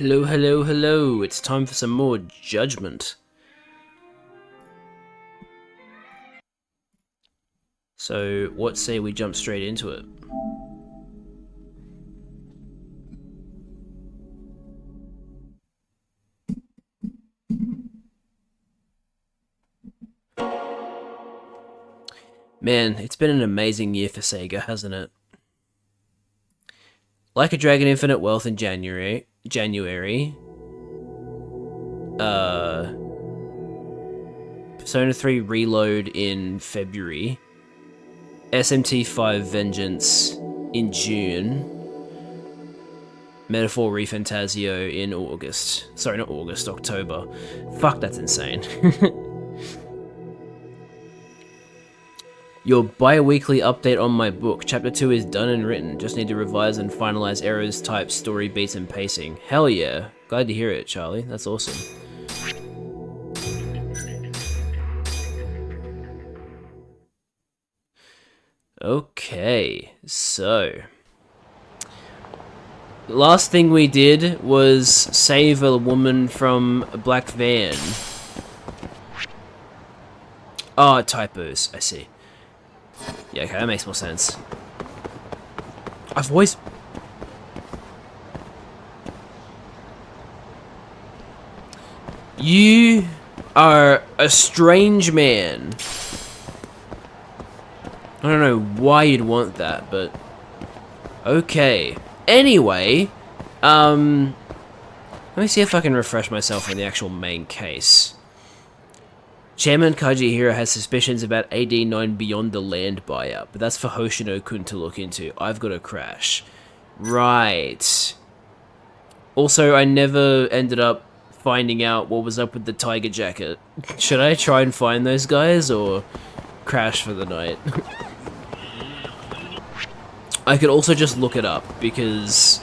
Hello, hello, hello. It's time for some more Judgment. So, what say we jump straight into it? Man, it's been an amazing year for Sega, hasn't it? Like a Dragon Infinite Wealth in January, Persona 3 Reload in February, SMT 5 Vengeance in June, Metaphor ReFantasio in August. Sorry, not August, October. Fuck, that's insane. Your bi-weekly update on my book. Chapter 2 is done and written. Just need to revise and finalize errors, type, story, beats, and pacing. Hell yeah. Glad to hear it, Charlie. That's awesome. Okay, so... the last thing we did was save a woman from a black van. Oh, typos. I see. Yeah, okay, that makes more sense. I've always... You are a strange man. I don't know why you'd want that, but... okay. Anyway, let me see if I can refresh myself on the actual main case. Chairman Kajihira has suspicions about AD9 beyond the land buyout, but that's for Hoshino-kun to look into. I've got a crash. Right. Also, I never ended up finding out what was up with the tiger jacket. Should I try and find those guys, or crash for the night? I could also just look it up, because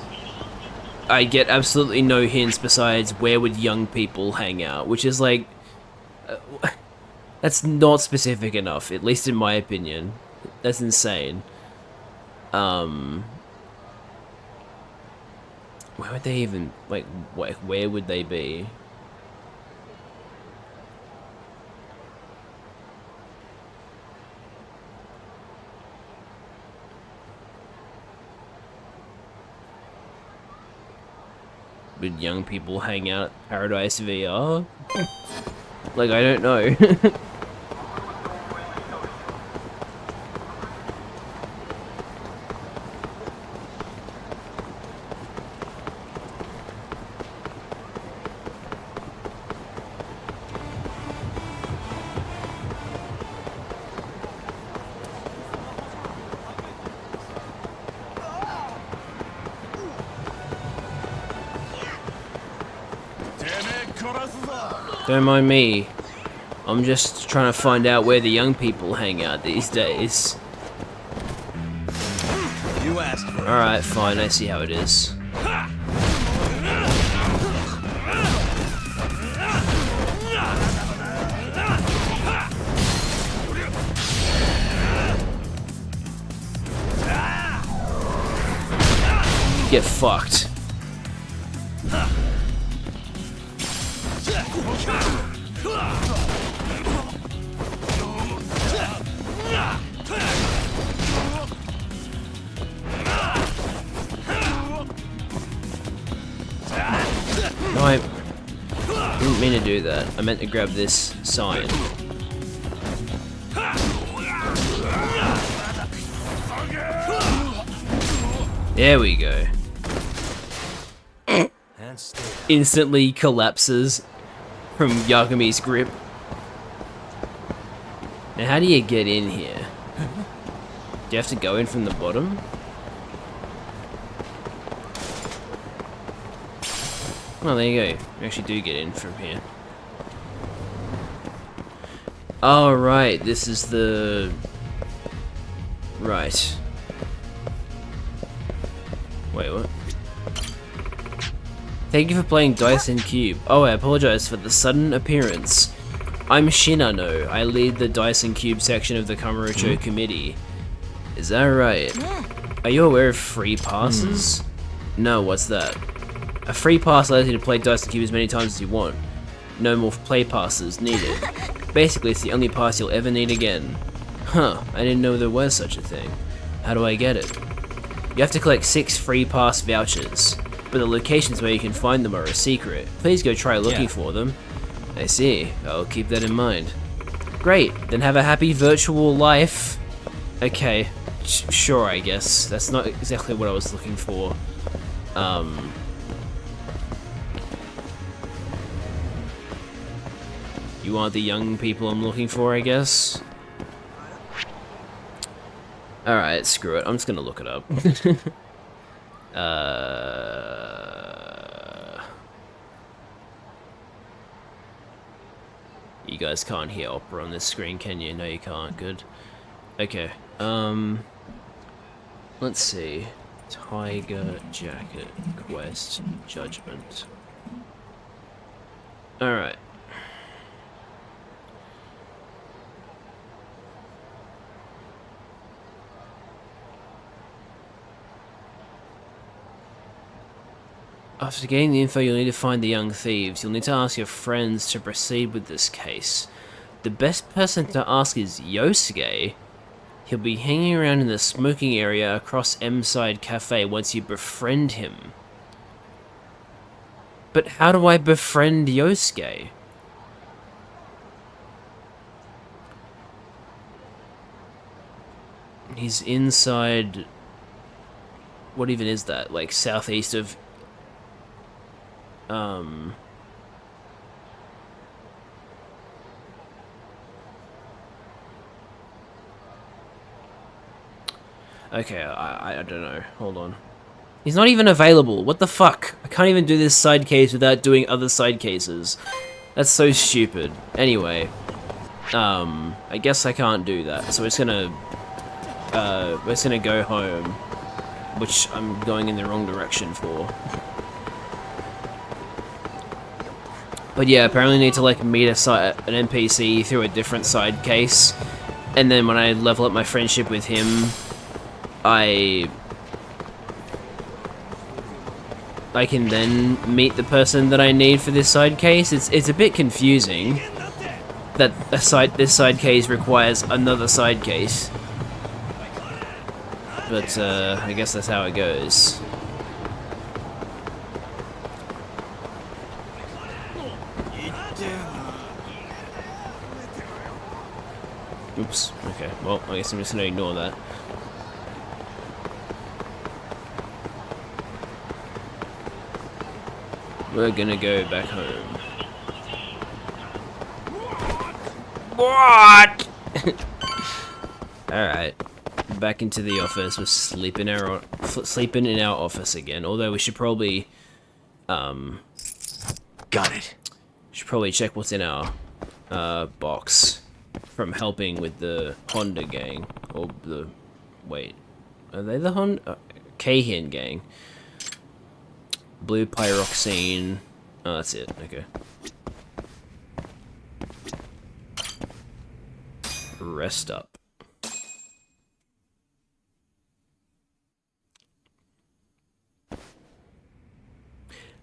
I get absolutely no hints besides where would young people hang out, which is like... that's not specific enough, at least in my opinion. That's insane. Where would they even, like, where would they be? Would young people hang out at Paradise VR? Like, I don't know. Don't mind me. I'm just trying to find out where the young people hang out these days. You asked for it. Alright, fine, I see how it is. Get fucked. No, I didn't mean to do that. I meant to grab this sign. There we go. Instantly collapses from Yagumi's grip. Now, how do you get in here? Do you have to go in from the bottom? Oh, there you go. You actually do get in from here. Oh, right. This is the... right. Wait, what? Thank you for playing Dice and Cube. Oh, I apologize for the sudden appearance. I'm Shinano. I lead the Dice and Cube section of the Kamurocho committee. Is that right? Yeah. Are you aware of free passes? No, what's that? A free pass allows you to play Dice and Cube as many times as you want. No more play passes needed. Basically, it's the only pass you'll ever need again. Huh, I didn't know there was such a thing. How do I get it? You have to collect 6 free pass vouchers, but the locations where you can find them are a secret. Please go try looking for them. I see, I'll keep that in mind. Great, then have a happy virtual life. Okay, sure I guess. That's not exactly what I was looking for. You aren't the young people I'm looking for, I guess? Alright, screw it. I'm just gonna look it up. You guys can't hear opera on this screen, can you? No, you can't. Good. Okay. Let's see. Tiger Jacket Quest Judgment. Alright. After getting the info, you'll need to find the young thieves. You'll need to ask your friends to proceed with this case. The best person to ask is Yosuke. He'll be hanging around in the smoking area across M-Side Cafe once you befriend him. But how do I befriend Yosuke? He's inside... What even is that? Like, southeast of... Okay, I don't know. Hold on. He's not even available. What the fuck? I can't even do this side case without doing other side cases. That's so stupid. Anyway, I guess I can't do that. So we're just gonna go home, which I'm going in the wrong direction for. But yeah, apparently I need to like meet an NPC through a different side case, and then when I level up my friendship with him, I can then meet the person that I need for this side case. It's a bit confusing that this side case requires another side case, but I guess that's how it goes. Oops, okay, well, I guess I'm just gonna ignore that. We're gonna go back home. What? Alright, back into the office. We're sleeping in our office again, although we should probably, Got it. should probably check what's in our, box. From helping with the Honda gang, or the, wait, are they the Honda? Kahin gang. Blue pyroxene. Oh, that's it. Okay. Rest up.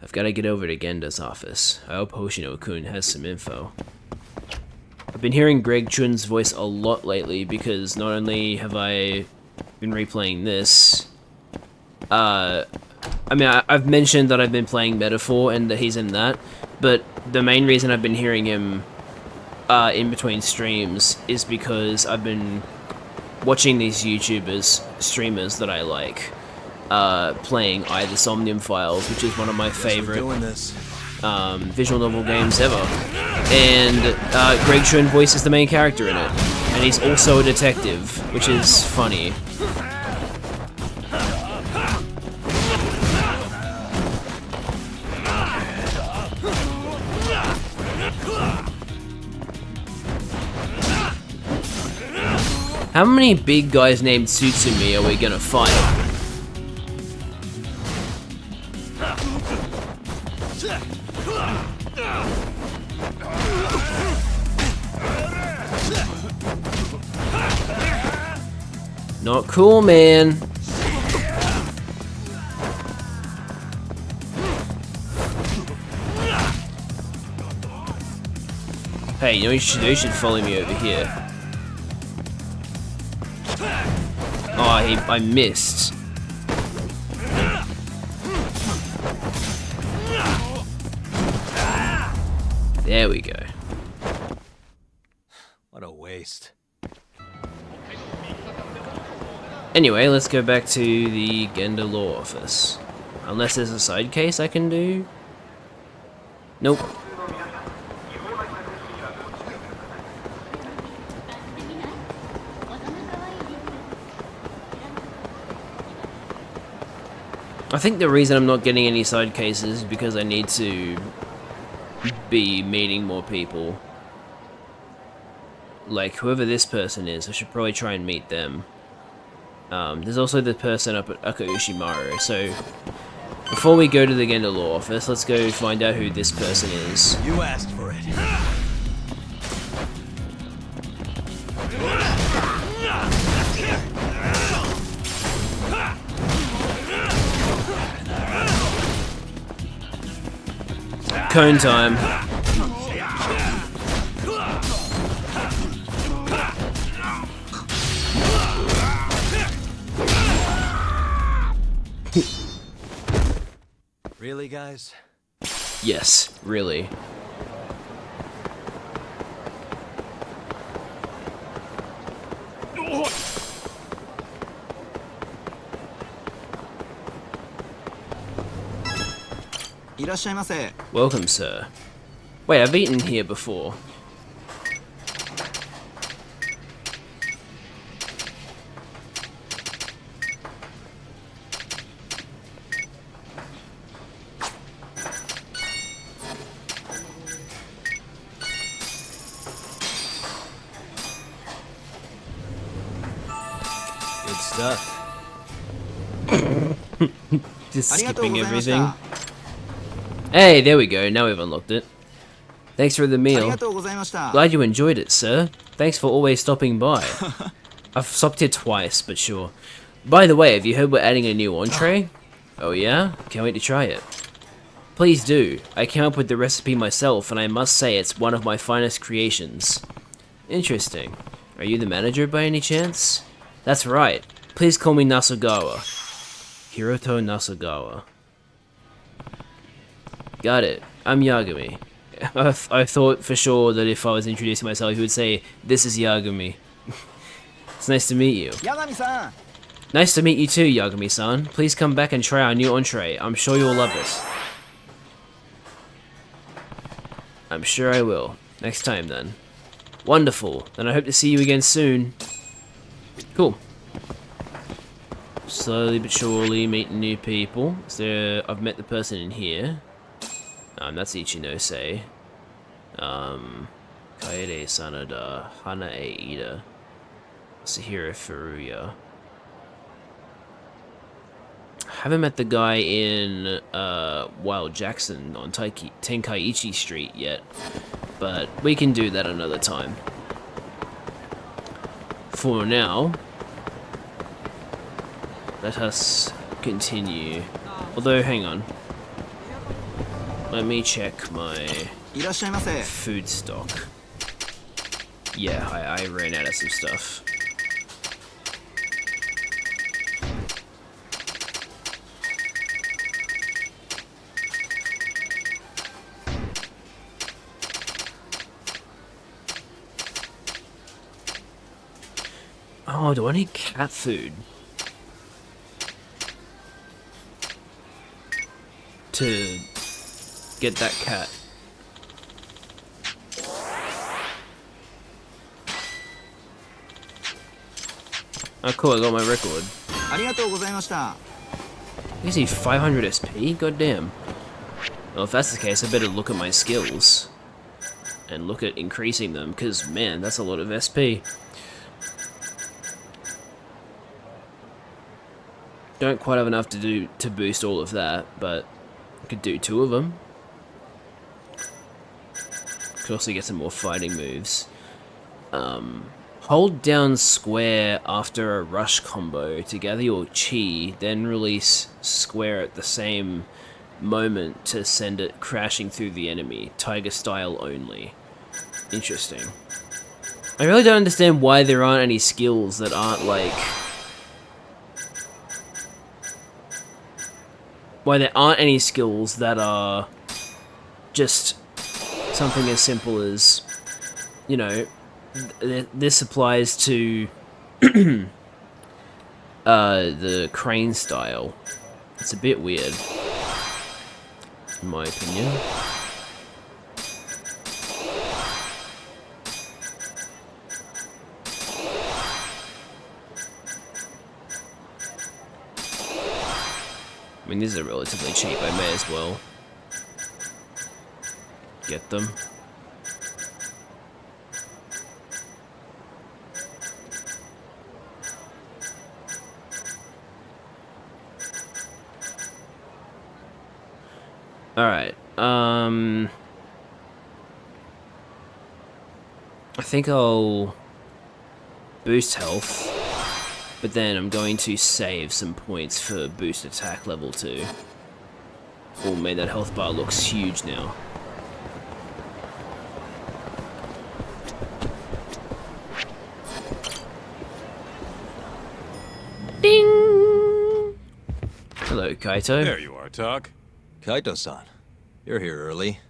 I've got to get over to Genda's office. I hope Hoshino-kun has some info. I've been hearing Greg Chun's voice a lot lately because not only have I been replaying this, I mean, I've mentioned that I've been playing Metaphor and that he's in that, but the main reason I've been hearing him in between streams is because I've been watching these streamers that I like, playing The Somnium Files, which is one of my favorite visual novel games ever. And Greg Chun voices the main character in it, and he's also a detective, which is funny. How many big guys named Tsutsumi are we gonna fight? Not cool, man. Hey, you know what you should do? You should follow me over here. Oh, I missed. There we go. What a waste. Anyway, let's go back to the Gender Law Office. Unless there's a side case I can do. Nope. I think the reason I'm not getting any side cases is because I need to be meeting more people. Like, whoever this person is, I should probably try and meet them. There's also the person up at Akaushimaru, so before we go to the Gender Law Office, let's go find out who this person is. You asked for it. Cone time. Really, guys? Yes, really. Welcome, sir. Wait, I've eaten here before. Good stuff. Just skipping everything. Hey, there we go. Now we've unlocked it. Thanks for the meal. Glad you enjoyed it, sir. Thanks for always stopping by. I've stopped here twice, but sure. By the way, have you heard we're adding a new entree? Oh yeah? Can't wait to try it. Please do. I came up with the recipe myself, and I must say it's one of my finest creations. Interesting. Are you the manager by any chance? That's right. Please call me Nasugawa. Hiroto Nasugawa. Got it. I'm Yagami. I thought for sure that if I was introducing myself, he would say, "This is Yagami." It's nice to meet you. Yagami-san! Nice to meet you too, Yagami-san. Please come back and try our new entree. I'm sure you'll love it. I'm sure I will. Next time, then. Wonderful. Then I hope to see you again soon. Cool. Slowly but surely meeting new people. So I've met the person in here. That's Ichinose. Kaede Sanada, Hanae Ida, Masahiro Furuya. Haven't met the guy in Wild Jackson on Tenkaichi Street yet, but we can do that another time. For now, let us continue. Although, hang on. Let me check my food stock. Yeah, I ran out of some stuff. Oh, do I need cat food? To get that cat. Oh cool, I got my record. You see 500 SP? God damn. Well, if that's the case, I better look at my skills. And look at increasing them, because man, that's a lot of SP. Don't quite have enough to boost all of that, but I could do 2 of them. Could also get some more fighting moves. Hold down square after a rush combo to gather your chi, then release square at the same moment to send it crashing through the enemy, tiger style only. Interesting. I really don't understand why there aren't any skills that aren't like... Why there aren't any skills that are just something as simple as, you know, this applies to the crane style. It's a bit weird, in my opinion. I mean, these are relatively cheap, I may as well get them. Alright, I think I'll boost health. But then I'm going to save some points for boost attack level 2. Oh man, that health bar looks huge now. Ding! Hello, Kaito. There you are, Talk. Kaito-san, you're here early.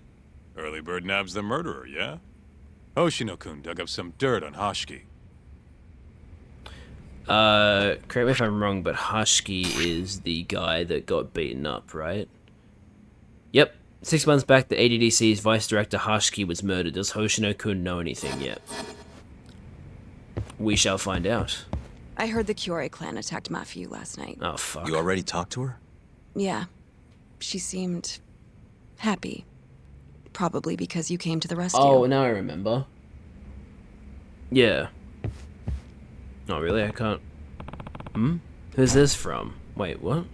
Early bird nabs the murderer, yeah? Hoshino-kun dug up some dirt on Hashiki. Correct me if I'm wrong, but Hashiki is the guy that got beaten up, right? Yep. 6 months back, the ADDC's vice director Hashiki was murdered. Does Hoshino-kun know anything yet? We shall find out. I heard the Kyorei clan attacked Mafiu last night. Oh, fuck. You already talked to her? Yeah. She seemed happy. Probably because you came to the rescue. Oh, now I remember. Yeah. Not really, I can't... Hmm? Who's this from? Wait, what?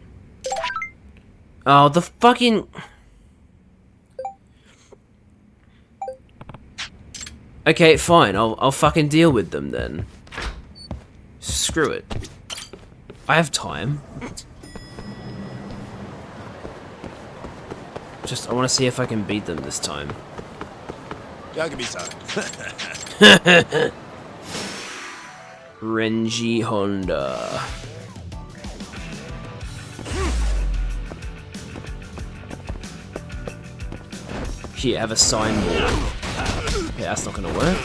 Oh, the fucking... Okay, fine, I'll fucking deal with them then. Screw it. I have time. I want to see if I can beat them this time. Yagami-san. Renji Honda. Here, have a signboard. Okay, that's not gonna work.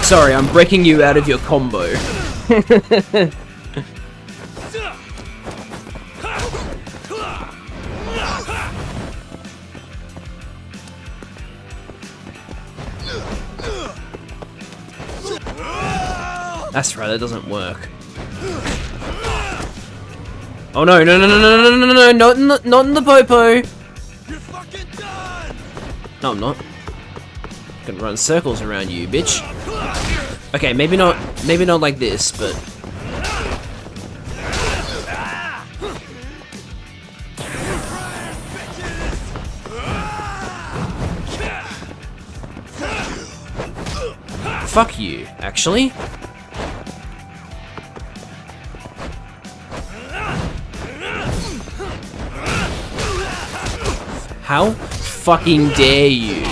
Sorry, I'm breaking you out of your combo. That's right, that doesn't work. Oh no, no, no, no, no, no, no, no, no, not in the popo. You're fucking done! No, I'm not. I'm gonna run circles around you, bitch. Okay, maybe not like this, but... Fuck you, actually. How fucking dare you?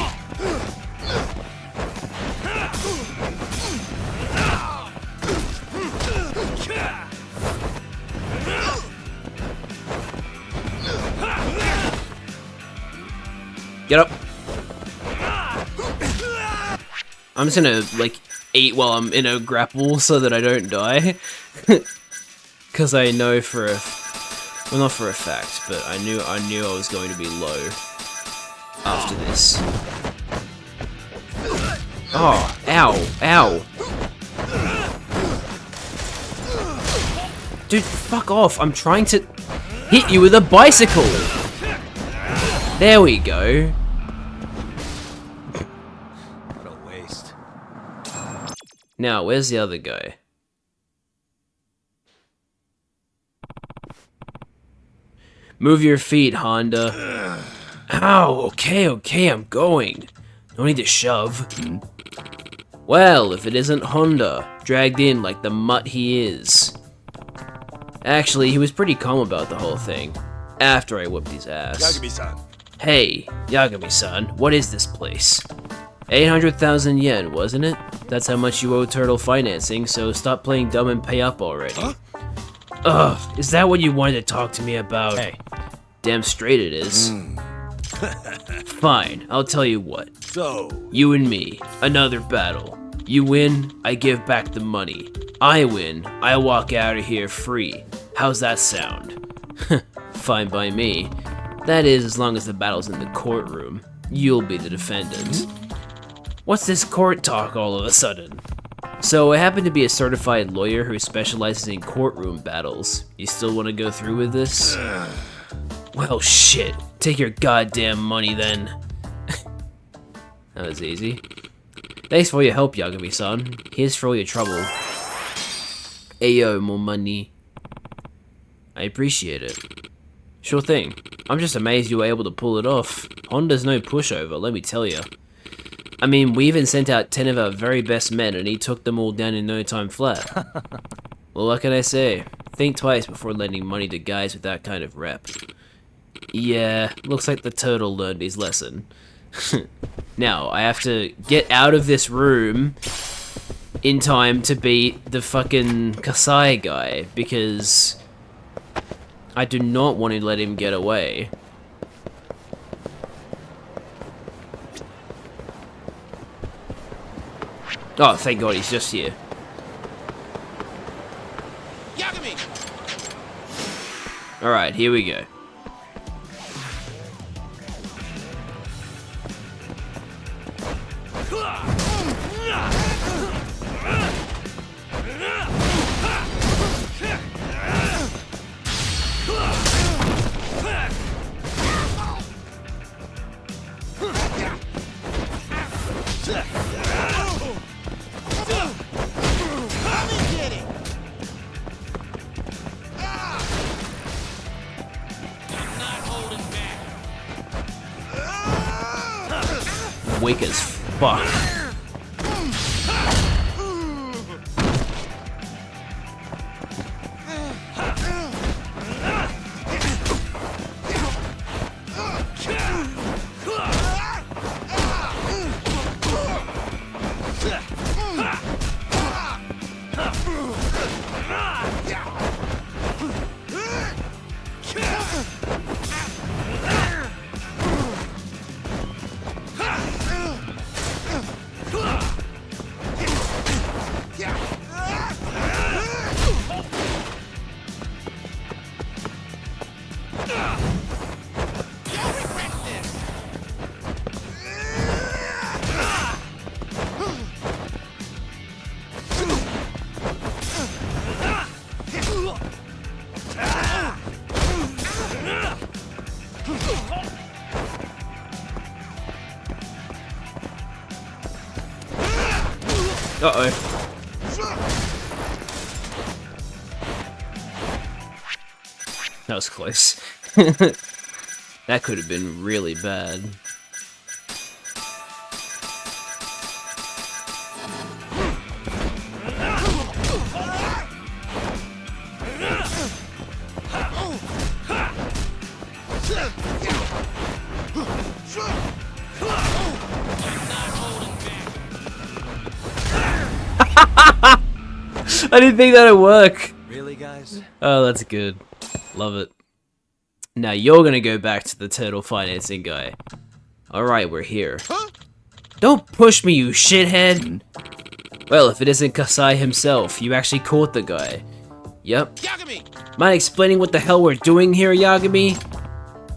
Get up. I'm just gonna, like, eat while I'm in a grapple so that I don't die. Because I know for a... Well, not for a fact, but I knew I was going to be low after this. Oh, ow, ow. Dude, fuck off. I'm trying to hit you with a bicycle. There we go. What a waste. Now, where's the other guy? Move your feet, Honda. Ow, okay, I'm going. No need to shove. Well, if it isn't Honda, dragged in like the mutt he is. Actually, he was pretty calm about the whole thing, after I whooped his ass. Yagami-san. Hey, Yagami-san, what is this place? 800,000 yen, wasn't it? That's how much you owe Turtle Financing, so stop playing dumb and pay up already. Huh? Ugh, is that what you wanted to talk to me about? Hey. Damn straight it is. Fine, I'll tell you what. So, You and me, another battle. You win, I give back the money. I win, I walk out of here free. How's that sound? Fine by me. That is, as long as the battle's in the courtroom. You'll be the defendant. What's this court talk all of a sudden? So, I happen to be a certified lawyer who specializes in courtroom battles. You still want to go through with this? Well, shit. Take your goddamn money then. That was easy. Thanks for your help, Yagami-san. Here's for all your trouble. Ayo, more money. I appreciate it. Sure thing. I'm just amazed you were able to pull it off. Honda's no pushover, let me tell you. I mean, we even sent out 10 of our very best men and he took them all down in no time flat. Well, what can I say? Think twice before lending money to guys with that kind of rep. Yeah, looks like the turtle learned his lesson. Now, I have to get out of this room in time to beat the fucking Kasai guy, because I do not want to let him get away. Oh, thank God he's just here. Alright, here we go. Weak as fuck. Uh-oh. That was close. That could have been really bad. I didn't think that'd work. really, guys? Oh, that's good. Love it. Now you're gonna go back to the turtle financing guy. Alright, we're here. Huh? Don't push me, you shithead! Well, if it isn't Kasai himself, you actually caught the guy. Yep. Yagami! Mind explaining what the hell we're doing here, Yagami?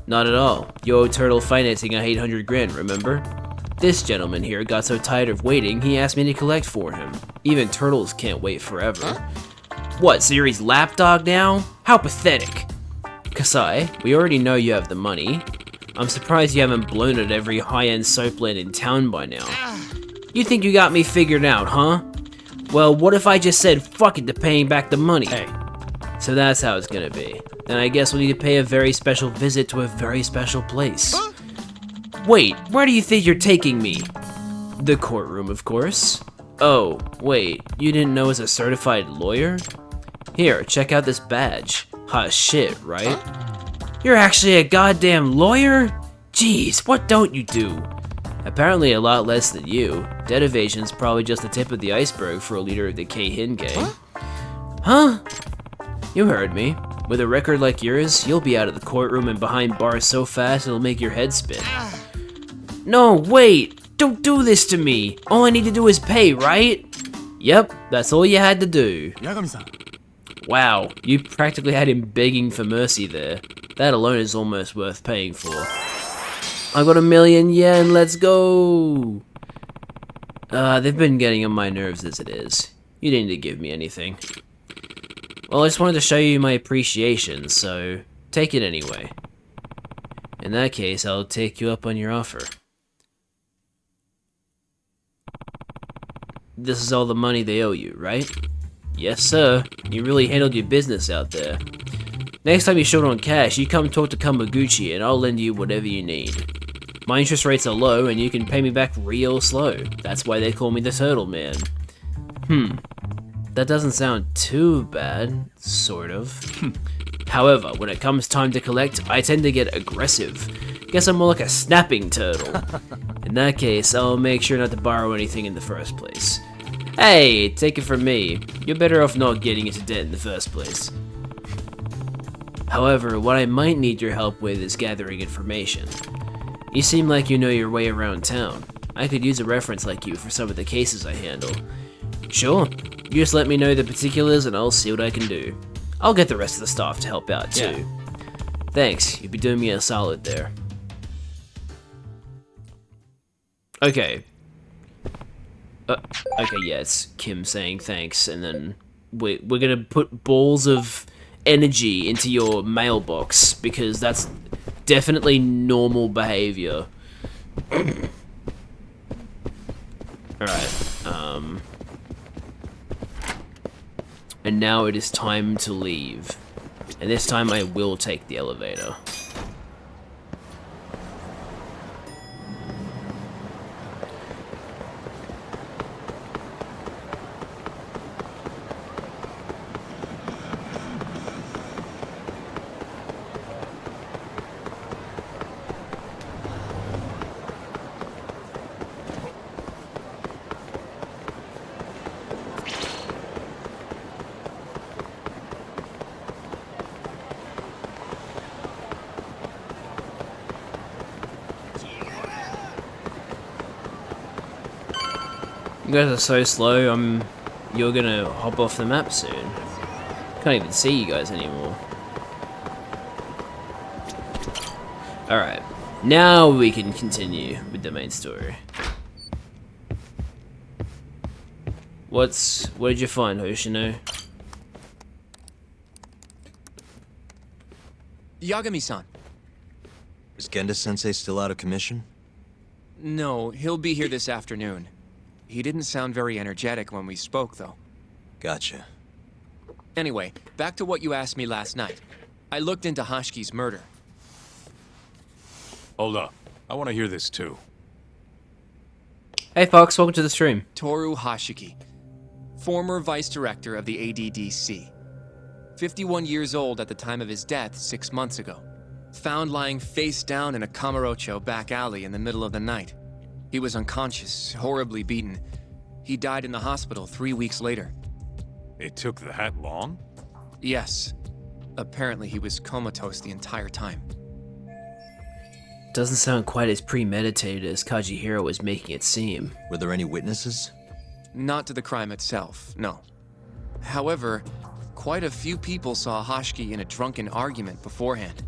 Not at all. You owe Turtle Financing 800 grand, remember? This gentleman here got so tired of waiting, he asked me to collect for him. Even turtles can't wait forever. What, so you're his lapdog now? How pathetic. Kasai, we already know you have the money. I'm surprised you haven't blown at every high-end soap land in town by now. You think you got me figured out, huh? Well, what if I just said fuck it to paying back the money? Hey. So that's how it's gonna be. Then I guess we'll need to pay a very special visit to a very special place. Wait, where do you think you're taking me? The courtroom, of course. Oh, wait, you didn't know as a certified lawyer? Here, check out this badge. Hot shit, right? You're actually a goddamn lawyer? Jeez, what don't you do? Apparently a lot less than you. Debt evasion's probably just the tip of the iceberg for a leader of the K-Hin gang. Huh? You heard me. With a record like yours, you'll be out of the courtroom and behind bars so fast it'll make your head spin. No, wait! Don't do this to me! All I need to do is pay, right? Yep, that's all you had to do. Wow, you practically had him begging for mercy there. That alone is almost worth paying for. I got 1,000,000 yen, let's go! They've been getting on my nerves as it is. You didn't need to give me anything. Well, I just wanted to show you my appreciation, so take it anyway. In that case, I'll take you up on your offer. This is all the money they owe you, right? Yes, sir. You really handled your business out there. Next time you're short on cash, you come talk to Kamaguchi and I'll lend you whatever you need. My interest rates are low and you can pay me back real slow. That's why they call me the Turtle Man. That doesn't sound too bad, sort of. However, when it comes time to collect, I tend to get aggressive. Guess I'm more like a snapping turtle. In that case, I'll make sure not to borrow anything in the first place. Hey, take it from me. You're better off not getting into debt in the first place. However, what I might need your help with is gathering information. You seem like you know your way around town. I could use a reference like you for some of the cases I handle. Sure, you just let me know the particulars and I'll see what I can do. I'll get the rest of the staff to help out too. Yeah. Thanks, you'd be doing me a solid there. Okay. Okay, yeah, it's Kim saying thanks, and then we're gonna put balls of energy into your mailbox, because that's definitely normal behavior. Alright, and now it is time to leave. And this time I will take the elevator. You guys are so slow, you're gonna hop off the map soon. Can't even see you guys anymore. Alright, now we can continue with the main story. What did you find, Hoshino? Yagami-san. Is Genda-sensei still out of commission? No, he'll be here this afternoon. He didn't sound very energetic when we spoke, though. Gotcha. Anyway, back to what you asked me last night. I looked into Hashki's murder. Hold up. I want to hear this too. Hey Fox, welcome to the stream. Toru Hashiki, former vice director of the ADDC. 51 years old at the time of his death 6 months ago. Found lying face down in a Kamurocho back alley in the middle of the night. He was unconscious, horribly beaten. He died in the hospital 3 weeks later. It took that long? Yes. Apparently he was comatose the entire time. Doesn't sound quite as premeditated as Kajihiro was making it seem. Were there any witnesses? Not to the crime itself, no. However, quite a few people saw Hashiki in a drunken argument beforehand.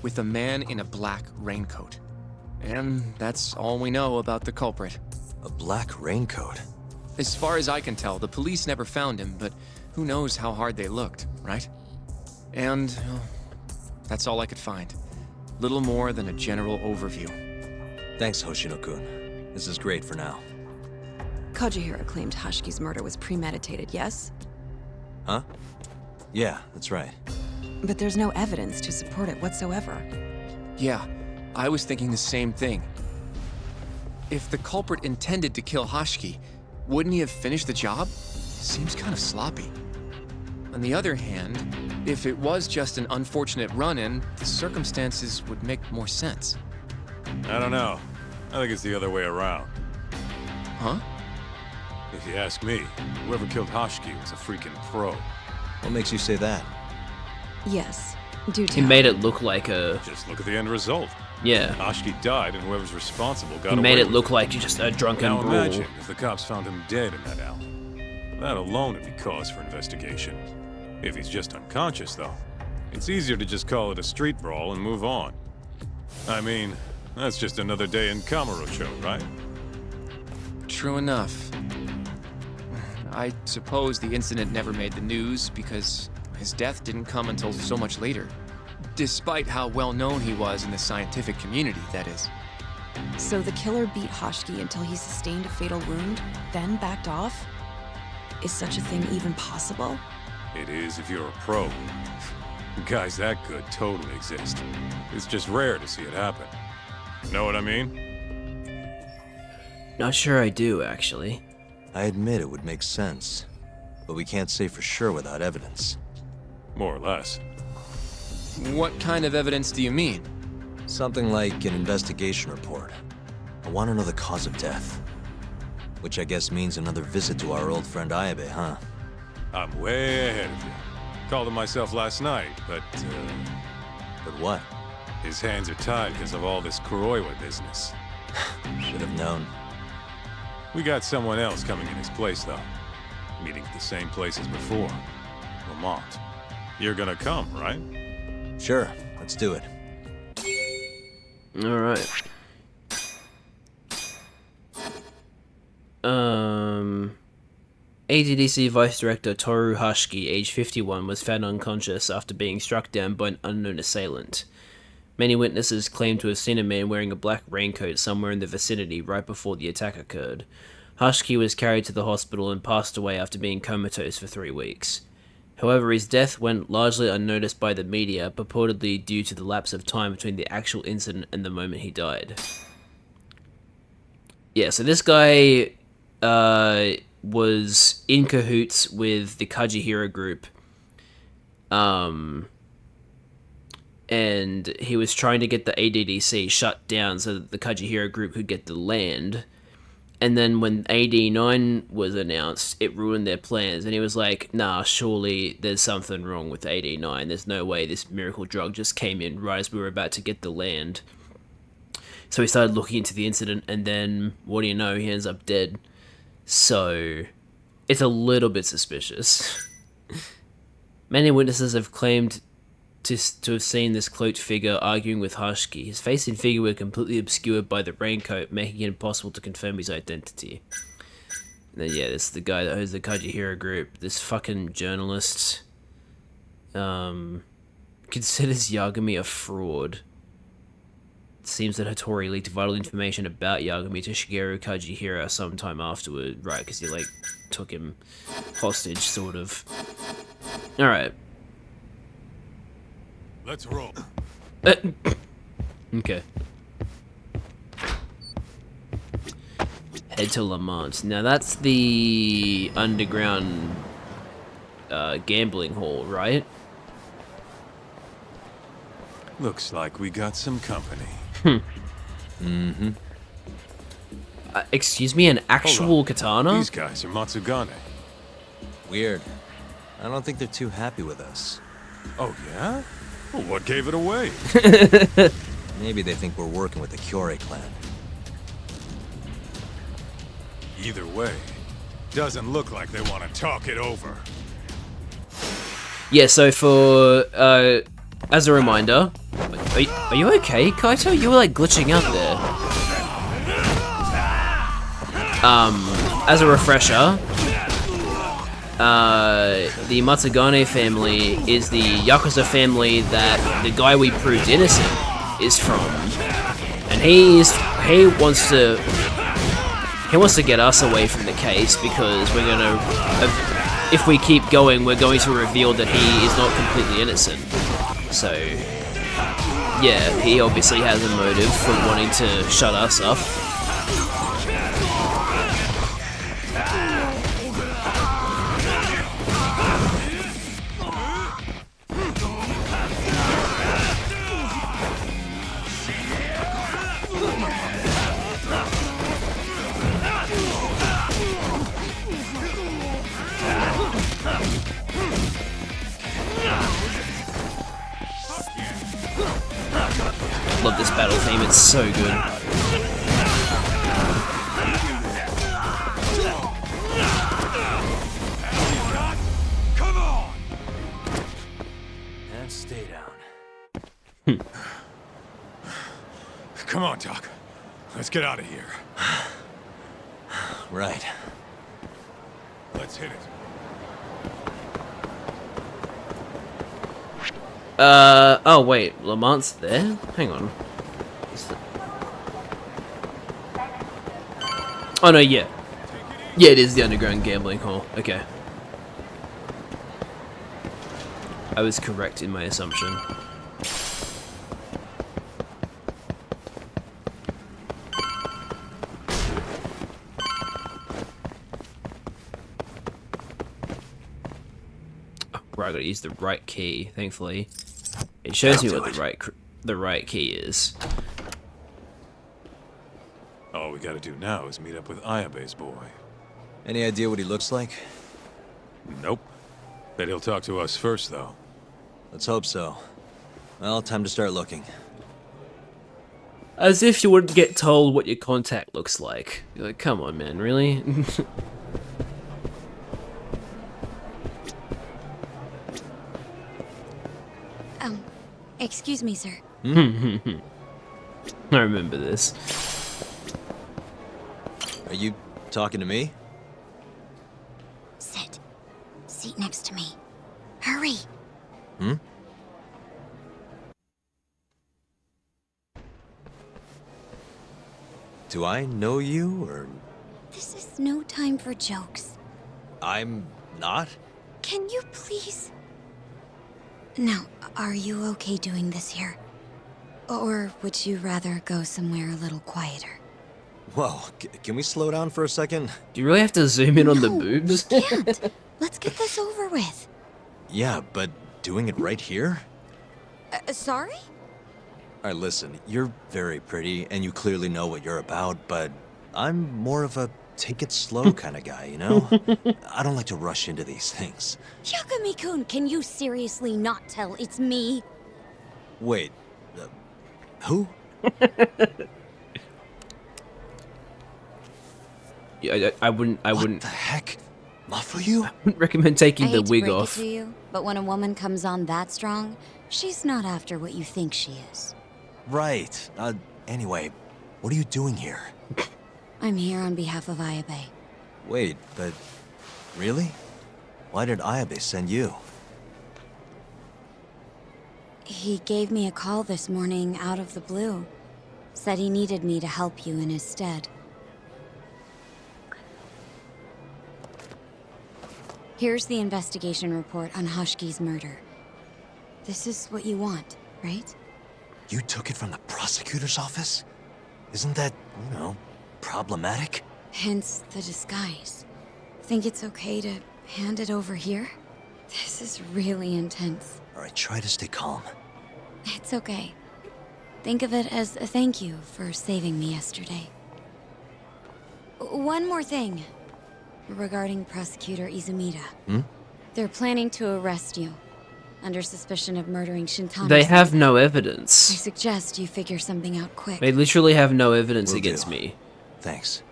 With a man in a black raincoat. And that's all we know about the culprit. A black raincoat? As far as I can tell, the police never found him, but who knows how hard they looked, right? And that's all I could find. Little more than a general overview. Thanks, Hoshino-kun. This is great for now. Kazuhira claimed Hashki's murder was premeditated, yes? Huh? Yeah, that's right. But there's no evidence to support it whatsoever. Yeah, I was thinking the same thing. If the culprit intended to kill Hashki, wouldn't he have finished the job? Seems kind of sloppy. On the other hand, if it was just an unfortunate run-in, the circumstances would make more sense. I don't know. I think it's the other way around. Huh? If you ask me, whoever killed Hashki was a freaking pro. What makes you say that? Yes, do tell. He made it look like a... Just look at the end result. Yeah. Hashki died and whoever's responsible got He away made it with look like just a drunken Now brawl. imagine if the cops found him dead in that alley. That alone would be cause for investigation. If he's just unconscious, though, it's easier to just call it a street brawl and move on. I mean, that's just another day in Kamurocho, right? True enough. I suppose the incident never made the news because his death didn't come until so much later. Despite how well known he was in the scientific community, that is. So the killer beat Hashki until he sustained a fatal wound, then backed off? Is such a thing even possible? It is if you're a pro. Guys that good totally exist. It's just rare to see it happen. Know what I mean? Not sure I do, actually. I admit it would make sense, but we can't say for sure without evidence. More or less. What kind of evidence do you mean? Something like an investigation report. I want to know the cause of death. Which I guess means another visit to our old friend Ayabe, huh? I'm way ahead of you. Called him myself last night, but But what? his hands are tied because of all this Kuroiwa business. Should have known. We got someone else coming in his place, though. Meeting at the same place as before. Lamont. You're gonna come, right? Sure, let's do it. Alright. ADDC Vice Director Toru Hashki, age 51, was found unconscious after being struck down by an unknown assailant. Many witnesses claim to have seen a man wearing a black raincoat somewhere in the vicinity right before the attack occurred. Hashki was carried to the hospital and passed away after being comatose for 3 weeks. However, his death went largely unnoticed by the media, purportedly due to the lapse of time between the actual incident and the moment he died. Yeah, so this guy was in cahoots with the Kazuhira group, and he was trying to get the ADDC shut down so that the Kazuhira group could get the land. And then when AD9 was announced, it ruined their plans. And he was like, nah, surely there's something wrong with AD9. There's no way this miracle drug just came in right as we were about to get the land. So he started looking into the incident, and then, what do you know, he ends up dead. So, it's a little bit suspicious. Many witnesses have claimed to have seen this cloaked figure arguing with Hashki. His face and figure were completely obscured by the raincoat, making it impossible to confirm his identity. And then, yeah, this is the guy that owns the Kazuhira group. This fucking journalist considers Yagami a fraud. It seems that Hattori leaked vital information about Yagami to Shigeru Kazuhira sometime afterward, right, because he, like, took him hostage, sort of. Alright. Let's roll. Okay. Head to Lamont. Now that's the underground gambling hall, right? Looks like we got some company. Mm-hmm. Excuse me, an actual katana? These guys are Matsugane. Weird. I don't think they're too happy with us. Oh, yeah? Well, what gave it away? Maybe they think we're working with the Kyorei clan. Either way, doesn't look like they want to talk it over. Yeah, so for, as a reminder, are you okay, Kaito? You were, like, glitching out there. As a refresher, the Matsugane family is the Yakuza family that the guy we proved innocent is from, and he wants to get us away from the case because we're gonna, if we keep going, we're going to reveal that he is not completely innocent. So, yeah, he obviously has a motive for wanting to shut us up. Love this battle theme, it's so good. Come on! And stay down. Come on, Doc. Let's get out of here. Right. Let's hit it. Oh wait, Lamont's there? Hang on. Oh no, yeah. Yeah, it is the underground gambling hall. Okay. I was correct in my assumption. Oh, right, I gotta use the right key, thankfully. It shows me what the right key is. All we gotta do now is meet up with Ayabe's boy. Any idea what he looks like? Nope. Bet he'll talk to us first, though. Let's hope so. Well, time to start looking. As if you wouldn't get told what your contact looks like. You're like, come on, man, really? Excuse me, sir. I remember this. Are you talking to me? Sit. Seat next to me. Hurry. Hmm? Do I know you, or... This is no time for jokes. I'm not? Can you please... Now, are you okay doing this here? Or would you rather go somewhere a little quieter? Whoa, can we slow down for a second? Do you really have to zoom in on the boobs? We can't. Let's get this over with. Yeah, but doing it right here? Sorry? Alright, listen, you're very pretty, and you clearly know what you're about, but I'm more of a take it slow kind of guy, you know? I don't like to rush into these things. Yagami-kun, can you seriously not tell it's me? Wait, who? Yeah, I wouldn't What the heck? Mafuyu? recommend taking I the hate to wig break off. it to you, but when a woman comes on that strong, she's not after what you think she is. Right. Anyway, what are you doing here? I'm here on behalf of Ayabe. Wait, but... really? Why did Ayabe send you? He gave me a call this morning out of the blue. Said he needed me to help you in his stead. Here's the investigation report on Hoshki's murder. This is what you want, right? You took it from the prosecutor's office? Isn't that, you know, problematic? Hence the disguise. Think it's okay to hand it over here? This is really intense. Alright, try to stay calm. It's okay. Think of it as a thank you for saving me yesterday. One more thing. Regarding Prosecutor Izumida. Hmm? They're planning to arrest you. Under suspicion of murdering Shintani. They have no I evidence. suggest you figure something out quick. They literally have no evidence Will against do. me. Thanks.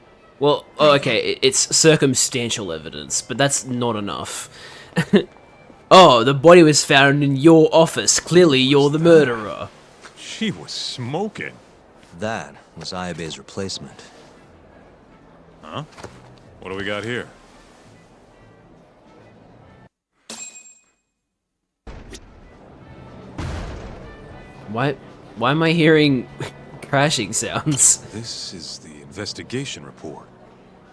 Well, okay, it's circumstantial evidence, but that's not enough. Oh, the body was found in your office. Clearly, you're the murderer. She was smoking. That was Ayabe's replacement. Huh? What do we got here? Why Why am I hearing crashing sounds? This is the investigation report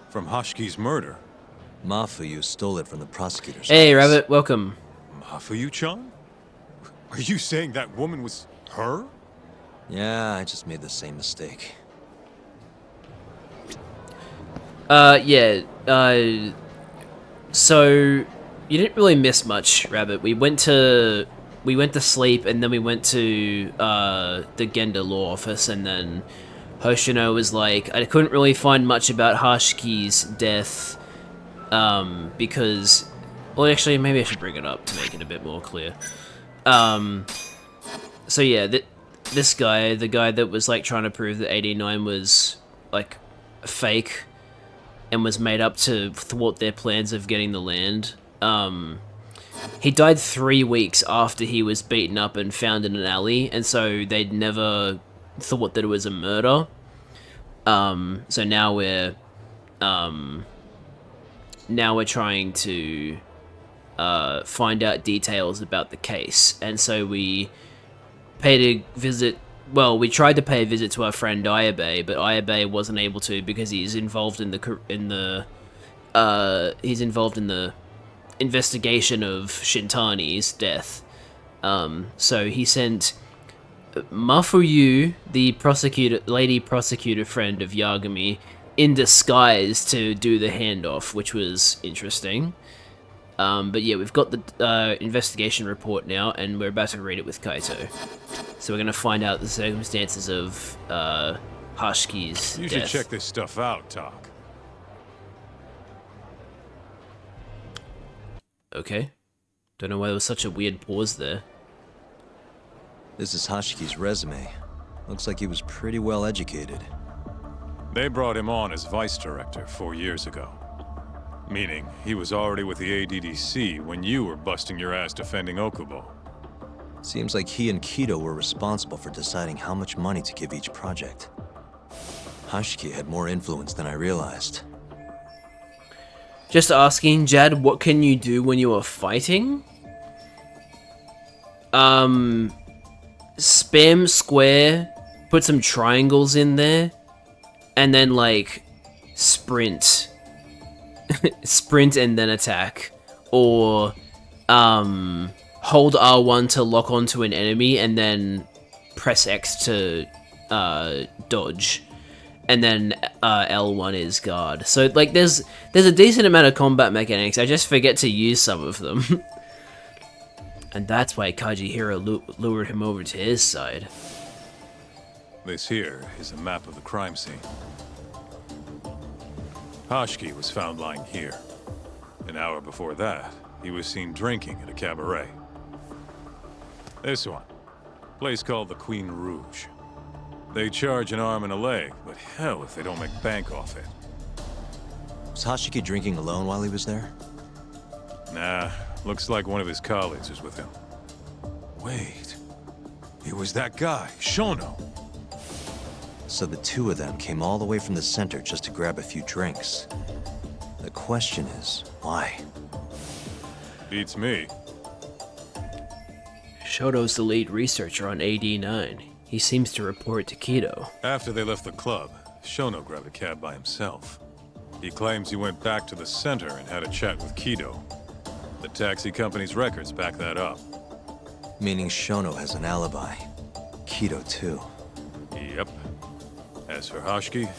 from Hoshki's murder. Mafuyu stole it from the prosecutor's Hey, office. Rabbit, welcome. Mafuyu-chan? Are you saying that woman was her? Yeah, I just made the same mistake. Yeah, so you didn't really miss much, Rabbit. We went to sleep, and then we went to the Genda law office, and then Hoshino was like, I couldn't really find much about Hashki's death, because, well, actually, maybe I should bring it up to make it a bit more clear. So yeah, this guy, the guy that was like trying to prove that 89 was like fake and was made up to thwart their plans of getting the land. He died 3 weeks after he was beaten up and found in an alley, and so they'd never thought that it was a murder. So now we're trying to find out details about the case, and so we paid a visit. Well, we tried to pay a visit to our friend Ayabe, but Ayabe wasn't able to because he's involved in the investigation of Shintani's death. So he sent Mafuyu, the lady prosecutor friend of Yagami, in disguise to do the handoff, which was interesting. But yeah, we've got the investigation report now, and we're about to read it with Kaito. So we're gonna find out the circumstances of Hashki's You death. should check this stuff out, Tak. Okay. Don't know why there was such a weird pause there. This is Hashki's resume. Looks like he was pretty well educated. They brought him on as vice director 4 years ago. Meaning, he was already with the ADDC when you were busting your ass defending Okubo. Seems like he and Kido were responsible for deciding how much money to give each project. Hashiki had more influence than I realized. Just asking, Jad, what can you do when you are fighting? Spam square, put some triangles in there, and then, like, sprint. Sprint and then attack. Or, hold R1 to lock onto an enemy, and then press X to, dodge. And then L1 is guard. So like there's a decent amount of combat mechanics. I just forget to use some of them. And that's why Kajihiro lured him over to his side. This here is a map of the crime scene. Hashki was found lying here. An hour before that, he was seen drinking at a cabaret. This one, place called the Queen Rouge. They charge an arm and a leg, but hell if they don't make bank off it. Was Hashiki drinking alone while he was there? Nah, looks like one of his colleagues was with him. Wait, it was that guy, Shono. So the two of them came all the way from the center just to grab a few drinks. The question is, why? Beats me. Shoto's the lead researcher on AD9. He seems to report to Kido. After they left the club, Shono grabbed a cab by himself. He claims he went back to the center and had a chat with Kido. The taxi company's records back that up. Meaning Shono has an alibi. Kido too. Yep. As for Hashki,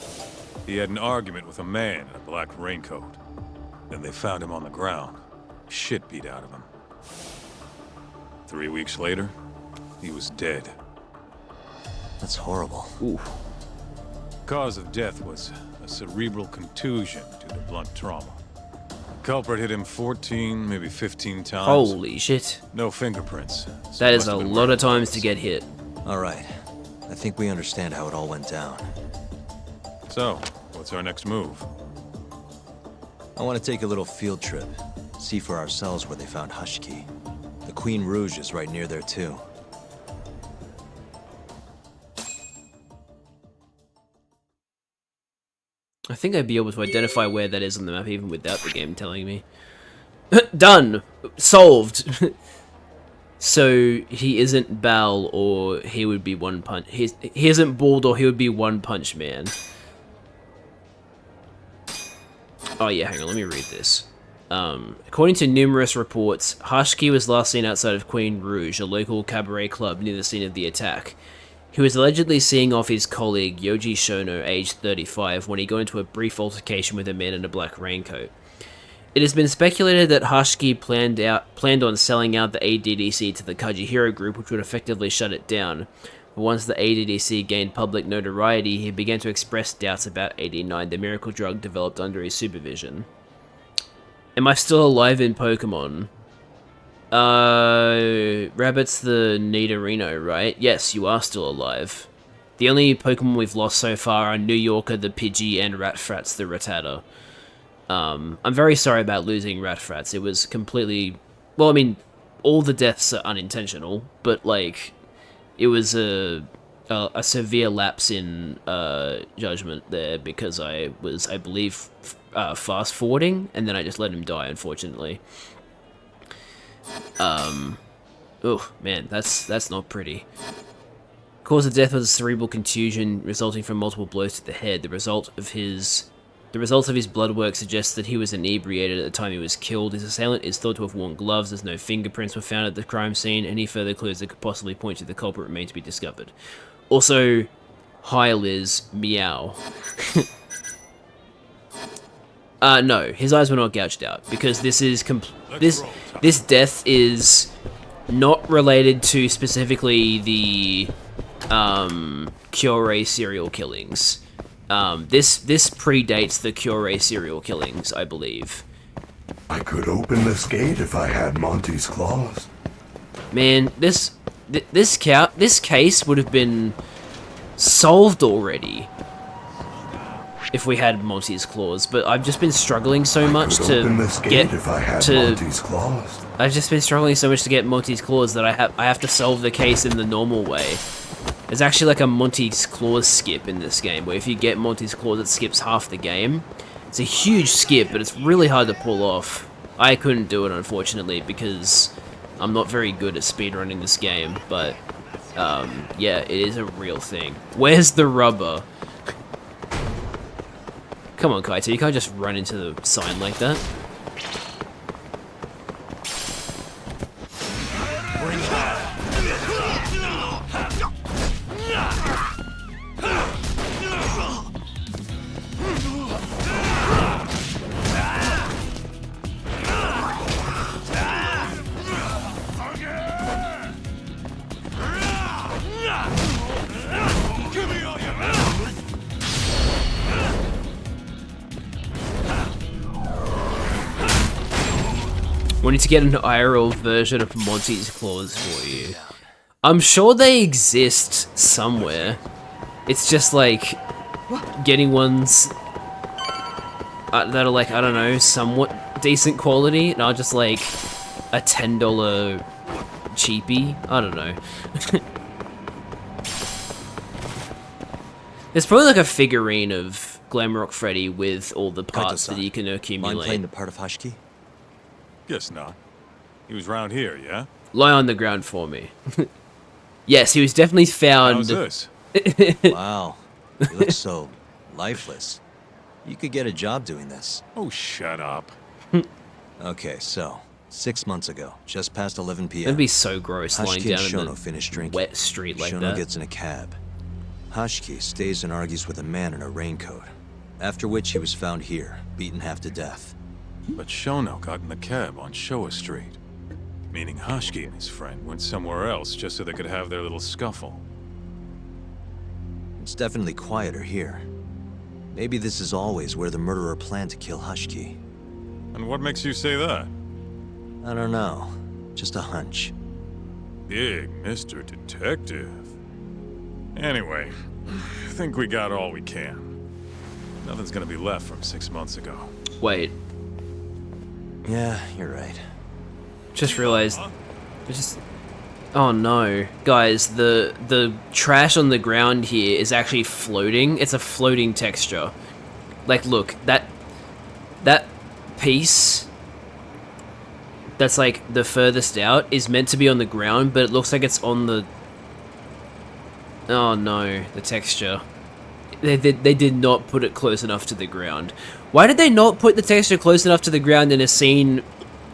he had an argument with a man in a black raincoat. Then they found him on the ground, shit beat out of him. 3 weeks later, he was dead. That's horrible. Ooh. Cause of death was a cerebral contusion due to blunt trauma. The culprit hit him 14, maybe 15 times. Holy shit. No fingerprints. so That he is must a have been lot of wearing times to gloves. get hit. All right. I think we understand how it all went down. So, what's our next move? I want to take a little field trip. See for ourselves where they found Hashiki. The Queen Rouge is right near there too. I think I'd be able to identify where that is on the map even without the game telling me. Done! Solved! So he isn't Bal, or he would be One Punch. He isn't bald, or he would be One Punch Man. Oh yeah, hang on, let me read this. According to numerous reports, Hashki was last seen outside of Queen Rouge, a local cabaret club near the scene of the attack. He was allegedly seeing off his colleague Yoji Shono, aged 35, when he got into a brief altercation with a man in a black raincoat. It has been speculated that Hashki planned on selling out the ADDC to the Kajihiro group, which would effectively shut it down. But once the ADDC gained public notoriety, he began to express doubts about 89, the miracle drug developed under his supervision. Am I still alive in Pokemon? Rabbit's the Nidorino, right? Yes, you are still alive. The only Pokemon we've lost so far are New Yorker, the Pidgey, and Ratfratz, the Rattata. I'm very sorry about losing Ratfratz. It was completely... Well, I mean, all the deaths are unintentional, but, like, it was a severe lapse in judgment there because I was, I believe, fast-forwarding, and then I just let him die, unfortunately. Oh, man, that's not pretty. Cause of death was a cerebral contusion resulting from multiple blows to the head. The results of his blood work suggests that he was inebriated at the time he was killed. His assailant is thought to have worn gloves, as no fingerprints were found at the crime scene. Any further clues that could possibly point to the culprit remain to be discovered. Also, hi Liz, meow. No, his eyes were not gouged out, because this is this death is not related to specifically the Kyorei serial killings. This predates the Kyorei serial killings, I believe. I could open this gate if I had Monty's claws. Man, this case would have been solved already if we had Monty's claws, but I've just been struggling so much to get Monty's claws. I've just been struggling so much to get Monty's claws that I have to solve the case in the normal way. There's actually like a Monty's claws skip in this game, where if you get Monty's claws, it skips half the game. It's a huge skip, but it's really hard to pull off. I couldn't do it, unfortunately, because I'm not very good at speedrunning this game, but yeah, it is a real thing. Where's the rubber? Come on, Kaito, you can't just run into the sign like that. We need to get an IRL version of Monty's claws for you. I'm sure they exist somewhere. It's just like getting ones that are like, I don't know, somewhat decent quality, and are just like a $10 cheapie. I don't know. There's probably like a figurine of Glamrock Freddy with all the parts that you can accumulate. Mind playing the part of Hashki? Guess not. He was round here, yeah? Lie on the ground for me. Yes, he was definitely found. How's this? Wow, you look so lifeless. You could get a job doing this. Oh, shut up. Okay, so 6 months ago, just past 11 p.m. That'd be so gross, lying Hashki and down Shono in finish the drinking. wet street like Shono that. gets in a cab. Hashki stays and argues with a man in a raincoat, after which he was found here, beaten half to death. But Shono got in the cab on Showa Street. Meaning Hashki and his friend went somewhere else just so they could have their little scuffle. It's definitely quieter here. Maybe this is always where the murderer planned to kill Hashki. And what makes you say that? I don't know. Just a hunch. Big Mr. Detective. Anyway, I think we got all we can. Nothing's gonna be left from 6 months ago. Wait, Yeah, you're right. just realized. Oh no, guys! The trash on the ground here is actually floating. It's a floating texture. Like, look, that piece that's like the furthest out is meant to be on the ground, but it looks like it's on the... Oh no, the texture. They did not put it close enough to the ground. Why did they not put the texture close enough to the ground in a scene,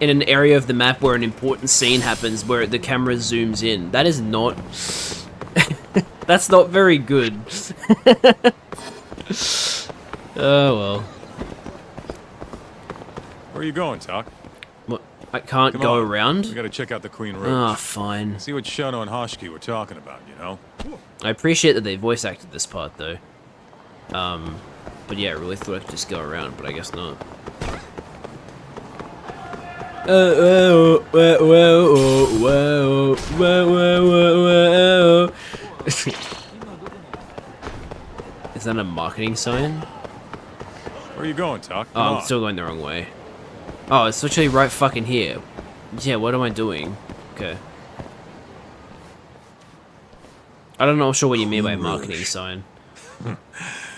in an area of the map where an important scene happens, where the camera zooms in? That is not... That's not very good. Oh well. Where are you going, Talk? What? I can't Come go on. around? We gotta check out the Queen Rouge. Ah, fine. See what Shono and Hoshiki were talking about, you know? I appreciate that they voice acted this part though. But yeah, I really thought I could just go around, but I guess not. Is that a marketing sign? Where are you going, Talk? Oh, Come I'm on. still going the wrong way. Oh, it's literally right fucking here. Yeah, what am I doing? Okay. I don't know sure what you mean by Queen marketing Rouge. sign.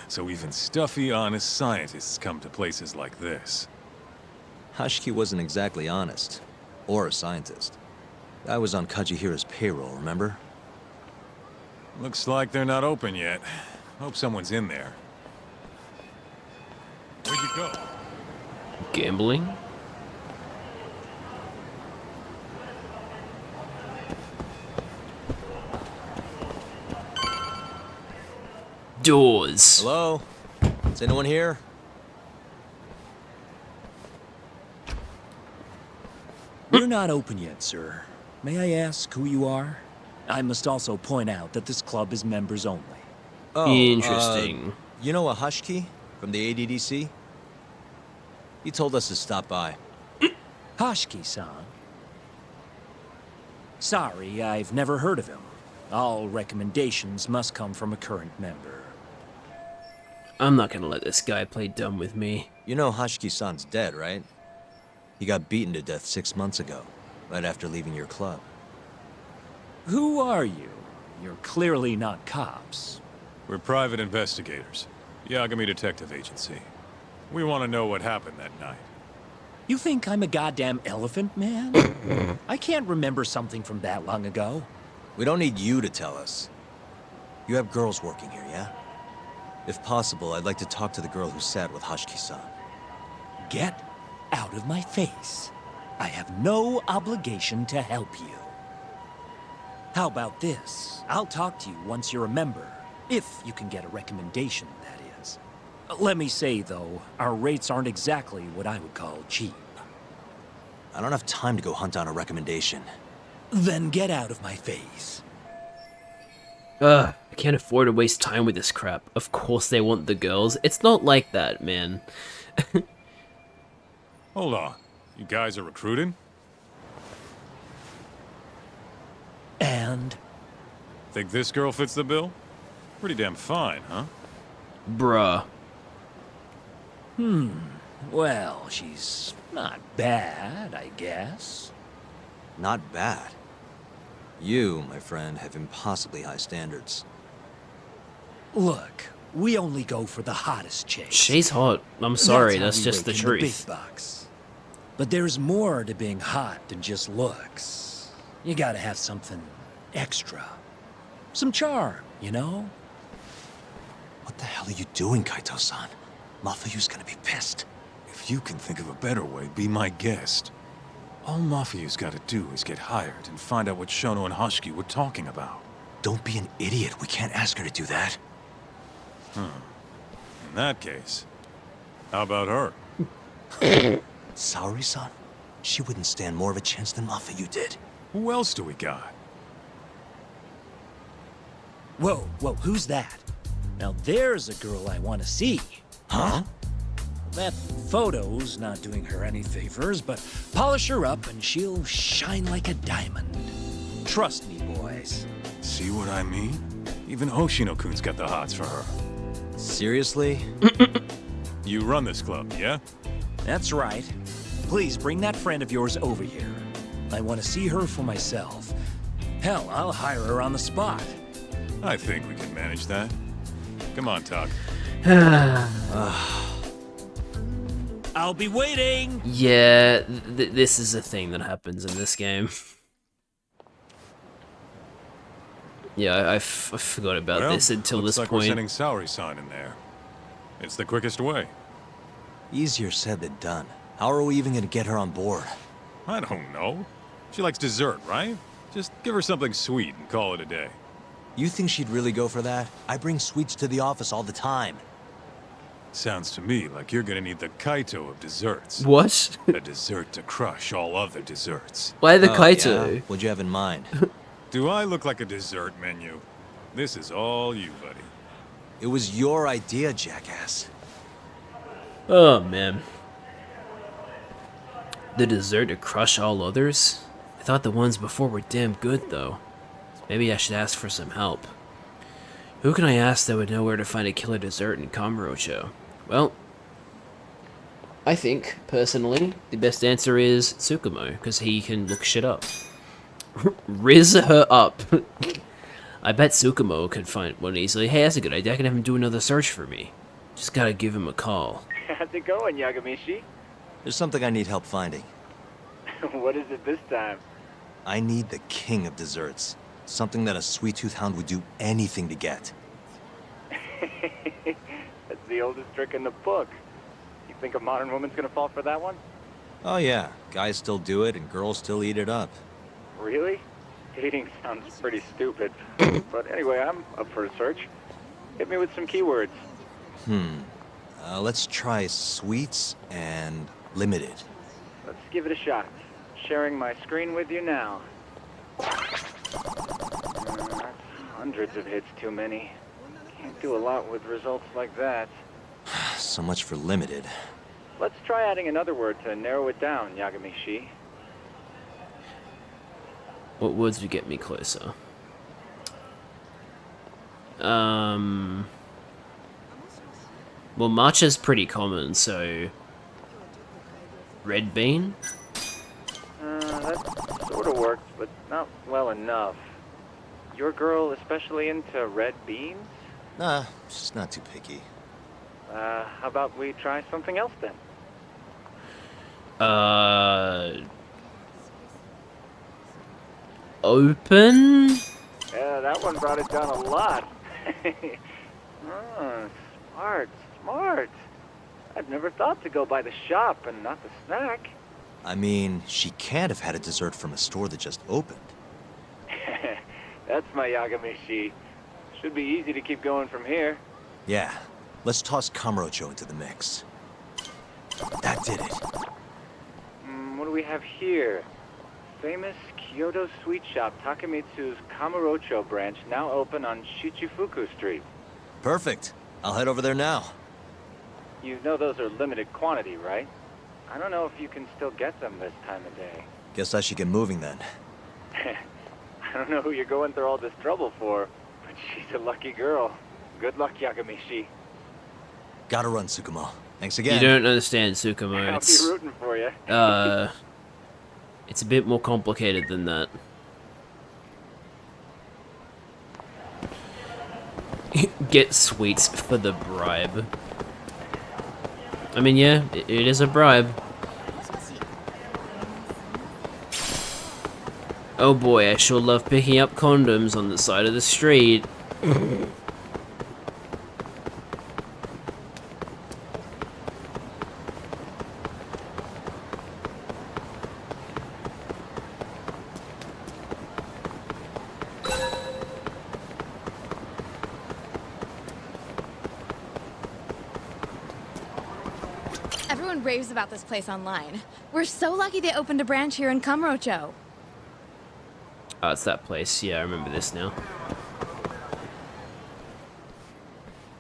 So even stuffy, honest scientists come to places like this. Hashiki wasn't exactly honest. Or a scientist. I was on Kajihira's payroll, remember? Looks like they're not open yet. Hope someone's in there. Where'd you go? Gambling? Doors. Hello? Is anyone here? We're not open yet, sir. May I ask who you are? I must also point out that this club is members only. Oh, Interesting. You know a Hashiki from the ADDC? He told us to stop by. Hashiki-san. Sorry, I've never heard of him. All recommendations must come from a current member. I'm not gonna let this guy play dumb with me. You know Hashiki-san's dead, right? He got beaten to death 6 months ago, right after leaving your club. Who are you? You're clearly not cops. We're private investigators. Yagami Detective Agency. We want to know what happened that night. You think I'm a goddamn elephant man? I can't remember something from that long ago. We don't need you to tell us. You have girls working here, yeah? If possible, I'd like to talk to the girl who sat with Hashiki-san. Get out of my face. I have no obligation to help you. How about this? I'll talk to you once you're a member. If you can get a recommendation, that is. Let me say, though, our rates aren't exactly what I would call cheap. I don't have time to go hunt down a recommendation. Then get out of my face. Ugh, I can't afford to waste time with this crap. Of course they want the girls. It's not like that, man. Hold on. You guys are recruiting? And? Think this girl fits the bill? Pretty damn fine, huh? Bruh. Well, she's not bad, I guess. Not bad. You, my friend, have impossibly high standards. Look, we only go for the hottest chicks. She's hot. I'm sorry, how that's we just the rake in truth. big bucks. But there's more to being hot than just looks. You gotta have something extra. Some charm, you know? What the hell are you doing, Kaito-san? Mafuyu's gonna be pissed. If you can think of a better way, be my guest. All Mafuyu's gotta do is get hired and find out what Shono and Hoshiki were talking about. Don't be an idiot. We can't ask her to do that. In that case, how about her? Saori-san? She wouldn't stand more of a chance than Mafuyu did. Who else do we got? Whoa, who's that? Now there's a girl I want to see. Huh? That photo's not doing her any favors, but polish her up and she'll shine like a diamond. Trust me, boys. See what I mean? Even Hoshino-kun's got the hots for her. Seriously? You run this club, yeah? That's right. Please bring that friend of yours over here. I want to see her for myself. Hell, I'll hire her on the spot. I think we can manage that. Come on, Tuck. I'll be waiting! Yeah, this is a thing that happens in this game. Yeah, I forgot about Well, this until looks this like we're point. sending salary sign in there. It's the quickest way. Easier said than done. How are we even gonna get her on board? I don't know. She likes dessert, right? Just give her something sweet and call it a day. You think she'd really go for that? I bring sweets to the office all the time. Sounds to me like you're gonna need the Kaito of desserts. What? A dessert to crush all other desserts. Why the Oh, Kaito? yeah? What'd you have in mind? Do I look like a dessert menu? This is all you, buddy. It was your idea, jackass. Oh man. The dessert to crush all others? I thought the ones before were damn good though. Maybe I should ask for some help. Who can I ask that would know where to find a killer dessert in Kamurocho? Well, I think, personally, the best answer is Tsukumo, because he can look shit up. Riz her up. I bet Tsukumo could find one easily. Hey, that's a good idea. I can have him do another search for me. Just gotta give him a call. How's it going, Yagamishi? There's something I need help finding. What is it this time? I need the king of desserts. Something that a sweet-tooth hound would do anything to get. That's the oldest trick in the book. You think a modern woman's gonna fall for that one? Oh yeah, guys still do it and girls still eat it up. Really? Dating sounds pretty stupid. But anyway, I'm up for a search. Hit me with some keywords. Let's try sweets and limited. Let's give it a shot. Sharing my screen with you now. That's hundreds of hits too many. Can't do a lot with results like that. So much for limited. Let's try adding another word to narrow it down, Yagamishi. What words would get me closer? Well, matcha's pretty common, so... Red bean? That sort of works, but not well enough. Your girl especially into red beans? Nah, she's not too picky. How about we try something else then? Open? Yeah, that one brought it down a lot. Smart, smart. I've never thought to go by the shop and not the snack. I mean, she can't have had a dessert from a store that just opened. That's my Yagamishi. Should be easy to keep going from here. Yeah, let's toss Kamurocho into the mix. That did it. What do we have here? Famous Kyoto sweet shop Takemitsu's Kamurocho branch now open on Shichifuku Street. Perfect. I'll head over there now. You know those are limited quantity, right? I don't know if you can still get them this time of day. Guess I should get moving then. I don't know who you're going through all this trouble for, but she's a lucky girl. Good luck, Yagamishi. Gotta run, Tsukumo. Thanks again. You don't understand, Tsukumo. I'll It's, be rooting for you. it's a bit more complicated than that. Get sweets for the bribe. I mean, yeah, it is a bribe. Oh boy, I sure love picking up condoms on the side of the street. Everyone raves about this place online. We're so lucky they opened a branch here in Kamurocho. Oh, it's that place. Yeah, I remember this now.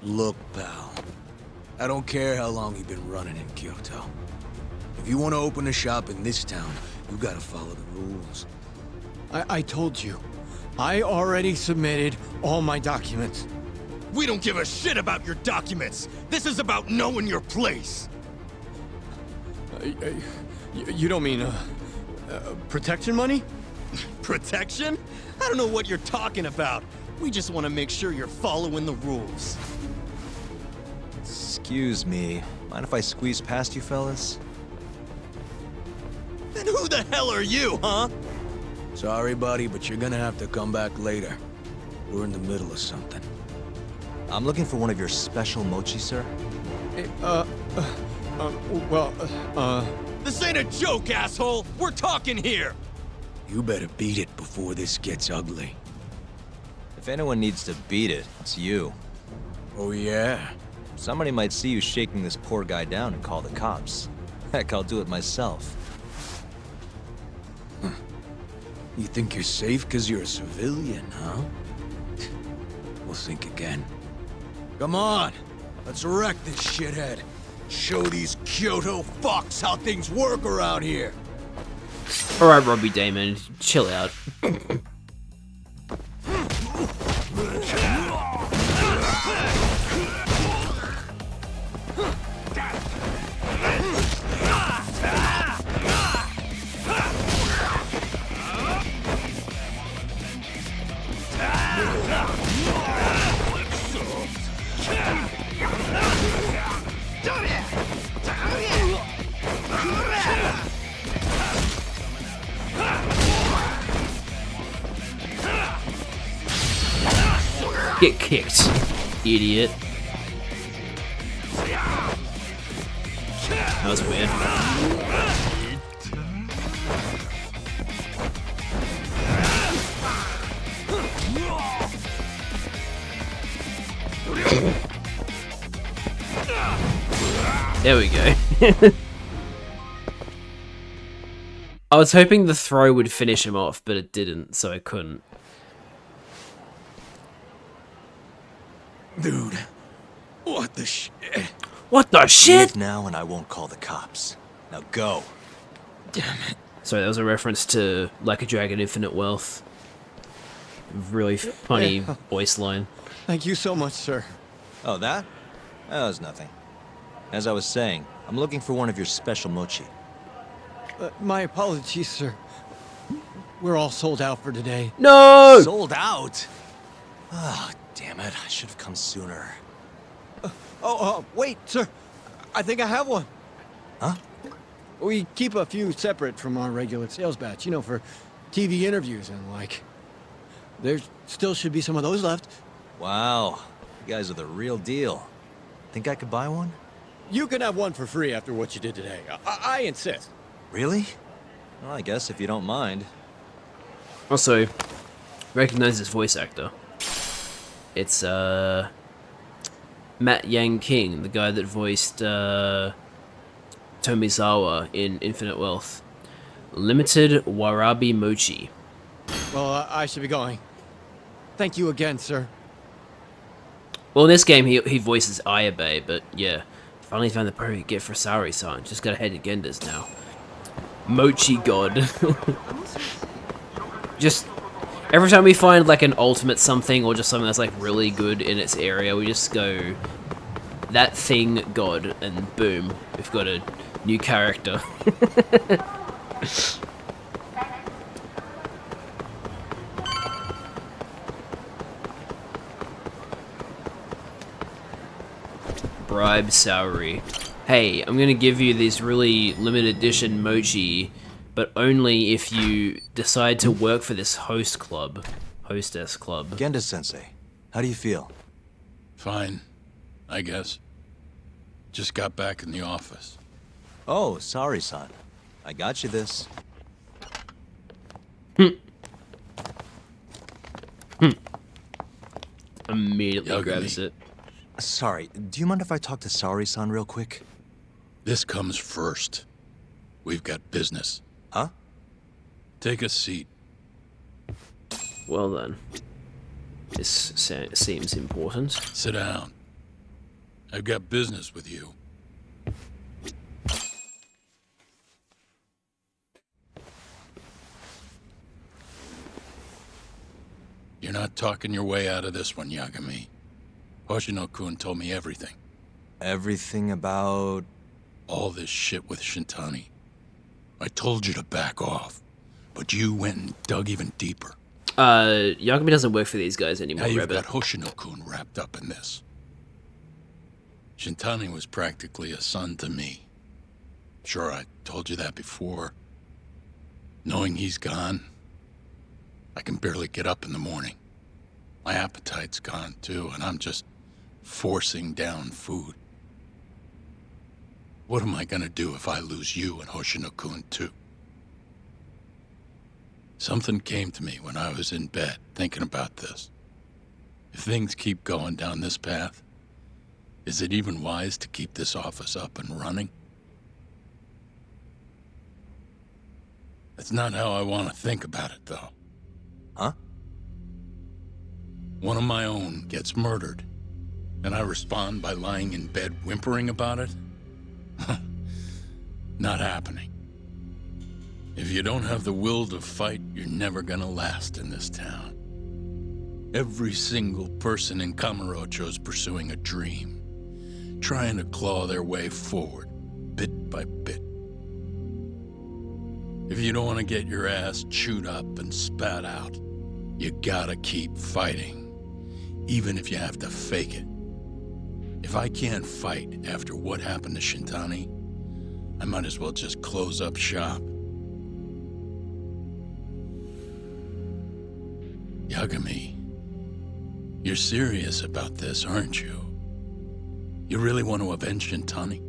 Look, pal. I don't care how long you've been running in Kyoto. If you want to open a shop in this town, you gotta follow the rules. I told you. I already submitted all my documents. We don't give a shit about your documents! This is about knowing your place! You don't mean, protection money? Protection? I don't know what you're talking about. We just want to make sure you're following the rules. Excuse me. Mind if I squeeze past you fellas? Then who the hell are you, huh? Sorry, buddy, but you're gonna have to come back later. We're in the middle of something. I'm looking for one of your special mochi, sir. This ain't a joke, asshole! We're talking here! You better beat it before this gets ugly. If anyone needs to beat it, it's you. Oh, yeah? Somebody might see you shaking this poor guy down and call the cops. Heck, I'll do it myself. You think you're safe because you're a civilian, huh? We'll think again. Come on! Let's wreck this shithead. Show these Kyoto fucks how things work around here. Alright, Robbie Damon, chill out. Get kicked, idiot. That was weird. There we go. I was hoping the throw would finish him off, but it didn't, so I couldn't. Dude, what the shit? What the shit? Leave now and I won't call the cops. Now go. Damn it. Sorry, that was a reference to Like a Dragon Infinite Wealth. Really funny voice line. Thank you so much, sir. Oh, that? That was nothing. As I was saying, I'm looking for one of your special mochi. My apologies, sir. We're all sold out for today. No! Sold out? Ah, damn it. I should have come sooner. Wait, sir. I think I have one. Huh? We keep a few separate from our regular sales batch, you know, for TV interviews and like. There still should be some of those left. Wow. You guys are the real deal. Think I could buy one? You can have one for free after what you did today. I insist. Really? Well, I guess if you don't mind. Also, recognize this voice actor. It's, Matt Yang King, the guy that voiced, Tomizawa in Infinite Wealth. Limited Warabi Mochi. Well, I should be going. Thank you again, sir. Well, in this game, he voices Ayabe, but yeah. Finally found the perfect gift for Saori-san. Just gotta head to Genda's now. Mochi God. Just every time we find like an ultimate something or just something that's like really good in its area, we just go that thing God, and boom, we've got a new character. Bribe Saori. Hey, I'm gonna give you this really limited edition mochi, but only if you decide to work for this hostess club. Genda-sensei, how do you feel? Fine, I guess. Just got back in the office. Oh, sorry, son. I got you this. Immediately grabs it. Sorry, do you mind if I talk to Saori-san real quick? This comes first. We've got business. Huh? Take a seat. Well then. This seems important. Sit down. I've got business with you. You're not talking your way out of this one, Yagami. Hoshino-kun told me everything. Everything about... all this shit with Shintani. I told you to back off, but you went and dug even deeper. Yagami doesn't work for these guys anymore, now you've Rabbit. got Hoshino-kun wrapped up in this. Shintani was practically a son to me. Sure, I told you that before. Knowing he's gone, I can barely get up in the morning. My appetite's gone too, and I'm just forcing down food. What am I gonna do if I lose you and Hoshino-kun too? Something came to me when I was in bed thinking about this. If things keep going down this path, is it even wise to keep this office up and running? That's not how I want to think about it, though. Huh? One of my own gets murdered, and I respond by lying in bed whimpering about it? Not happening. If you don't have the will to fight, you're never gonna last in this town. Every single person in Kamurocho's pursuing a dream, trying to claw their way forward, bit by bit. If you don't want to get your ass chewed up and spat out, you gotta keep fighting, even if you have to fake it. If I can't fight after what happened to Shintani, I might as well just close up shop. Yagami, you're serious about this, aren't you? You really want to avenge Shintani?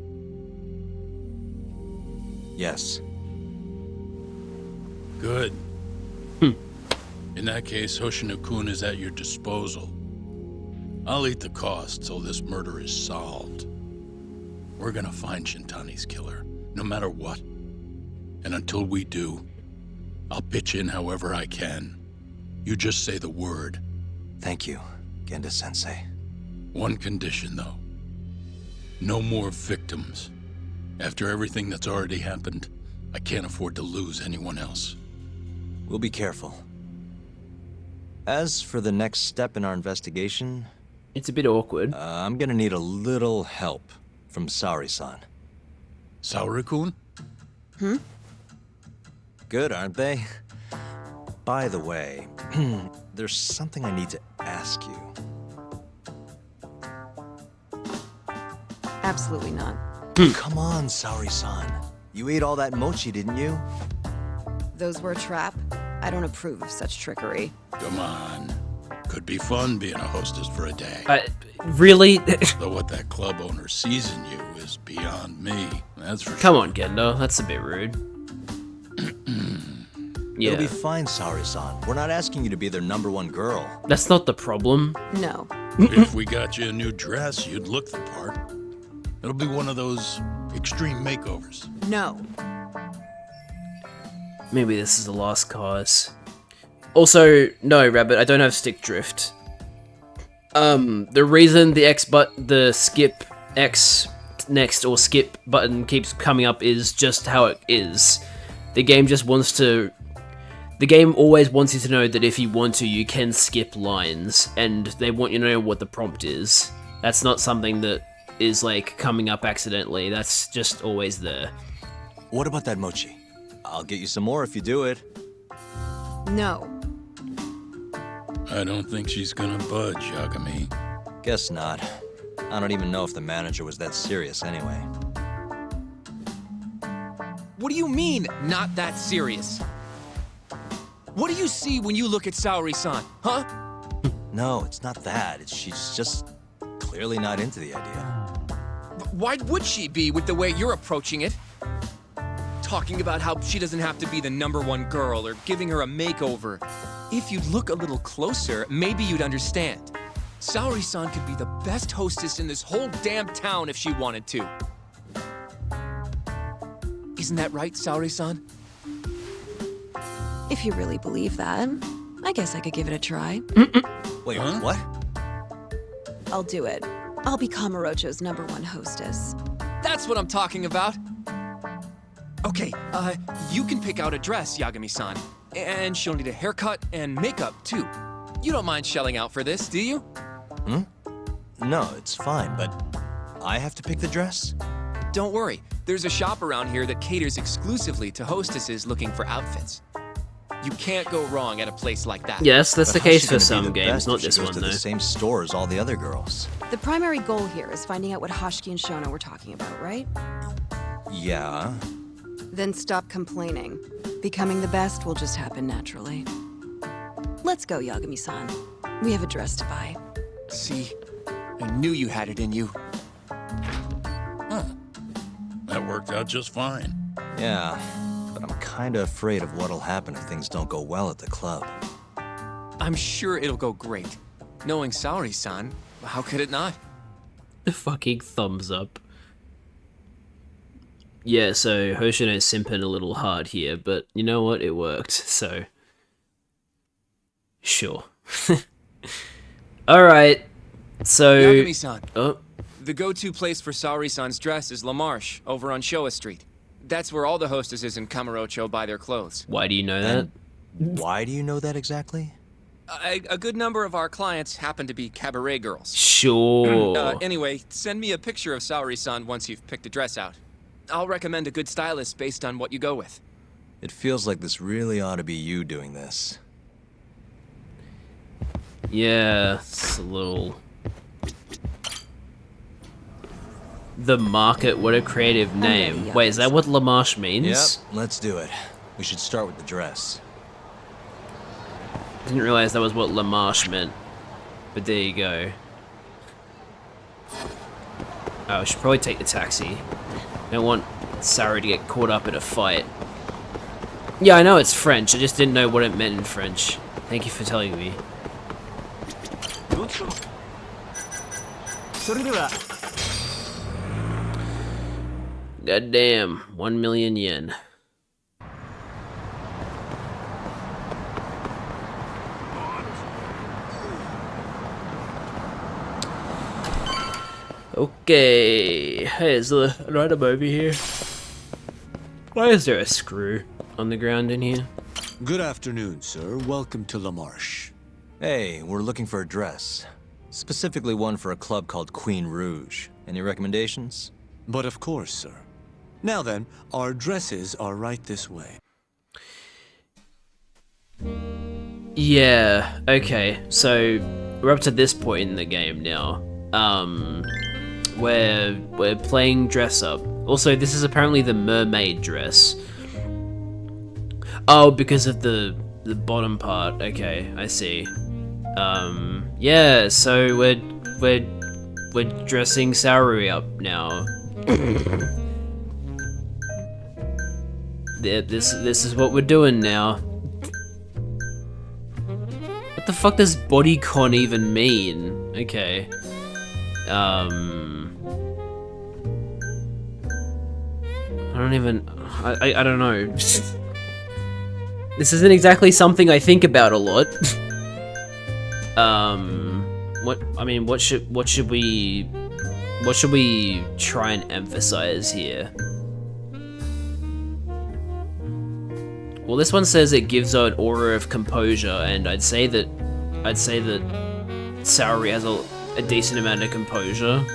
Yes. Good. In that case, Hoshino-kun is at your disposal. I'll eat the cost till this murder is solved. We're gonna find Shintani's killer, no matter what. And until we do, I'll pitch in however I can. You just say the word. Thank you, Genda-sensei. One condition, though. No more victims. After everything that's already happened, I can't afford to lose anyone else. We'll be careful. As for the next step in our investigation... It's a bit awkward. I'm gonna need a little help from Saori-san. Saori-kun? Good, aren't they? By the way, there's something I need to ask you. Absolutely not. Come on, Saori-san. You ate all that mochi, didn't you? Those were a trap. I don't approve of such trickery. Come on. Could be fun being a hostess for a day. Really? Though what that club owner sees in you is beyond me. That's for Come sure. on, Gendo. That's a bit rude. Yeah. It'll be fine, Saori-san. We're not asking you to be their #1 girl. That's not the problem. No. If we got you a new dress, you'd look the part. It'll be one of those extreme makeovers. No. Maybe this is a lost cause. Also, no, Rabbit, I don't have stick drift. The reason the skip X next or skip button keeps coming up is just how it is. The game always wants you to know that if you want to, you can skip lines, and they want you to know what the prompt is. That's not something that is, like, coming up accidentally. That's just always there. What about that mochi? I'll get you some more if you do it. No. I don't think she's gonna budge, Yagami. Guess not. I don't even know if the manager was that serious anyway. What do you mean, not that serious? What do you see when you look at Saori-san, huh? No, it's not that. She's just clearly not into the idea. Why would she be with the way you're approaching it? Talking about how she doesn't have to be the #1 girl or giving her a makeover. If you'd look a little closer, maybe you'd understand. Saori-san could be the best hostess in this whole damn town if she wanted to. Isn't that right, Saori-san? If you really believe that, I guess I could give it a try. Wait, what? I'll do it. I'll be Kamurocho's #1 hostess. That's what I'm talking about. Okay, you can pick out a dress, Yagami-san. And she'll need a haircut and makeup, too. You don't mind shelling out for this, do you? No, it's fine, but I have to pick the dress? Don't worry. There's a shop around here that caters exclusively to hostesses looking for outfits. You can't go wrong at a place like that. Yes, that's But the how's case she for gonna be some the games, best not if she this goes one to though. the same store as all the other girls? The primary goal here is finding out what Hoshki and Shona were talking about, right? Yeah. Then stop complaining. Becoming the best will just happen naturally. Let's go, Yagami-san. We have a dress to buy. See? I knew you had it in you. That worked out just fine. Yeah, but I'm kinda afraid of what'll happen if things don't go well at the club. I'm sure it'll go great. Knowing Saori-san, how could it not? The fucking thumbs up. Yeah, so Hoshino's simping a little hard here, but you know what? It worked, so... Sure. Alright, so... Yagami-san. Oh, The go-to place for Saori-san's dress is La Marche, over on Showa Street. That's where all the hostesses in Kamurocho buy their clothes. why do you know that? Why do you know that exactly? A good number of our clients happen to be cabaret girls. Sure. Anyway, send me a picture of Saori-san once you've picked a dress out. I'll recommend a good stylist based on what you go with. It feels like this really ought to be you doing this. Yeah, it's a little... The Market, what a creative name. Wait, is that what La Marche means? Yep, let's do it. We should start with the dress. Didn't realize that was what La Marche meant. But there you go. Oh, I should probably take the taxi. I don't want Sarah to get caught up in a fight. Yeah, I know it's French, I just didn't know what it meant in French. Thank you for telling me. God damn, 1 million yen. Okay, hey, is there an item over here? Why is there a screw on the ground in here? Good afternoon, sir. Welcome to La Marche. Hey, we're looking for a dress. Specifically one for a club called Queen Rouge. Any recommendations? But of course, sir. Now then, our dresses are right this way. Yeah, okay, so we're up to this point in the game now. Where we're playing dress up. Also, this is apparently the mermaid dress. Oh, because of the bottom part. Okay, I see. Yeah, so we're dressing Saori up now. This is what we're doing now. What the fuck does bodycon even mean? Okay. I don't even... I don't know. This isn't exactly something I think about a lot. What should we try and emphasize here? Well, this one says it gives an aura of composure, and I'd say that Saori has a decent amount of composure.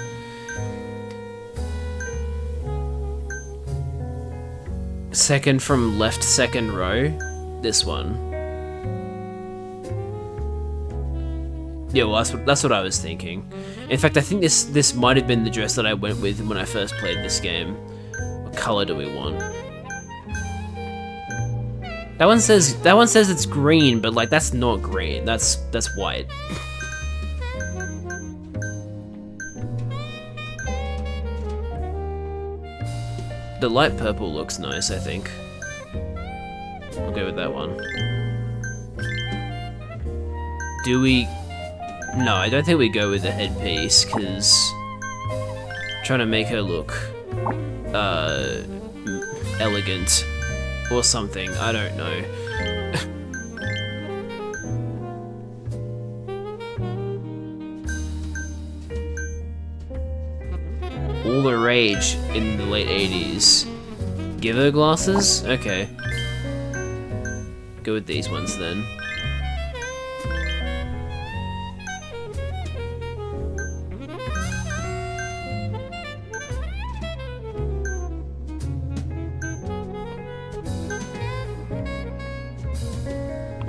Second from left, second row. This one. Yeah, well, that's what I was thinking. In fact, I think this might have been the dress that I went with when I first played this game. What color do we want? That one says it's green, but like that's not green. That's white. The light purple looks nice, I think. I'll go with that one. Do we... No, I don't think we go with the headpiece, because... trying to make her look... elegant. Or something, I don't know. All the rage in the late 80s. Give her glasses? Okay. Go with these ones then.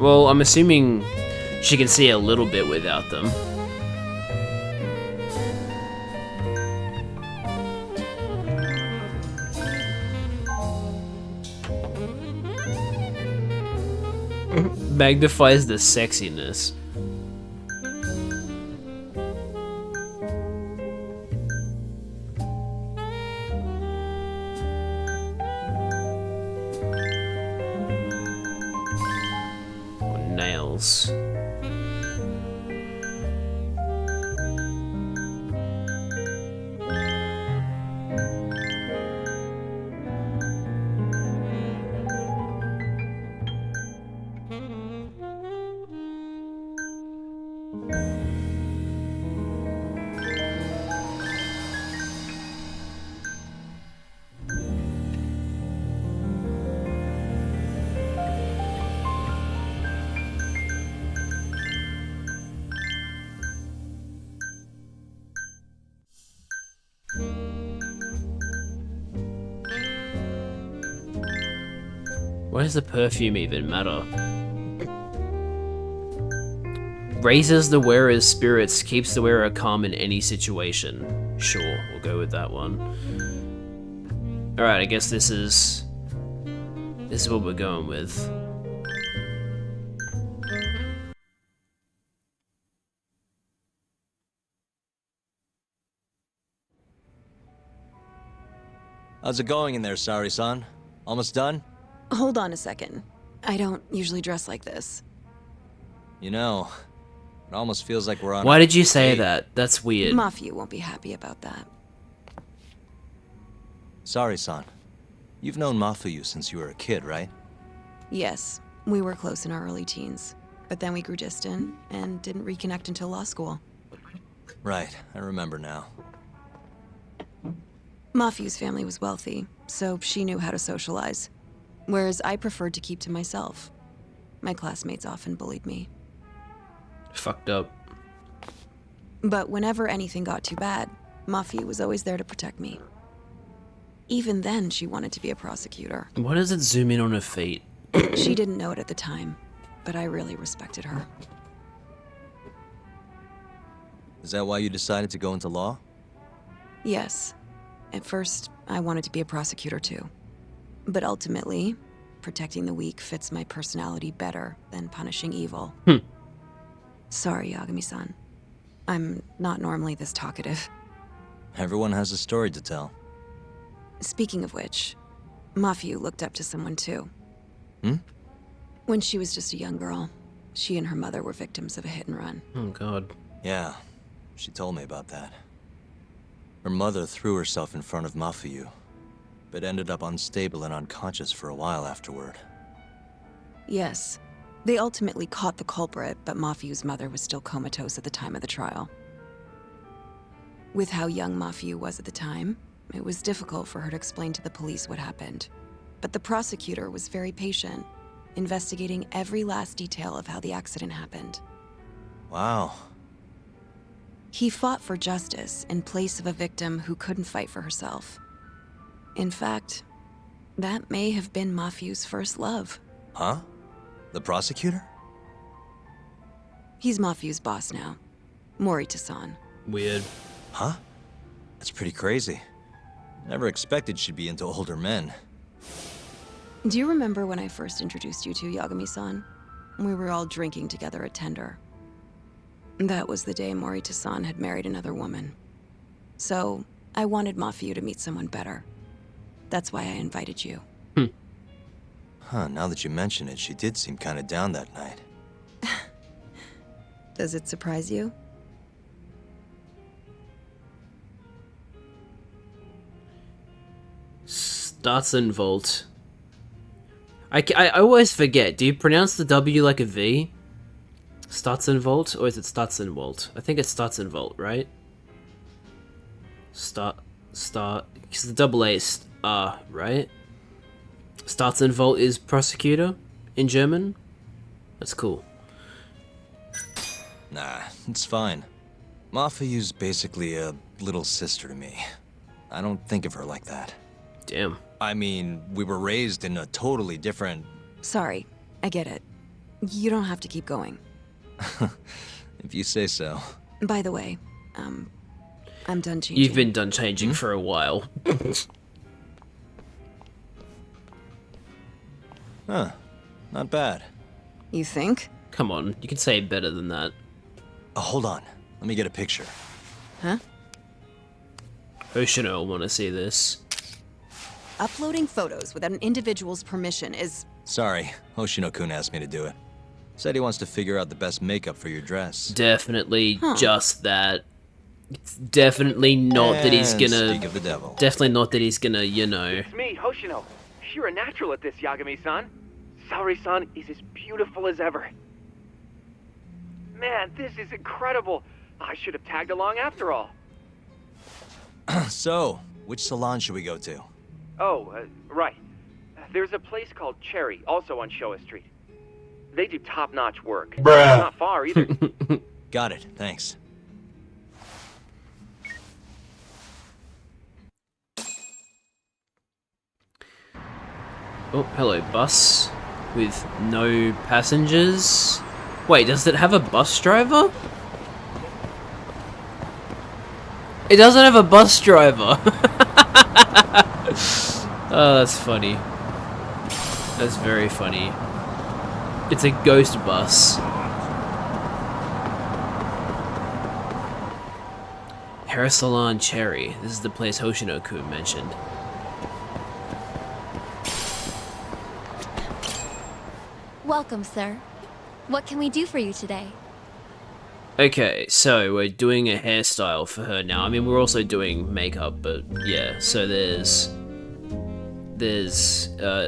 Well, I'm assuming she can see a little bit without them. Magnifies the sexiness. Nails. Why does the perfume even matter? Raises the wearer's spirits, keeps the wearer calm in any situation. Sure, we'll go with that one. Alright, I guess this is what we're going with. How's it going in there, Sari-san? Almost done? Hold on a second. I don't usually dress like this. You know, it almost feels like we're on. Why did you say that? That's weird. Mafia won't be happy about that. Sari-san, you've known Mafuyu since you were a kid, right? Yes, we were close in our early teens, but then we grew distant and didn't reconnect until law school. Right, I remember now. Mafuyu's family was wealthy, so she knew how to socialize, whereas I preferred to keep to myself. My classmates often bullied me. Fucked up. But whenever anything got too bad, Mafuyu was always there to protect me. Even then, she wanted to be a prosecutor. Why does it zoom in on her feet? She didn't know it at the time, but I really respected her. Is that why you decided to go into law? Yes. At first, I wanted to be a prosecutor too. But ultimately, protecting the weak fits my personality better than punishing evil. Sorry, Yagami-san. I'm not normally this talkative. Everyone has a story to tell. Speaking of which, Mafuyu looked up to someone too. Hmm? When she was just a young girl, she and her mother were victims of a hit and run. Oh god. Yeah, she told me about that. Her mother threw herself in front of Mafuyu, but ended up unstable and unconscious for a while afterward. Yes. They ultimately caught the culprit, but Mafuyu's mother was still comatose at the time of the trial. With how young Mafuyu was at the time, it was difficult for her to explain to the police what happened. But the prosecutor was very patient, investigating every last detail of how the accident happened. Wow. He fought for justice in place of a victim who couldn't fight for herself. In fact, that may have been Mafuyu's first love. Huh? The prosecutor? He's Mafuyu's boss now. Morita-san. Weird. Huh? That's pretty crazy. Never expected she'd be into older men. Do you remember when I first introduced you to Yagami-san? We were all drinking together at Tender. That was the day Morita-san had married another woman. So, I wanted Mafuyu to meet someone better. That's why I invited you. Huh, now that you mention it, she did seem kinda down that night. Does it surprise you? Staatsanwalt. I always forget. Do you pronounce the W like a V? Staatsanwalt? Or is it Staatsanwalt? I think it's Staatsanwalt, right? Because the double A is right? Staatsanwalt is prosecutor in German? That's cool. Nah, it's fine. Mafuyu's basically a little sister to me. I don't think of her like that. Damn. I mean, we were raised in a totally different... Sorry, I get it. You don't have to keep going. If you say so. By the way, I'm done changing. You've been done changing for a while. Huh. Not bad. You think? Come on, you can say better than that. Hold on. Let me get a picture. Huh? Hoshino will want to see this. Uploading photos without an individual's permission is... Sorry, Hoshino-kun asked me to do it. Said he wants to figure out the best makeup for your dress. Definitely just that. It's definitely not that he's gonna... Speak of the devil. Definitely not that he's gonna, you know... It's me, Hoshino. You're a natural at this, Yagami-san. Saori-san is as beautiful as ever. Man, this is incredible. I should have tagged along after all. So, which salon should we go to? Oh, right. There's a place called Cherry, also on Showa Street. They do top-notch work. Bruh. Not far either. Got it, thanks. Oh, hello, bus. With no passengers. Wait, does it have a bus driver? It doesn't have a bus driver. Oh, that's funny. That's very funny. It's a ghost bus. Hair Salon Cherry. This is the place Hoshino-kun mentioned. Welcome, sir. What can we do for you today? Okay, so we're doing a hairstyle for her now. I mean, we're also doing makeup, but yeah. So there's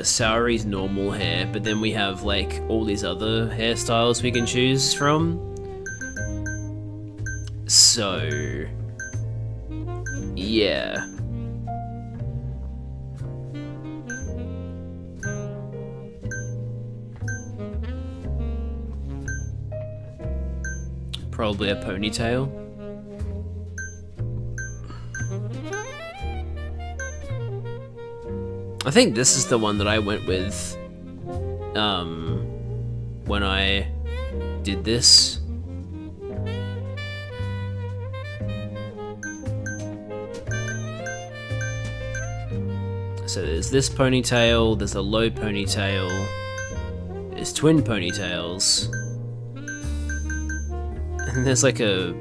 Saori's normal hair, but then we have like all these other hairstyles we can choose from. So yeah. Probably a ponytail. I think this is the one that I went with when I did this. So there's this ponytail, there's a low ponytail, there's twin ponytails. And there's like a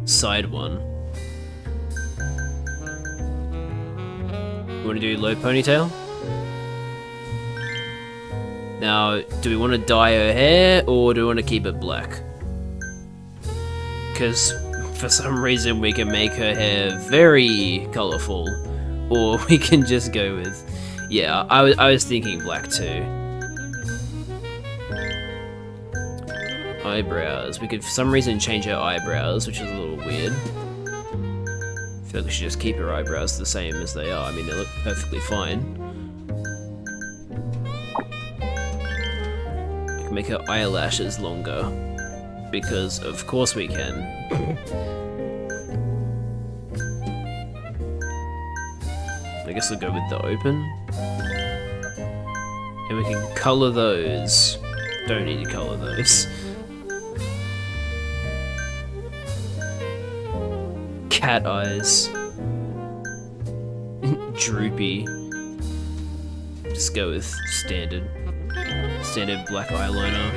side one. You want to do low ponytail? Now, do we want to dye her hair or do we want to keep it black? Because for some reason we can make her hair very colourful, or we can just go with... Yeah, I was thinking black too. Eyebrows. We could for some reason change her eyebrows, which is a little weird. I feel like we should just keep her eyebrows the same as they are. I mean, they look perfectly fine. We can make her eyelashes longer, because of course we can. I guess we'll go with the open. And we can colour those. Don't need to colour those. Cat eyes. Droopy. Just go with standard black eyeliner.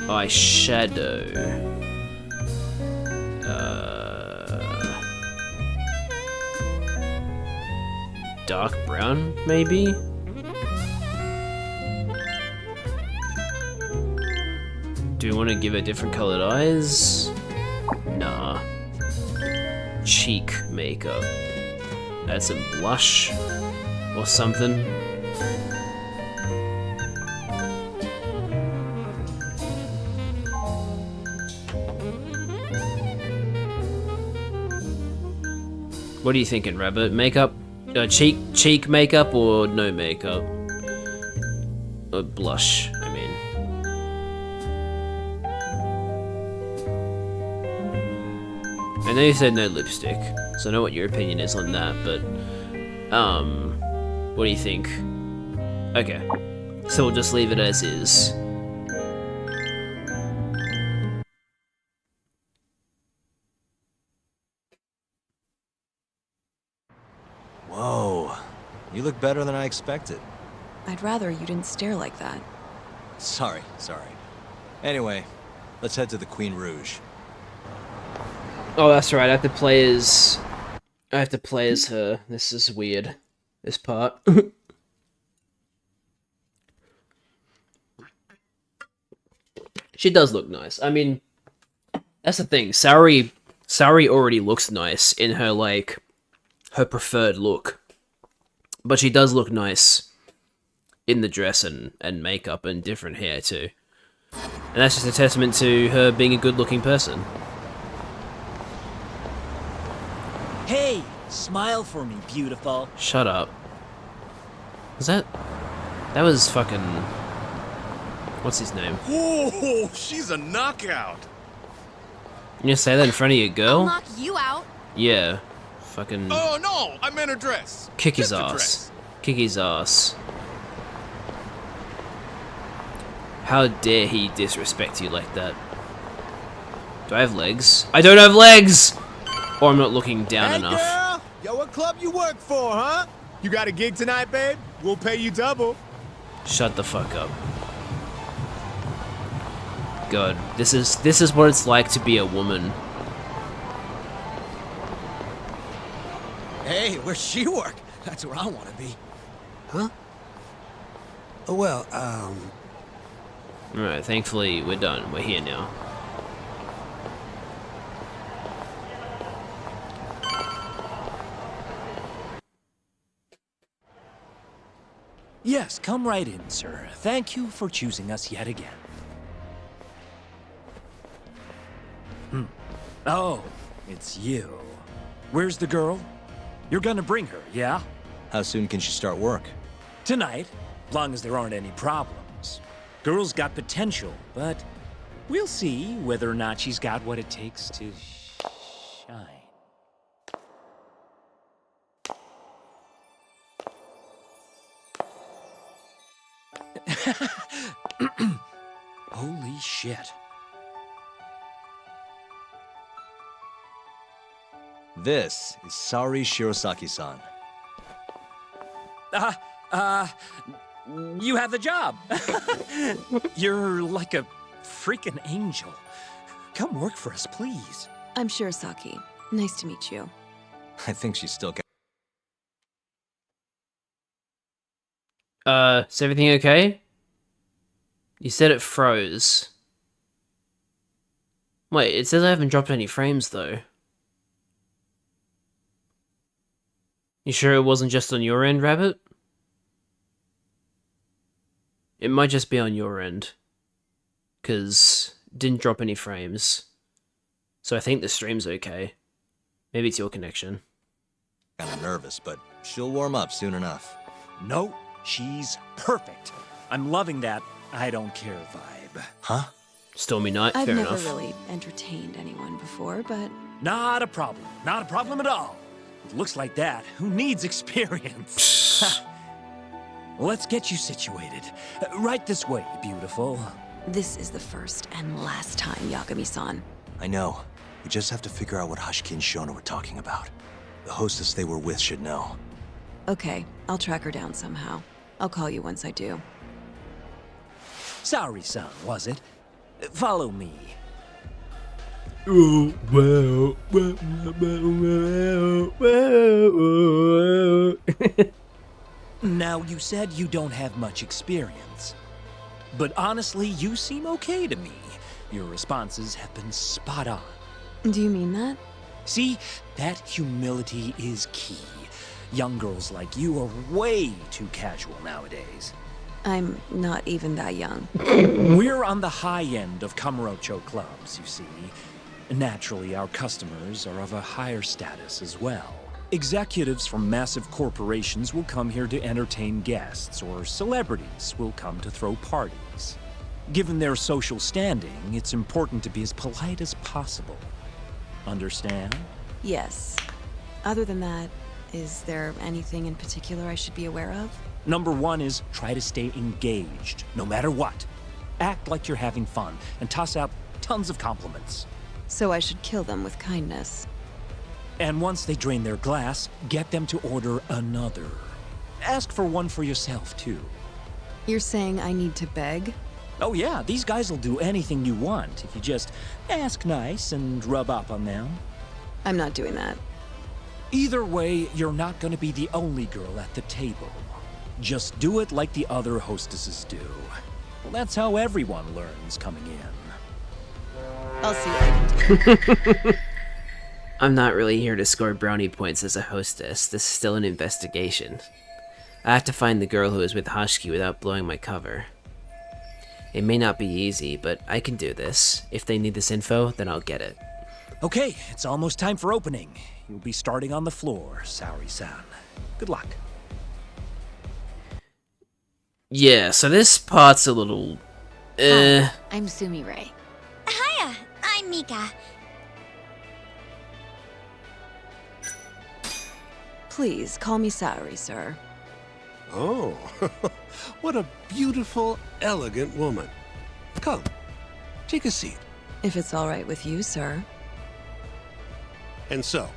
Eyeshadow. Dark brown, maybe? Do we want to give her different colored eyes? Nah. Cheek makeup. Add some blush or something. What are you thinking, Rabbit? Makeup? Cheek makeup or no makeup? Or blush, I mean. I know you said no lipstick, so I know what your opinion is on that, but, what do you think? Okay, so we'll just leave it as is. You look better than I expected. I'd rather you didn't stare like that. Sorry. Anyway, let's head to the Queen Rouge. Oh, that's right. I have to play as her. This is weird. This part. She does look nice. I mean, that's the thing. Sari already looks nice in her, like, her preferred look. But she does look nice in the dress and makeup and different hair, too. And that's just a testament to her being a good-looking person. Hey, smile for me, beautiful. Shut up. That was fucking... What's his name? Whoa, she's a knockout. You gonna say that in front of your girl? I'll knock you out. Yeah. Fucking... Oh, no, I meant a dress. Kick his Just a ass. dress. Kick his ass. How dare he disrespect you like that? Do I have legs? I don't have legs! Or I'm not looking down enough. Girl, yo, what club you work for, huh? You got a gig tonight, babe? We'll pay you double. Shut the fuck up. God, this is what it's like to be a woman. Hey, where's she work? That's where I want to be. Huh? Well, Alright, thankfully we're done. We're here now. Yes, come right in, sir. Thank you for choosing us yet again. Oh, it's you. Where's the girl? You're gonna bring her, yeah? How soon can she start work? Tonight, long as there aren't any problems. Girl's got potential, but we'll see whether or not she's got what it takes to shine. Holy shit. This is Sari Shirosaki-san. You have the job. You're like a freaking angel. Come work for us, please. I'm Shirosaki. Nice to meet you. I think she's still got... Is everything okay? You said it froze. Wait, it says I haven't dropped any frames, though. You sure it wasn't just on your end, Rabbit? It might just be on your end. 'Cause didn't drop any frames. So I think the stream's okay. Maybe it's your connection. Kinda nervous, but she'll warm up soon enough. No, she's perfect. I'm loving that I don't care vibe. Huh? Stormy Night, I've fair never enough. really entertained anyone before, but... Not a problem. Not a problem at all. It looks like that. Who needs experience? Let's get you situated. Right this way, beautiful. This is the first and last time, Yagami-san. I know. We just have to figure out what Hashiki and Shona were talking about. The hostess they were with should know. Okay, I'll track her down somehow. I'll call you once I do. Sorry-san, was it? Follow me. Oh, wow. Now, you said you don't have much experience. But honestly, you seem okay to me. Your responses have been spot on. Do you mean that? See, that humility is key. Young girls like you are way too casual nowadays. I'm not even that young. We're on the high end of Kamurocho clubs, you see. Naturally, our customers are of a higher status as well. Executives from massive corporations will come here to entertain guests, or celebrities will come to throw parties. Given their social standing, it's important to be as polite as possible. Understand? Yes. Other than that, is there anything in particular I should be aware of? Number one is try to stay engaged, no matter what. Act like you're having fun, and toss out tons of compliments. So I should kill them with kindness. And once they drain their glass, get them to order another. ask for one for yourself, too. You're saying I need to beg? Oh yeah, these guys will do anything you want if you just ask nice and rub up on them. I'm not doing that. Either way, you're not gonna be the only girl at the table. Just do it like the other hostesses do. Well, that's how everyone learns coming in. I'll see what I can do. I'm not really here to score brownie points as a hostess. This is still an investigation. I have to find the girl who was with Hashki without blowing my cover. It may not be easy, but I can do this. If they need this info, then I'll get it. Okay, it's almost time for opening. You'll be starting on the floor, Saori-san. Good luck. Yeah, so this part's a little... Hi, I'm Sumi Ray. Hiya, I'm Mika. Please, call me Saori, sir. Oh, what a beautiful, elegant woman. Come, take a seat. If it's all right with you, sir. And so,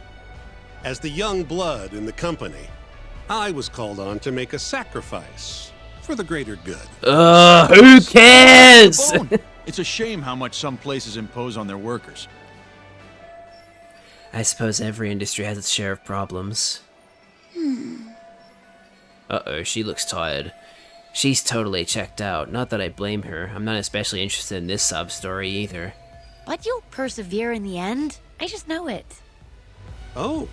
as the young blood in the company, I was called on to make a sacrifice for the greater good. Who cares? It's a shame how much some places impose on their workers. I suppose every industry has its share of problems. Uh-oh, she looks tired. She's totally checked out. Not that I blame her. I'm not especially interested in this sub-story either. But you'll persevere in the end. I just know it. Oh,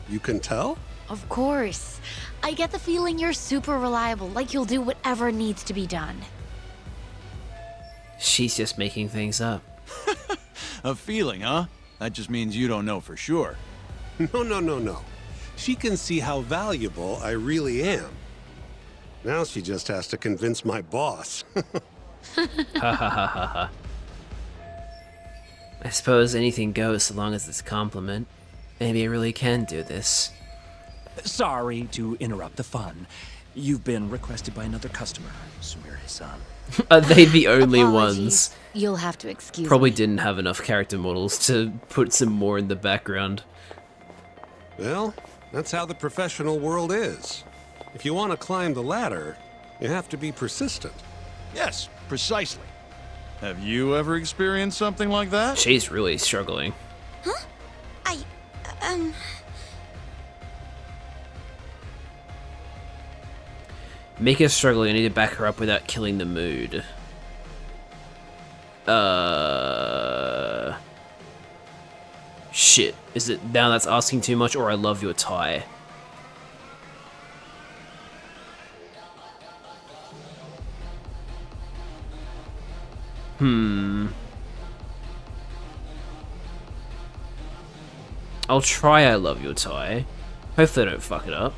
you can tell? Of course. I get the feeling you're super reliable, like you'll do whatever needs to be done. She's just making things up. A feeling, huh? That just means you don't know for sure. No. She can see how valuable I really am. Now she just has to convince my boss. Ha ha ha ha ha. I suppose anything goes so long as it's a compliment. Maybe I really can do this. Sorry to interrupt the fun. You've been requested by another customer, Sumire-san. Are they the only Apologies. ones? You'll have to excuse Probably me. didn't have enough character models to put some more in the background. Well, that's how the professional world is. If you want to climb the ladder, you have to be persistent. Yes, precisely. Have you ever experienced something like that? She's really struggling. Huh? Make her struggling, I need to back her up without killing the mood. Shit. Is it now that's asking too much, or I love your tie? I'll try I love your tie. Hopefully I don't fuck it up.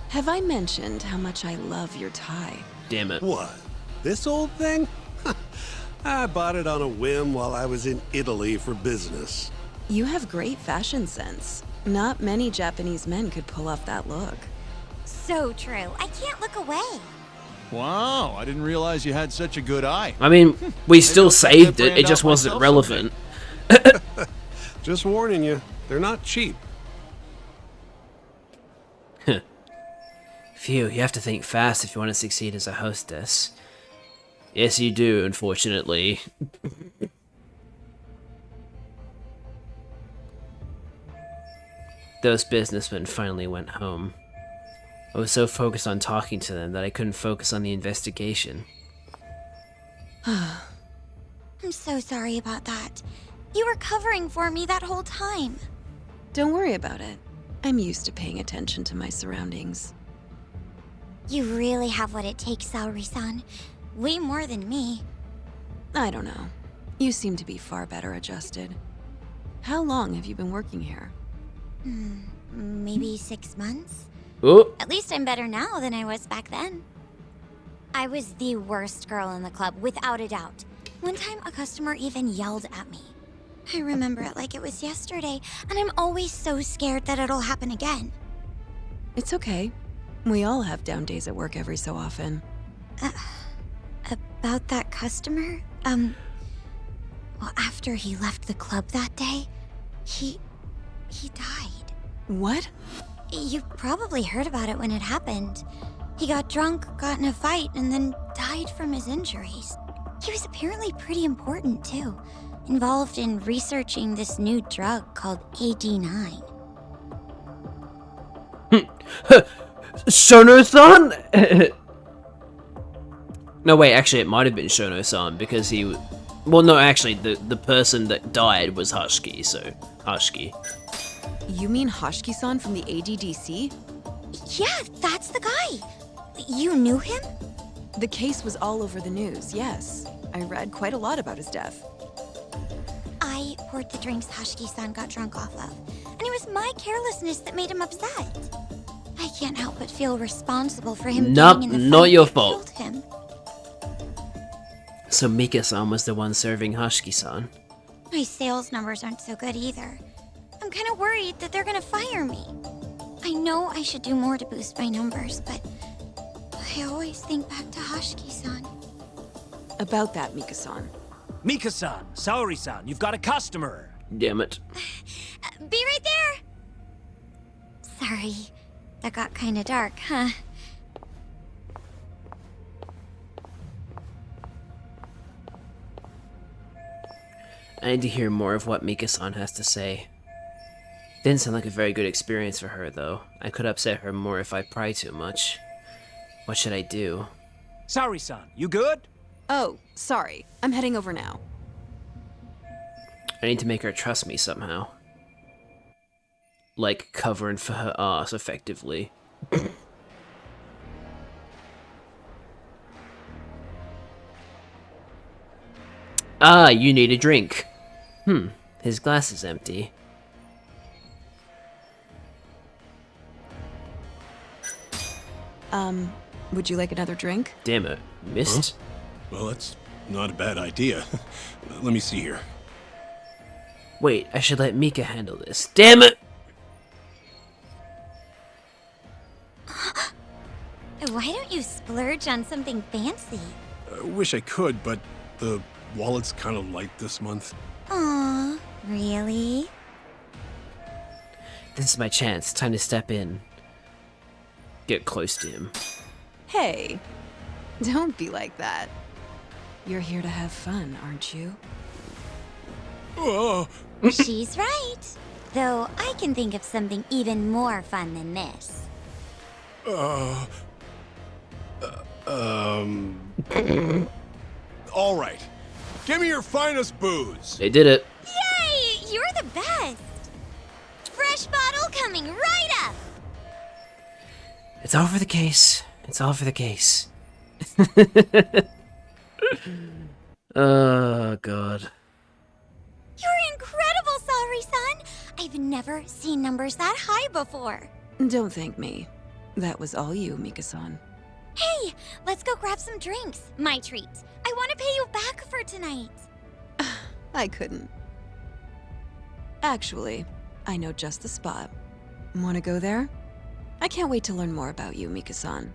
Have I mentioned how much I love your tie? Damn it. What? This old thing? I bought it on a whim while I was in Italy for business. You have great fashion sense. Not many Japanese men could pull off that look. So true. I can't look away. Wow, I didn't realize you had such a good eye. I mean, we still I'll saved check it, that it just brand out wasn't myself relevant. Just warning you, they're not cheap. Phew, you have to think fast if you want to succeed as a hostess. Yes, you do, unfortunately. Those businessmen finally went home. I was so focused on talking to them that I couldn't focus on the investigation. I'm so sorry about that. You were covering for me that whole time. Don't worry about it. I'm used to paying attention to my surroundings. You really have what it takes, Saori-san. Way more than me. I don't know. You seem to be far better adjusted. How long have you been working here? Maybe 6 months? Oh. At least I'm better now than I was back then. I was the worst girl in the club, without a doubt. One time, a customer even yelled at me. I remember it like it was yesterday, and I'm always so scared that it'll happen again. It's okay. We all have down days at work every so often. About that customer? Well, after he left the club that day, he died. What? You probably heard about it when it happened. He got drunk, got in a fight, and then died from his injuries. He was apparently pretty important, too. Involved in researching this new drug called AD9. Shono-san? No, wait, actually, it might have been Shono-san because he... Well, no, actually, the person that died was Hashiki, so... Hashiki. You mean Hashiki-san from the ADDC? Yeah, that's the guy. You knew him? The case was all over the news, yes. I read quite a lot about his death. I poured the drinks Hashiki-san got drunk off of, and it was my carelessness that made him upset. I can't help but feel responsible for him Nope, getting in the not fight your that fault. killed him. So Mika-san was the one serving Hashiki-san. My sales numbers aren't so good either. I'm kind of worried that they're gonna fire me. I know I should do more to boost my numbers, but I always think back to Hashiki-san. About that, Mika-san. Mika-san, Saori-san, you've got a customer. Damn it. Be right there! Sorry, that got kind of dark, huh? I need to hear more of what Mika-san has to say. Didn't sound like a very good experience for her, though. I could upset her more if I pry too much. What should I do? Saori-san, you good? Oh, sorry. I'm heading over now. I need to make her trust me somehow. Like covering for her ass, effectively. Ah, you need a drink. His glass is empty. Would you like another drink? Damn it, missed? Huh? Well, that's not a bad idea. Let me see here. Wait, I should let Mika handle this. Damn it! Why don't you splurge on something fancy? I wish I could, but the wallet's kind of light this month. Aw, really? This is my chance. Time to step in. Get close to him. Hey, don't be like that. You're here to have fun, aren't you? She's right. Though I can think of something even more fun than this. All right. Give me your finest booze. They did it. Yay! You're the best! Fresh bottle coming right up! It's all for the case. It's all for the case. Oh, God. You're incredible, Saori-san! I've never seen numbers that high before. Don't thank me. That was all you, Mika-san. Hey, let's go grab some drinks. My treat. I want to pay you back for tonight. I couldn't. Actually, I know just the spot. Want to go there? I can't wait to learn more about you, Mika-san.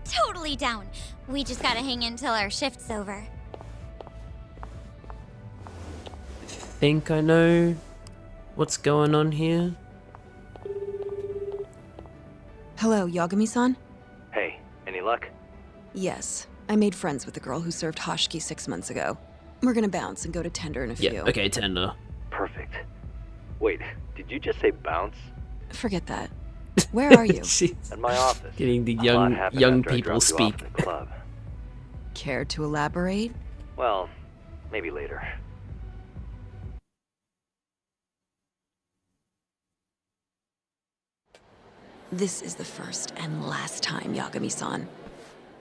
Totally down. We just gotta hang in till our shift's over. Think I know what's going on here? Hello, Yagami-san? Hey, any luck? Yes. I made friends with the girl who served Hashiki 6 months ago. We're gonna bounce and go to Tender in a few. Yeah, okay, Tender. Perfect. Wait, did you just say bounce? Forget that. Where are you? At my office. Getting the A lot young happened after I people dropped you speak. off at the club. Care to elaborate? Well, maybe later. This is the first and last time, Yagami-san.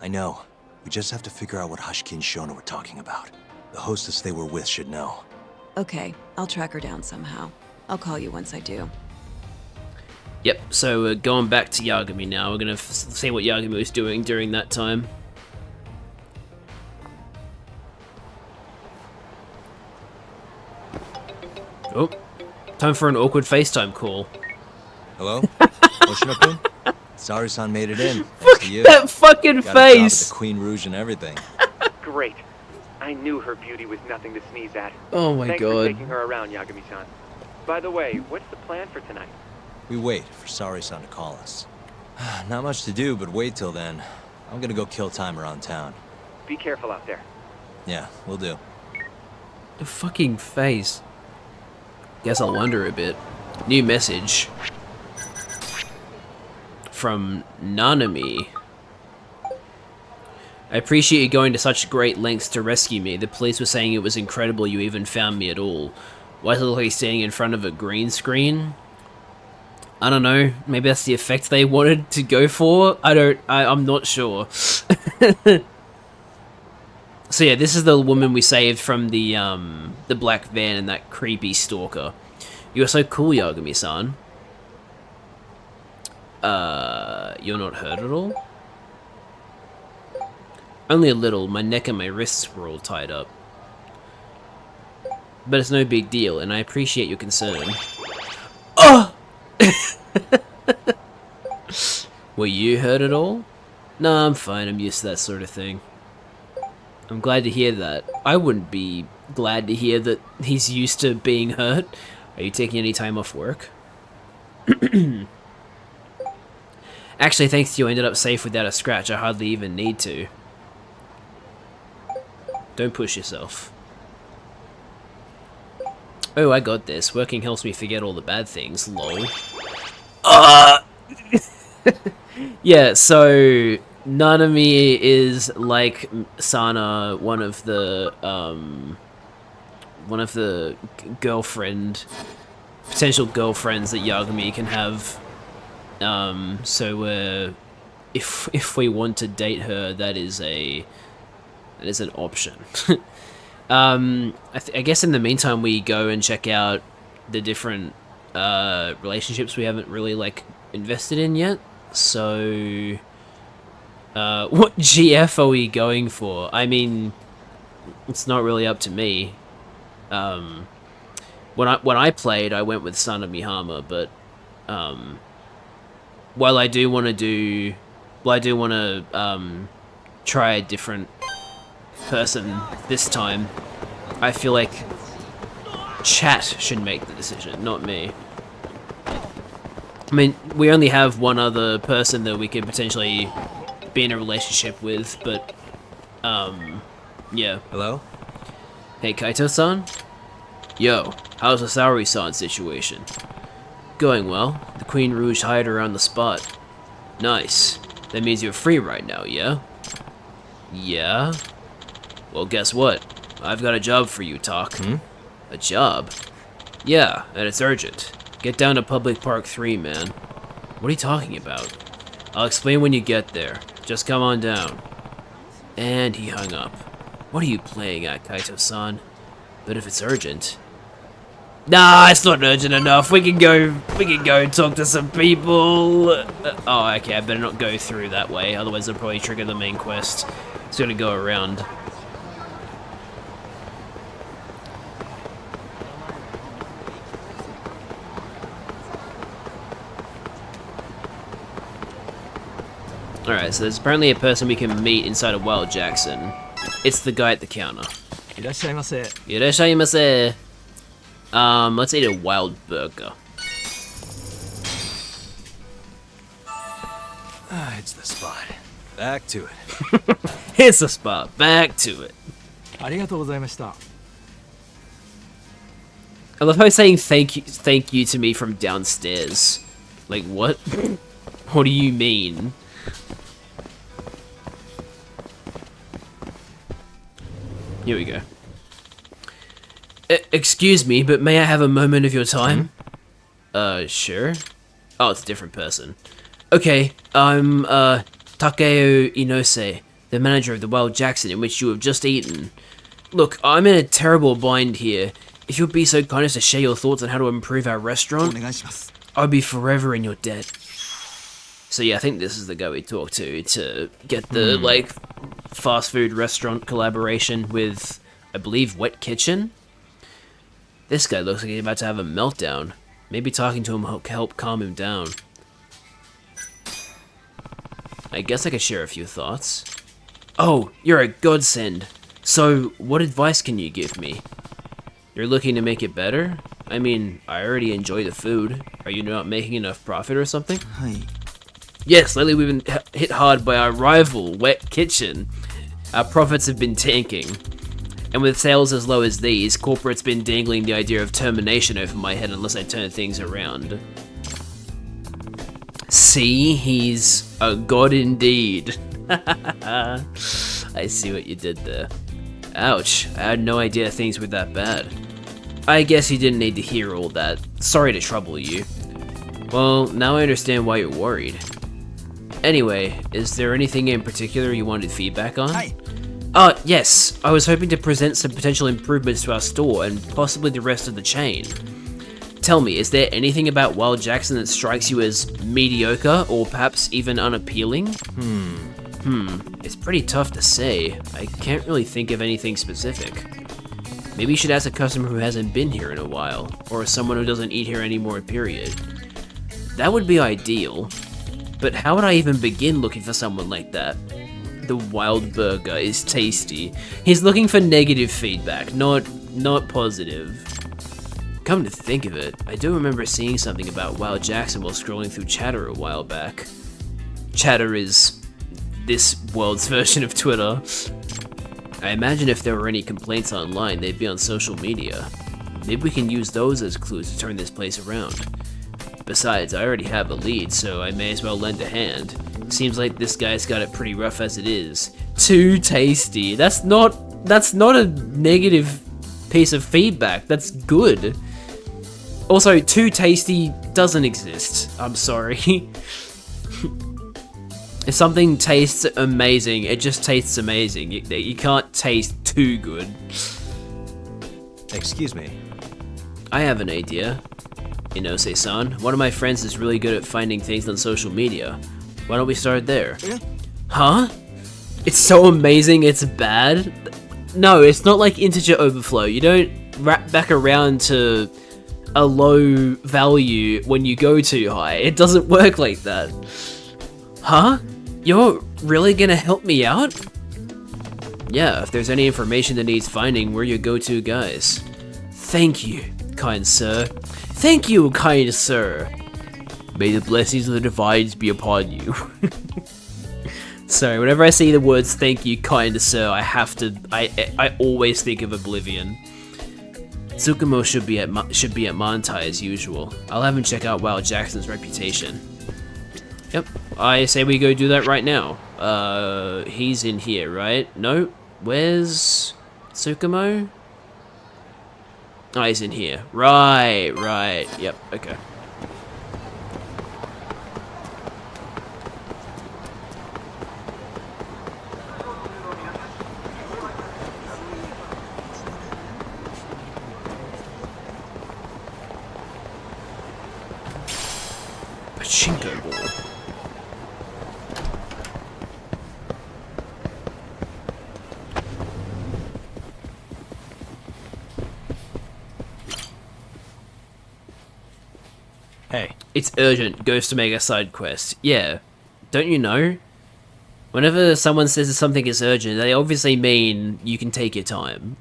I know. We just have to figure out what Hashiki and Shona were talking about. The hostess they were with should know. Okay, I'll track her down somehow. I'll call you once I do. Yep, so we're going back to Yagami now. We're gonna see what Yagami was doing during that time. Oh, time for an awkward FaceTime call. Hello? Hoshino-kun? Saori-san made it in. Thanks to you. That fucking Got a job at face! the Queen Rouge and everything. Great. I knew her beauty was nothing to sneeze at. Oh my Thanks God. for taking her around, Yagami-san. By the way, what's the plan for tonight? We wait for Sari-san to call us. Not much to do, but wait till then. I'm gonna go kill time around town. Be careful out there. Yeah, we'll do. The fucking face. Guess I'll wonder a bit. New message. From Nanami. I appreciate you going to such great lengths to rescue me. The police were saying it was incredible you even found me at all. Why does it look like standing in front of a green screen? I don't know. Maybe that's the effect they wanted to go for? I'm not sure. So yeah, this is the woman we saved from the black van and that creepy stalker. You are so cool, Yagami-san. You're not hurt at all? Only a little. My neck and my wrists were all tied up. But it's no big deal, and I appreciate your concern. Oh! Were you hurt at all? No, I'm fine. I'm used to that sort of thing. I'm glad to hear that. I wouldn't be glad to hear that he's used to being hurt. Are you taking any time off work? Actually, thanks to you, I ended up safe without a scratch. I hardly even need to. Don't push yourself. Oh, I got this. Working helps me forget all the bad things. Lol. Yeah, so Nanami is like Sana, one of the potential girlfriends that Yagami can have. So if we want to date her, that is an option. I guess in the meantime we go and check out the different relationships we haven't really like invested in yet. So what GF are we going for? I mean, it's not really up to me. When I played, I went with Sana Mihama, but while I do want to try a different person this time, I feel like chat should make the decision, not me. I mean, we only have one other person that we could potentially be in a relationship with, but yeah. Hello? Hey, Kaito-san? Yo, how's the Saori-san situation? Going well. The Queen Rouge hired her on the spot. Nice. That means you're free right now, yeah? Yeah? Well, guess what? I've got a job for you, Tak. A job? Yeah, and it's urgent. Get down to Public Park 3, man. What are you talking about? I'll explain when you get there. Just come on down. And he hung up. What are you playing at, Kaito-san? But if it's urgent... Nah, it's not urgent enough. We can go and talk to some people. Oh, okay, I better not go through that way. Otherwise, I'll probably trigger the main quest. It's gonna go around. Alright, so there's apparently a person we can meet inside of Wild Jackson. It's the guy at the counter. Irashaimase. Irashaimase. Let's eat a wild burger. It's the spot. Back to it. It's the spot. Back to it. I love how he's saying thank you to me from downstairs. Like, what? What do you mean? Here we go. Excuse me, but may I have a moment of your time? Sure. Oh, it's a different person. Okay, I'm, Takeo Inose, the manager of the Wild Jackson in which you have just eaten. Look, I'm in a terrible bind here. If you'd be so kind as to share your thoughts on how to improve our restaurant, I'd be forever in your debt. So yeah, I think this is the guy we talked to get the, like, fast food restaurant collaboration with, I believe, Wet Kitchen? This guy looks like he's about to have a meltdown. Maybe talking to him will help calm him down. I guess I could share a few thoughts. Oh, you're a godsend. So, what advice can you give me? You're looking to make it better? I mean, I already enjoy the food. Are you not making enough profit or something? Hi. Yes, lately we've been hit hard by our rival, Wet Kitchen. Our profits have been tanking. And with sales as low as these, corporate's been dangling the idea of termination over my head unless I turn things around. See, he's a god indeed. I see what you did there. Ouch, I had no idea things were that bad. I guess you didn't need to hear all that. Sorry to trouble you. Well, now I understand why you're worried. Anyway, is there anything in particular you wanted feedback on? Hi. Yes. I was hoping to present some potential improvements to our store and possibly the rest of the chain. Tell me, is there anything about Wild Jackson that strikes you as mediocre or perhaps even unappealing? It's pretty tough to say. I can't really think of anything specific. Maybe you should ask a customer who hasn't been here in a while, or someone who doesn't eat here anymore, period. That would be ideal, but how would I even begin looking for someone like that? The Wild Burger is tasty. He's looking for negative feedback, not positive. Come to think of it, I do remember seeing something about Wild Jackson while scrolling through Chatter a while back. Chatter is this world's version of Twitter. I imagine if there were any complaints online, they'd be on social media. Maybe we can use those as clues to turn this place around. Besides, I already have a lead, so I may as well lend a hand. Seems like this guy's got it pretty rough as it is. Too tasty. That's not a negative piece of feedback. That's good. Also, too tasty doesn't exist. I'm sorry. If something tastes amazing, it just tastes amazing. You can't taste too good. Excuse me. I have an idea. Inose-san, one of my friends is really good at finding things on social media. Why don't we start there? Yeah. Huh? It's so amazing it's bad? No, it's not like integer overflow. You don't wrap back around to a low value when you go too high. It doesn't work like that. Huh? You're really gonna help me out? Yeah, if there's any information that needs finding, we're your go-to guys. Thank you, kind sir. Thank you, kind sir. May the blessings of the divines be upon you. Sorry, whenever I see the words "thank you, kind sir," I always think of Oblivion. Tsukumo should be at Mantai as usual. I'll have him check out Wild Jackson's reputation. Yep, I say we go do that right now. He's in here, right? No? Where's Tsukumo? Oh, he's in here. Right. Yep, okay. Pachinko ball. Hey. It's urgent. Goes to make a side quest. Yeah. Don't you know? Whenever someone says that something is urgent, they obviously mean you can take your time.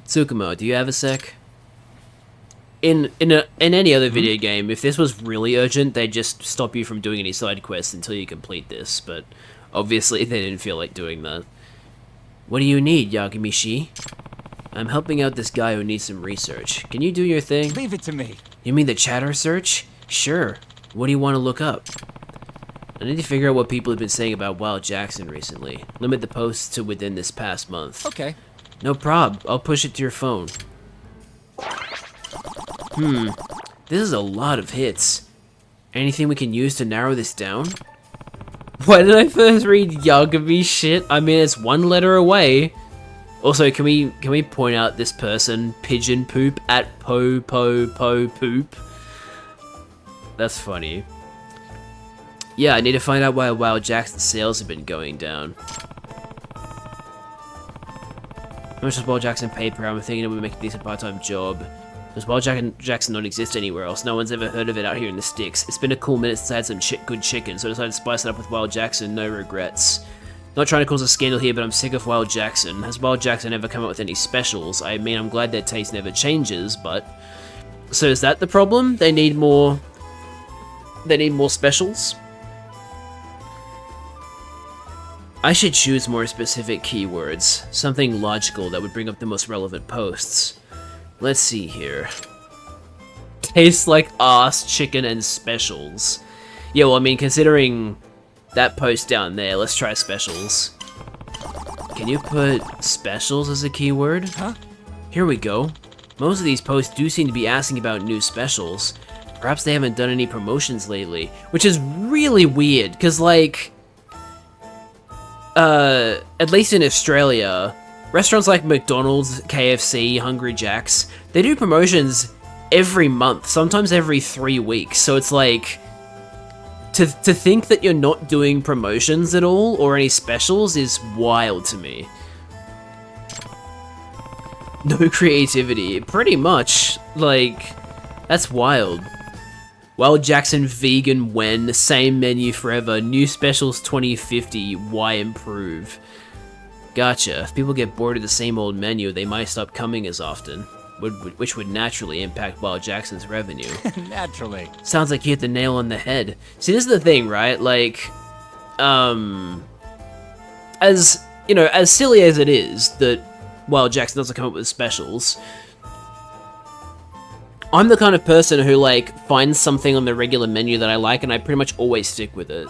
Tsukumo, do you have a sec? In any other video game, if this was really urgent, they'd just stop you from doing any side quests until you complete this, but obviously they didn't feel like doing that. What do you need, Yagami-shi? I'm helping out this guy who needs some research. Can you do your thing? Leave it to me. You mean the chatter search? Sure. What do you want to look up? I need to figure out what people have been saying about Wild Jackson recently. Limit the posts to within this past month. Okay. No prob. I'll push it to your phone. This is a lot of hits. Anything we can use to narrow this down? Why did I first read Yagami shit? I mean, it's one letter away. Also, can we point out this person, Pigeon Poop, at Poop? That's funny. Yeah, I need to find out why Wild Jackson's sales have been going down. How much does Wild Jackson pay per hour? I'm thinking it would make a decent part-time job. Does Wild Jackson not exist anywhere else? No one's ever heard of it out here in the sticks. It's been a cool minute since I had some good chicken, so I decided to spice it up with Wild Jackson, no regrets. Not trying to cause a scandal here, but I'm sick of Wild Jackson. Has Wild Jackson ever come up with any specials? I mean, I'm glad their taste never changes, but... So is that the problem? They need more... They need more specials? I should choose more specific keywords. Something logical that would bring up the most relevant posts. Let's see here. Tastes like ass, chicken, and specials. Yeah, well, I mean, considering that post down there, let's try specials. Can you put specials as a keyword? Huh? Here we go. Most of these posts do seem to be asking about new specials. Perhaps they haven't done any promotions lately, which is really weird, because, like, at least in Australia, restaurants like McDonald's, KFC, Hungry Jack's, they do promotions every month, sometimes every 3 weeks, so it's like, to think that you're not doing promotions at all, or any specials, is wild to me. No creativity, pretty much, like, that's wild. Wild Jackson vegan when, same menu forever, new specials 2050, why improve? Gotcha, if people get bored of the same old menu, they might stop coming as often, which would naturally impact Wild Jackson's revenue. Naturally. Sounds like you hit the nail on the head. See, this is the thing, right? Like, as, you know, as silly as it is that Wild Jackson doesn't come up with specials, I'm the kind of person who, like, finds something on the regular menu that I like, and I pretty much always stick with it.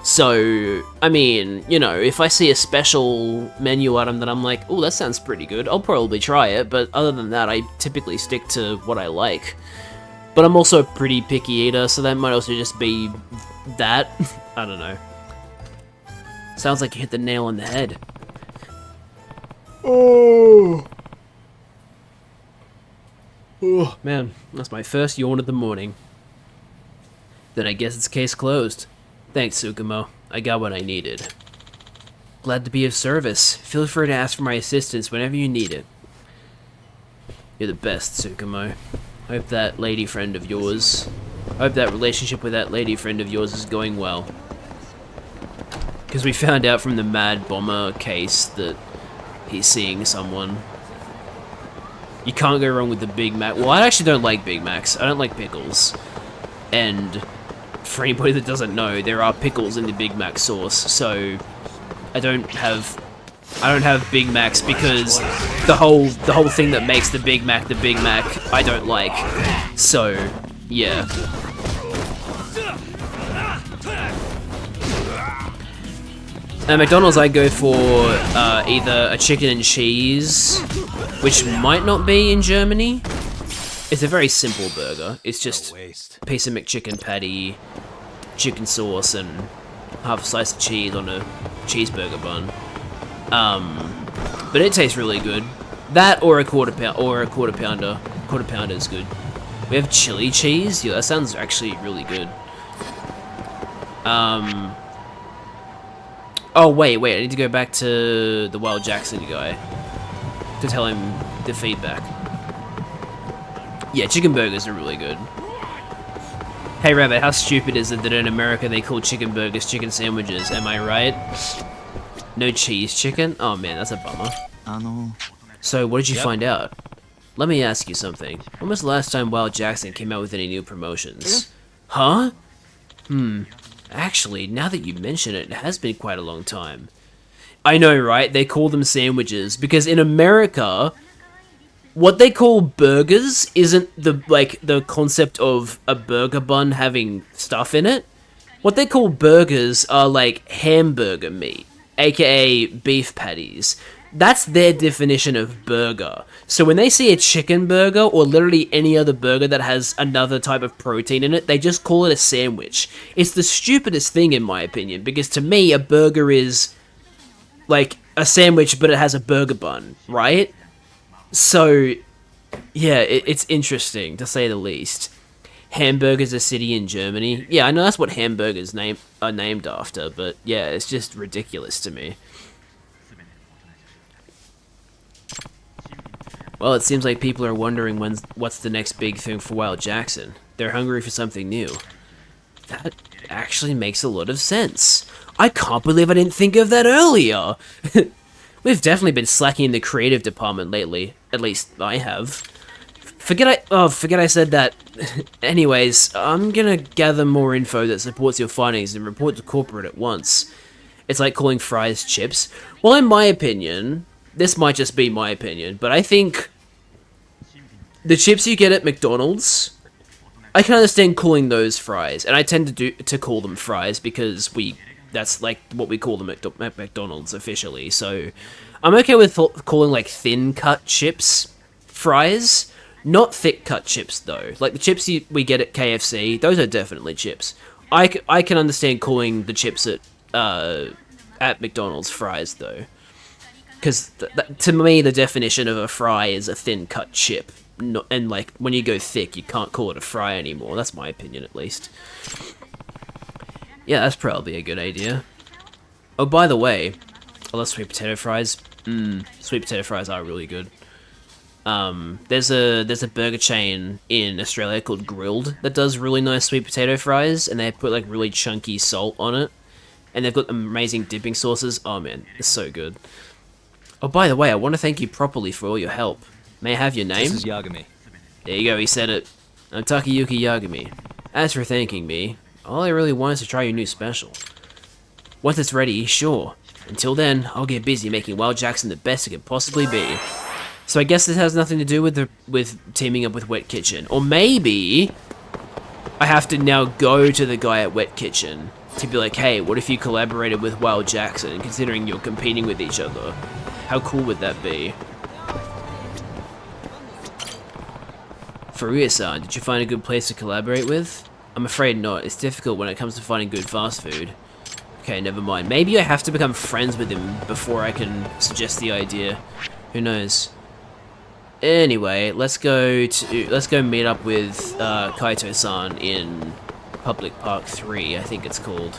So, I mean, you know, if I see a special menu item that I'm like, oh, that sounds pretty good, I'll probably try it, but other than that, I typically stick to what I like. But I'm also a pretty picky eater, so that might also just be that. I don't know. Sounds like you hit the nail on the head. Oh! Oh, man, that's my first yawn of the morning. Then I guess it's case closed. Thanks, Tsukumo. I got what I needed. Glad to be of service. Feel free to ask for my assistance whenever you need it. You're the best, Tsukumo. Hope that lady friend of yours... Hope that relationship with that lady friend of yours is going well. Because we found out from the Mad Bomber case that he's seeing someone. You can't go wrong with the Big Mac. Well, I actually don't like Big Macs. I don't like pickles. And for anybody that doesn't know, there are pickles in the Big Mac sauce, so I don't have Big Macs because the whole thing that makes the Big Mac I don't like. So, yeah. At McDonald's, I go for either a chicken and cheese, which might not be in Germany. It's a very simple burger. It's just a piece of McChicken patty, chicken sauce, and half a slice of cheese on a cheeseburger bun. But it tastes really good. That or a quarter pounder. Quarter pounder is good. We have chili cheese. Yeah, that sounds actually really good. Oh, wait, I need to go back to the Wild Jackson guy to tell him the feedback. Yeah, chicken burgers are really good. Hey, Rabbit, how stupid is it that in America they call chicken burgers chicken sandwiches? Am I right? No cheese chicken? Oh, man, that's a bummer. So, what did you find out? Let me ask you something. When was the last time Wild Jackson came out with any new promotions? Huh? Actually, now that you mention it, it has been quite a long time. I know, right? They call them sandwiches, because in America, what they call burgers isn't the concept of a burger bun having stuff in it. What they call burgers are like hamburger meat, aka beef patties. That's their definition of burger. So when they see a chicken burger or literally any other burger that has another type of protein in it, they just call it a sandwich. It's the stupidest thing in my opinion, because to me a burger is like a sandwich but it has a burger bun, right? So yeah, it's interesting to say the least. Hamburger's a city in Germany. Yeah, I know that's what hamburgers are named after, but yeah, it's just ridiculous to me. Well, it seems like people are wondering what's the next big thing for Wild Jackson. They're hungry for something new. That actually makes a lot of sense. I can't believe I didn't think of that earlier. We've definitely been slacking in the creative department lately. At least I have. Forget I said that. Anyways, I'm gonna gather more info that supports your findings and report to corporate at once. It's like calling fries chips. Well, in my opinion, this might just be my opinion, but I think the chips you get at McDonald's, I can understand calling those fries, and I tend to call them fries because that's like what we call them at McDonald's officially. So I'm okay with calling like thin cut chips fries, not thick cut chips though. Like the chips we get at KFC, those are definitely chips. I can understand calling the chips at McDonald's fries though, because to me the definition of a fry is a thin cut chip. And like when you go thick, you can't call it a fry anymore. That's my opinion, at least. Yeah, that's probably a good idea. Oh, by the way, I love sweet potato fries. Sweet potato fries are really good. There's a burger chain in Australia called Grilled that does really nice sweet potato fries, and they put like really chunky salt on it, and they've got amazing dipping sauces. Oh man, it's so good. Oh, by the way, I want to thank you properly for all your help. May I have your name? This is Yagami. There you go, he said it. I'm Takayuki Yagami. As for thanking me, all I really want is to try your new special. Once it's ready, sure. Until then, I'll get busy making Wild Jackson the best it could possibly be. So I guess this has nothing to do with teaming up with Wet Kitchen. Or maybe I have to now go to the guy at Wet Kitchen to be like, hey, what if you collaborated with Wild Jackson, considering you're competing with each other? How cool would that be? Furuya-san, did you find a good place to collaborate with? I'm afraid not. It's difficult when it comes to finding good fast food. Okay, never mind. Maybe I have to become friends with him before I can suggest the idea. Who knows? Anyway, let's go meet up with Kaito-san in Public Park 3, I think it's called.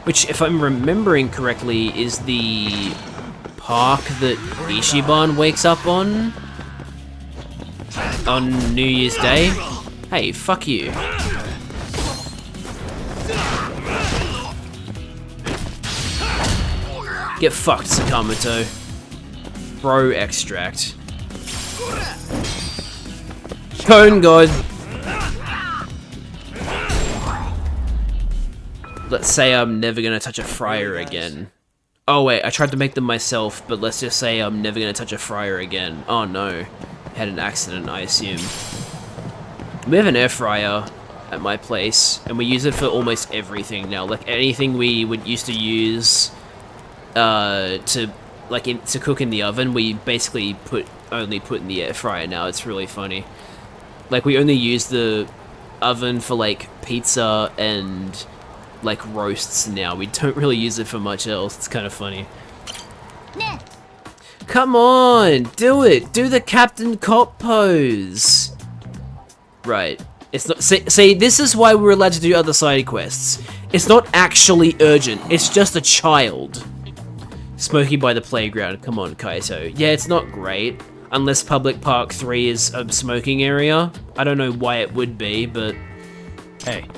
Which, if I'm remembering correctly, is the park that Ichiban wakes up on New Year's Day. Hey, fuck you. Get fucked, Sakamoto. Bro extract. Cone God. Let's say I'm never gonna touch a fryer again. Oh wait, I tried to make them myself, but let's just say I'm never gonna touch a fryer again. Oh no. Had an accident, I assume. We have an air fryer at my place, and we use it for almost everything now. Like anything we would used to use to cook in the oven, we basically only put in the air fryer now. It's really funny. Like we only use the oven for like pizza and like roasts now. We don't really use it for much else. It's kind of funny. Come on, do it. Do the Captain Cop pose. Right. It's not. See, this is why we're allowed to do other side quests. It's not actually urgent. It's just a child. Smoking by the playground. Come on, Kaito. Yeah, it's not great. Unless Public Park 3 is a smoking area. I don't know why it would be, but hey.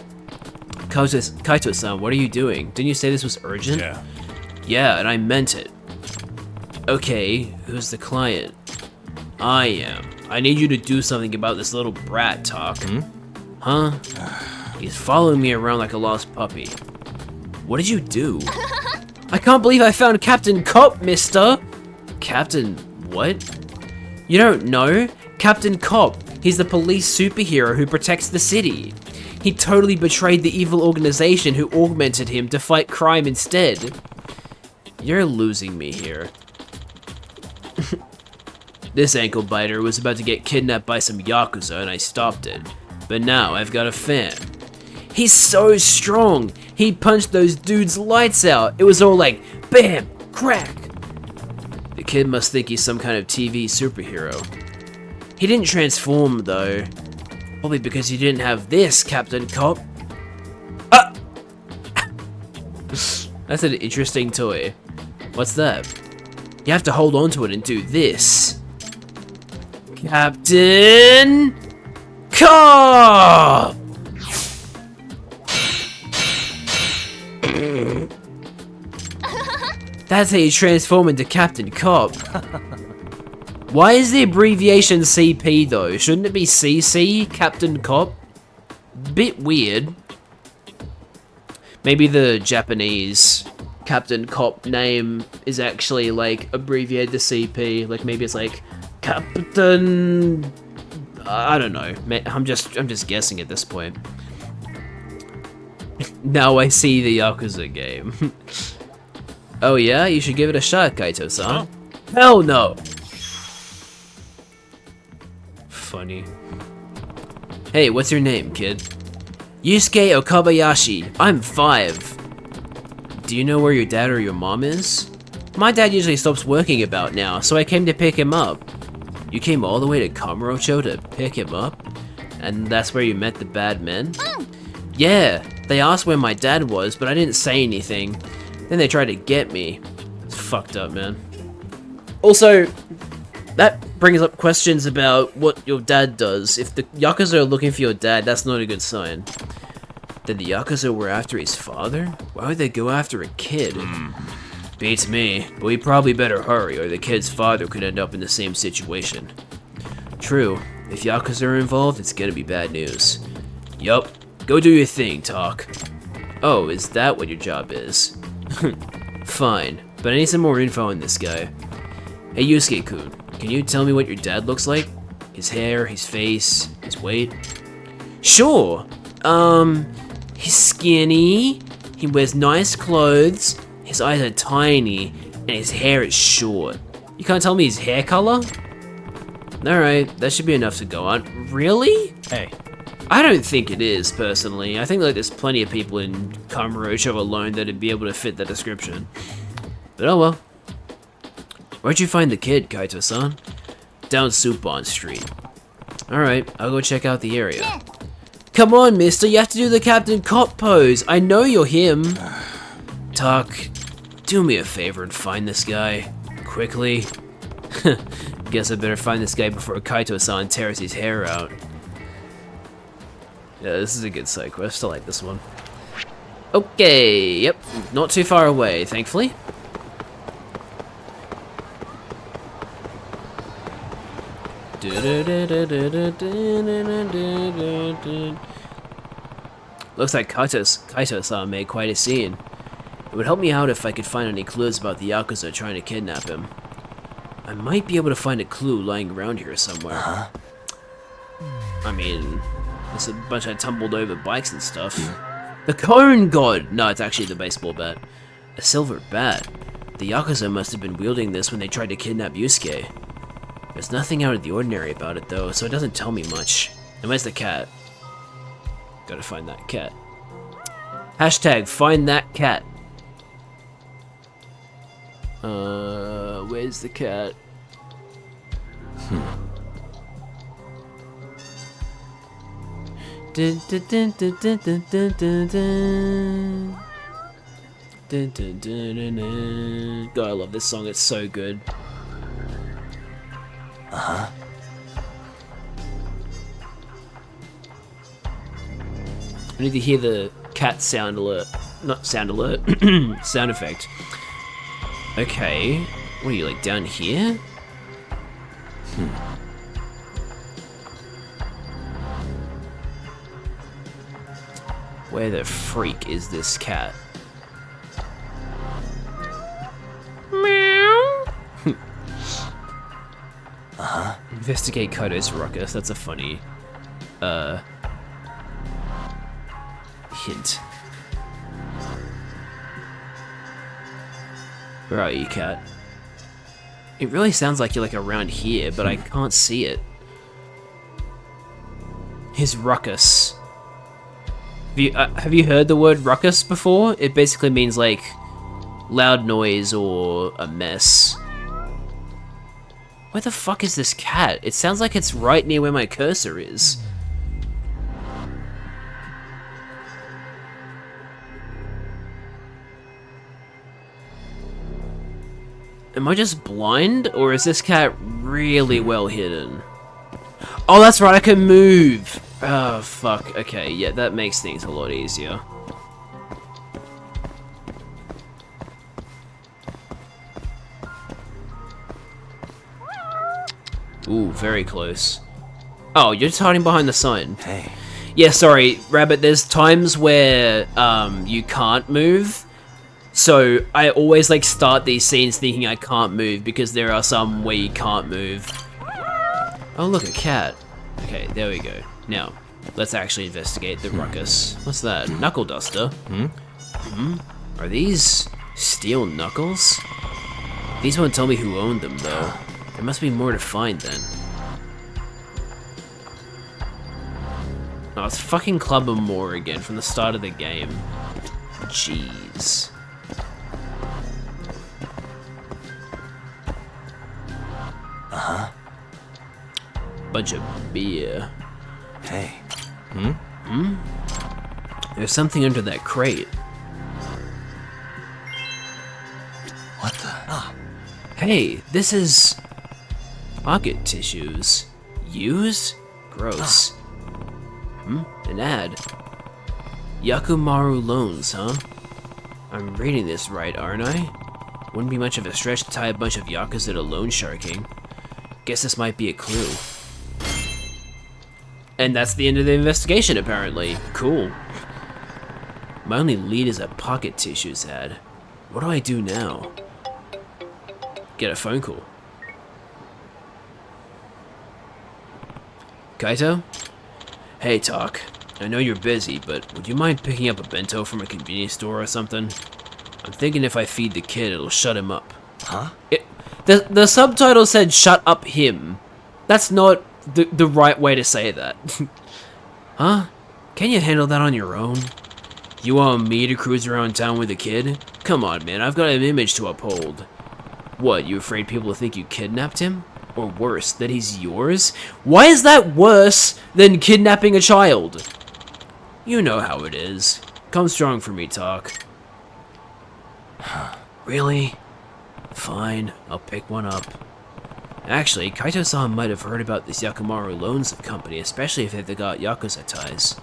Kaito-san, what are you doing? Didn't you say this was urgent? Yeah. Yeah, and I meant it. Okay, who's the client? I am. I need you to do something about this little brat talk. Huh? He's following me around like a lost puppy. What did you do? I can't believe I found Captain Cop, mister! Captain what? You don't know? Captain Cop. He's the police superhero who protects the city. He totally betrayed the evil organization who augmented him to fight crime instead. You're losing me here. This ankle biter was about to get kidnapped by some Yakuza and I stopped it. But now I've got a fan. He's so strong! He punched those dudes' lights out! It was all like, BAM! Crack! The kid must think he's some kind of TV superhero. He didn't transform though. Probably because he didn't have this, Captain Cop. Ah! That's an interesting toy. What's that? You have to hold on to it and do this. Captain Cop! That's how you transform into Captain Cop. Why is the abbreviation CP though? Shouldn't it be CC, Captain Cop? Bit weird. Maybe the Japanese Captain Cop name is actually like abbreviated to CP. Like maybe it's like Captain. I don't know. I'm just guessing at this point. Now I see the Yakuza game. Oh yeah, you should give it a shot, Kaito-san. Hell no. Funny. Hey, what's your name, kid? Yusuke Okabayashi. I'm 5. Do you know where your dad or your mom is? My dad usually stops working about now, so I came to pick him up. You came all the way to Kamurocho to pick him up? And that's where you met the bad men? Yeah, they asked where my dad was, but I didn't say anything. Then they tried to get me. It's fucked up, man. Also, that brings up questions about what your dad does. If the Yakuza are looking for your dad, that's not a good sign. Then the Yakuza were after his father? Why would they go after a kid? Beats me, but we probably better hurry or the kid's father could end up in the same situation. True, if Yakuza are involved, it's gonna be bad news. Yup, go do your thing, Talk. Oh, is that what your job is? Fine, but I need some more info on this guy. Hey Yusuke-kun, can you tell me what your dad looks like? His hair, his face, his weight? Sure! He's skinny, he wears nice clothes, his eyes are tiny, and his hair is short. You can't tell me his hair color? Alright, that should be enough to go on. Really? Hey. I don't think it is, personally. I think like there's plenty of people in Kamurocho alone that'd be able to fit that description. But oh well. Where'd you find the kid, Kaito-san? Down Supon Street. Alright, I'll go check out the area. Come on, mister, you have to do the Captain Cop pose. I know you're him. Tak, do me a favor and find this guy. Quickly. Guess I better find this guy before Kaito-san tears his hair out. Yeah, this is a good side quest. I like this one. Okay, yep, not too far away, thankfully. Looks like Kaito-san made quite a scene. It would help me out if I could find any clues about the Yakuza trying to kidnap him. I might be able to find a clue lying around here somewhere. I mean, there's a bunch of tumbled over bikes and stuff. The Cone God! No, it's actually the baseball bat. A silver bat. The Yakuza must have been wielding this when they tried to kidnap Yusuke. There's nothing out of the ordinary about it though, so it doesn't tell me much. And where's the cat? Gotta find that cat. Hashtag find that cat. Where's the cat? Dun, dun, dun, dun, dun, dun, dun, dun, dun. Dun, dun, dun, dun, dun. God, I love this song, it's so good. I need to hear the cat sound alert. Not sound alert, sound effect. Okay, what are you, like, down here? Where the freak is this cat? Meow. Investigate Koto's ruckus. That's a funny, hint. Where are you, cat? It really sounds like you're like around here, but I can't see it. His ruckus. Have you heard the word ruckus before? It basically means like loud noise or a mess. Where the fuck is this cat? It sounds like it's right near where my cursor is. Am I just blind, or is this cat really well hidden? Oh, that's right, I can move! Oh, fuck. Okay, yeah, that makes things a lot easier. Ooh, very close. Oh, you're just hiding behind the sign. Hey. Yeah, sorry, Rabbit, there's times where you can't move. So I always like start these scenes thinking I can't move because there are some where you can't move. Oh look, a cat. Okay, there we go. Now, let's actually investigate the ruckus. What's that? Knuckle duster? Are these steel knuckles? These won't tell me who owned them though. There must be more to find then. Oh, it's fucking Club of Moore again from the start of the game. Jeez. Uh-huh. Bunch of beer. Hey. There's something under that crate. What the? Hey, this is... pocket tissues. Used? Gross. An ad. Yakumaru loans, huh? I'm reading this right, aren't I? Wouldn't be much of a stretch to tie a bunch of yakuza to loan sharking. Guess this might be a clue. And that's the end of the investigation, apparently. Cool. My only lead is a pocket tissues ad. What do I do now? Get a phone call. Kaito? Hey, Talk. I know you're busy, but would you mind picking up a bento from a convenience store or something? I'm thinking if I feed the kid, it'll shut him up. Huh? The subtitle said shut up him. That's not the right way to say that. Huh? Can you handle that on your own? You want me to cruise around town with a kid? Come on, man, I've got an image to uphold. What, you afraid people will think you kidnapped him? Or worse, that he's yours? Why is that worse than kidnapping a child? You know how it is. Come strong for me, Talk. Really? Fine, I'll pick one up. Actually, Kaito-san might have heard about this Yakumaru Loans company, especially if they've got Yakuza ties.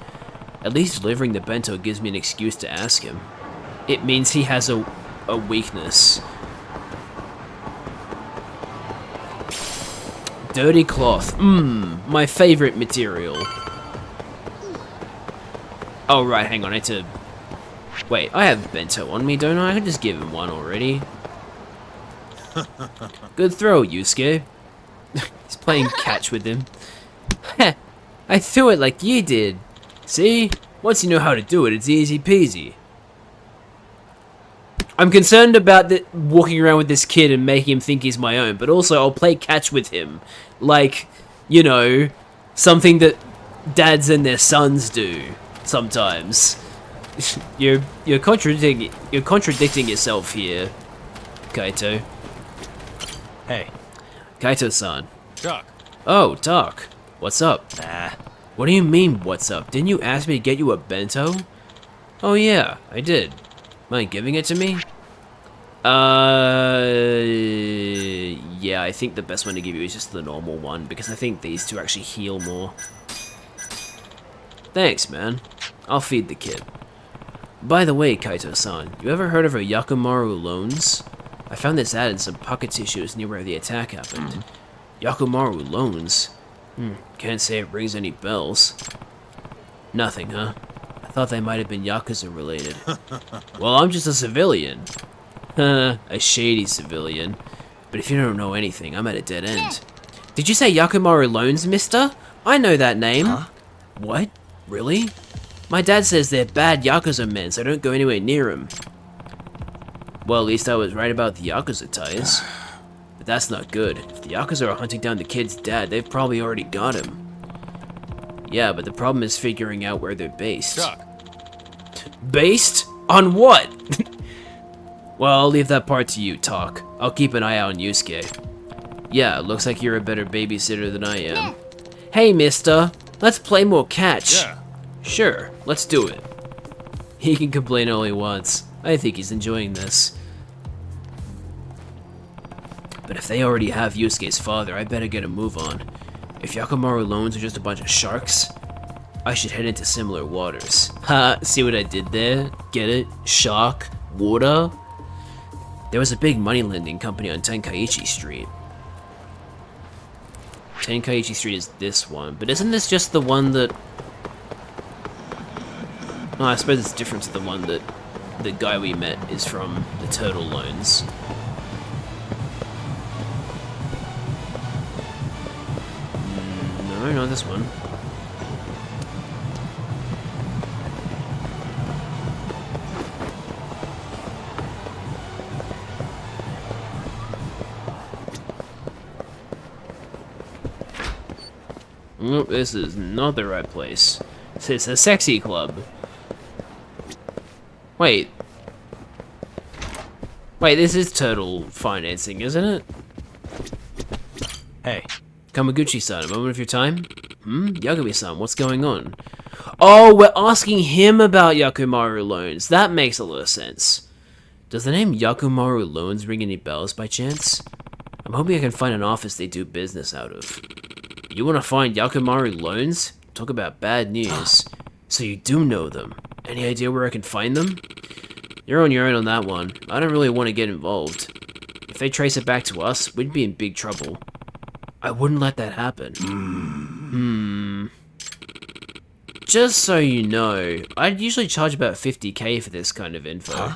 At least delivering the bento gives me an excuse to ask him. It means he has a weakness. Dirty cloth. My favorite material. Oh, right, hang on, I need to... Wait, I have bento on me, don't I? I can just give him one already. Good throw, Yusuke. He's playing catch with him. Heh, I threw it like you did. See? Once you know how to do it, it's easy peasy. I'm concerned about walking around with this kid and making him think he's my own, but also I'll play catch with him. Like, you know, something that dads and their sons do sometimes. You're contradicting yourself here, Kaito. Hey. Kaito-san. Doc. Oh, Doc. What's up? Nah. What do you mean, what's up? Didn't you ask me to get you a bento? Oh yeah, I did. Mind giving it to me? Yeah, I think the best one to give you is just the normal one, because I think these two actually heal more. Thanks, man. I'll feed the kid. By the way, Kaito-san, you ever heard of a Yakumaru Loans? I found this ad in some pocket tissues near where the attack happened. Yakumaru Loans? Can't say it rings any bells. Nothing, huh? I thought they might have been Yakuza related. Well, I'm just a civilian. A shady civilian. But if you don't know anything, I'm at a dead end. Did you say Yakumaru Loans, mister? I know that name. Huh? What? Really? My dad says they're bad Yakuza men, so don't go anywhere near them. Well, at least I was right about the Yakuza ties. But that's not good. If the Yakuza are hunting down the kid's dad, they've probably already got him. Yeah, but the problem is figuring out where they're based. Doc. Based? On what? Well, I'll leave that part to you, Talk. I'll keep an eye out on Yusuke. Yeah, looks like you're a better babysitter than I am. Hey, mister. Let's play more catch. Yeah. Sure, let's do it. He can complain all he wants. I think he's enjoying this. But if they already have Yusuke's father, I better get a move on. If Yakumaru Loans are just a bunch of sharks, I should head into similar waters. Ha, see what I did there? Get it? Shark? Water? There was a big money lending company on Tenkaichi Street. Tenkaichi Street is this one, but isn't this just the one that... Oh, I suppose it's different to the one that the guy we met is from, the Turtle Loans. No, not this one. Nope, this is not the right place. It's a sexy club. Wait. Wait, this is turtle financing, isn't it? Hey, Kamaguchi-san, a moment of your time? Yagami-san, what's going on? Oh, we're asking him about Yakumaru loans. That makes a lot of sense. Does the name Yakumaru Loans ring any bells by chance? I'm hoping I can find an office they do business out of. You want to find Yakumaru Loans? Talk about bad news. So you do know them. Any idea where I can find them? You're on your own on that one. I don't really want to get involved. If they trace it back to us, we'd be in big trouble. I wouldn't let that happen. Just so you know, I'd usually charge about 50k for this kind of info. Huh?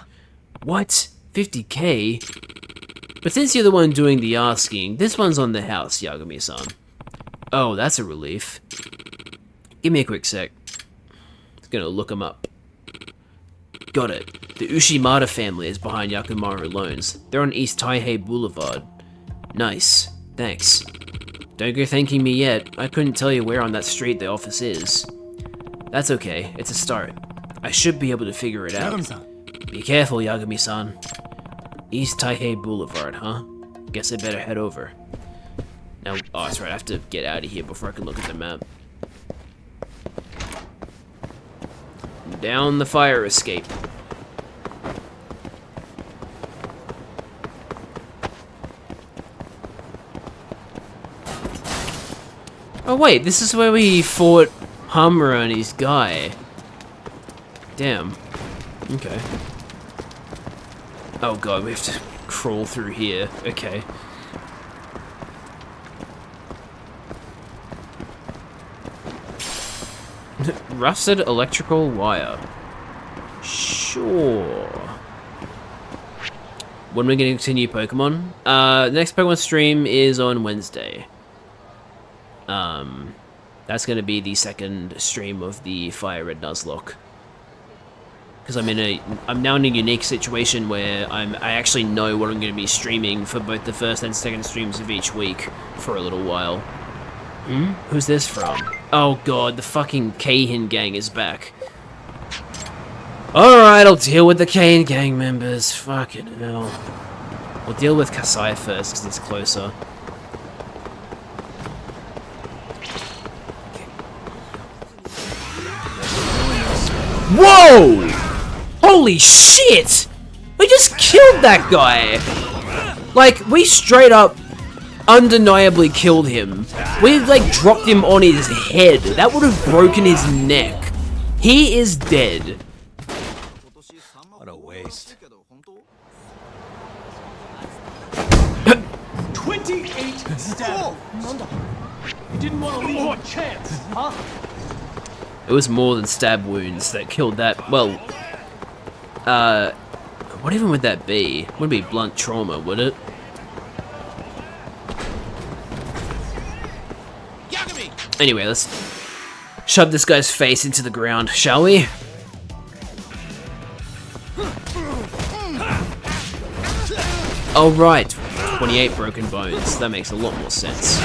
What? 50k? But since you're the one doing the asking, this one's on the house, Yagami-san. Oh, that's a relief. Give me a quick sec. It's gonna look them up. Got it. The Ushimata family is behind Yakumaru Loans. They're on East Taihei Boulevard. Nice. Thanks. Don't go thanking me yet. I couldn't tell you where on that street the office is. That's okay. It's a start. I should be able to figure it out. Be careful, Yagami-san. East Taihei Boulevard, huh? Guess I better head over. Now, oh, that's right. I have to get out of here before I can look at the map. Down the fire escape. Oh wait, this is where we fought Hamura and his guy. Damn. Okay. Oh god, we have to crawl through here. Okay. Rusted electrical wire. Sure. When are we going to continue Pokemon? The next Pokemon stream is on Wednesday. That's going to be the second stream of the Fire Red Nuzlocke. Because I'm now in a unique situation where I actually know what I'm going to be streaming for both the first and second streams of each week for a little while. Who's this from? Oh god, the fucking Keihin gang is back. Alright, I'll deal with the Keihin gang members. Fucking hell. We'll deal with Kasai first, because it's closer. Whoa! Holy shit! We just killed that guy! Like, we straight up undeniably killed him. We like dropped him on his head. That would have broken his neck. He is dead. What a waste. 28 stab. You didn't want to leave him a chance, huh? It was more than stab wounds that killed that. Well, what even would that be? Wouldn't be blunt trauma, would it? Anyway, let's shove this guy's face into the ground, shall we? Oh right, 28 broken bones. That makes a lot more sense.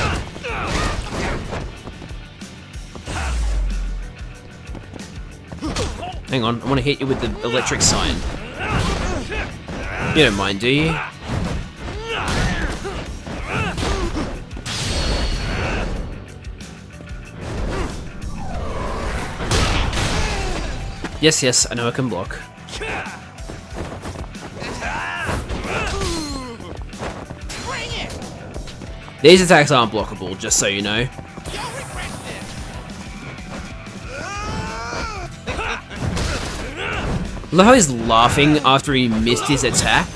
Hang on, I want to hit you with the electric sign. You don't mind, do you? Yes, yes, I know I can block. These attacks aren't blockable, just so you know. I love how he's laughing after he missed his attack.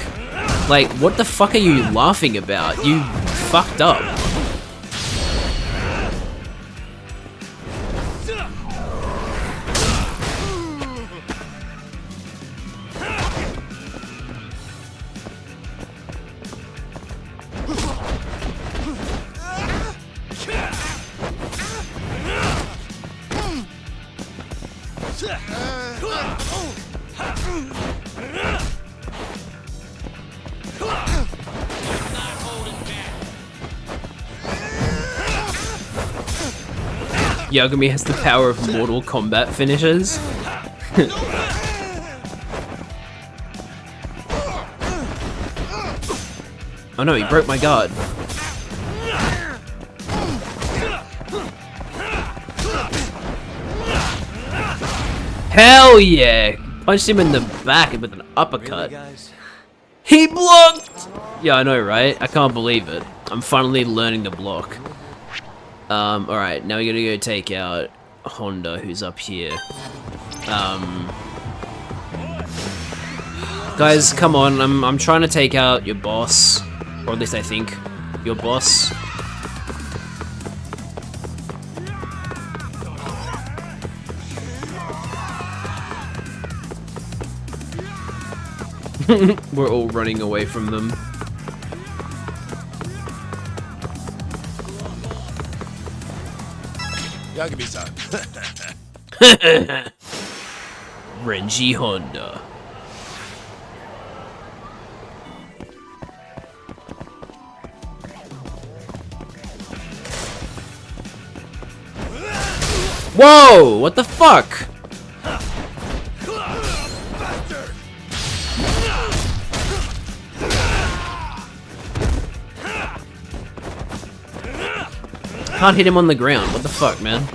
Like, what the fuck are you laughing about? You fucked up. Yagami has the power of Mortal Kombat finishes. Oh no, he broke my guard. Hell yeah! Punched him in the back with an uppercut. He blocked! Yeah, I know, right? I can't believe it. I'm finally learning to block. Alright, now we gotta go take out Honda, who's up here. Guys, come on, I'm trying to take out your boss. Or at least I think your boss. We're all running away from them. Yagami-san. Renji Honda. Whoa! What the fuck? Can't hit him on the ground. What the fuck, man?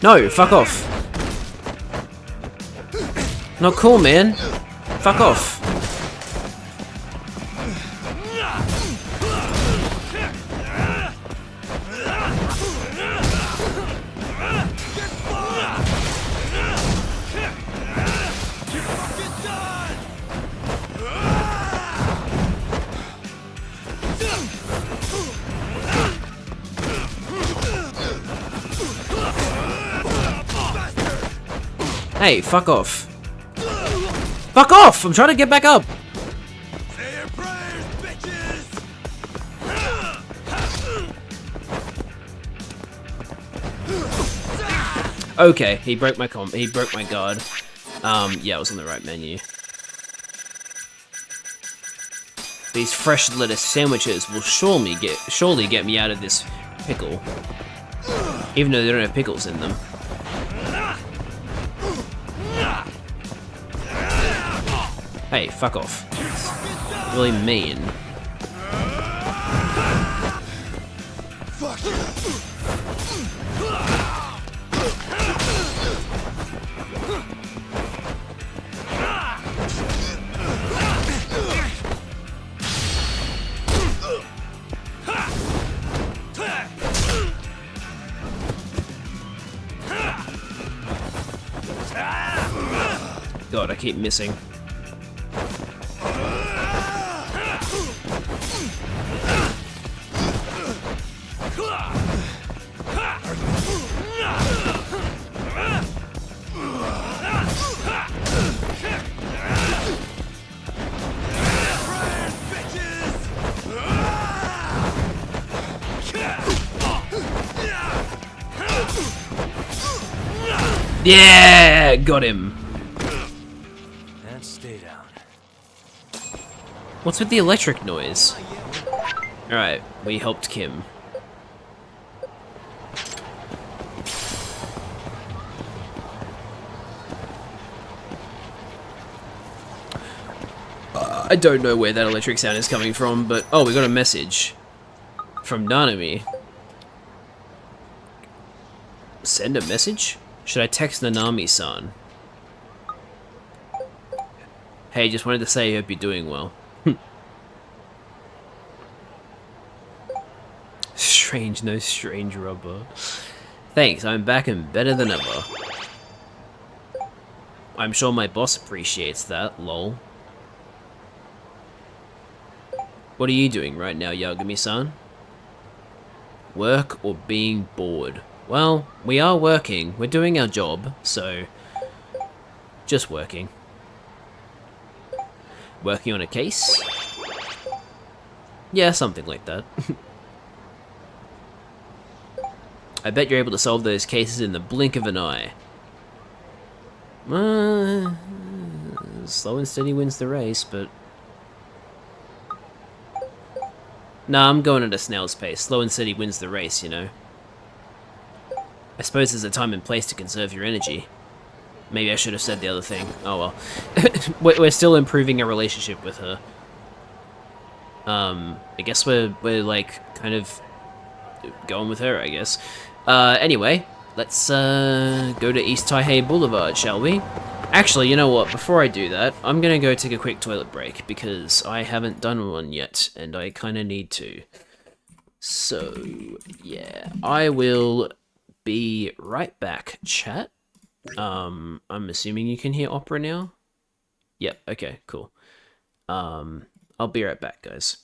No, fuck off. Not cool, man. Fuck off. Hey, fuck off. Fuck off! I'm trying to get back up! Okay, he broke my guard. Yeah, I was on the right menu. These fresh lettuce sandwiches will surely get me out of this pickle. Even though they don't have pickles in them. Hey, fuck off. Really mean. God, I keep missing. Yeah, got him. And stay down. What's with the electric noise? Alright, we helped Kim. I don't know where that electric sound is coming from, but oh, we got a message from Nanami. Send a message? Should I text Nanami-san? Hey, just wanted to say I hope you're doing well. Strange, no strange rubber. Thanks, I'm back and better than ever. I'm sure my boss appreciates that, lol. What are you doing right now, Yagami-san? Work or being bored? Well, we are working. We're doing our job, so Just working. Working on a case? Yeah, something like that. I bet you're able to solve those cases in the blink of an eye. Slow and steady wins the race, but... Nah, I'm going at a snail's pace. Slow and steady wins the race, you know. I suppose there's a time and place to conserve your energy. Maybe I should have said the other thing. Oh well. We're still improving our relationship with her. I guess we're like kind of going with her, I guess. Anyway, let's go to East Taihei Boulevard, shall we? Actually, you know what? Before I do that, I'm gonna go take a quick toilet break because I haven't done one yet, and I kind of need to. So, yeah, I will be right back, chat. I'm assuming you can hear opera now? Yep, okay, cool. I'll be right back, guys.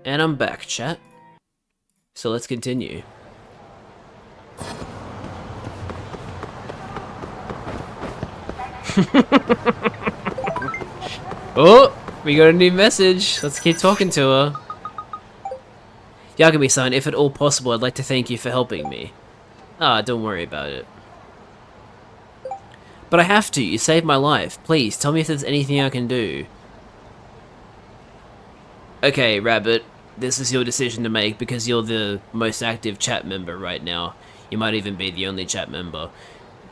And I'm back, chat. So let's continue. Oh, we got a new message. Let's keep talking to her. Yagami-san, if at all possible, I'd like to thank you for helping me. Ah, don't worry about it. But I have to. You saved my life. Please, tell me if there's anything I can do. Okay, Rabbit. This is your decision to make because you're the most active chat member right now. You might even be the only chat member.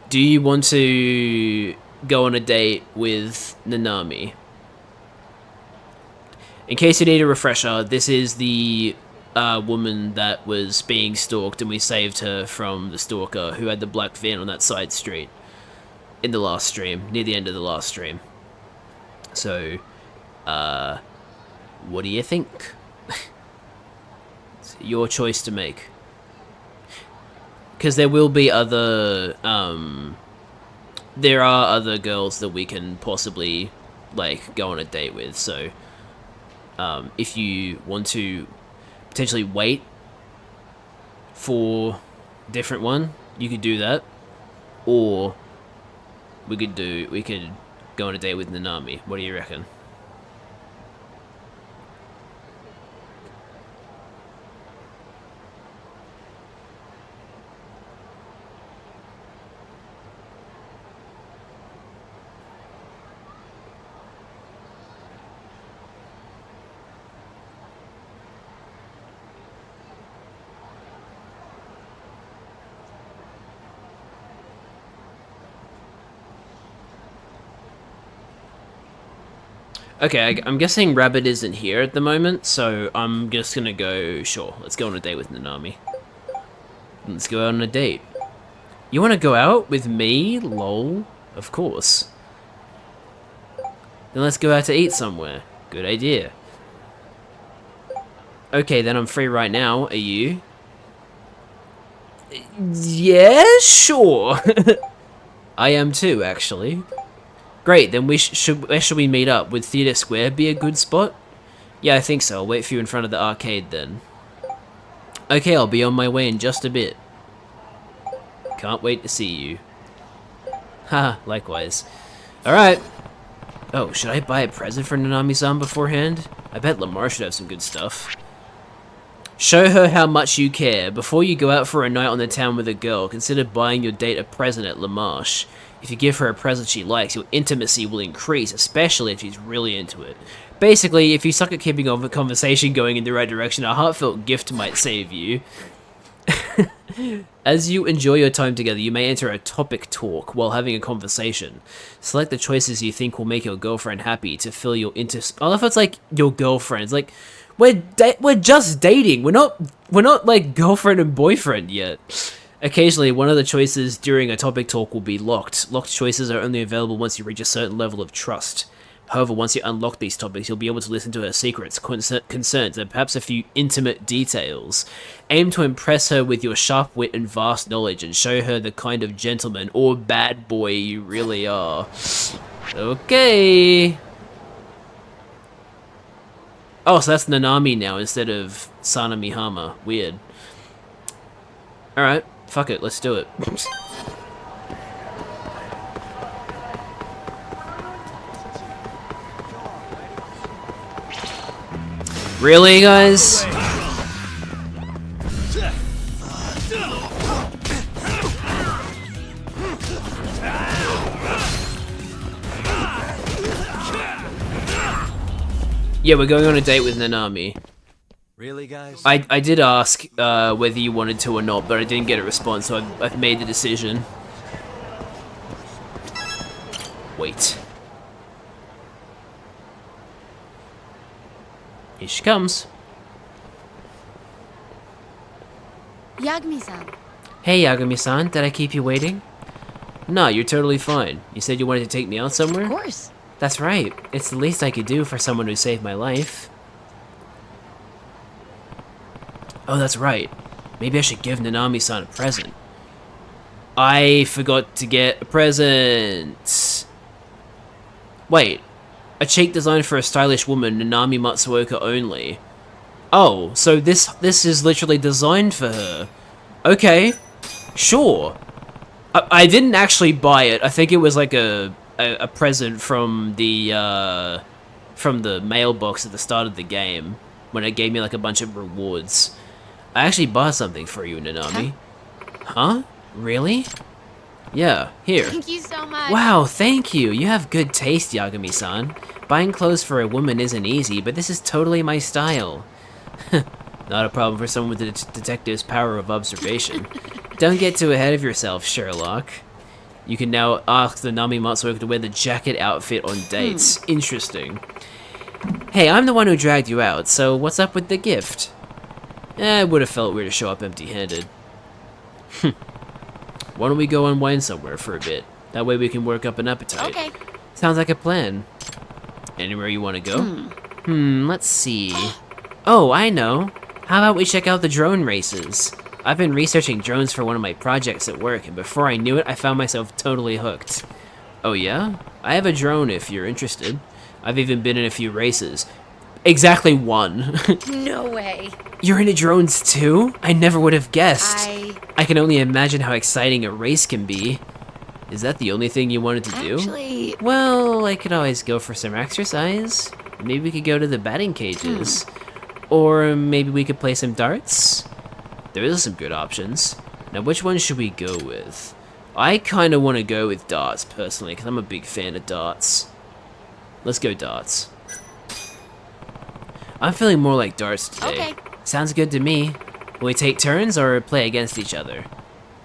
Do you want to go on a date with Nanami? In case you need a refresher, this is the woman that was being stalked and we saved her from the stalker who had the black van on that side street in the last stream, near the end of the last stream. So, what do you think? It's your choice to make. Because there will be other, there are other girls that we can possibly, like, go on a date with, so, if you want to potentially wait for a different one, you could do that, or we could go on a date with Nanami. What do you reckon? Okay, I'm guessing Rabbit isn't here at the moment, so I'm just gonna go, sure, let's go on a date with Nanami. Let's go out on a date. You wanna go out with me? Lol. Of course. Then let's go out to eat somewhere. Good idea. Okay, then I'm free right now. Are you? Yeah, sure. I am too, actually. Great, then where should we meet up? Would Theatre Square be a good spot? Yeah, I think so. I'll wait for you in front of the arcade then. Okay, I'll be on my way in just a bit. Can't wait to see you. Haha, likewise. Alright. Oh, should I buy a present for Nanami-san beforehand? I bet Lamar should have some good stuff. Show her how much you care. Before you go out for a night on the town with a girl, consider buying your date a present at Lamarche. If you give her a present she likes, your intimacy will increase, especially if she's really into it. Basically, if you suck at keeping a conversation going in the right direction, a heartfelt gift might save you. As you enjoy your time together, you may enter a topic talk while having a conversation. Select the choices you think will make your girlfriend happy to fill your I love how it's like your girlfriends. Like, we're just dating. We're not like girlfriend and boyfriend yet. Occasionally, one of the choices during a topic talk will be locked. Locked choices are only available once you reach a certain level of trust. However, once you unlock these topics, you'll be able to listen to her secrets, concerns, and perhaps a few intimate details. Aim to impress her with your sharp wit and vast knowledge, and show her the kind of gentleman or bad boy you really are. Okay. Oh, so that's Nanami now instead of Sanamihama. Weird. Alright. Fuck it, let's do it. Really, guys? Yeah, we're going on a date with Nanami. Really, guys? I did ask whether you wanted to or not, but I didn't get a response, so I've made the decision. Wait. Here she comes. Yagami-san. Hey, Yagami-san, did I keep you waiting? No, you're totally fine. You said you wanted to take me out somewhere? Of course. That's right. It's the least I could do for someone who saved my life. Oh, that's right. Maybe I should give Nanami-san a present. I forgot to get a present. Wait. A cheek designed for a stylish woman, Nanami Matsuoka only. Oh, so this is literally designed for her. Okay. Sure. I didn't actually buy it. I think it was like a present from the mailbox at the start of the game when it gave me like a bunch of rewards. I actually bought something for you, Nanami. Huh? Really? Yeah, here. Thank you so much. Wow, thank you. You have good taste, Yagami-san. Buying clothes for a woman isn't easy, but this is totally my style. Not a problem for someone with a detective's power of observation. Don't get too ahead of yourself, Sherlock. You can now ask the Nanami Matsuoka to wear the jacket outfit on dates. Interesting. Hey, I'm the one who dragged you out, so what's up with the gift? It would have felt weird to show up empty-handed. Why don't we go unwind somewhere for a bit? That way we can work up an appetite. Okay. Sounds like a plan. Anywhere you want to go? Let's see. Oh, I know. How about we check out the drone races? I've been researching drones for one of my projects at work, and before I knew it, I found myself totally hooked. Oh yeah? I have a drone if you're interested. I've even been in a few races. Exactly one. No way. You're into drones too? I never would have guessed. I can only imagine how exciting a race can be. Is that the only thing you wanted to do? Actually... Well, I could always go for some exercise. Maybe we could go to the batting cages. Or maybe we could play some darts? There is some good options. Now, which one should we go with? I kind of want to go with darts, personally, because I'm a big fan of darts. Let's go darts. I'm feeling more like darts today. Okay. Sounds good to me. Will we take turns or play against each other?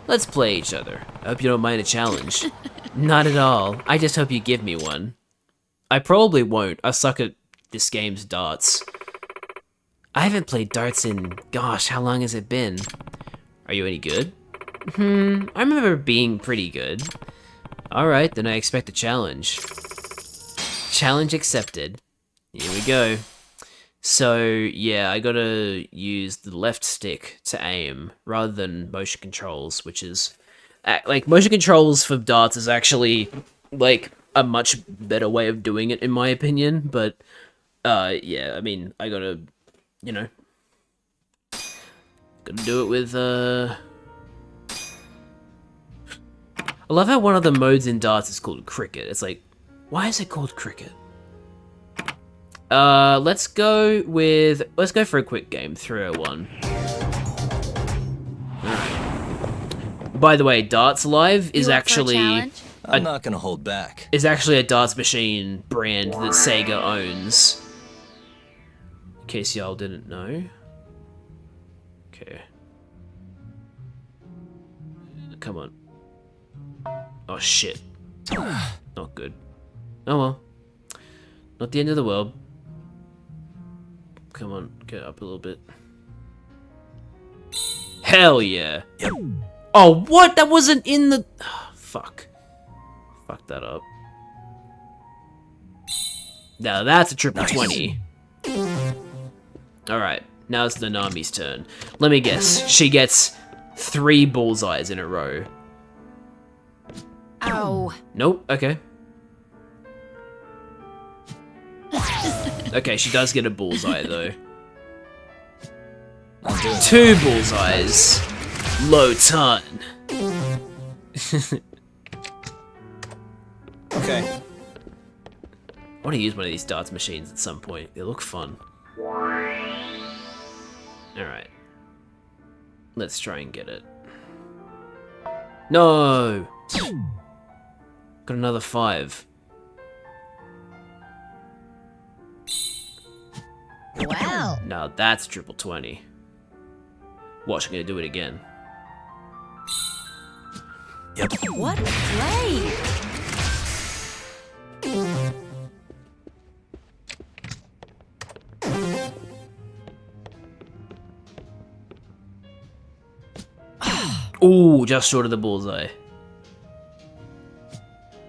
Let's play each other. I hope you don't mind a challenge. Not at all. I just hope you give me one. I probably won't. I suck at this game's darts. I haven't played darts in, gosh, how long has it been? Are you any good? I remember being pretty good. Alright, then I expect a challenge. Challenge accepted. Here we go. So, yeah, I gotta use the left stick to aim, rather than motion controls, which is... like, motion controls for darts is actually, like, a much better way of doing it, in my opinion, but, yeah, I mean, I gotta, you know... Gotta do it with, I love how one of the modes in darts is called cricket. It's like, why is it called cricket? Let's go for a quick game, 301. Alright. By the way, Darts Live is actually... I'm not gonna hold back. Is actually a darts machine brand that Sega owns. In case y'all didn't know. Okay. Come on. Oh shit. Not good. Oh well. Not the end of the world. Come on, get up a little bit. Hell yeah. Yep. Oh, what? That wasn't in the... Oh, fuck. Fuck that up. Now that's a triple 20. Alright, now it's Nanami's turn. Let me guess. She gets 3 bullseyes in a row. Ow. Nope, okay. Okay, she does get a bullseye though. 2 bullseyes. Low ton. Okay. I want to use one of these darts machines at some point. They look fun. Alright. Let's try and get it. No! Got another 5. Wow. Now that's triple 20. Watch, I'm gonna do it again. Yep. What play? Ooh, just short of the bullseye.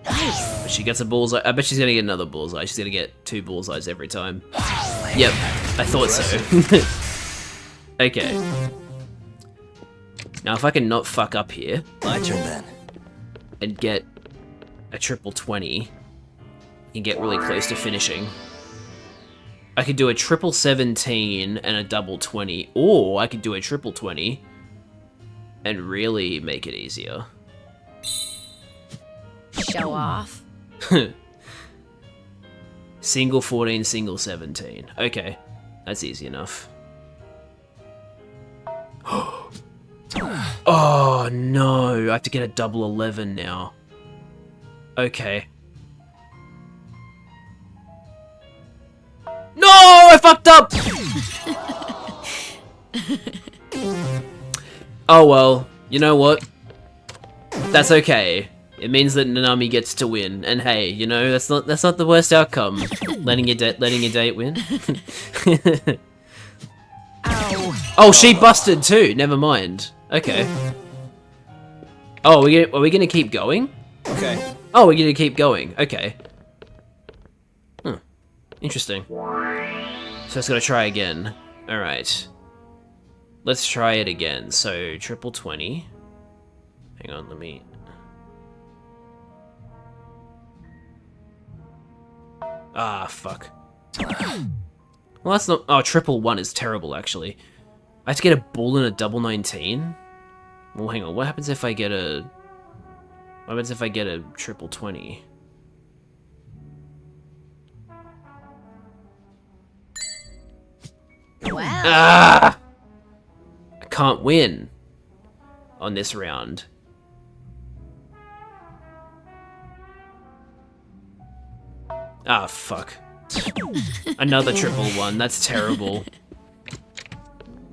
Nice. But she gets a bullseye. I bet she's gonna get another bullseye. She's gonna get 2 bullseyes every time. Yep, I thought so. Okay. Now if I can not fuck up here. My turn then. And get a triple 20. I can get really close to finishing. I could do a triple 17 and a double 20. Or I could do a triple 20 and really make it easier. Show off. Single 14, single 17. Okay, that's easy enough. Oh no, I have to get a double 11 now. Okay. No, I fucked up! Oh well, you know what? That's okay. It means that Nanami gets to win, and hey, you know, that's not the worst outcome. letting your date win. Ow. Oh, she busted too. Never mind. Okay. Oh, are we gonna keep going? Okay. Oh, we're gonna keep going. Okay. Huh. Interesting. So it's gonna try again. Alright. Let's try it again. So, triple 20. Hang on, let me... Ah, fuck. Well, that's not... Oh, triple 1 is terrible, actually. I have to get a bull and a double 19? Well, hang on. What happens if I get a... What happens if I get a triple 20? Wow. Ah! I can't win on this round. Ah, fuck. Another triple 1. That's terrible.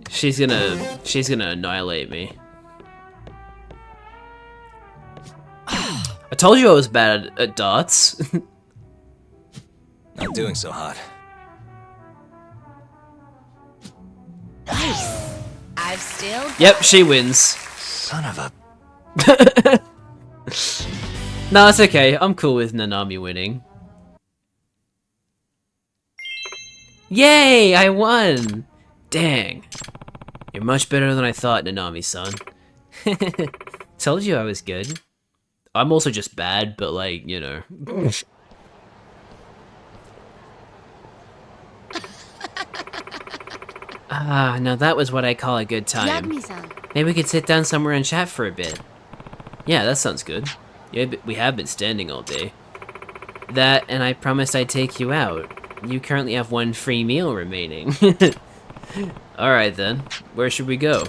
She's gonna annihilate me. I told you I was bad at darts. Not doing so hot. Nice. I've still. Yep, she wins. Son of a... No, it's okay. I'm cool with Nanami winning. Yay! I won! Dang. You're much better than I thought, Nanami-san. Told you I was good. I'm also just bad, but like, you know. Ah, now that was what I call a good time. Yagami-san. Maybe we could sit down somewhere and chat for a bit. Yeah, that sounds good. Yeah, we have been standing all day. That, and I promised I'd take you out. You currently have 1 free meal remaining. Alright then, where should we go?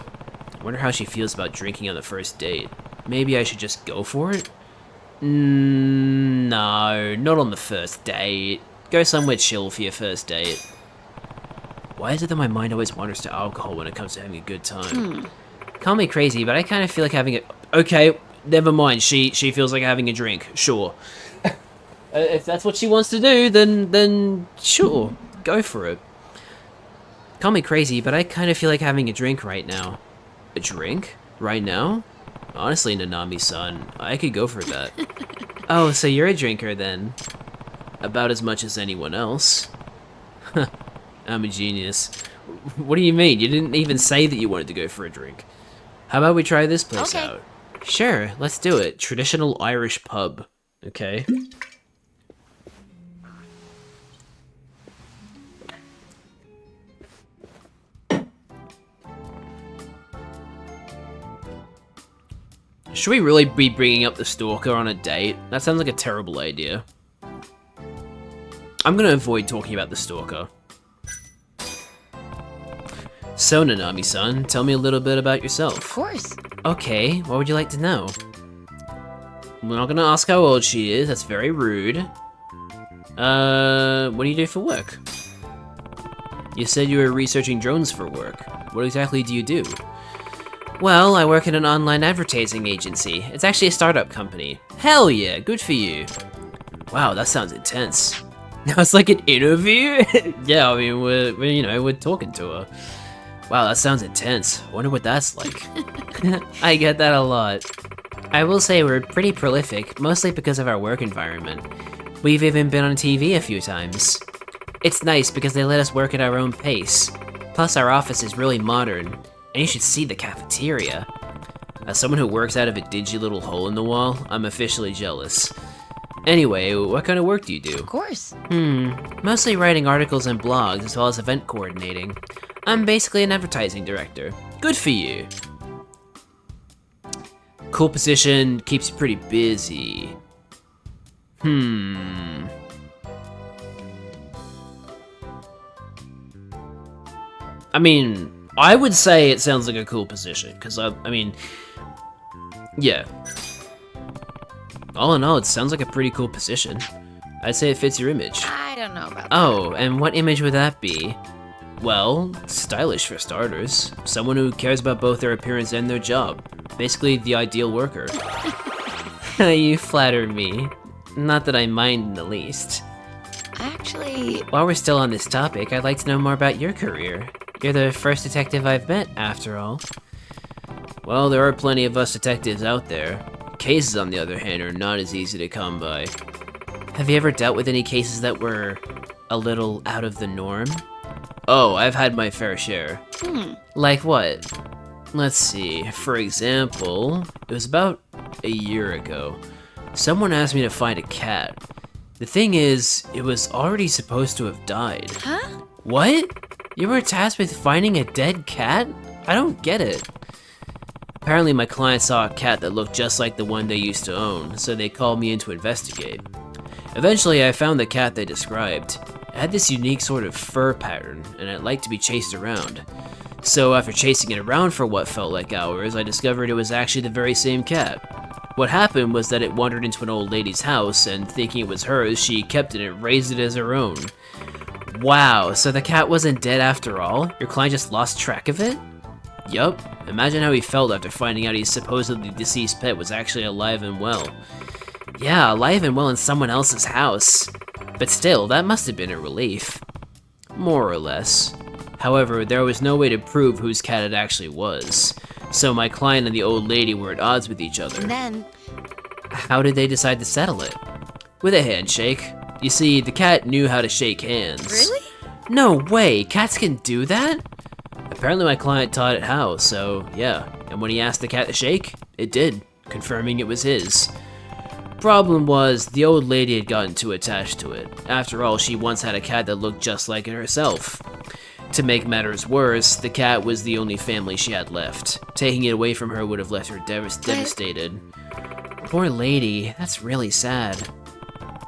I wonder how she feels about drinking on the first date. Maybe I should just go for it? No, not on the first date. Go somewhere chill for your first date. Why is it that my mind always wanders to alcohol when it comes to having a good time? Call me crazy, but I kind of feel like having a... Okay, never mind. She feels like having a drink. Sure. If that's what she wants to do, then sure. Go for it. Call me crazy, but I kind of feel like having a drink right now. A drink? Right now? Honestly, Nanami-san, I could go for that. Oh, so you're a drinker then? About as much as anyone else. I'm a genius. What do you mean? You didn't even say that you wanted to go for a drink. How about we try this place out? Sure, let's do it. Traditional Irish pub. Okay. Should we really be bringing up the stalker on a date? That sounds like a terrible idea. I'm gonna avoid talking about the stalker. So, Nanami-san, tell me a little bit about yourself. Of course. Okay, what would you like to know? We're not gonna ask how old she is, that's very rude. What do you do for work? You said you were researching drones for work. What exactly do you do? Well, I work at an online advertising agency. It's actually a startup company. Hell yeah, good for you. Wow, that sounds intense. Now it's like an interview? Yeah, I mean, we're talking to her. Wow, that sounds intense. Wonder what that's like. I get that a lot. I will say we're pretty prolific, mostly because of our work environment. We've even been on TV a few times. It's nice because they let us work at our own pace. Plus our office is really modern, and you should see the cafeteria. As someone who works out of a dingy little hole in the wall, I'm officially jealous. Anyway, what kind of work do you do? Of course. Mostly writing articles and blogs, as well as event coordinating. I'm basically an advertising director. Good for you. Cool position, keeps you pretty busy. I mean, I would say it sounds like a cool position, because I mean, yeah. All in all, it sounds like a pretty cool position. I'd say it fits your image. I don't know about Oh, and what image would that be? Well, stylish for starters. Someone who cares about both their appearance and their job. Basically, the ideal worker. You flatter me. Not that I mind in the least. Actually... While we're still on this topic, I'd like to know more about your career. You're the first detective I've met, after all. Well, there are plenty of us detectives out there. Cases, on the other hand, are not as easy to come by. Have you ever dealt with any cases that were a little out of the norm? Oh, I've had my fair share. Like what? Let's see. For example, it was about a year ago. Someone asked me to find a cat. The thing is, it was already supposed to have died. Huh? What? You were tasked with finding a dead cat? I don't get it. Apparently my client saw a cat that looked just like the one they used to own, so they called me in to investigate. Eventually I found the cat they described. It had this unique sort of fur pattern, and it liked to be chased around. So after chasing it around for what felt like hours, I discovered it was actually the very same cat. What happened was that it wandered into an old lady's house, and thinking it was hers, she kept it and raised it as her own. Wow, so the cat wasn't dead after all? Your client just lost track of it? Yup, imagine how he felt after finding out his supposedly deceased pet was actually alive and well. Yeah, alive and well in someone else's house. But still, that must have been a relief. More or less. However, there was no way to prove whose cat it actually was. So my client and the old lady were at odds with each other. And then... How did they decide to settle it? With a handshake. You see, the cat knew how to shake hands. Really? No way, cats can do that? Apparently my client taught it how, so yeah. And when he asked the cat to shake, it did, confirming it was his. Problem was, the old lady had gotten too attached to it. After all, she once had a cat that looked just like it herself. To make matters worse, the cat was the only family she had left. Taking it away from her would have left her devastated. Poor lady, that's really sad.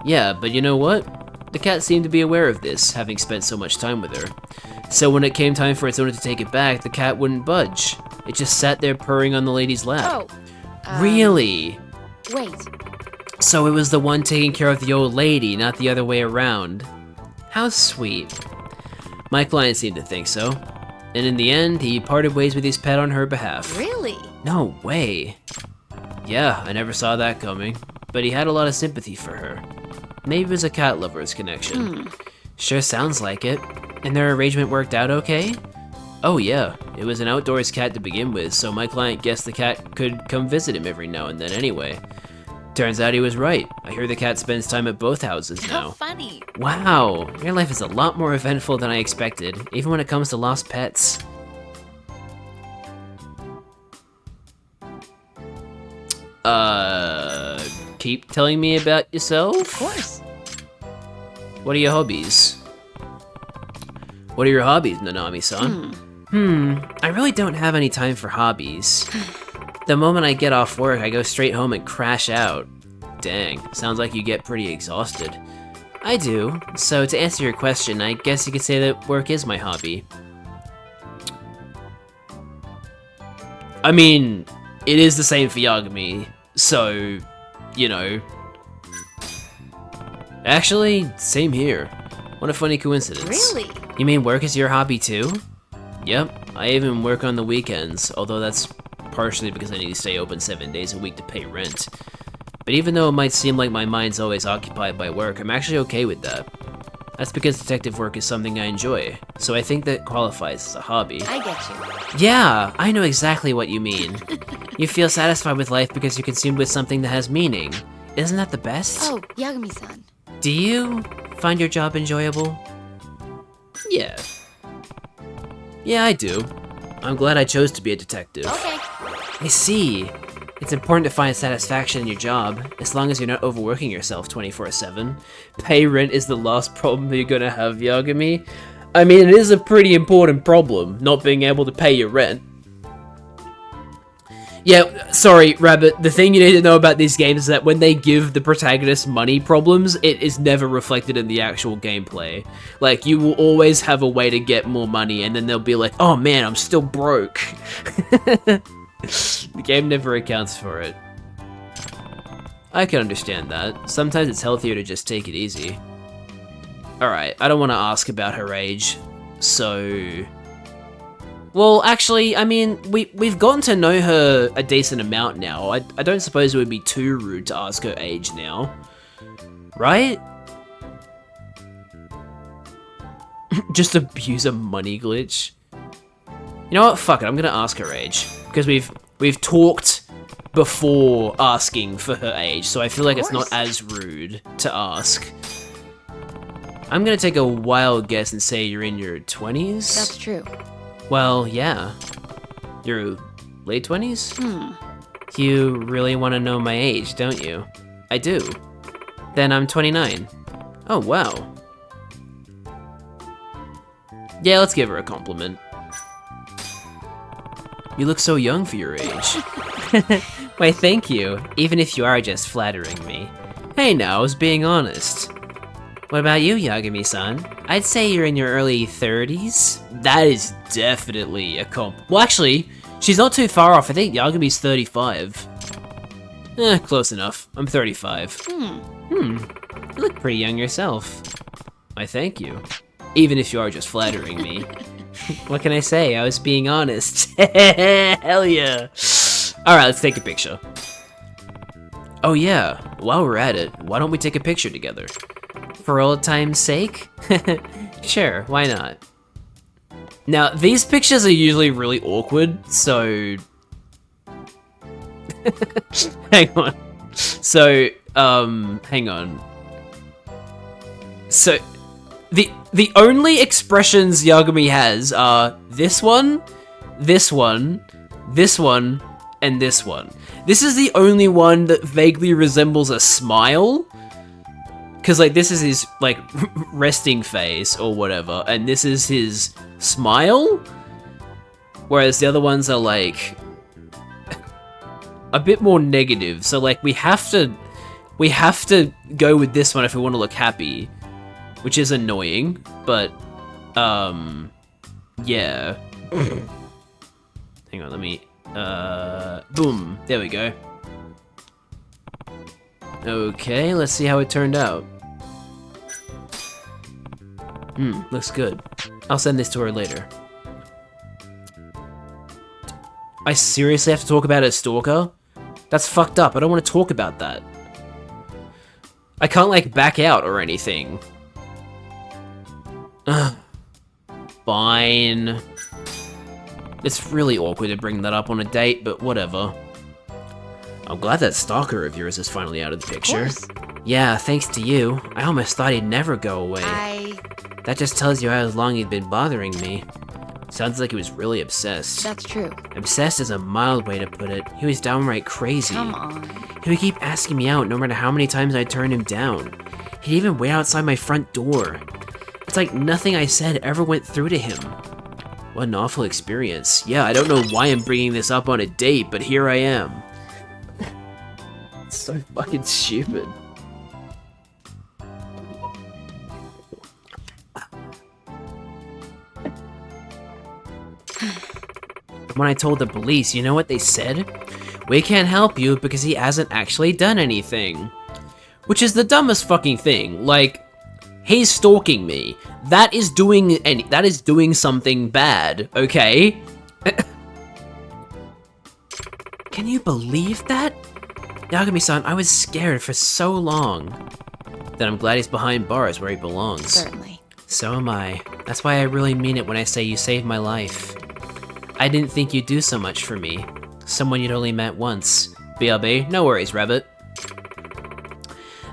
Yeah, but you know what? The cat seemed to be aware of this, having spent so much time with her. So when it came time for its owner to take it back, the cat wouldn't budge. It just sat there purring on the lady's lap. Oh. Really? Wait. So it was the one taking care of the old lady, not the other way around. How sweet. My client seemed to think so. And in the end, he parted ways with his pet on her behalf. Really? No way. Yeah, I never saw that coming. But he had a lot of sympathy for her. Maybe it was a cat lover's connection. Sure sounds like it. And their arrangement worked out okay? Oh yeah, it was an outdoors cat to begin with, so my client guessed the cat could come visit him every now and then anyway. Turns out he was right. I hear the cat spends time at both houses now. How funny. Wow, your life is a lot more eventful than I expected, even when it comes to lost pets. Keep telling me about yourself? Of course. What are your hobbies? What are your hobbies, Nanami-san? I really don't have any time for hobbies. The moment I get off work, I go straight home and crash out. Dang, sounds like you get pretty exhausted. I do. So to answer your question, I guess you could say that work is my hobby. I mean, it is the same for Yagami, so, you know. Actually, same here. What a funny coincidence. Really? You mean work is your hobby too? Yep, I even work on the weekends, although that's partially because I need to stay open 7 days a week to pay rent. But even though it might seem like my mind's always occupied by work, I'm actually okay with that. That's because detective work is something I enjoy, so I think that qualifies as a hobby. I get you. Yeah, I know exactly what you mean. You feel satisfied with life because you're consumed with something that has meaning. Isn't that the best? Oh, Yagami-san. Do you find your job enjoyable? Yeah. Yeah, I do. I'm glad I chose to be a detective. Okay. I see. It's important to find satisfaction in your job, as long as you're not overworking yourself 24/7. Pay rent is the last problem you're gonna have, Yagami. I mean, it is a pretty important problem, not being able to pay your rent. Yeah, sorry, Rabbit, the thing you need to know about these games is that when they give the protagonist money problems, it is never reflected in the actual gameplay. Like, you will always have a way to get more money, and then they'll be like, oh man, I'm still broke. The game never accounts for it. I can understand that. Sometimes it's healthier to just take it easy. Alright, I don't want to ask about her age, so... Well, actually, I mean, we've gotten to know her a decent amount now. I don't suppose it would be too rude to ask her age now. Right? Just abuse a money glitch. You know what? Fuck it, I'm gonna ask her age. Because we've talked before asking for her age, so I feel like it's not as rude to ask. I'm gonna take a wild guess and say you're in your 20s? That's true. Well, yeah. Your late 20s? Hmm. You really want to know my age, don't you? I do. Then I'm 29. Oh, wow. Yeah, let's give her a compliment. You look so young for your age. Why, thank you, even if you are just flattering me. Hey now, I was being honest. What about you, Yagami-san? I'd say you're in your early 30s. That is definitely a well, actually, she's not too far off. I think Yagami's 35. Close enough. I'm 35. You look pretty young yourself. Why, thank you. Even if you are just flattering me. What can I say? I was being honest. Hell yeah. Alright, let's take a picture. Oh yeah, while we're at it, why don't we take a picture together? For old time's sake? Sure, why not? Now, these pictures are usually really awkward, so... hang on. So, hang on. So, the only expressions Yagami has are this one, this one, this one, and this one. This is the only one that vaguely resembles a smile. Cause like this is his like resting face or whatever, and this is his smile. Whereas the other ones are like a bit more negative. So like we have to go with this one if we want to look happy. Which is annoying, but, yeah. Hang on, let me, boom, there we go. Okay, let's see how it turned out. Looks good. I'll send this to her later. I seriously have to talk about a stalker? That's fucked up, I don't want to talk about that. I can't, like, back out or anything. Fine. It's really awkward to bring that up on a date, but whatever. I'm glad that stalker of yours is finally out of the picture. Of course. Yeah, thanks to you. I almost thought he'd never go away. That just tells you how long he'd been bothering me. Sounds like he was really obsessed. That's true. Obsessed is a mild way to put it. He was downright crazy. Come on. He would keep asking me out no matter how many times I turned him down. He'd even wait outside my front door. It's like nothing I said ever went through to him. What an awful experience. Yeah, I don't know why I'm bringing this up on a date, but here I am. It's so fucking stupid. When I told the police, you know what they said? We can't help you because he hasn't actually done anything. Which is the dumbest fucking thing. Like, he's stalking me. That is doing something bad, okay? Can you believe that? Yagami-san, I was scared for so long. Then I'm glad he's behind bars where he belongs. Certainly. So am I. That's why I really mean it when I say you saved my life. I didn't think you'd do so much for me. Someone you'd only met once. BRB, no worries, Rabbit.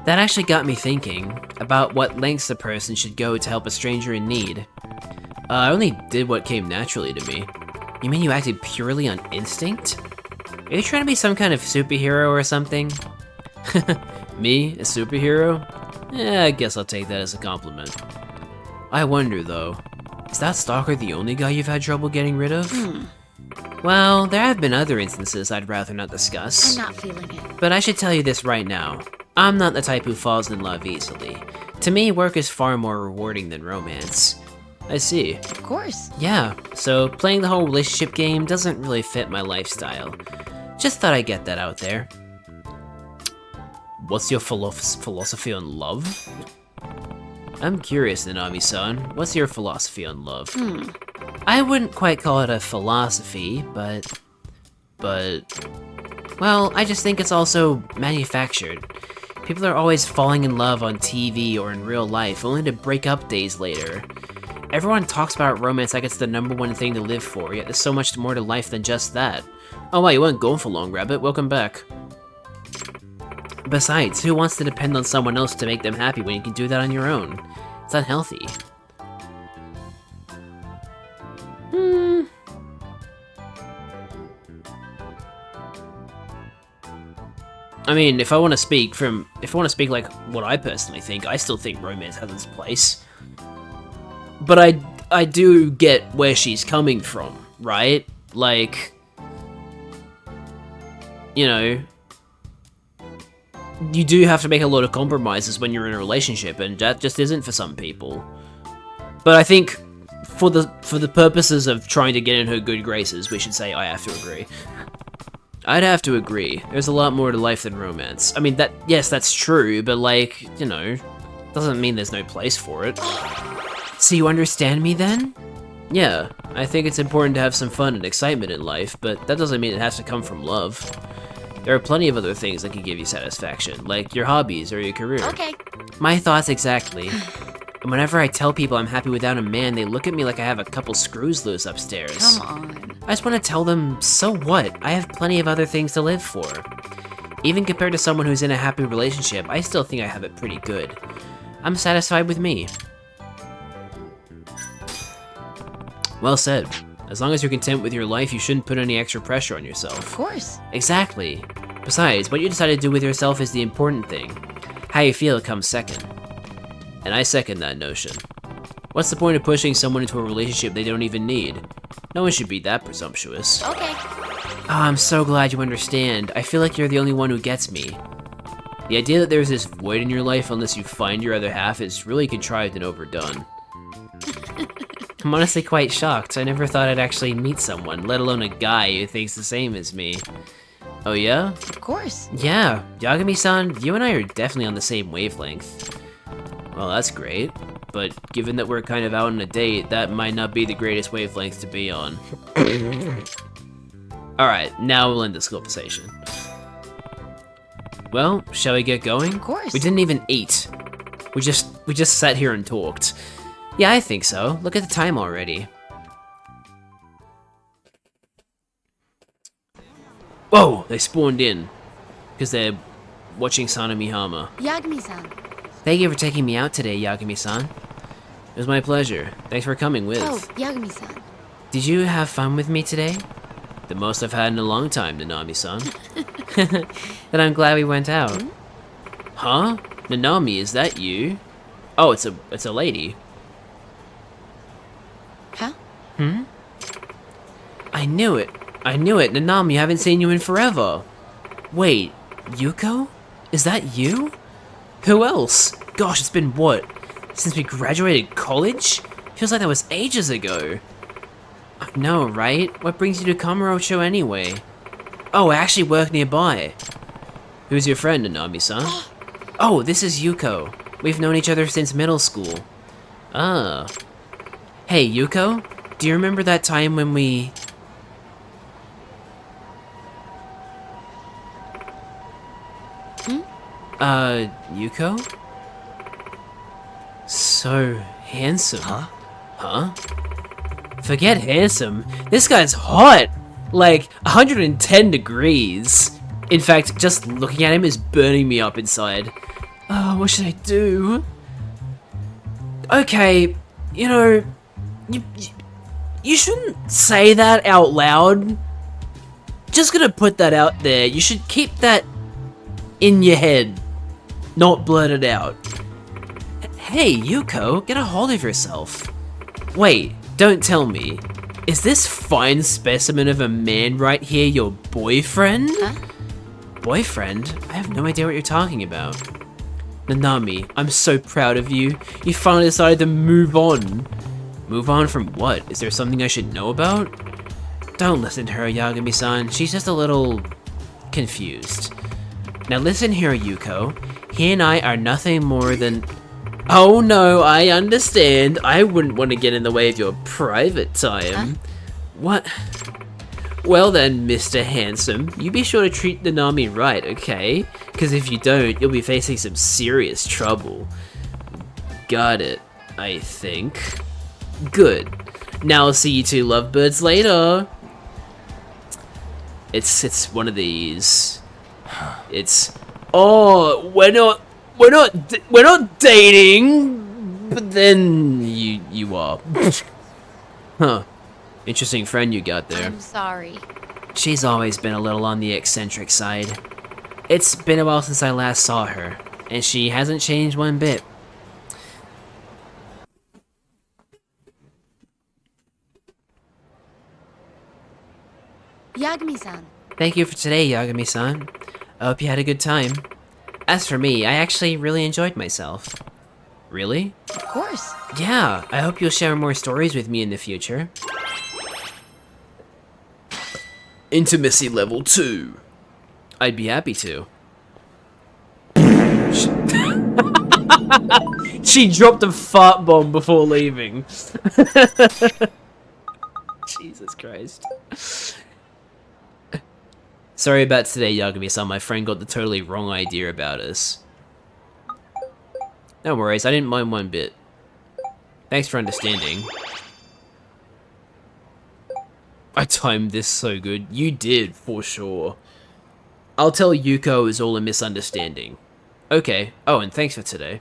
That actually got me thinking about what lengths a person should go to help a stranger in need. I only did what came naturally to me. You mean you acted purely on instinct? Are you trying to be some kind of superhero or something? Me, a superhero? I guess I'll take that as a compliment. I wonder though, is that stalker the only guy you've had trouble getting rid of? Well, there have been other instances I'd rather not discuss. I'm not feeling it. But I should tell you this right now. I'm not the type who falls in love easily. To me, work is far more rewarding than romance. I see. Of course. Yeah, so playing the whole relationship game doesn't really fit my lifestyle. Just thought I'd get that out there. What's your philosophy on love? I'm curious, Nanami-san. What's your philosophy on love? I wouldn't quite call it a philosophy, but... Well, I just think it's also manufactured. People are always falling in love on TV or in real life, only to break up days later. Everyone talks about romance like it's the #1 thing to live for, yet there's so much more to life than just that. Oh wow, you weren't going for long, Rabbit. Welcome back. Besides, who wants to depend on someone else to make them happy when you can do that on your own? It's unhealthy. I mean, if I want to speak like what I personally think, I still think romance has its place. But I do get where she's coming from, right? Like, you know, you do have to make a lot of compromises when you're in a relationship, and that just isn't for some people. But I think for the purposes of trying to get in her good graces, we should say I have to agree. I'd have to agree. There's a lot more to life than romance. I mean, yes, that's true, but like, you know, doesn't mean there's no place for it. So you understand me then? Yeah, I think it's important to have some fun and excitement in life, but that doesn't mean it has to come from love. There are plenty of other things that can give you satisfaction, like your hobbies or your career. Okay. My thoughts exactly. And whenever I tell people I'm happy without a man, they look at me like I have a couple screws loose upstairs. Come on. I just want to tell them, so what? I have plenty of other things to live for. Even compared to someone who's in a happy relationship, I still think I have it pretty good. I'm satisfied with me. Well said. As long as you're content with your life, you shouldn't put any extra pressure on yourself. Of course. Exactly. Besides, what you decide to do with yourself is the important thing. How you feel comes second. And I second that notion. What's the point of pushing someone into a relationship they don't even need? No one should be that presumptuous. Okay. Oh, I'm so glad you understand. I feel like you're the only one who gets me. The idea that there's this void in your life unless you find your other half is really contrived and overdone. I'm honestly quite shocked. I never thought I'd actually meet someone, let alone a guy who thinks the same as me. Oh yeah? Of course. Yeah, Yagami-san, you and I are definitely on the same wavelength. Well, that's great, but given that we're kind of out on a date, that might not be the greatest wavelength to be on. Alright, now we'll end this conversation. Well, shall we get going? Of course. We didn't even eat. We just sat here and talked. Yeah, I think so. Look at the time already. Whoa, they spawned in. Because they're watching Sanamihama. Yagami-san. Thank you for taking me out today, Yagami-san. It was my pleasure. Thanks for coming with. Oh, Yagami-san. Did you have fun with me today? The most I've had in a long time, Nanami-san. Then I'm glad we went out. Huh? Nanami, is that you? Oh, it's a lady. Huh? Hmm? I knew it. Nanami, I haven't seen you in forever. Wait, Yuko? Is that you? Who else? Gosh, it's been what? Since we graduated college? Feels like that was ages ago. I know, right? What brings you to Kamurocho anyway? Oh, I actually work nearby. Who's your friend, Nanami-san? Oh, this is Yuko. We've known each other since middle school. Ah. Hey, Yuko? Do you remember that time when we... Yuko? So handsome. Huh? Huh? Forget handsome. This guy's hot! Like, 110 degrees. In fact, just looking at him is burning me up inside. Oh, what should I do? Okay, you know, you shouldn't say that out loud. Just gonna put that out there. You should keep that in your head, not blurt it out. Hey, Yuko, get a hold of yourself. Wait, don't tell me. Is this fine specimen of a man right here your boyfriend? Huh? Boyfriend? I have no idea what you're talking about. Nanami, I'm so proud of you. You finally decided to move on. Move on from what? Is there something I should know about? Don't listen to her, Yagami-san. She's just a little confused. Now listen here, Yuko. He and I are nothing more than... Oh no, I understand. I wouldn't want to get in the way of your private time. Huh? What? Well then, Mr. Handsome, you be sure to treat Nanami right, okay? Because if you don't, you'll be facing some serious trouble. Got it, I think. Good. Now I'll see you two lovebirds later. It's one of these. It's... Oh, we're not dating, but then you are. Huh. Interesting friend you got there. I'm sorry. She's always been a little on the eccentric side. It's been a while since I last saw her, and she hasn't changed one bit. Yagami-san. Thank you for today, Yagami-san. I hope you had a good time. As for me, I actually really enjoyed myself. Really? Of course. Yeah, I hope you'll share more stories with me in the future. Intimacy level 2. I'd be happy to. She dropped a fart bomb before leaving. Jesus Christ. Sorry about today, Yagami-san. My friend got the totally wrong idea about us. No worries, I didn't mind one bit. Thanks for understanding. I timed this so good. You did, for sure. I'll tell Yuko it was all a misunderstanding. Okay. Oh, and thanks for today.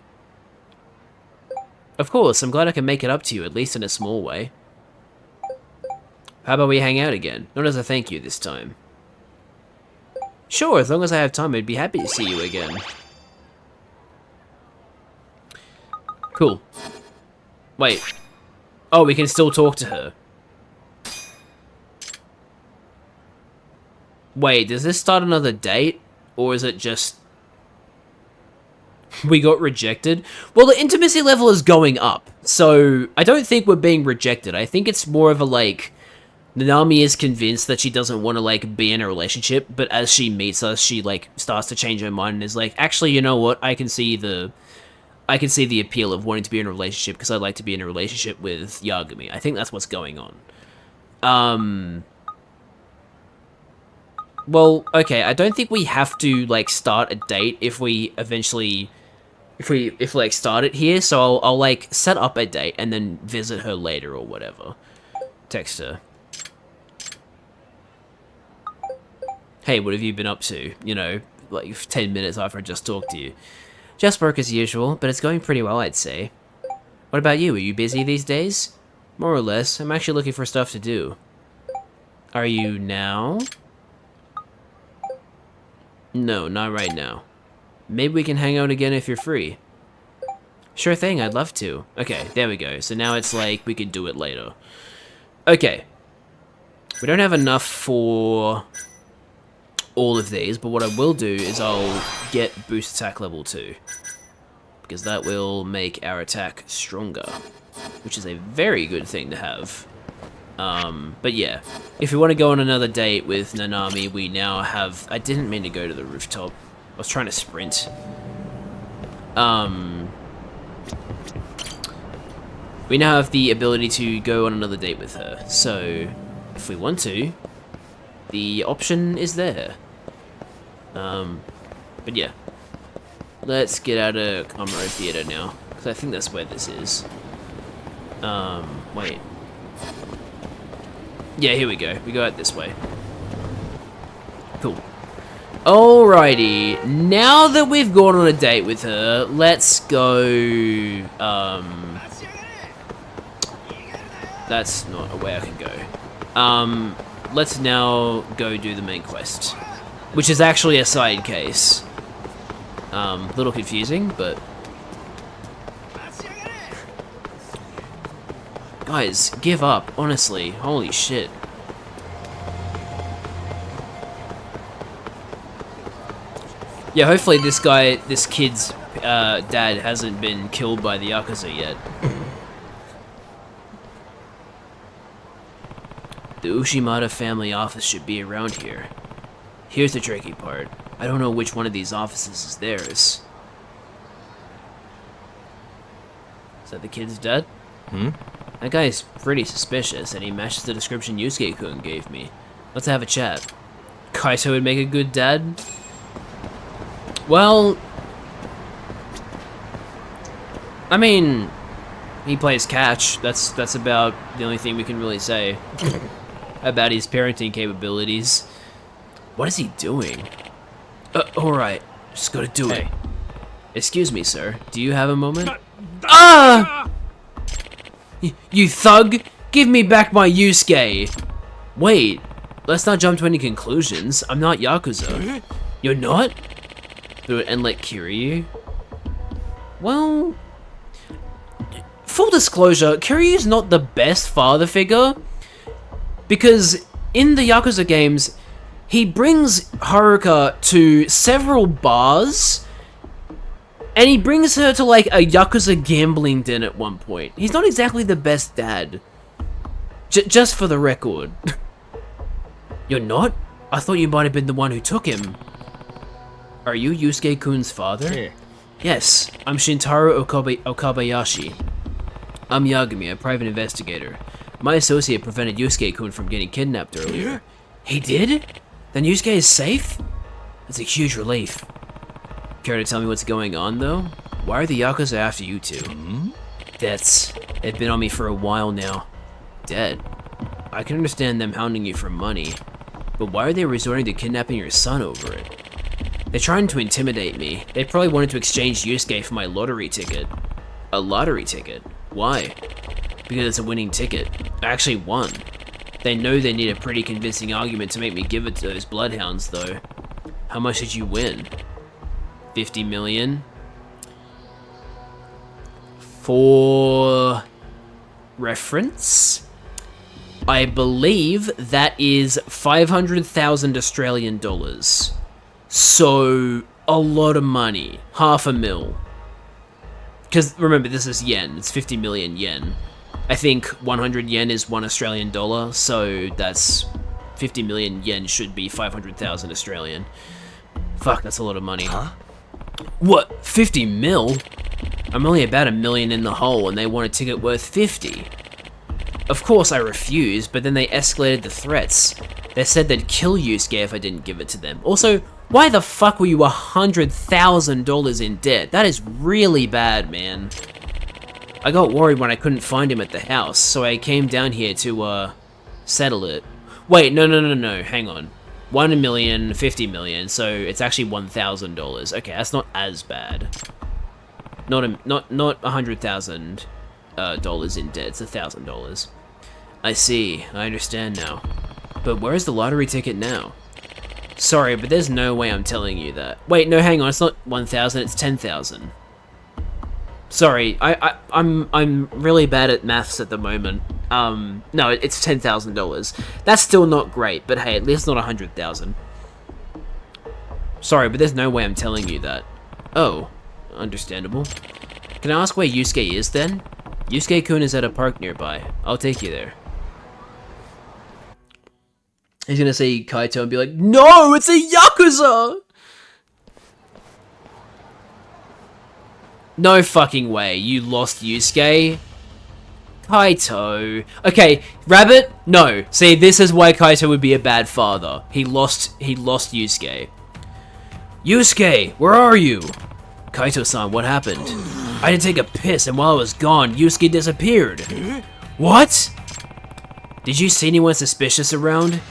Of course, I'm glad I can make it up to you, at least in a small way. How about we hang out again? Not as a thank you this time. Sure, as long as I have time, I'd be happy to see you again. Cool. Wait. Oh, we can still talk to her. Wait, does this start another date? Or is it just... we got rejected? Well, the intimacy level is going up. So, I don't think we're being rejected. I think it's more of a, like... Nanami is convinced that she doesn't want to, like, be in a relationship. But as she meets us, she, like, starts to change her mind and is like, actually, you know what? I can see the appeal of wanting to be in a relationship because I'd like to be in a relationship with Yagami. I think that's what's going on. Well, okay, I don't think we have to, like, start a date if we eventually... If we like, start it here, so I'll, like, set up a date and then visit her later or whatever. Text her. Hey, what have you been up to? You know, like, 10 minutes after I just talked to you. Just work as usual, but it's going pretty well, I'd say. What about you? Are you busy these days? More or less. I'm actually looking for stuff to do. Are you now? No, not right now. Maybe we can hang out again if you're free. Sure thing, I'd love to. Okay, there we go. So now it's like we could do it later. Okay. We don't have enough for all of these, but what I will do is I'll get boost attack level 2. Because that will make our attack stronger. Which is a very good thing to have. But yeah, if we want to go on another date with Nanami, we now have... I didn't mean to go to the rooftop. I was trying to sprint. We now have the ability to go on another date with her. So, if we want to, the option is there. But yeah. Let's get out of Comrade Theater now. Because I think that's where this is. Wait. Yeah, here we go. We go out this way. Cool. Alrighty. Now that we've gone on a date with her, let's go... That's not a way I can go. Let's now go do the main quest. Which is actually a side case. Little confusing, but... Guys, give up, honestly. Holy shit. Yeah, hopefully this kid's dad hasn't been killed by the Yakuza yet. The Ushimata family office should be around here. Here's the tricky part. I don't know which one of these offices is theirs. Is that the kid's dad? That guy's pretty suspicious, and he matches the description Yusuke-kun gave me. Let's have a chat. Kaito would make a good dad? Well... I mean... He plays catch. That's about the only thing we can really say about his parenting capabilities. What is he doing? Alright. Just gotta do it. Excuse me, sir. Do you have a moment? Ah! You thug! Give me back my Yusuke! Wait, let's not jump to any conclusions. I'm not Yakuza. You're not? And let Kiryu? Well... Full disclosure, Kiryu's not the best father figure. Because in the Yakuza games, he brings Haruka to several bars, and he brings her to like a Yakuza gambling den at one point. He's not exactly the best dad. Just for the record. You're not? I thought you might have been the one who took him. Are you Yusuke-kun's father? Yeah. Yes, I'm Shintaro Okabayashi. I'm Yagami, a private investigator. My associate prevented Yusuke-kun from getting kidnapped earlier. He did? Then Yusuke is safe? That's a huge relief. Care to tell me what's going on, though? Why are the Yakuza after you two? Debts. They've been on me for a while now. Dead? I can understand them hounding you for money, but why are they resorting to kidnapping your son over it? They're trying to intimidate me. They probably wanted to exchange Yusuke for my lottery ticket. A lottery ticket? Why? Because it's a winning ticket. I actually won. They know they need a pretty convincing argument to make me give it to those bloodhounds, though. How much did you win? 50 million? For reference, I believe that is 500,000 Australian dollars. So, a lot of money. $500,000. Because, remember, this is yen. It's 50 million yen. I think 100 yen is 1 Australian dollar, so that's 50 million yen should be 500,000 Australian. Fuck, that's a lot of money. Huh? What? 50 mil? I'm only about $1 million in the hole, and they want a ticket worth 50. Of course, I refused, but then they escalated the threats. They said they'd kill Yusuke if I didn't give it to them. Also, why the fuck were you $100,000 in debt? That is really bad, man. I got worried when I couldn't find him at the house, so I came down here to, settle it. Wait, no, hang on. 1 million, 50 million, so it's actually $1,000. Okay, that's not as bad. Not $100,000 dollars in debt, it's $1,000. I see, I understand now. But where's the lottery ticket now? Sorry, but there's no way I'm telling you that. Wait, no, hang on, it's not 1,000, it's 10,000. Sorry, I'm really bad at maths at the moment. No, it's $10,000. That's still not great, but hey, at least not 100,000. Sorry, but there's no way I'm telling you that. Oh, understandable. Can I ask where Yusuke is then? Yusuke-kun is at a park nearby. I'll take you there. He's gonna see Kaito and be like, no, it's a Yakuza! No fucking way, you lost Yusuke? Kaito. Okay, Rabbit? No. See, this is why Kaito would be a bad father. He lost Yusuke. Yusuke, where are you? Kaito-san, what happened? I had to take a piss, and while I was gone, Yusuke disappeared. What? Did you see anyone suspicious around?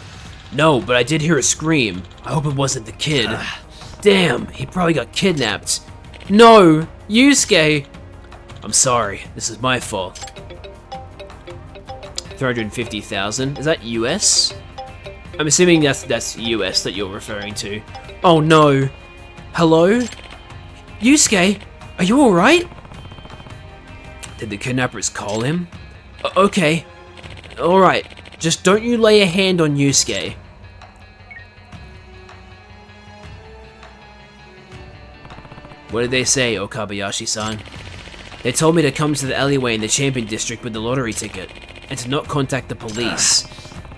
No, but I did hear a scream. I hope it wasn't the kid. Damn, he probably got kidnapped. No, Yusuke. I'm sorry, this is my fault. 350,000, is that US? I'm assuming that's US that you're referring to. Oh no. Hello? Yusuke, are you alright? Did the kidnappers call him? Okay. Alright, just don't you lay a hand on Yusuke. What did they say, Okabayashi-san? They told me to come to the alleyway in the Champion District with the lottery ticket, and to not contact the police.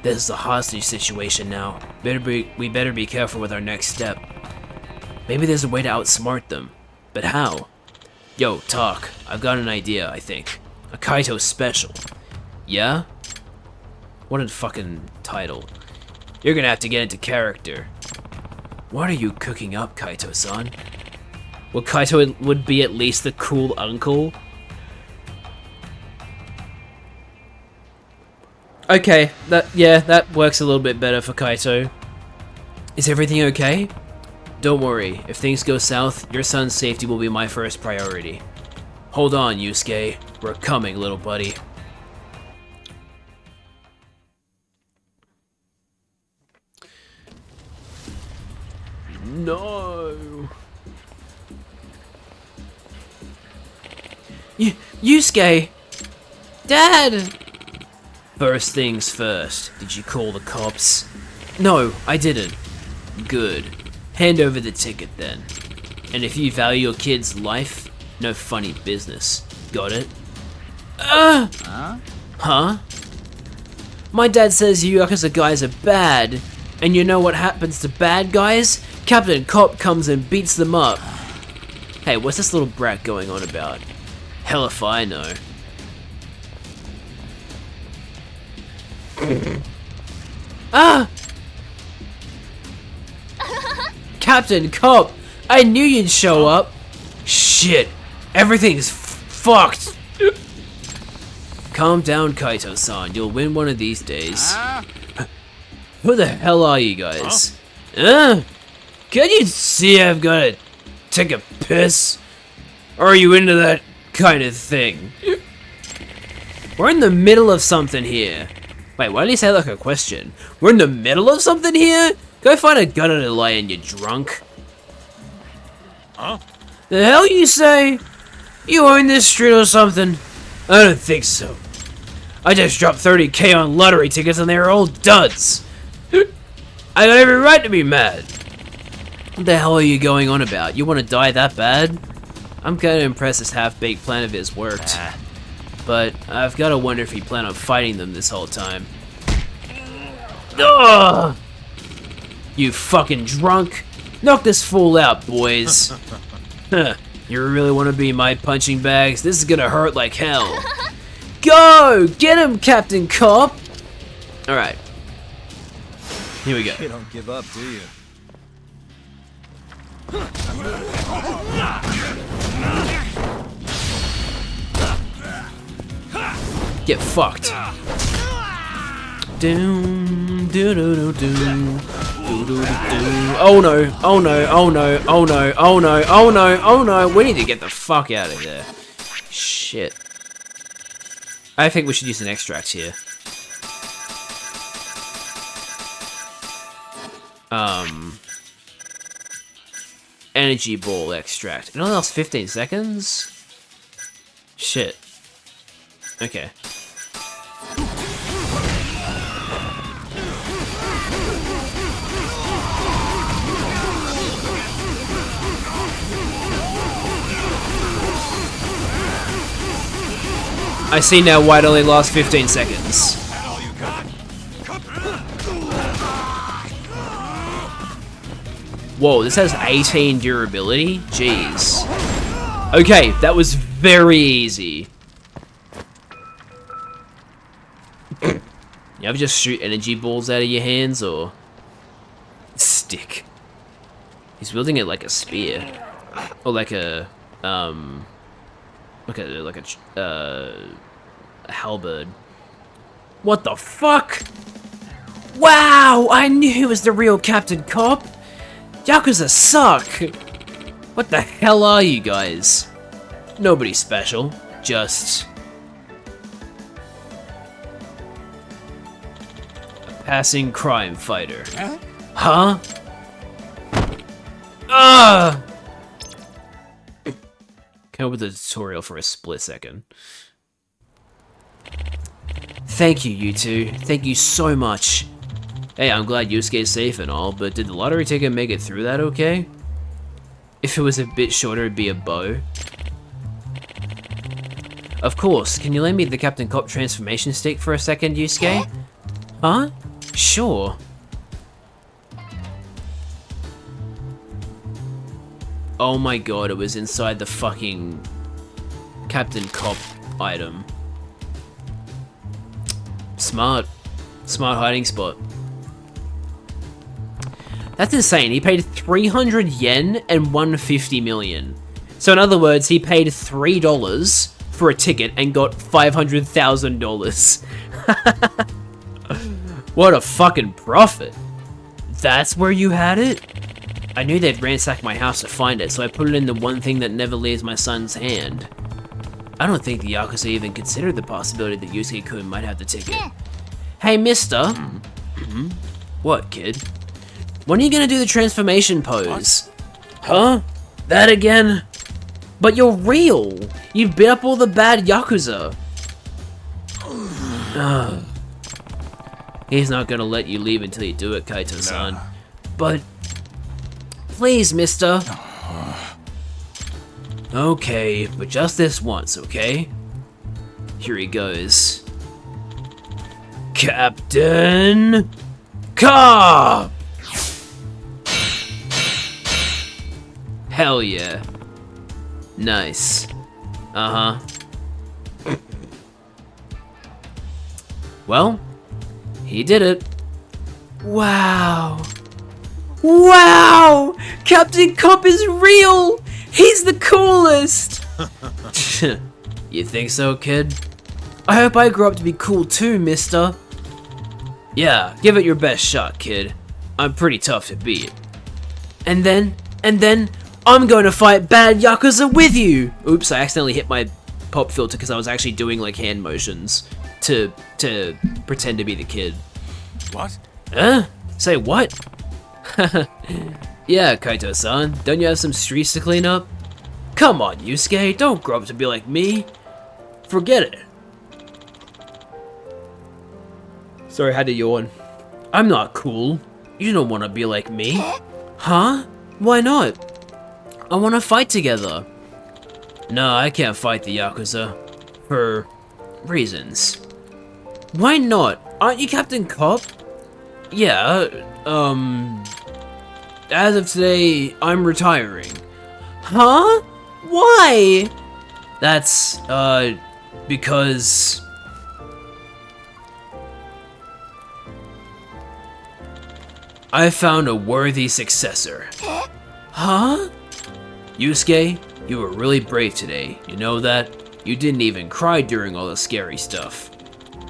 There's a hostage situation now. We better be careful with our next step. Maybe there's a way to outsmart them. But how? Yo, talk. I've got an idea, I think. A Kaito special. Yeah? What a fucking title. You're gonna have to get into character. What are you cooking up, Kaito-san? Well, Kaito would be at least the cool uncle. Okay, that works a little bit better for Kaito. Is everything okay? Don't worry, if things go south, your son's safety will be my first priority. Hold on, Yusuke. We're coming, little buddy. No. Yusuke! Dad! First things first, did you call the cops? No, I didn't. Good. Hand over the ticket then. And if you value your kid's life, no funny business. Got it? Huh? My dad says you Yakuza guys are bad, and you know what happens to bad guys? Captain Cop comes and beats them up. Hey, what's this little brat going on about? Hell if I know. Captain Cop! I knew you'd show up! Shit! Everything's fucked! Calm down, Kaito-san. You'll win one of these days. Who the hell are you guys? Can you see I've gotta take a piss? Or are you into that kind of thing? We're in the middle of something here. Wait, why did he say like a question? We're in the middle of something here? Go find a gun and a lion, you drunk. Huh? The hell you say? You own this street or something? I don't think so. I just dropped 30K on lottery tickets and they were all duds. I got every right to be mad. What the hell are you going on about? You want to die that bad? I'm kind of impressed this half-baked plan of his worked. But I've got to wonder if he planned on fighting them this whole time. Ugh! You fucking drunk! Knock this fool out, boys! You really want to be my punching bags? This is gonna hurt like hell. Go! Get him, Captain Cop! Alright. Here we go. You don't give up, do you? Get fucked. Doom, doo doo doo doo. Oh no, oh no, oh no, oh no, oh no, oh no, oh no. We need to get the fuck out of there. Shit. I think we should use an extract here. Energy ball extract. It only lasts 15 seconds? Shit. Okay. I see now why it only lasts 15 seconds. Whoa, this has 18 durability? Jeez. Okay, that was very easy. You ever just shoot energy balls out of your hands, or... stick? He's wielding it like a spear. Or like a, a halberd. What the fuck? Wow, I knew he was the real Captain Cop. Yakuza suck. What the hell are you guys? Nobody special, just a passing crime fighter. Huh? Come up with a tutorial for a split second. Thank you, you two. Thank you so much. Hey, I'm glad Yusuke's safe and all, but did the lottery ticket make it through that okay? If it was a bit shorter, it'd be a bow. Of course, can you lend me the Captain Cop transformation stick for a second, Yusuke? Huh? Sure. Oh my god, it was inside the fucking Captain Cop item. Smart. Smart hiding spot. That's insane. He paid 300 yen and won 50 million. So in other words, he paid $3 for a ticket and got $500,000. What a fucking profit. That's where you had it? I knew they'd ransack my house to find it, so I put it in the one thing that never leaves my son's hand. I don't think the Yakuza even considered the possibility that Yusuke-kun might have the ticket. Hey, mister. What, kid? When are you gonna do the transformation pose? Huh? That again? But you're real! You beat up all the bad Yakuza! He's not gonna let you leave until you do it, Kaito-san. But... please, mister! Okay, but just this once, okay? Here he goes. Captain... Cobb! Hell yeah. Nice. Uh-huh. Well, he did it. Wow. Wow! Captain Cobb is real! He's the coolest! You think so, kid? I hope I grow up to be cool too, mister. Yeah, give it your best shot, kid. I'm pretty tough to beat. And then, I'm going to fight bad Yakuza with you! Oops, I accidentally hit my pop filter because I was actually doing like hand motions to pretend to be the kid. What? Huh? Say what? Yeah, Kaito-san, don't you have some streets to clean up? Come on, Yusuke, don't grow up to be like me. Forget it. Sorry, I had to yawn. I'm not cool. You don't want to be like me. Huh? Why not? I want to fight together. No, I can't fight the Yakuza. For reasons. Why not? Aren't you Captain Cobb? Yeah, as of today, I'm retiring. Huh? Why? That's, because... I found a worthy successor. Huh? Yusuke, you were really brave today. You know that? You didn't even cry during all the scary stuff.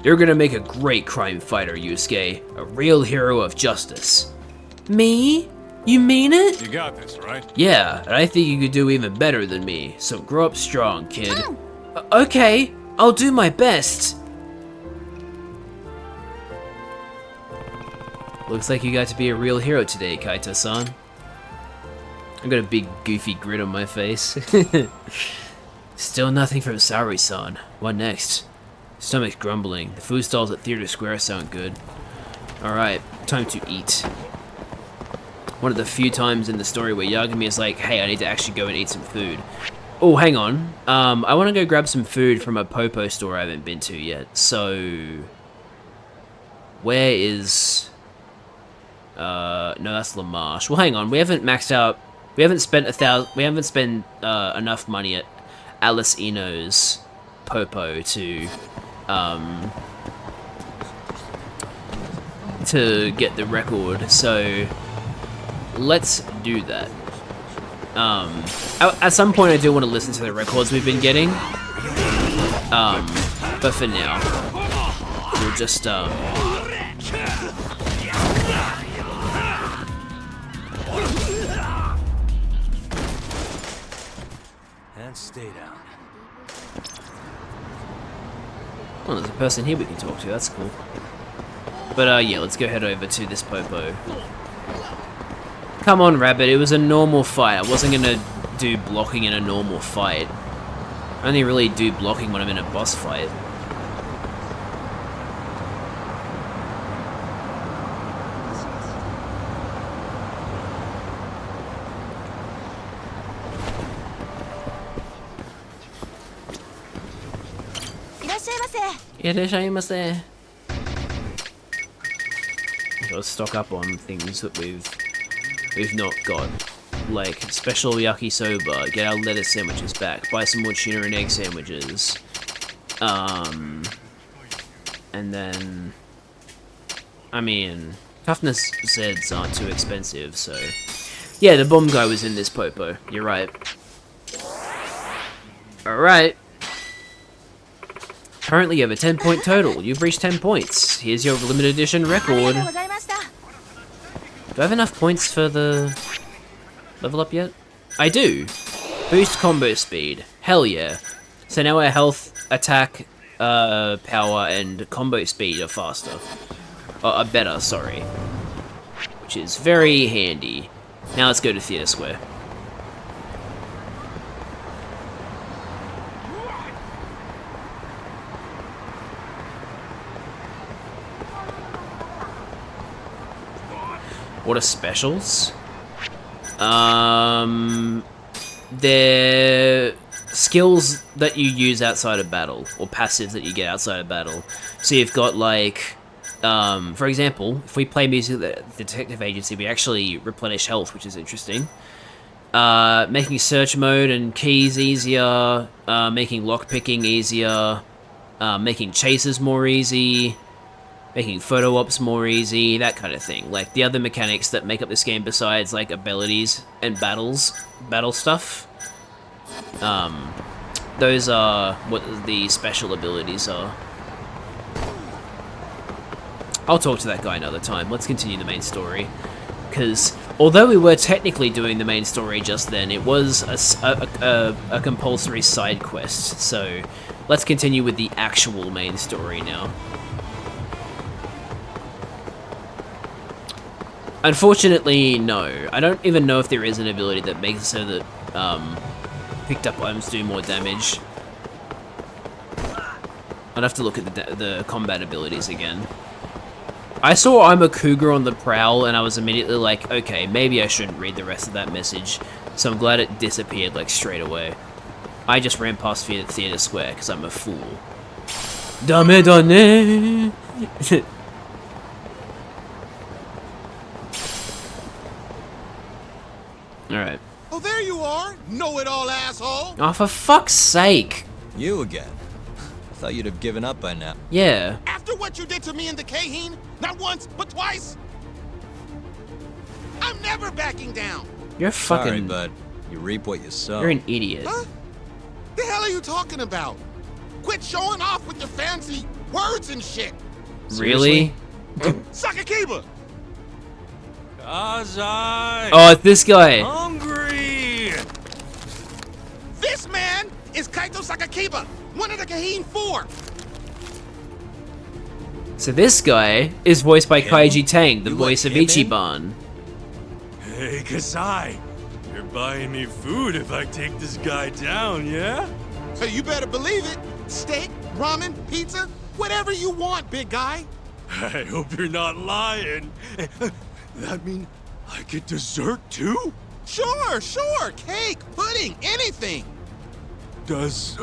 You're gonna make a great crime fighter, Yusuke. A real hero of justice. Me? You mean it? You got this, right? Yeah, and I think you could do even better than me. So grow up strong, kid. Okay, I'll do my best. Looks like you got to be a real hero today, Kaito-san. I got a big goofy grin on my face. Still nothing from Saori-san. What next? Stomach's grumbling. The food stalls at Theater Square sound good. Alright, time to eat. One of the few times in the story where Yagami is like, hey, I need to actually go and eat some food. Oh, hang on. I want to go grab some food from a Popo store I haven't been to yet. So... where is... no, that's Lamarche. Well, hang on. We haven't maxed out... we haven't spent enough money at Alice Eno's Popo to get the record, so let's do that. At some point I do want to listen to the records we've been getting, but for now we'll just and stay down. Well, there's a person here we can talk to, that's cool. But yeah, let's go head over to this Popo. Come on, Rabbit, it was a normal fight. I wasn't gonna do blocking in a normal fight. I only really do blocking when I'm in a boss fight. Irashaimase. Gotta stock up on things that we've not got. Like special yakisoba, get our lettuce sandwiches back, buy some more tuna and egg sandwiches. And then I mean, toughness Zeds aren't too expensive, so yeah, the bomb guy was in this Popo. You're right. Alright. Currently you have a 10-point total. You've reached 10 points. Here's your limited edition record. Do I have enough points for the level up yet? I do. Boost combo speed. Hell yeah. So now our health, attack, power, and combo speed are faster. Are better, sorry. which is very handy. Now let's go to Theatre Square. What are specials? They're skills that you use outside of battle, or passives that you get outside of battle. So you've got like, for example, if we play music at the detective agency, we actually replenish health, which is interesting. Making search mode and keys easier, making lockpicking easier, making chases more easy, making photo ops more easy, that kind of thing. Like the other mechanics that make up this game besides like abilities and battle stuff. Those are what the special abilities are. I'll talk to that guy another time. Let's continue the main story. Because although we were technically doing the main story just then, it was a compulsory side quest. So let's continue with the actual main story now. Unfortunately, no. I don't even know if there is an ability that makes it so that picked up items do more damage. I'd have to look at the combat abilities again. I saw I'm a cougar on the prowl and I was immediately like, okay, maybe I shouldn't read the rest of that message. So I'm glad it disappeared like straight away. I just ran past Theatre Square because I'm a fool. Dame donne! Alright. Oh, there you are! Know-it-all asshole! Oh, for fuck's sake! You again. I thought you'd have given up by now. Yeah. After what you did to me in the Kaheen, not once, but twice, I'm never backing down! You're fucking... Sorry, but you reap what you sow. You're an idiot. Huh? The hell are you talking about? Quit showing off with your fancy words and shit! Really? Sakakiba! Kazai! Oh, it's this guy. Hungry! This man is Kaito Sakakiba, one of the Kaheen 4. So this guy is voiced by Kaiji Tang, the voice of Ichiban. Hey, Kazai! You're buying me food if I take this guy down, yeah? Hey, you better believe it. Steak, ramen, pizza, whatever you want, big guy. I hope you're not lying. That mean I get dessert too? Sure, sure. Cake, pudding, anything. Does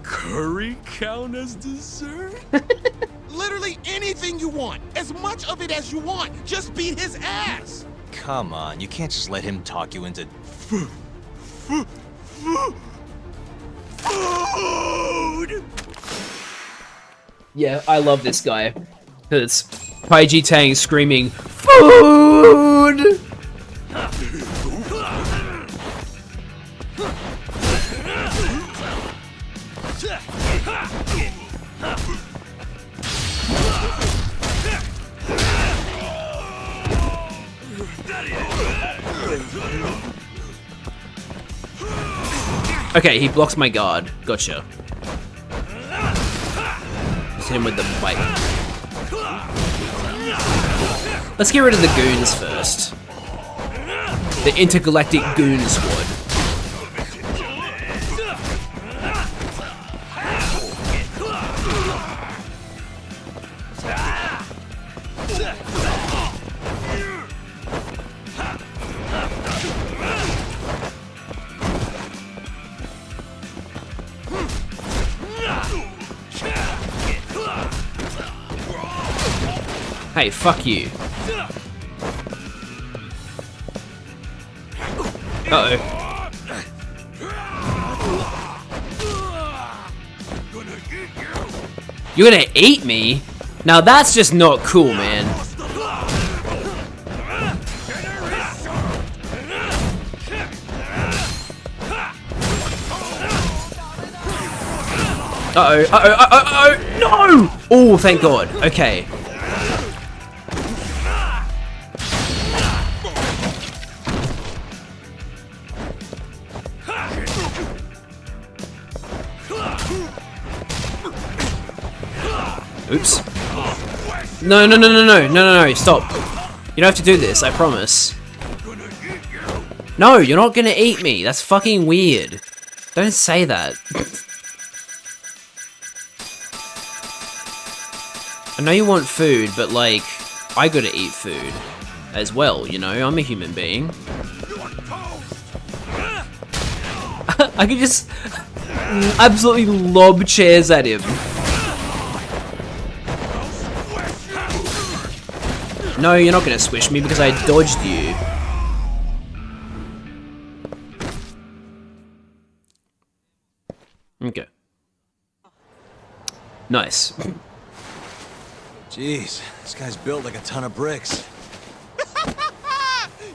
curry count as dessert? Literally anything you want. As much of it as you want. Just beat his ass. Come on, you can't just let him talk you into... Food! Yeah, I love this guy. It's Kaiji Tang screaming, FOOD! Okay, he blocks my guard. Gotcha. Just hit him with the bike. Let's get rid of the goons first. The Intergalactic Goon Squad. Hey, fuck you. Uh-oh. You're gonna eat me? Now that's just not cool, man. Uh-oh, uh-oh, uh-oh, no! Oh, thank God. Okay. Oops. No, no, no, no, no, no, no, no, stop. You don't have to do this, I promise. No, you're not gonna eat me. That's fucking weird. Don't say that. I know you want food, but like, I gotta eat food as well, you know? I'm a human being. I could just absolutely lob chairs at him. No, you're not gonna squish me because I dodged you. Okay. Nice. Jeez, this guy's built like a ton of bricks.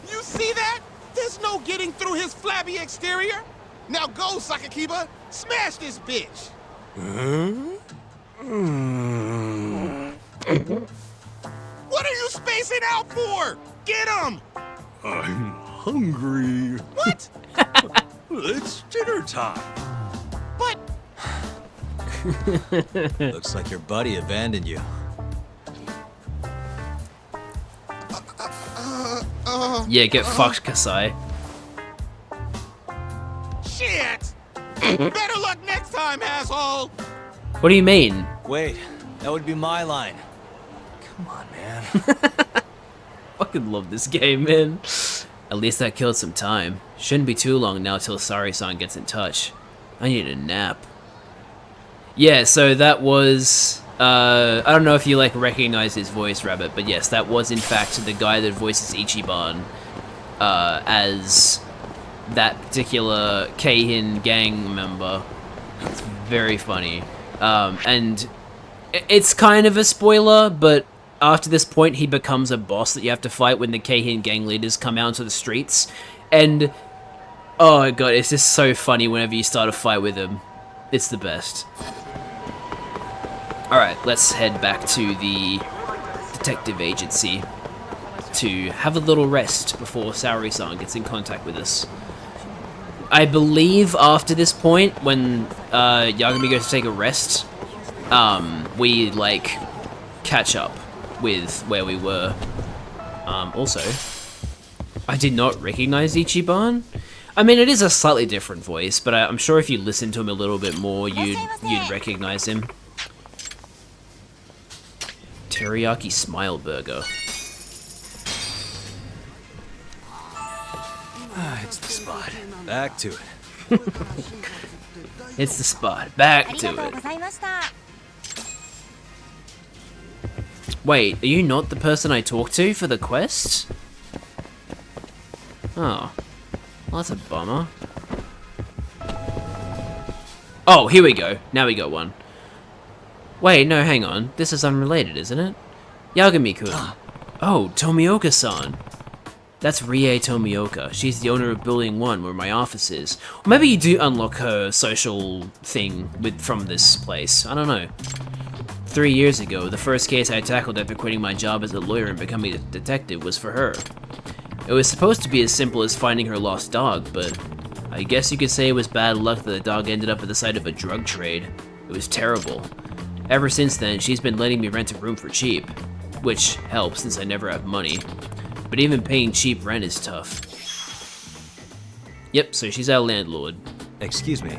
You see that? There's no getting through his flabby exterior. Now go, Sakakiba. Smash this bitch. What are you spacing out for? Get him! I'm hungry. What? It's dinner time. But... Looks like your buddy abandoned you. Yeah, get fucked, Kasai. Shit! Better luck next time, asshole! What do you mean? Wait, that would be my line. Come on, man. Fucking love this game, man. At least that killed some time. Shouldn't be too long now till Sari-san gets in touch. I need a nap. Yeah, so that was... I don't know if you, like, recognize his voice, Rabbit, but yes, that was, in fact, the guy that voices Ichiban as that particular Keihin gang member. It's very funny. And it's kind of a spoiler, but after this point, he becomes a boss that you have to fight when the Keihin gang leaders come out into the streets. And, oh god, it's just so funny whenever you start a fight with him. It's the best. Alright, let's head back to the detective agency to have a little rest before Saori-san gets in contact with us. I believe after this point, when Yagami goes to take a rest, we, like, catch up with where we were. Also, I did not recognize Ichiban. I mean, it is a slightly different voice, but I'm sure if you listen to him a little bit more, you'd recognize him. Teriyaki Smile Burger. It's the spot. Back to it. It's the spot. Back to it. Wait, are you not the person I talked to for the quest? Oh. Well, that's a bummer. Oh, here we go. Now we got one. Wait, no, hang on. This is unrelated, isn't it? Yagami-kun. Oh, Tomioka-san. That's Rie Tomioka. She's the owner of Building 1, where my office is. Or maybe you do unlock her social thing from this place. I don't know. 3 years ago, the first case I tackled after quitting my job as a lawyer and becoming a detective was for her. It was supposed to be as simple as finding her lost dog, but I guess you could say it was bad luck that the dog ended up at the site of a drug trade. It was terrible. Ever since then, she's been letting me rent a room for cheap, which helps since I never have money. But even paying cheap rent is tough. Yep, so she's our landlord. Excuse me.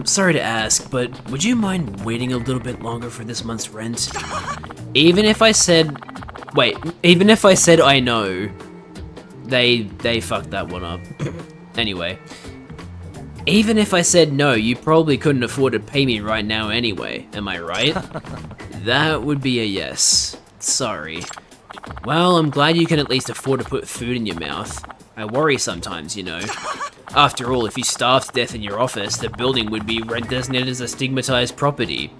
Sorry to ask, but would you mind waiting a little bit longer for this month's rent? Even if I said... Wait, even if I said I know, they fucked that one up. Anyway. Even if I said no, you probably couldn't afford to pay me right now anyway, am I right? That would be a yes. Sorry. Well, I'm glad you can at least afford to put food in your mouth. I worry sometimes, you know. After all, if you starved to death in your office, the building would be designated as a stigmatized property.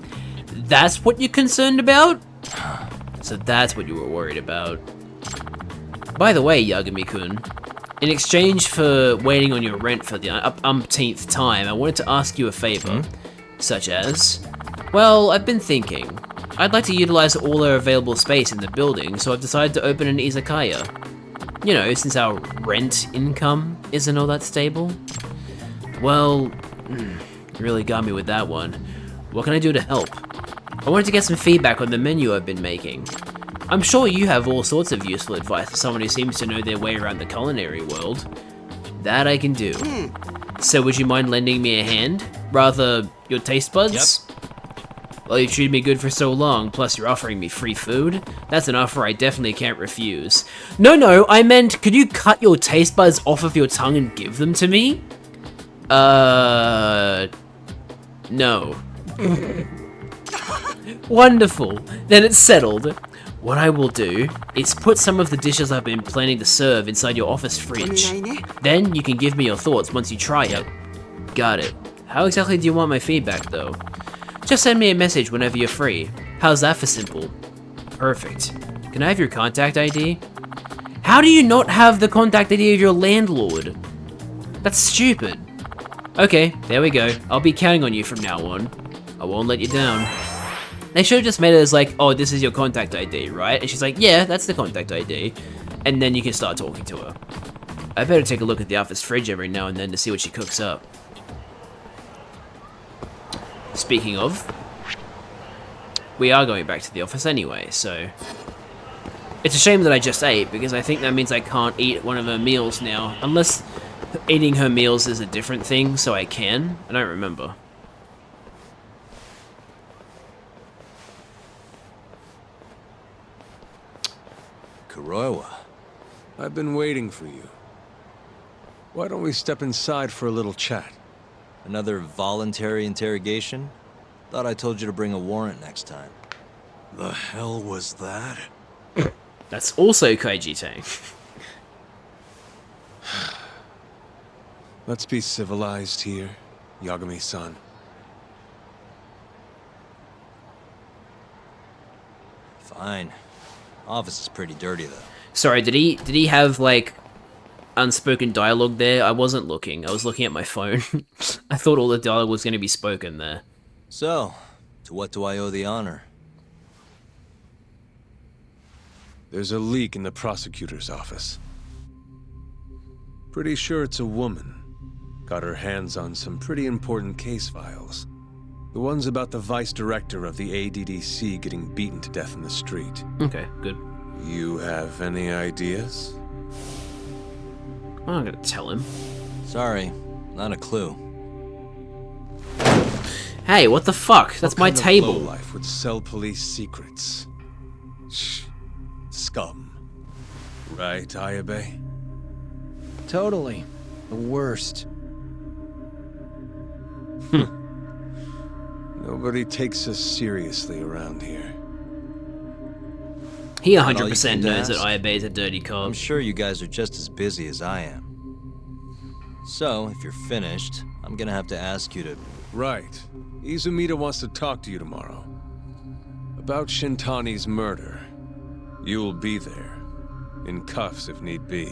That's what you're concerned about? So that's what you were worried about. By the way, Yagami-kun, in exchange for waiting on your rent for the umpteenth time, I wanted to ask you a favor. Such as? Well, I've been thinking. I'd like to utilize all our available space in the building, so I've decided to open an izakaya. You know, since our rent income isn't all that stable. Well, you really got me with that one. What can I do to help? I wanted to get some feedback on the menu I've been making. I'm sure you have all sorts of useful advice for someone who seems to know their way around the culinary world. That I can do. So would you mind lending me a hand? Rather, your taste buds? Yep. Well, you've treated me good for so long, plus you're offering me free food? That's an offer I definitely can't refuse. No, I meant, could you cut your taste buds off of your tongue and give them to me? No. Wonderful. Then it's settled. What I will do is put some of the dishes I've been planning to serve inside your office fridge. Then you can give me your thoughts once you try it. Got it. How exactly do you want my feedback, though? Just send me a message whenever you're free. How's that for simple? Perfect. Can I have your contact ID? How do you not have the contact ID of your landlord? That's stupid. Okay, there we go. I'll be counting on you from now on. I won't let you down. They should have just made it as like, oh, this is your contact ID, right? And she's like, yeah, that's the contact ID. And then you can start talking to her. I better take a look at the office fridge every now and then to see what she cooks up. Speaking of, we are going back to the office anyway, so... It's a shame that I just ate, because I think that means I can't eat one of her meals now. Unless eating her meals is a different thing, so I can. I don't remember. Kuroiwa. I've been waiting for you. Why don't we step inside for a little chat? Another voluntary interrogation? Thought I told you to bring a warrant next time. The hell was that? That's also Kaiji Tang. Let's be civilized here, Yagami-san. Fine. Office is pretty dirty, though. Sorry, did he have, like, unspoken dialogue there? I wasn't looking. I was looking at my phone. I thought all the dialogue was going to be spoken there. So, to what do I owe the honor? There's a leak in the prosecutor's office. Pretty sure it's a woman. Got her hands on some pretty important case files. The ones about the vice director of the ADDC getting beaten to death in the street. Okay, good. You have any ideas? I'm not gonna tell him. Sorry, not a clue. Hey, what the fuck? That's my table. What kind of lowlife would sell police secrets? Shh. Scum. Right, Ayabe? Totally. The worst. Nobody takes us seriously around here. He 100% knows that Ayabe is a dirty cop. I'm sure you guys are just as busy as I am. So, if you're finished, I'm gonna have to ask you to... Right. Izumida wants to talk to you tomorrow. About Shintani's murder. You'll be there. In cuffs if need be.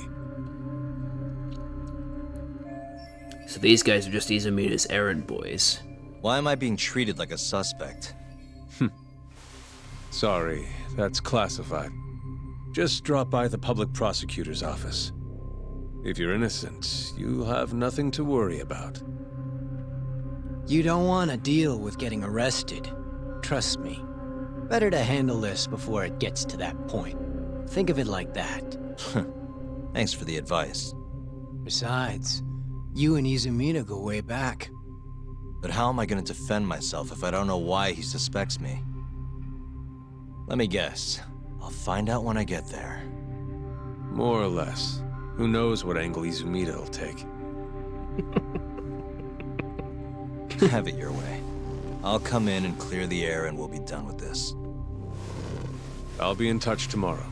So these guys are just Izumida's errand boys. Why am I being treated like a suspect? Sorry, that's classified. Just drop by the public prosecutor's office. If you're innocent, you'll have nothing to worry about. You don't want to deal with getting arrested. Trust me. Better to handle this before it gets to that point. Think of it like that. Thanks for the advice. Besides, you and Izumida go way back. But how am I going to defend myself if I don't know why he suspects me? Let me guess. I'll find out when I get there. More or less. Who knows what angle Izumida will take. Have it your way. I'll come in and clear the air and we'll be done with this. I'll be in touch tomorrow.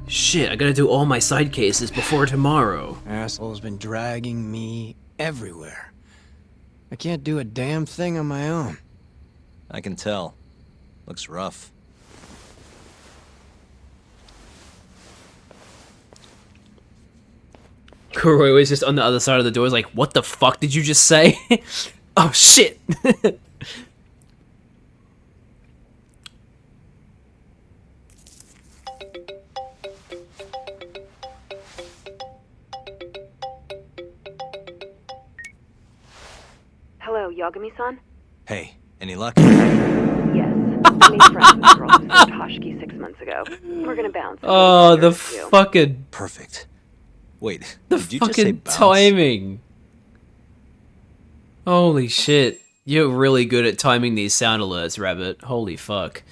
Shit, I gotta do all my side cases before tomorrow. Asshole's been dragging me everywhere. I can't do a damn thing on my own. I can tell. Looks rough. Kuroi was just on the other side of the door, like, what the fuck did you just say? Oh shit! Hello, Yagami-san? Hey, any luck? Yes. I made friends with the girl who served Hashiki 6 months ago. We're gonna bounce. Oh, the fucking... Perfect. Wait, the did you just say fucking bounce? timing. Holy shit. You're really good at timing these sound alerts, Rabbit. Holy fuck.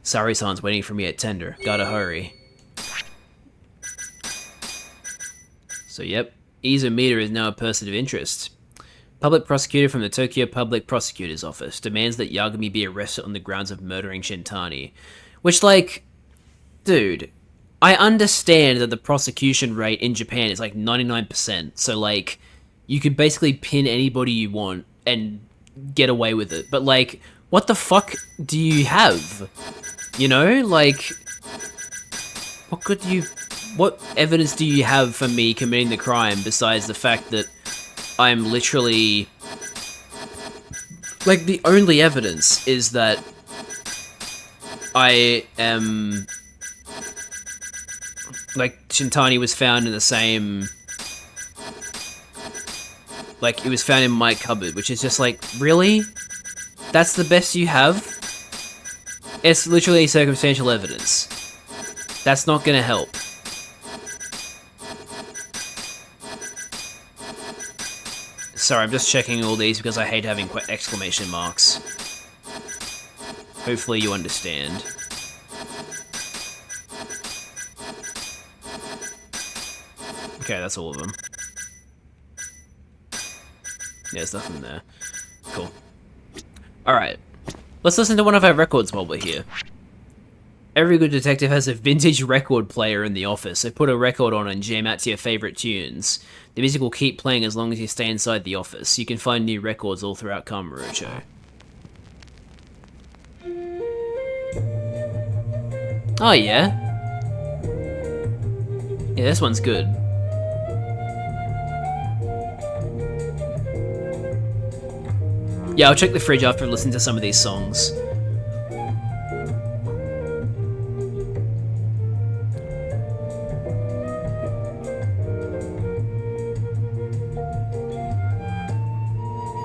Sari-san's waiting for me at tender. Gotta hurry. So yep, Izumida is now a person of interest. Public prosecutor from the Tokyo Public Prosecutor's Office demands that Yagami be arrested on the grounds of murdering Shintani. Which, like, dude, I understand that the prosecution rate in Japan is like 99%, so like, you could basically pin anybody you want and get away with it. But like, what the fuck do you have? You know, like, what evidence do you have for me committing the crime besides the fact that I'm literally... Like, the only evidence is that I am... Like, Shintani was found in the same... Like, it was found in my cupboard, which is just like, really? That's the best you have? It's literally circumstantial evidence. That's not gonna help. Sorry, I'm just checking all these because I hate having exclamation marks. Hopefully you understand. Okay, that's all of them. Yeah, there's nothing there. Cool. Alright. Let's listen to one of our records while we're here. Every good detective has a vintage record player in the office, so put a record on and jam out to your favourite tunes. The music will keep playing as long as you stay inside the office. You can find new records all throughout Kamurocho. Oh yeah? Yeah, this one's good. Yeah, I'll check the fridge after listening to some of these songs.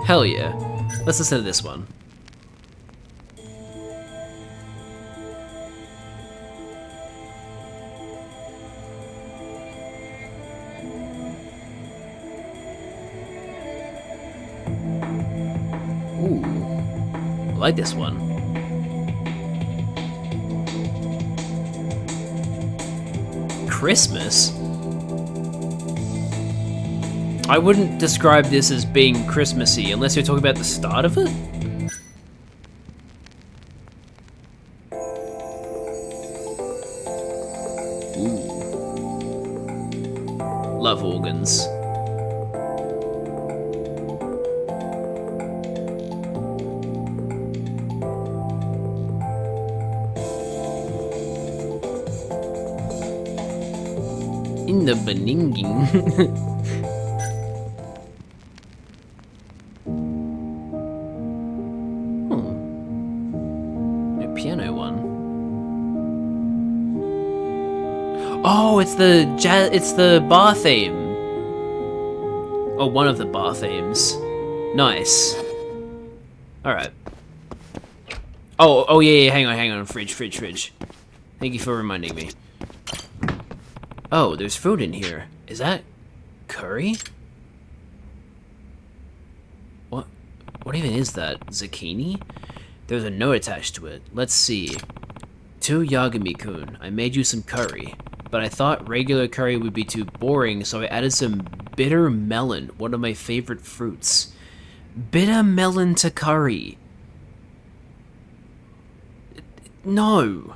Hell yeah. Let's listen to this one. Ooh. I like this one. Christmas? I wouldn't describe this as being Christmassy unless you're talking about the start of it. Ooh. Love organs. In the beninging. Oh, it's the bar theme. Oh, one of the bar themes. Nice. Alright. Oh yeah, hang on, fridge. Thank you for reminding me. Oh, there's food in here. Is that curry? What even is that? Zucchini? There's a note attached to it. Let's see. To Yagami-kun, I made you some curry. But I thought regular curry would be too boring, so I added some bitter melon, one of my favorite fruits. Bitter melon to curry. No.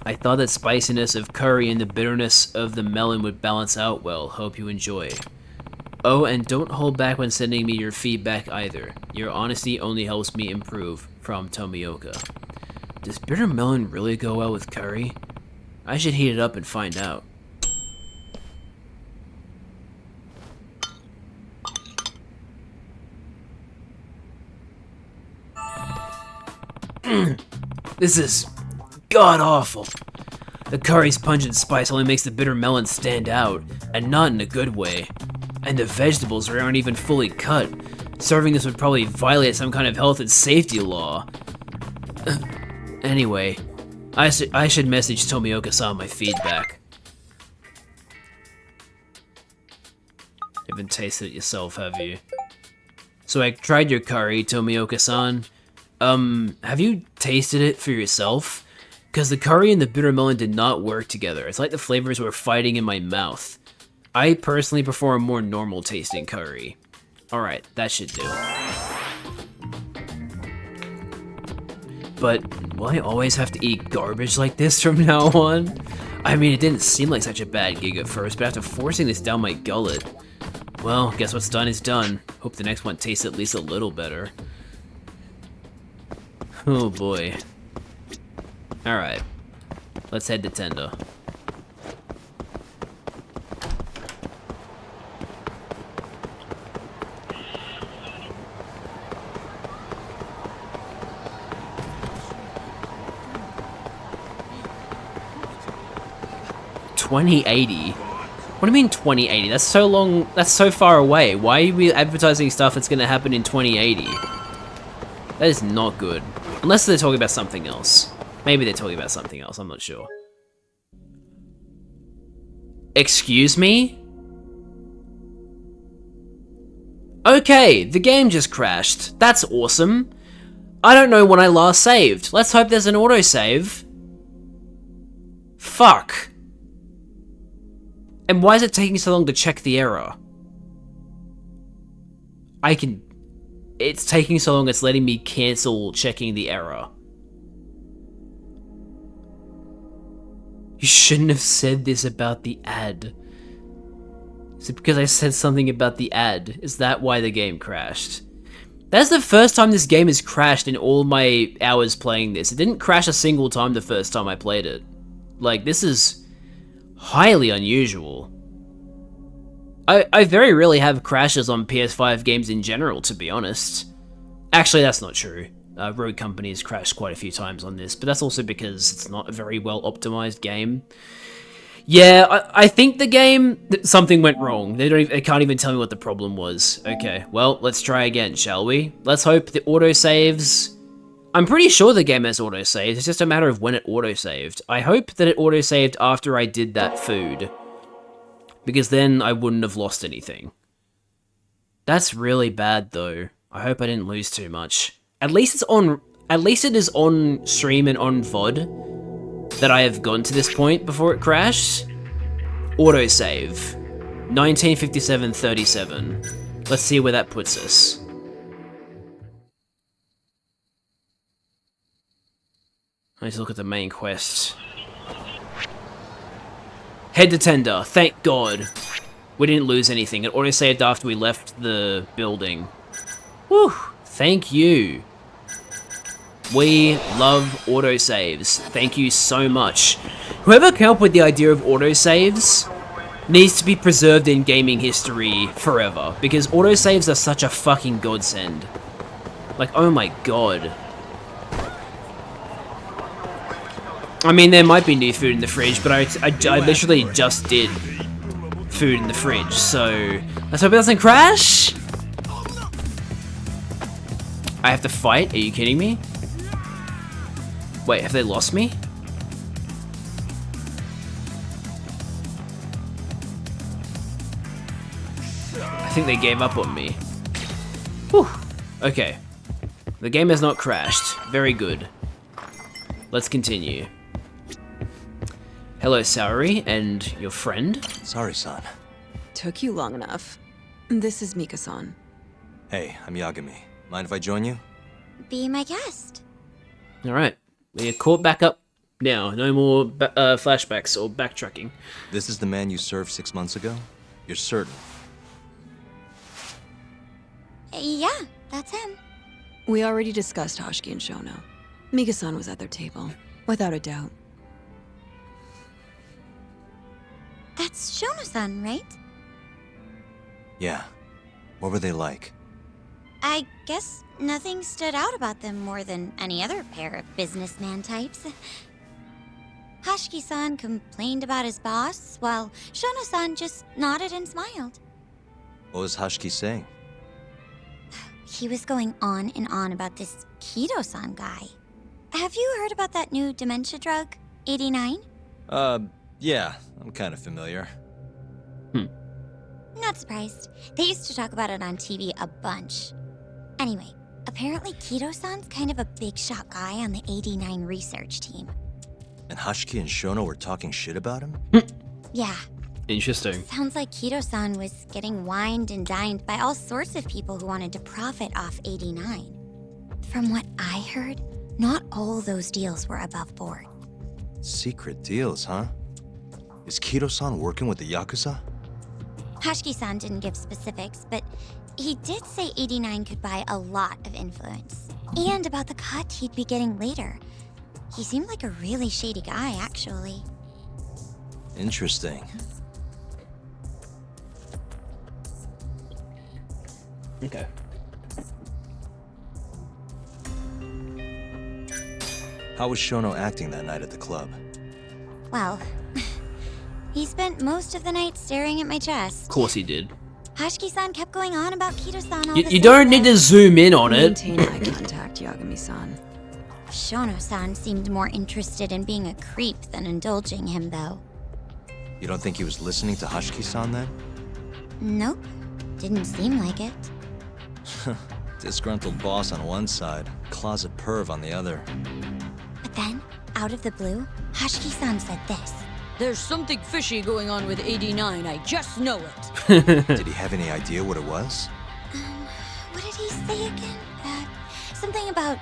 I thought that spiciness of curry and the bitterness of the melon would balance out well. Hope you enjoy. Oh, and don't hold back when sending me your feedback either. Your honesty only helps me improve. From Tomioka. Does bitter melon really go well with curry? I should heat it up and find out. This is god-awful. The curry's pungent spice only makes the bitter melon stand out, and not in a good way. And the vegetables aren't even fully cut. Serving this would probably violate some kind of health and safety law. Anyway, I should message Tomioka-san my feedback. You haven't tasted it yourself, have you? So I tried your curry, Tomioka-san. Have you tasted it for yourself? Because the curry and the bitter melon did not work together. It's like the flavors were fighting in my mouth. I personally prefer a more normal tasting curry. Alright, that should do. But will I always have to eat garbage like this from now on? I mean, it didn't seem like such a bad gig at first, but after forcing this down my gullet... Well, guess what's done is done. Hope the next one tastes at least a little better. Oh boy. Alright. Let's head to Tender. $20.80? What do you mean 2080? That's so long, that's so far away. Why are we advertising stuff that's gonna happen in 2080? That is not good. Unless they're talking about something else. Maybe they're talking about something else, I'm not sure. Excuse me? Okay, the game just crashed. That's awesome. I don't know when I last saved. Let's hope there's an autosave. Fuck. And why is it taking so long to check the error? It's taking so long, it's letting me cancel checking the error. You shouldn't have said this about the ad. Is it because I said something about the ad? Is that why the game crashed? That's the first time this game has crashed in all my hours playing this. It didn't crash a single time the first time I played it. Like, this is highly unusual. I very rarely have crashes on PS5 games in general, to be honest. Actually, that's not true. Rogue Company has crashed quite a few times on this, but that's also because it's not a very well optimized game. Yeah, I think the game, something went wrong. They can't even tell me what the problem was. Okay, well, let's try again, shall we? Let's hope the autosaves... I'm pretty sure the game has autosaves, it's just a matter of when it autosaved. I hope that it autosaved after I did that food, because then I wouldn't have lost anything. That's really bad, though. I hope I didn't lose too much. At least it is on stream and on VOD that I have gone to this point before it crashed. Autosave. 1957-37. Let's see where that puts us. Let's look at the main quest. Head to Tender. Thank God. We didn't lose anything. It autosaved after we left the building. Whew. Thank you. We love autosaves. Thank you so much. Whoever came up with the idea of autosaves needs to be preserved in gaming history forever, because autosaves are such a fucking godsend. Like, oh my god. I mean, there might be new food in the fridge, but I literally just did food in the fridge, so let's hope it doesn't crash. I have to fight? Are you kidding me? Wait, have they lost me? I think they gave up on me. Whew. Okay. The game has not crashed. Very good. Let's continue. Hello, Saori, and your friend? Sorry-san. Took you long enough. This is Mika-san. Hey, I'm Yagami. Mind if I join you? Be my guest. Alright. We're caught back up now. No more flashbacks or backtracking. This is the man you served 6 months ago? You're certain? Yeah, that's him. We already discussed Hoshiki and Shono. Mika-san was at their table, without a doubt. That's Shono-san, right? Yeah. What were they like? I guess nothing stood out about them more than any other pair of businessman types. Hoshiki-san complained about his boss, while Shono-san just nodded and smiled. What was Hoshiki saying? He was going on and on about this Kido-san guy. Have you heard about that new dementia drug, 89? Yeah, I'm kind of familiar. Not surprised. They used to talk about it on TV a bunch. Anyway, apparently Kido-san's kind of a big shot guy on the 89 research team. And Hashiki and Shono were talking shit about him? Yeah. Interesting. Sounds like Kido-san was getting wined and dined by all sorts of people who wanted to profit off 89. From what I heard, not all those deals were above board. Secret deals, huh? Is Kido-san working with the Yakuza? Hashiki-san didn't give specifics, but he did say 89 could buy a lot of influence. And about the cut he'd be getting later. He seemed like a really shady guy, actually. Interesting. Okay. How was Shono acting that night at the club? Well, he spent most of the night staring at my chest. Of course he did. Hashiki-san kept going on about Kido-san all You don't need to zoom in on it. Maintain eye contact, Yagami-san. Shono-san seemed more interested in being a creep than indulging him, though. You don't think he was listening to Hashiki-san then? Nope. Didn't seem like it. Disgruntled boss on one side, closet perv on the other. But then, out of the blue, Hashiki-san said this. There's something fishy going on with 89, I just know it. Did he have any idea what it was? What did he say again? Something about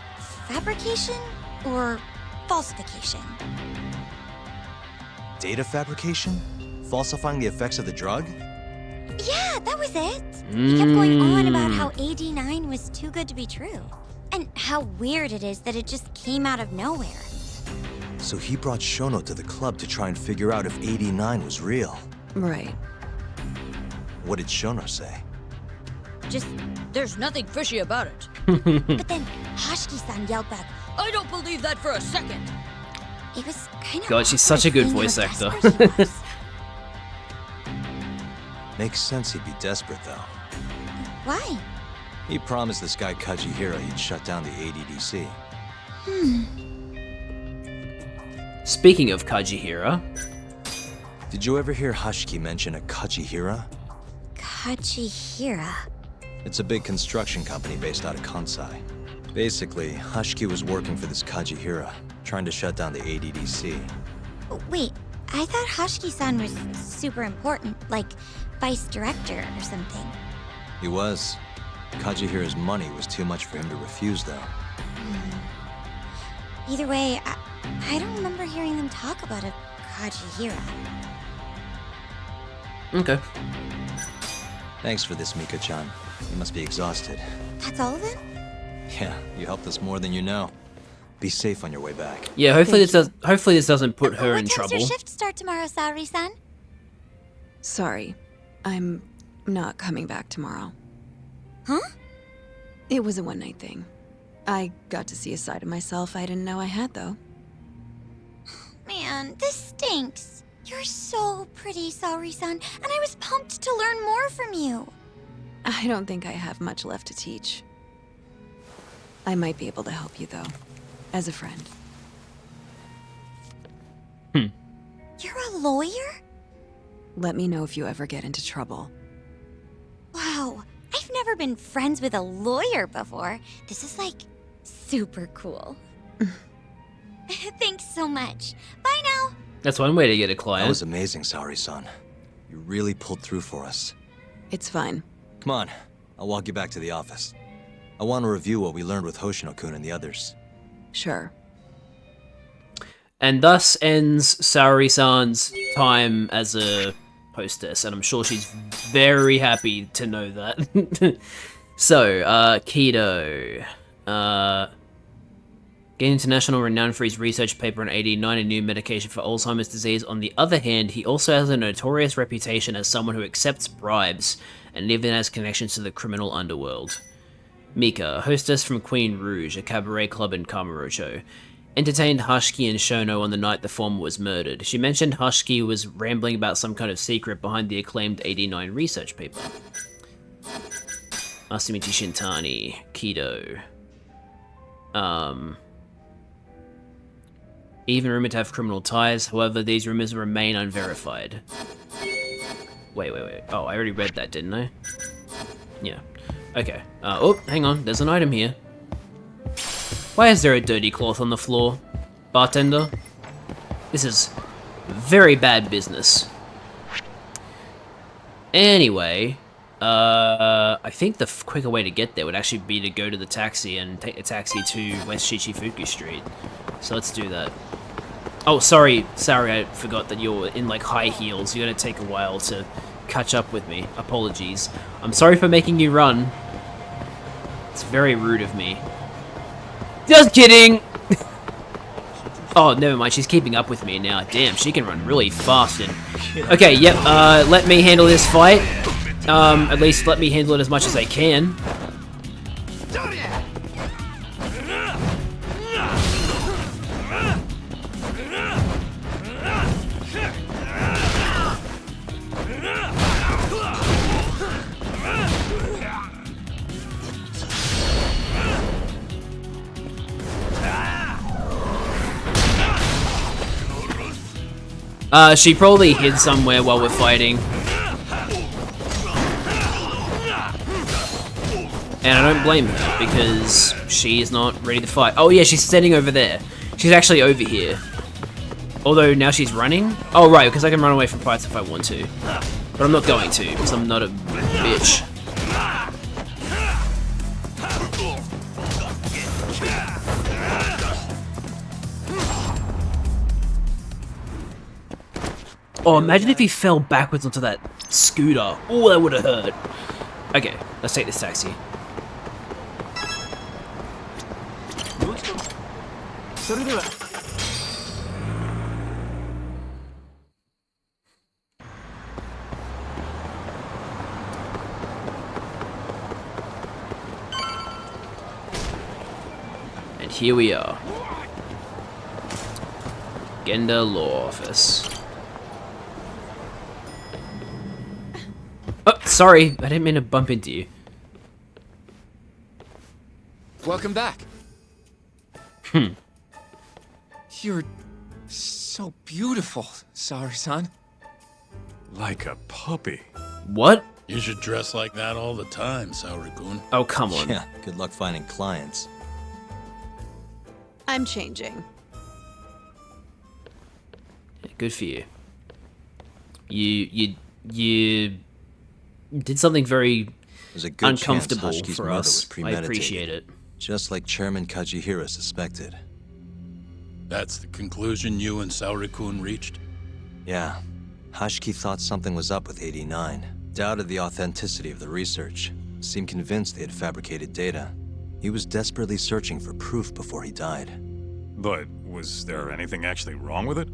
fabrication or falsification? Data fabrication? Falsifying the effects of the drug? Yeah, that was it. He kept going on about how 89 was too good to be true. And how weird it is that it just came out of nowhere. So he brought Shono to the club to try and figure out if 89 was real. Right. What did Shono say? Just, there's nothing fishy about it. But then Hashiki-san yelled back, I don't believe that for a second. It was kind of God, she's such a good voice actor. Makes sense he'd be desperate, though. Why? He promised this guy Kajihira he'd shut down the ADDC. Speaking of Kajihira. Did you ever hear Hashiki mention a Kajihira? Kajihira? It's a big construction company based out of Kansai. Basically, Hashiki was working for this Kajihira, trying to shut down the ADDC. Wait, I thought Hashiki-san was super important, like vice director or something. He was. Kajihira's money was too much for him to refuse, though. Either way, I don't remember hearing them talk about a Kajihira. Okay. Thanks for this, Mika-chan. You must be exhausted. That's all of it? Yeah, you helped us more than you know. Be safe on your way back. Yeah, hopefully this doesn't put her in What time's trouble. your shift start tomorrow, Saori-san? Sorry. I'm not coming back tomorrow. Huh? It was a one-night thing. I got to see a side of myself I didn't know I had, though. Man, this stinks. You're so pretty, Saori-san, and I was pumped to learn more from you. I don't think I have much left to teach. I might be able to help you, though. As a friend. You're a lawyer? Let me know if you ever get into trouble. Wow, I've never been friends with a lawyer before. This is like super cool. Thanks so much. Bye now. That's one way to get a client. That was amazing, Saori-san. You really pulled through for us. It's fine. Come on, I'll walk you back to the office. I want to review what we learned with Hoshino-kun and the others. Sure. And thus ends Saori-san's time as a hostess, and I'm sure she's very happy to know that. So, Kido. Gained international renown for his research paper on 89, a new medication for Alzheimer's disease. On the other hand, he also has a notorious reputation as someone who accepts bribes, and even has connections to the criminal underworld. Mika, a hostess from Queen Rouge, a cabaret club in Kamurocho, entertained Hashiki and Shono on the night the former was murdered. She mentioned Hashiki was rambling about some kind of secret behind the acclaimed 89 research paper. Masamichi Shintani, Kido. Even rumored to have criminal ties, however, these rumors remain unverified. Wait. Oh, I already read that, didn't I? Yeah. Okay. Oh, hang on. There's an item here. Why is there a dirty cloth on the floor? Bartender? This is very bad business. Anyway, I think the quicker way to get there would actually be to go to the taxi and take a taxi to West Shichifuku Street. So let's do that. Oh, sorry, I forgot that you're in like high heels. You're gonna take a while to catch up with me. Apologies. I'm sorry for making you run. It's very rude of me. Just kidding! Oh, never mind, she's keeping up with me now. Damn, she can run really fast and... Okay, yep, let me handle this fight. At least let me handle it as much as I can. She probably hid somewhere while we're fighting. And I don't blame her, because she is not ready to fight. Oh yeah, she's standing over there. She's actually over here. Although now she's running? Oh right, because I can run away from fights if I want to. But I'm not going to, because I'm not a bitch. Oh, imagine if he fell backwards onto that scooter. Oh, that would have hurt. Okay, let's take this taxi. And here we are. Genda Law Office. Oh, sorry, I didn't mean to bump into you. Welcome back. You're so beautiful, Saori-san. Like a puppy. What? You should dress like that all the time, Saori-kun. Oh, come on. Yeah, good luck finding clients. I'm changing. Good for you. You did something very uncomfortable for us. I appreciate it. Just like Chairman Kajihira suspected. That's the conclusion you and Saori-kun reached? Yeah. Hashiki thought something was up with 89. Doubted the authenticity of the research. Seemed convinced they had fabricated data. He was desperately searching for proof before he died. But was there anything actually wrong with it?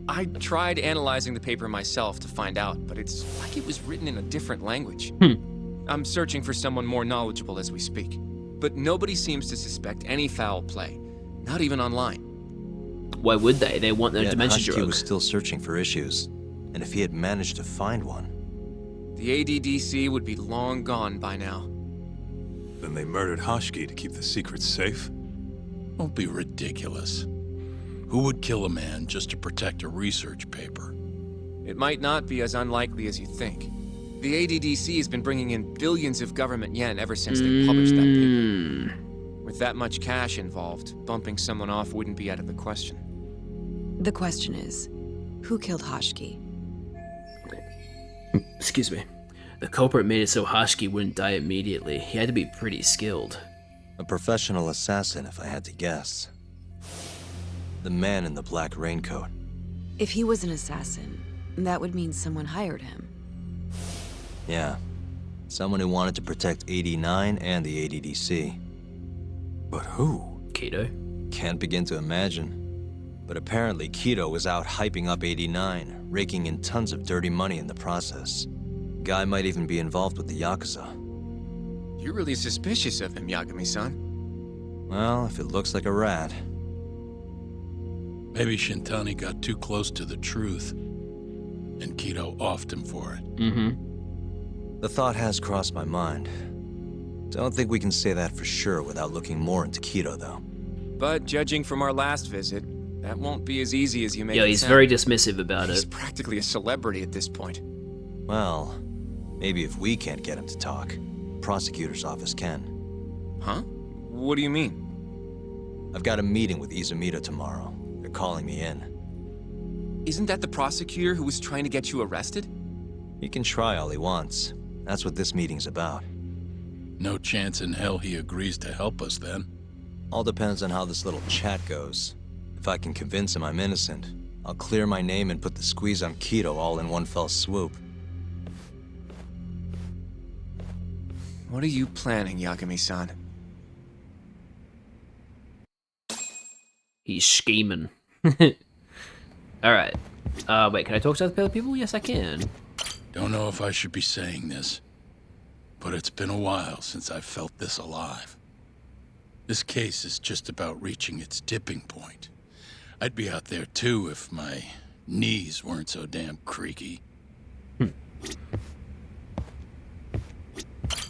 I tried analyzing the paper myself to find out, but it's like it was written in a different language. I'm searching for someone more knowledgeable as we speak. But nobody seems to suspect any foul play. Not even online. Why would they? They want the dimension drug. Hashiki was still searching for issues. And if he had managed to find one... The ADDC would be long gone by now. Then they murdered Hashiki to keep the secret safe? Don't be ridiculous. Who would kill a man just to protect a research paper? It might not be as unlikely as you think. The ADDC has been bringing in billions of government yen ever since they published that paper. With that much cash involved, bumping someone off wouldn't be out of the question. The question is, who killed Hashiki? Excuse me. The culprit made it so Hashiki wouldn't die immediately. He had to be pretty skilled. A professional assassin, if I had to guess. The man in the black raincoat. If he was an assassin, that would mean someone hired him. Yeah. Someone who wanted to protect 89 and the ADDC. But who? Kido? Can't begin to imagine. But apparently Kido was out hyping up 89, raking in tons of dirty money in the process. Guy might even be involved with the Yakuza. You're really suspicious of him, Yagami-san. Well, if it looks like a rat. Maybe Shintani got too close to the truth, and Kido offed him for it. The thought has crossed my mind. Don't think we can say that for sure without looking more into keto, though. But judging from our last visit, that won't be as easy as you make it Yeah, he's sound. very dismissive about He's it. practically a celebrity at this point. Well, maybe if we can't get him to talk, prosecutor's office can. Huh? What do you mean? I've got a meeting with Izumita tomorrow. They're calling me in. Isn't that the prosecutor who was trying to get you arrested? He can try all he wants. That's what this meeting's about. No chance in hell he agrees to help us then. All depends on how this little chat goes. If I can convince him I'm innocent, I'll clear my name and put the squeeze on keto all in one fell swoop. What are you planning, Yagami-san? He's scheming. Alright. Wait, can I talk to other people? Yes, I can. Don't know if I should be saying this, but it's been a while since I've felt this alive. This case is just about reaching its tipping point. I'd be out there too if my knees weren't so damn creaky.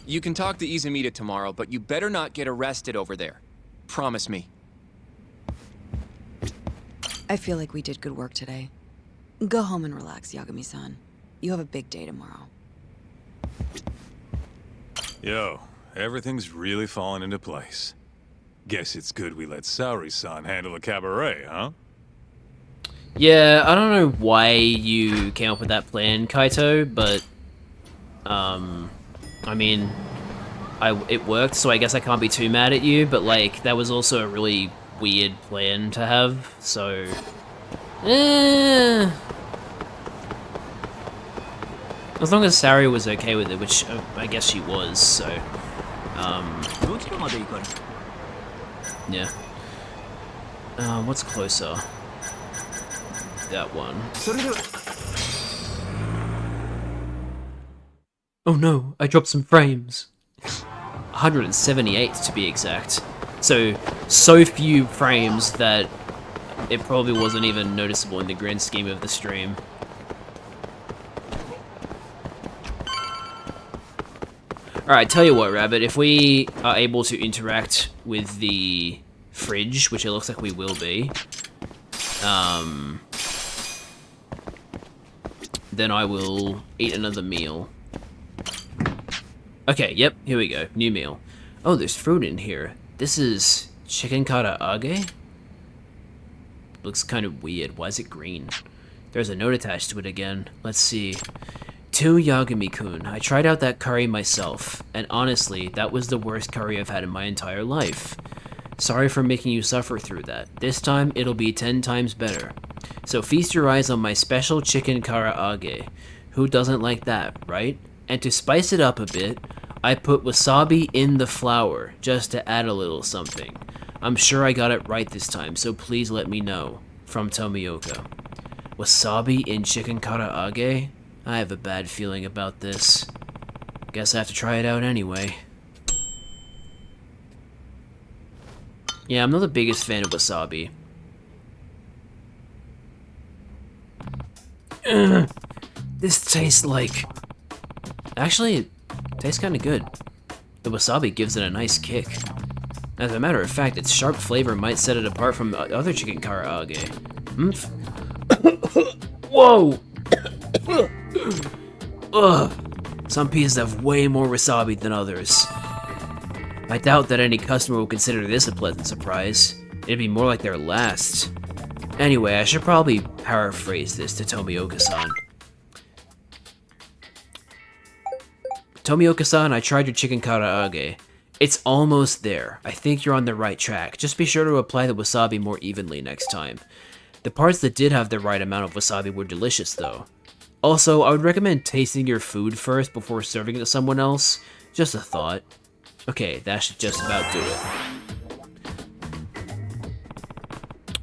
You can talk to Izumita tomorrow, but you better not get arrested over there. Promise me. I feel like we did good work today. Go home and relax, Yagami-san. You have a big day tomorrow. Yo, everything's really falling into place. Guess it's good we let Saori-san handle the cabaret, huh? Yeah, I don't know why you came up with that plan, Kaito, but I mean, it worked, so I guess I can't be too mad at you, but like, that was also a really weird plan to have, so... As long as Saori was okay with it, which I guess she was, so... Yeah. What's closer? That one. Oh no, I dropped some frames. 178 to be exact. So few frames that it probably wasn't even noticeable in the grand scheme of the stream. Alright, tell you what, Rabbit, if we are able to interact with the fridge, which it looks like we will be, then I will eat another meal. Okay, yep, here we go. New meal. Oh, there's fruit in here. This is chicken karaage? Looks kind of weird. Why is it green? There's a note attached to it again. Let's see. To Yagami-kun, I tried out that curry myself, and honestly, that was the worst curry I've had in my entire life. Sorry for making you suffer through that. This time, it'll be 10 times better. So feast your eyes on my special chicken karaage. Who doesn't like that, right? And to spice it up a bit, I put wasabi in the flour, just to add a little something. I'm sure I got it right this time, so please let me know. From Tomioka. Wasabi in chicken karaage? I have a bad feeling about this. Guess I have to try it out anyway. Yeah, I'm not the biggest fan of wasabi. This tastes like... Actually, it tastes kind of good. The wasabi gives it a nice kick. As a matter of fact, its sharp flavor might set it apart from other chicken karaage. Whoa! Ugh. Some pieces have way more wasabi than others. I doubt that any customer will consider this a pleasant surprise. It'd be more like their last. Anyway, I should probably paraphrase this to Tomioka-san. Tomioka-san, I tried your chicken karaage. It's almost there. I think you're on the right track. Just be sure to apply the wasabi more evenly next time. The parts that did have the right amount of wasabi were delicious, though. Also, I would recommend tasting your food first before serving it to someone else. Just a thought. Okay, that should just about do it.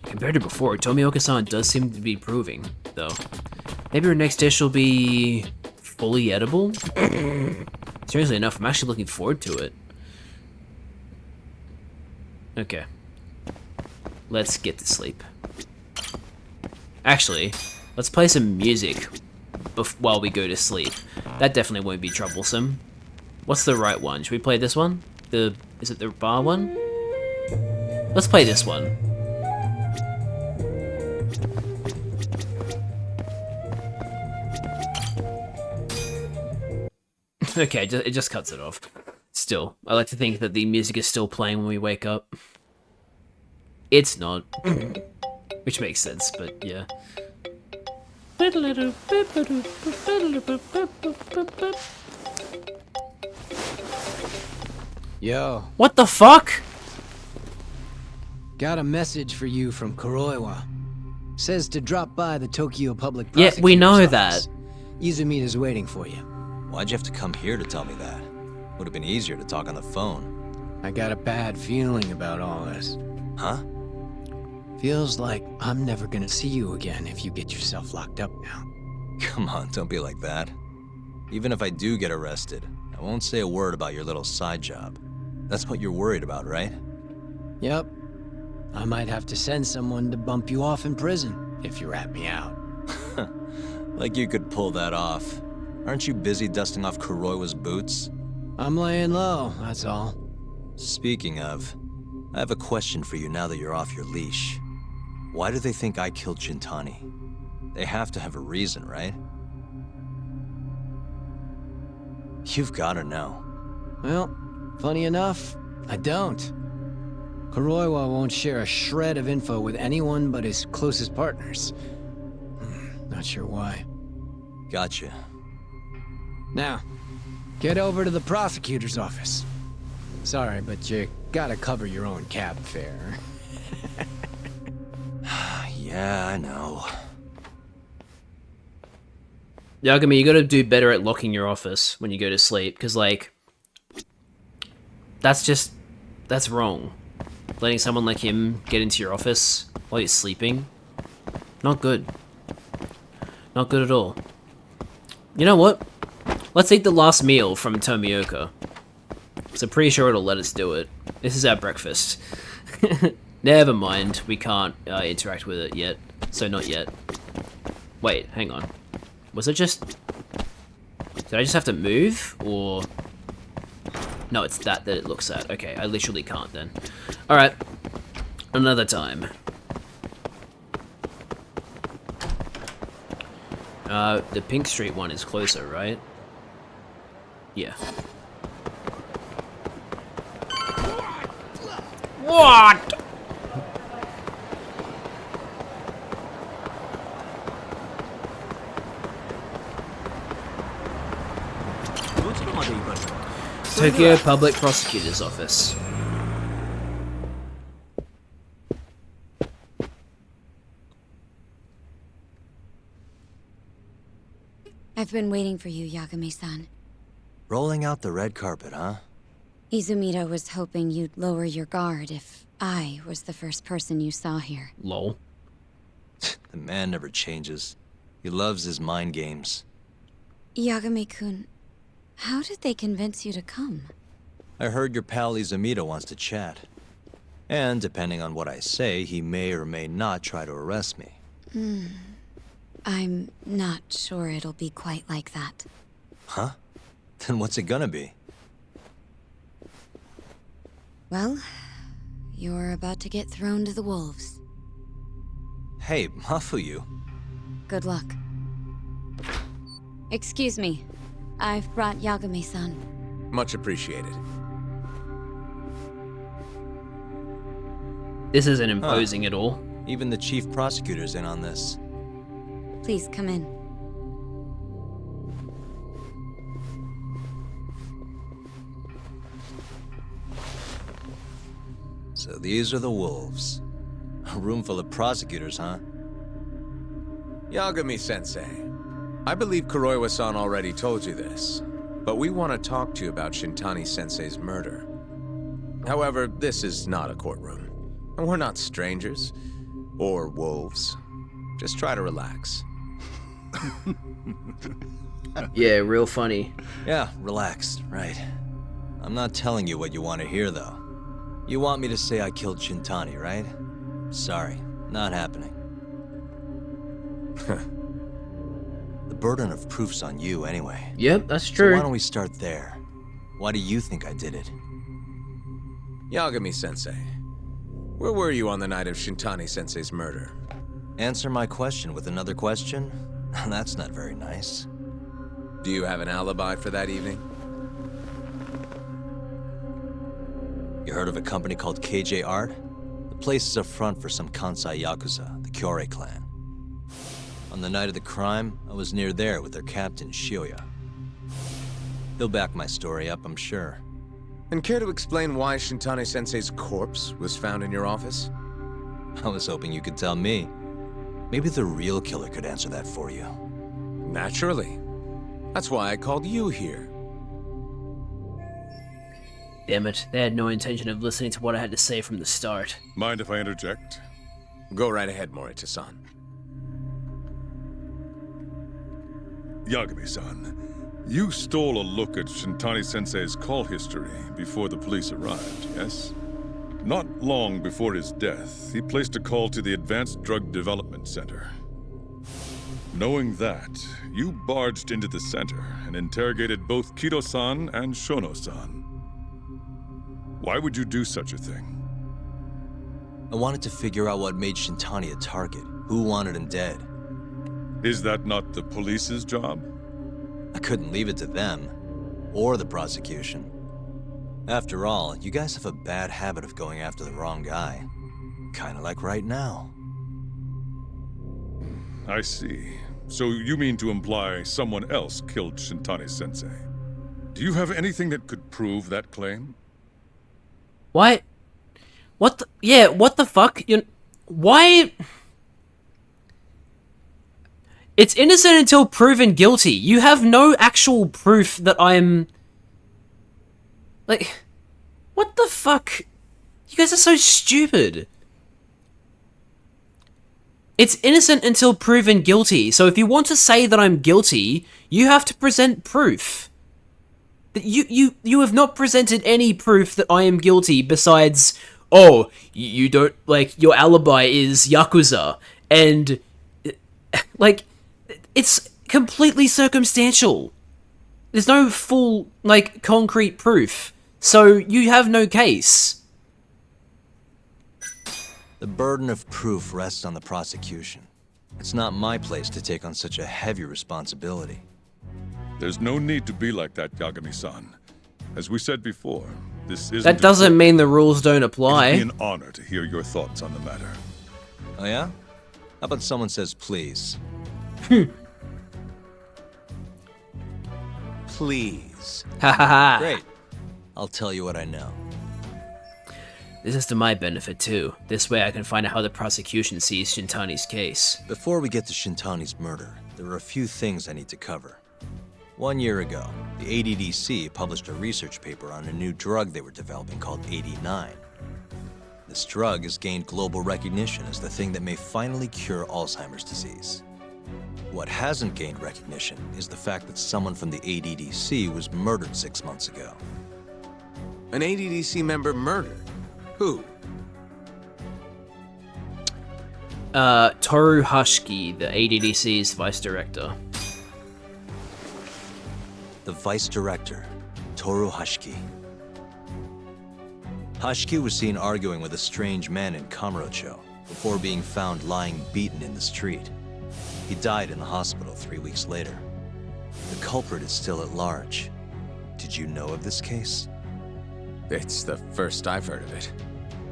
Compared to before, Tomioka-san does seem to be improving, though. Maybe her next dish will be... fully edible? Seriously enough, I'm actually looking forward to it. Okay. Let's get to sleep. Actually, let's play some music while we go to sleep. That definitely won't be troublesome. What's the right one? Should we play this one? Is it the bar one? Let's play this one. Okay, it just cuts it off. Still, I like to think that the music is still playing when we wake up. It's not. Which makes sense, but yeah. Yo. What the fuck? Got a message for you from Kuroiwa. Says to drop by the Tokyo Public Yeah, Prosecutor's we know office. that. Izumita's waiting for you. Why'd you have to come here to tell me that? Would have been easier to talk on the phone. I got a bad feeling about all this. Huh? Feels like I'm never gonna see you again if you get yourself locked up now. Come on, don't be like that. Even if I do get arrested, I won't say a word about your little side job. That's what you're worried about, right? Yep. I might have to send someone to bump you off in prison if you rat me out. Like you could pull that off. Aren't you busy dusting off Kuroiwa's boots? I'm laying low, that's all. Speaking of, I have a question for you now that you're off your leash. Why do they think I killed Shintani? They have to have a reason, right? You've gotta know. Well, funny enough, I don't. Kuroiwa won't share a shred of info with anyone but his closest partners. Not sure why. Gotcha. Now, get over to the prosecutor's office. Sorry, but you gotta cover your own cab fare. Yeah, I know. Yagami, you gotta do better at locking your office when you go to sleep, because, like, that's wrong. Letting someone like him get into your office while you're sleeping, not good. Not good at all. You know what? Let's eat the last meal from Tomioka. So I'm pretty sure it'll let us do it. This is our breakfast. Never mind, we can't interact with it yet. So not yet. Wait, hang on. Was it just... Did I just have to move, or... No, it's that it looks at. Okay, I literally can't then. Alright. Another time. The Pink Street one is closer, right? Yeah. What? Tokyo Public Prosecutor's Office. I've been waiting for you, Yagami-san. Rolling out the red carpet, huh? Izumita was hoping you'd lower your guard if I was the first person you saw here. Lol. The man never changes. He loves his mind games. Yagami-kun, how did they convince you to come? I heard your pal Izumita wants to chat. And depending on what I say, he may or may not try to arrest me. I'm not sure it'll be quite like that. Huh? Then what's it gonna be? Well, you're about to get thrown to the wolves. Hey, Mafuyu. Good luck. Excuse me. I've brought Yagami-san. Much appreciated. This isn't imposing at all. Even the chief prosecutor's in on this. Please come in. So these are the wolves. A room full of prosecutors, huh? Yagami-sensei, I believe Kuroiwa-san already told you this, but we want to talk to you about Shintani-sensei's murder. However, this is not a courtroom, and we're not strangers, or wolves. Just try to relax. Yeah, real funny. Yeah, relax, right. I'm not telling you what you want to hear, though. You want me to say I killed Shintani, right? Sorry, not happening. The burden of proof's on you, anyway. Yep, that's true. So why don't we start there? Why do you think I did it? Yagami-sensei, where were you on the night of Shintani-sensei's murder? Answer my question with another question? That's not very nice. Do you have an alibi for that evening? You heard of a company called KJ Art? The place is a front for some Kansai Yakuza, the Kyorei clan. On the night of the crime, I was near there with their captain, Shioya. He'll back my story up, I'm sure. And care to explain why Shintani-sensei's corpse was found in your office? I was hoping you could tell me. Maybe the real killer could answer that for you. Naturally. That's why I called you here. Damn it, they had no intention of listening to what I had to say from the start. Mind if I interject? Go right ahead, Morita-san. Yagami-san, you stole a look at Shintani-sensei's call history before the police arrived, yes? Not long before his death, he placed a call to the Advanced Drug Development Center. Knowing that, you barged into the center and interrogated both Kido-san and Shono-san. Why would you do such a thing? I wanted to figure out what made Shintani a target, who wanted him dead. Is that not the police's job? I couldn't leave it to them, or the prosecution. After all, you guys have a bad habit of going after the wrong guy. Kinda like right now. I see. So you mean to imply someone else killed Shintani-sensei? Do you have anything that could prove that claim? What? What the— yeah, what the fuck? Why? It's innocent until proven guilty. You have no actual proof that I'm... Like, what the fuck? You guys are so stupid. It's innocent until proven guilty, so if you want to say that I'm guilty, you have to present proof. You have not presented any proof that I am guilty besides, oh, you don't, like, your alibi is Yakuza, and, like, it's completely circumstantial. There's no full, like, concrete proof, so you have no case. The burden of proof rests on the prosecution. It's not my place to take on such a heavy responsibility. There's no need to be like that, Yagami-san. As we said before, this isn't... That doesn't mean the rules don't apply. It'd be an honor to hear your thoughts on the matter. Oh yeah? How about someone says please? Please. Hahaha. Great. I'll tell you what I know. This is to my benefit too. This way I can find out how the prosecution sees Shintani's case. Before we get to Shintani's murder, there are a few things I need to cover. 1 year ago, the ADDC published a research paper on a new drug they were developing called 89. This drug has gained global recognition as the thing that may finally cure Alzheimer's disease. What hasn't gained recognition is the fact that someone from the ADDC was murdered 6 months ago. An ADDC member murdered? Who? Toru Hashiki, the ADDC's vice director. The vice director, Toru Hashiki. Hashiki was seen arguing with a strange man in Kamurocho before being found lying beaten in the street. He died in the hospital 3 weeks later. The culprit is still at large. Did you know of this case? It's the first I've heard of it.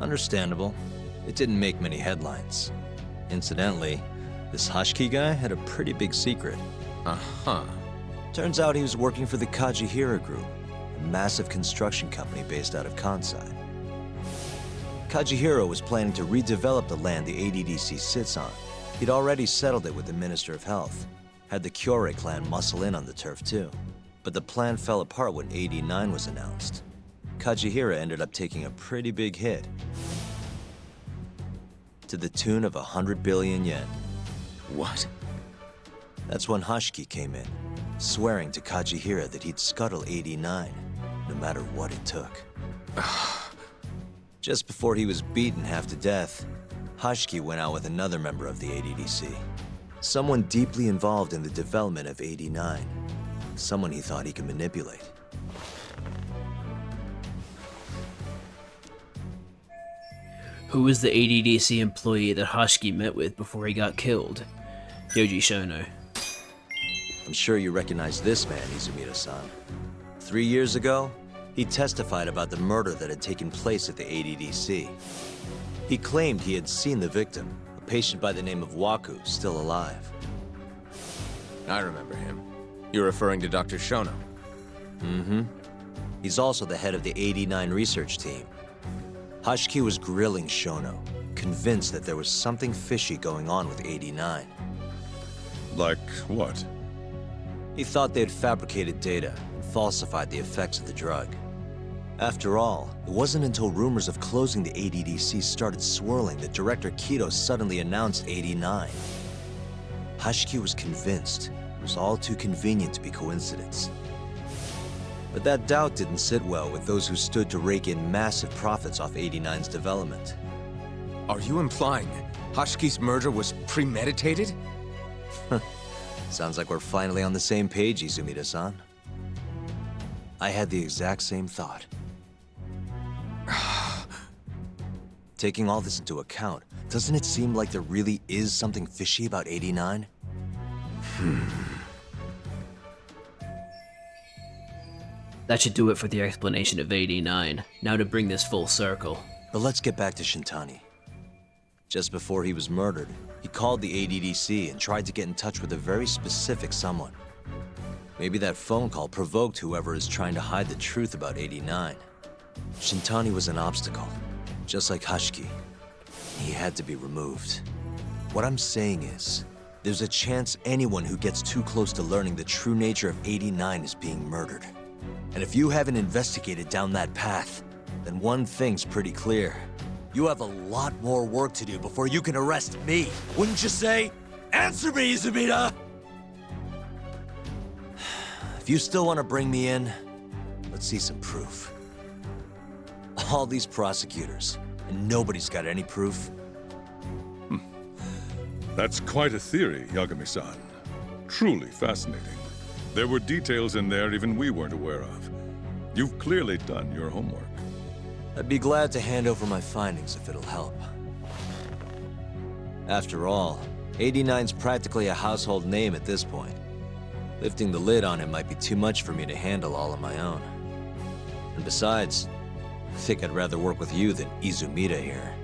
Understandable. It didn't make many headlines. Incidentally, this Hashiki guy had a pretty big secret. Uh-huh. Turns out he was working for the Kajihira Group, a massive construction company based out of Kansai. Kajihira was planning to redevelop the land the ADDC sits on. He'd already settled it with the Minister of Health, had the Kyorei clan muscle in on the turf too. But the plan fell apart when 89 was announced. Kajihira ended up taking a pretty big hit, to the tune of 100 billion yen. What? That's when Hashiki came in, swearing to Kajihira that he'd scuttle 89, no matter what it took. Just before he was beaten half to death, Hashiki went out with another member of the ADDC. Someone deeply involved in the development of 89. Someone he thought he could manipulate. Who was the ADDC employee that Hashiki met with before he got killed? Yoji Shono. I'm sure you recognize this man, Izumida-san. 3 years ago, he testified about the murder that had taken place at the ADDC. He claimed he had seen the victim, a patient by the name of Waku, still alive. I remember him. You're referring to Dr. Shono? Mm-hmm. He's also the head of the 89 research team. Hashiki was grilling Shono, convinced that there was something fishy going on with 89. Like what? He thought they had fabricated data and falsified the effects of the drug. After all, it wasn't until rumors of closing the ADDC started swirling that Director Kido suddenly announced 89. Hashiki was convinced it was all too convenient to be coincidence. But that doubt didn't sit well with those who stood to rake in massive profits off 89's development. Are you implying Hashiki's murder was premeditated? Sounds like we're finally on the same page, Izumida-san. I had the exact same thought. Taking all this into account, doesn't it seem like there really is something fishy about 89? That should do it for the explanation of 89. Now to bring this full circle. But let's get back to Shintani. Just before he was murdered, he called the ADDC and tried to get in touch with a very specific someone. Maybe that phone call provoked whoever is trying to hide the truth about 89. Shintani was an obstacle, just like Hashiki. He had to be removed. What I'm saying is, there's a chance anyone who gets too close to learning the true nature of 89 is being murdered. And if you haven't investigated down that path, then one thing's pretty clear. You have a lot more work to do before you can arrest me, wouldn't you say? Answer me, Izumida! If you still want to bring me in, let's see some proof. All these prosecutors, and nobody's got any proof. That's quite a theory, Yagami-san. Truly fascinating. There were details in there even we weren't aware of. You've clearly done your homework. I'd be glad to hand over my findings if it'll help. After all, 89's practically a household name at this point. Lifting the lid on him might be too much for me to handle all on my own. And besides, I think I'd rather work with you than Izumida here.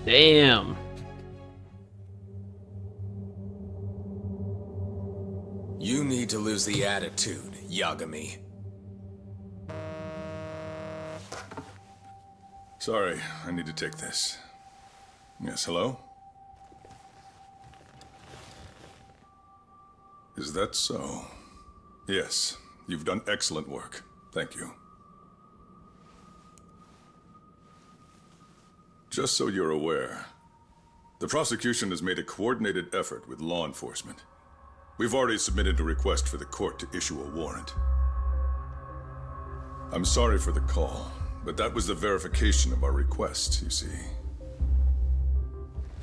Damn. You need to lose the attitude, Yagami. Sorry, I need to take this. Yes, hello? Is that so? Yes, you've done excellent work. Thank you. Just so you're aware, the prosecution has made a coordinated effort with law enforcement. We've already submitted a request for the court to issue a warrant. I'm sorry for the call, but that was the verification of our request, you see.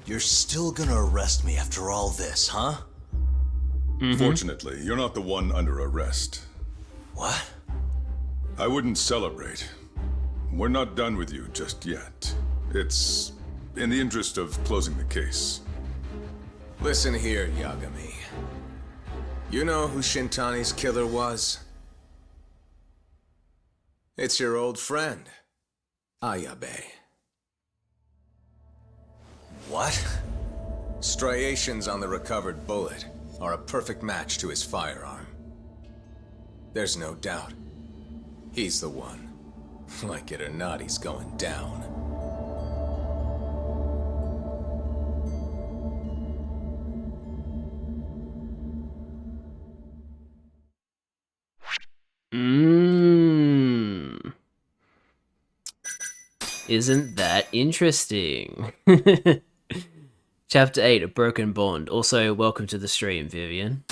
You're still gonna arrest me after all this, huh? Fortunately, you're not the one under arrest. What? I wouldn't celebrate. We're not done with you just yet. It's in the interest of closing the case. Listen here, Yagami. You know who Shintani's killer was? It's your old friend, Ayabe. What? Striations on the recovered bullet are a perfect match to his firearm. There's no doubt. He's the one. Like it or not, he's going down. Isn't that interesting? Chapter 8, A Broken Bond. Also, welcome to the stream, Vivian.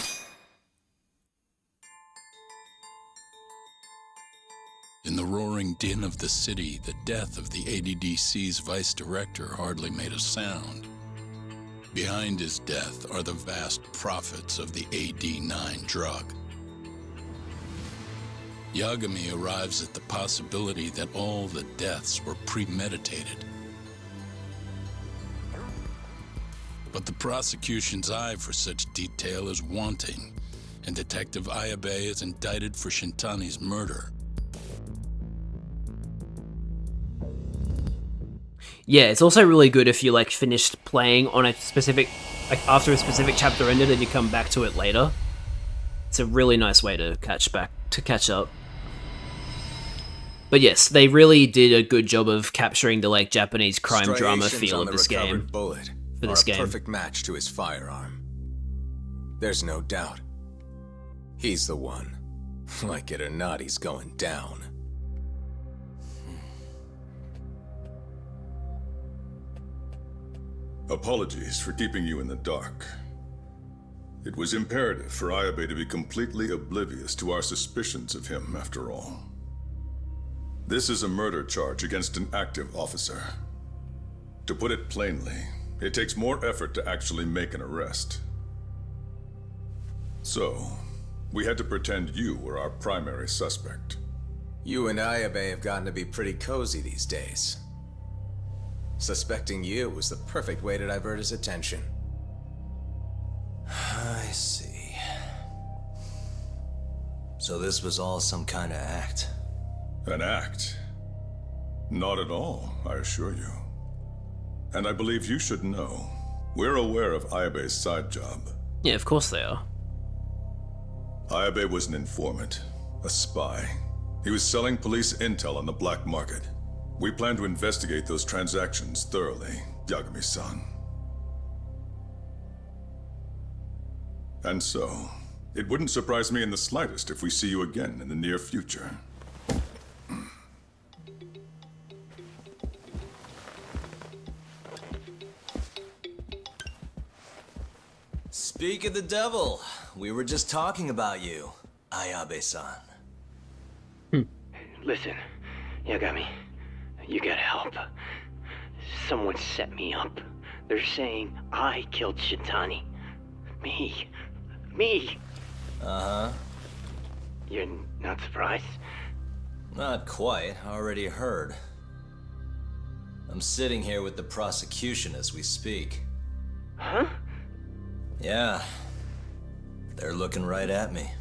In the roaring din of the city, the death of the ADDC's vice director hardly made a sound. Behind his death are the vast profits of the AD9 drug. Yagami arrives at the possibility that all the deaths were premeditated, But the prosecution's eye for such detail is wanting, and Detective Ayabe is indicted for Shintani's murder. Yeah, it's also really good if you like finished playing on a specific, like after a specific chapter ended and you come back to it later. It's a really nice way to catch up. But yes, they really did a good job of capturing the like Japanese crime drama feel of this game. Bullet For this game, a perfect match to his firearm. There's no doubt. He's the one. Like it or not, he's going down. Apologies for keeping you in the dark. It was imperative for Ayabe to be completely oblivious to our suspicions of him, after all. This is a murder charge against an active officer. To put it plainly, it takes more effort to actually make an arrest. So, we had to pretend you were our primary suspect. You and Ayabe have gotten to be pretty cozy these days. Suspecting you was the perfect way to divert his attention. I see. So this was all some kind of act? An act? Not at all, I assure you. And I believe you should know, we're aware of Ayabe's side job. Yeah, of course they are. Ayabe was an informant, a spy. He was selling police intel on the black market. We plan to investigate those transactions thoroughly, Yagami-san. And so, it wouldn't surprise me in the slightest if we see you again in the near future. Speak of the devil, we were just talking about you, Ayabe-san. Listen, Yagami, you gotta help. Someone set me up. They're saying I killed Shintani. Me. Uh-huh. You're not surprised? Not quite, already heard. I'm sitting here with the prosecution as we speak. Huh? Yeah. They're looking right at me.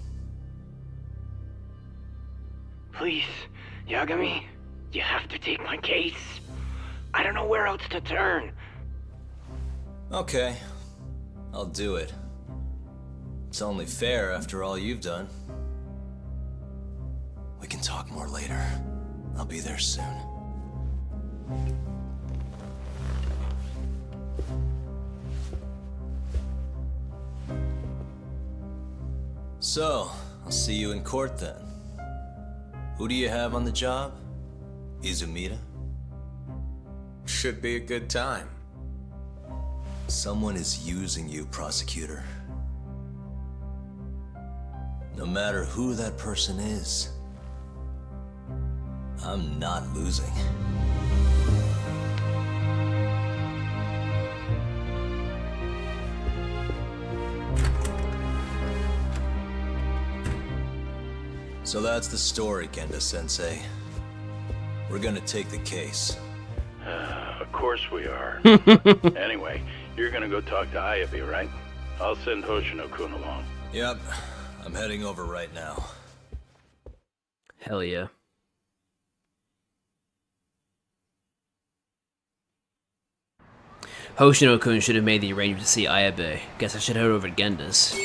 Please, Yagami, you have to take my case. I don't know where else to turn. Okay. I'll do it. It's only fair after all you've done. We can talk more later. I'll be there soon. So, I'll see you in court then. Who do you have on the job? Izumida? Should be a good time. Someone is using you, prosecutor. No matter who that person is, I'm not losing. So that's the story, Kenda-sensei. We're gonna take the case. Of course we are. Anyway, you're gonna go talk to Ayabe, right? I'll send Hoshino-kun along. Yep, I'm heading over right now. Hell yeah. Hoshino-kun should have made the arrangement to see Ayabe. Guess I should head over to Genda's.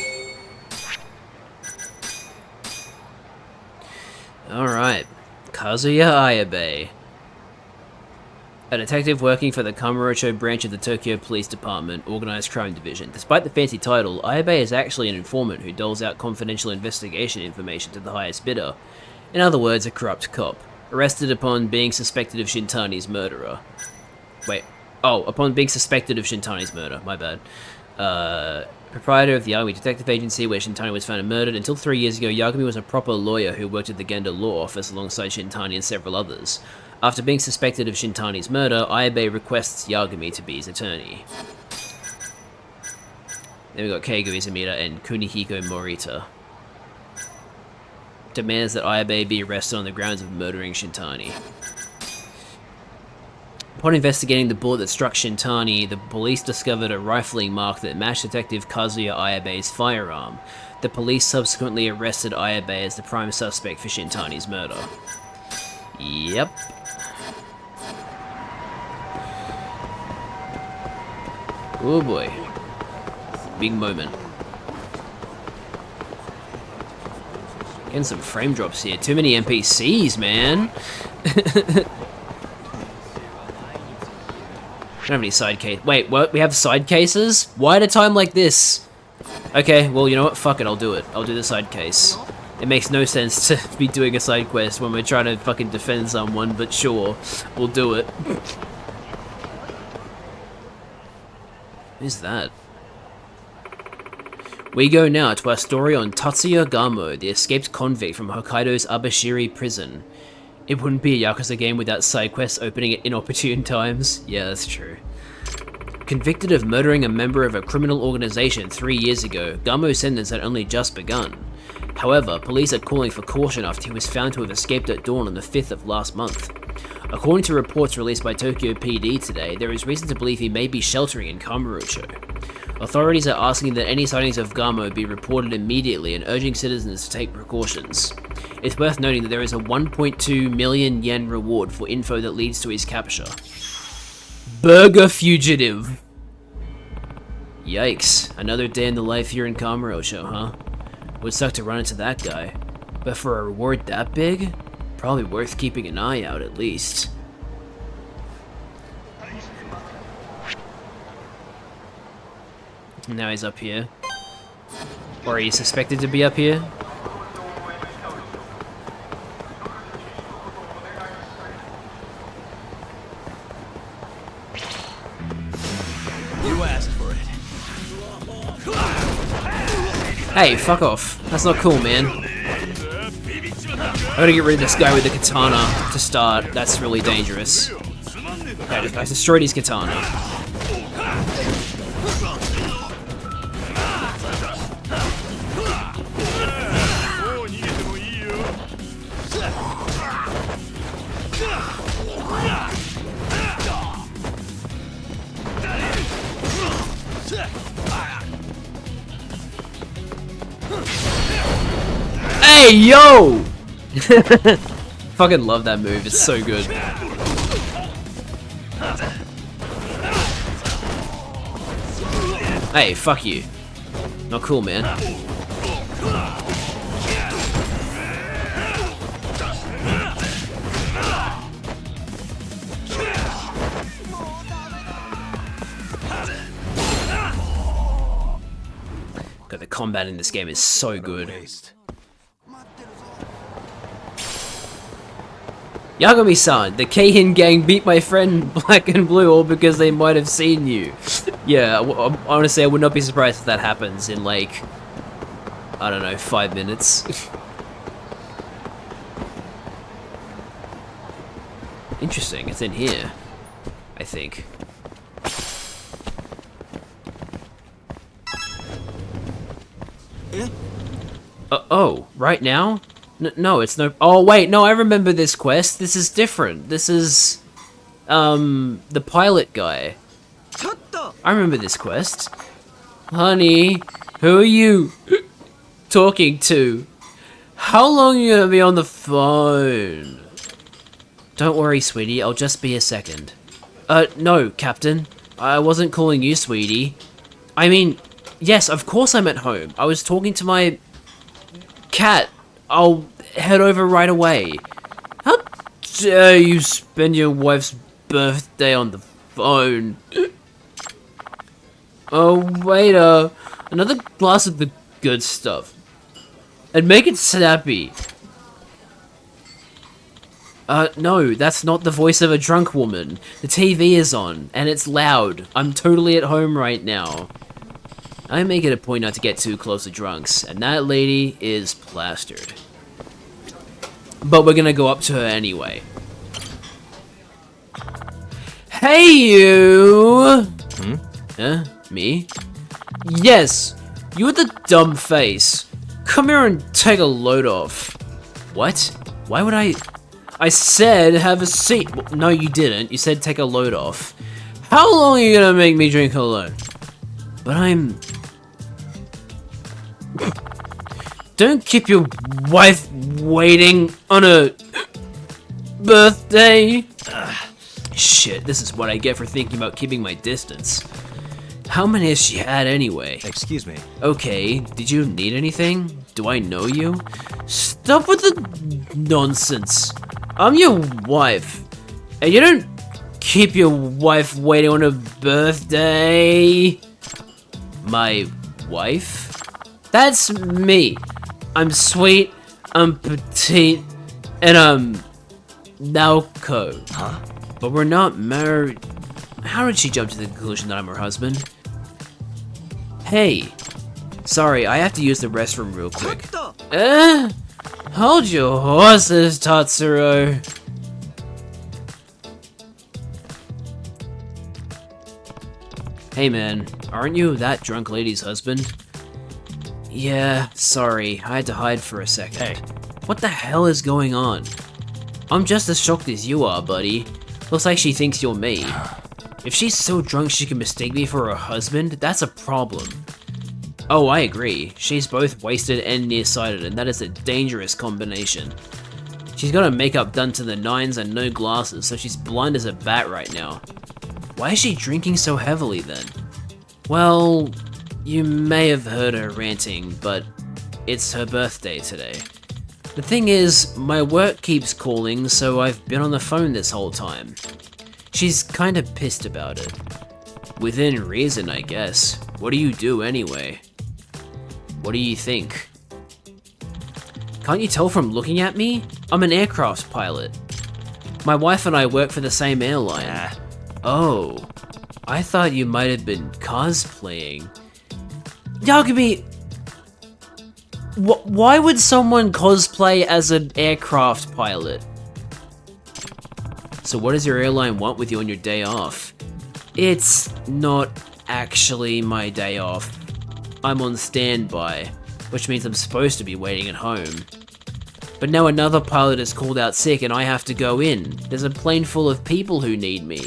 Alright. Kazuya Ayabe. A detective working for the Kamurocho branch of the Tokyo Police Department, Organized Crime Division. Despite the fancy title, Ayabe is actually an informant who doles out confidential investigation information to the highest bidder. In other words, a corrupt cop. Arrested upon being suspected of Shintani's murderer. Wait. Oh, upon being suspected of Shintani's murder. My bad. Proprietor of the Yagami Detective Agency, where Shintani was found and murdered. Until 3 years ago, Yagami was a proper lawyer who worked at the Genda Law Office alongside Shintani and several others. After being suspected of Shintani's murder, Ayabe requests Yagami to be his attorney. Then we got Keigo Izumida and Kunihiko Morita. Demands that Ayabe be arrested on the grounds of murdering Shintani. Upon investigating the bullet that struck Shintani, the police discovered a rifling mark that matched Detective Kazuya Ayabe's firearm. The police subsequently arrested Ayabe as the prime suspect for Shintani's murder. Yep. Oh boy. Big moment. Getting some frame drops here. Too many NPCs, man. Don't have any side case. Wait, what? We have side cases? Why at a time like this? Okay, well, you know what? Fuck it, I'll do it. I'll do the side case. It makes no sense to be doing a side quest when we're trying to fucking defend someone, but sure, we'll do it. Who's that? We go now to our story on Tatsuya Gamo, the escaped convict from Hokkaido's Abashiri prison. It wouldn't be a Yakuza game without side quests opening at inopportune times. Yeah, that's true. Convicted of murdering a member of a criminal organization 3 years ago, Gamo's sentence had only just begun. However, police are calling for caution after he was found to have escaped at dawn on the 5th of last month. According to reports released by Tokyo PD today, there is reason to believe he may be sheltering in Kamurocho. Authorities are asking that any sightings of Gamo be reported immediately and urging citizens to take precautions. It's worth noting that there is a 1.2 million yen reward for info that leads to his capture. Burger fugitive. Yikes, another day in the life here in Kamurocho, huh? Would suck to run into that guy. But for a reward that big? Probably worth keeping an eye out at least. Now he's up here. Or he's suspected to be up here. You asked for it. Hey, fuck off. That's not cool, man. I gotta get rid of this guy with the katana to start. That's really dangerous. Okay, I destroyed his katana. Hey, yo! Fucking love that move, it's so good. Hey, fuck you. Not cool, man. God, the combat in this game is so good. Yagami-san, the Keihin gang beat my friend Black and Blue all because they might have seen you. Yeah, honestly, I would not be surprised if that happens in, like, I don't know, 5 minutes. Interesting, it's in here, I think. Oh, right now? No, it's no... Oh, wait, no, I remember this quest. This is different. This is, the pilot guy. I remember this quest. Honey, who are you talking to? How long are you gonna be on the phone? Don't worry, sweetie, I'll just be a second. No, Captain. I wasn't calling you, sweetie. I mean, yes, of course I'm at home. I was talking to my cat. I'll head over right away. How dare you spend your wife's birthday on the phone? Oh, waiter, another glass of the good stuff. And make it snappy. No, that's not the voice of a drunk woman. The TV is on, and it's loud. I'm totally at home right now. I make it a point not to get too close to drunks, and that lady is plastered. But we're gonna go up to her anyway. Hey, you! Huh? Me? Yes! You with the dumb face. Come here and take a load off. What? Why would I... I said have a seat. Well, no, you didn't. You said take a load off. How long are you gonna make me drink alone? But I'm... Don't keep your wife waiting on a birthday. Shit, this is what I get for thinking about keeping my distance. How many has she had anyway? Excuse me. Okay, did you need anything? Do I know you? Stop with the nonsense. I'm your wife. And you don't keep your wife waiting on a birthday. My wife? That's me. I'm sweet, I'm petite, and I'm Naoko. Huh? But we're not married. How did she jump to the conclusion that I'm her husband? Hey. Sorry, I have to use the restroom real quick. Hold your horses, Tatsuro. Hey man, aren't you that drunk lady's husband? Yeah, sorry, I had to hide for a second. Hey. What the hell is going on? I'm just as shocked as you are, buddy. Looks like she thinks you're me. If she's so drunk she can mistake me for her husband, that's a problem. Oh, I agree. She's both wasted and nearsighted, and that is a dangerous combination. She's got her makeup done to the nines and no glasses, so she's blind as a bat right now. Why is she drinking so heavily then? Well, you may have heard her ranting, but it's her birthday today. The thing is, my work keeps calling, so I've been on the phone this whole time. She's kinda pissed about it. Within reason, I guess. What do you do anyway? What do you think? Can't you tell from looking at me? I'm an aircraft pilot. My wife and I work for the same airline. Oh, I thought you might have been cosplaying. Yagami, why would someone cosplay as an aircraft pilot? So what does your airline want with you on your day off? It's not actually my day off. I'm on standby, which means I'm supposed to be waiting at home. But now another pilot is called out sick and I have to go in. There's a plane full of people who need me.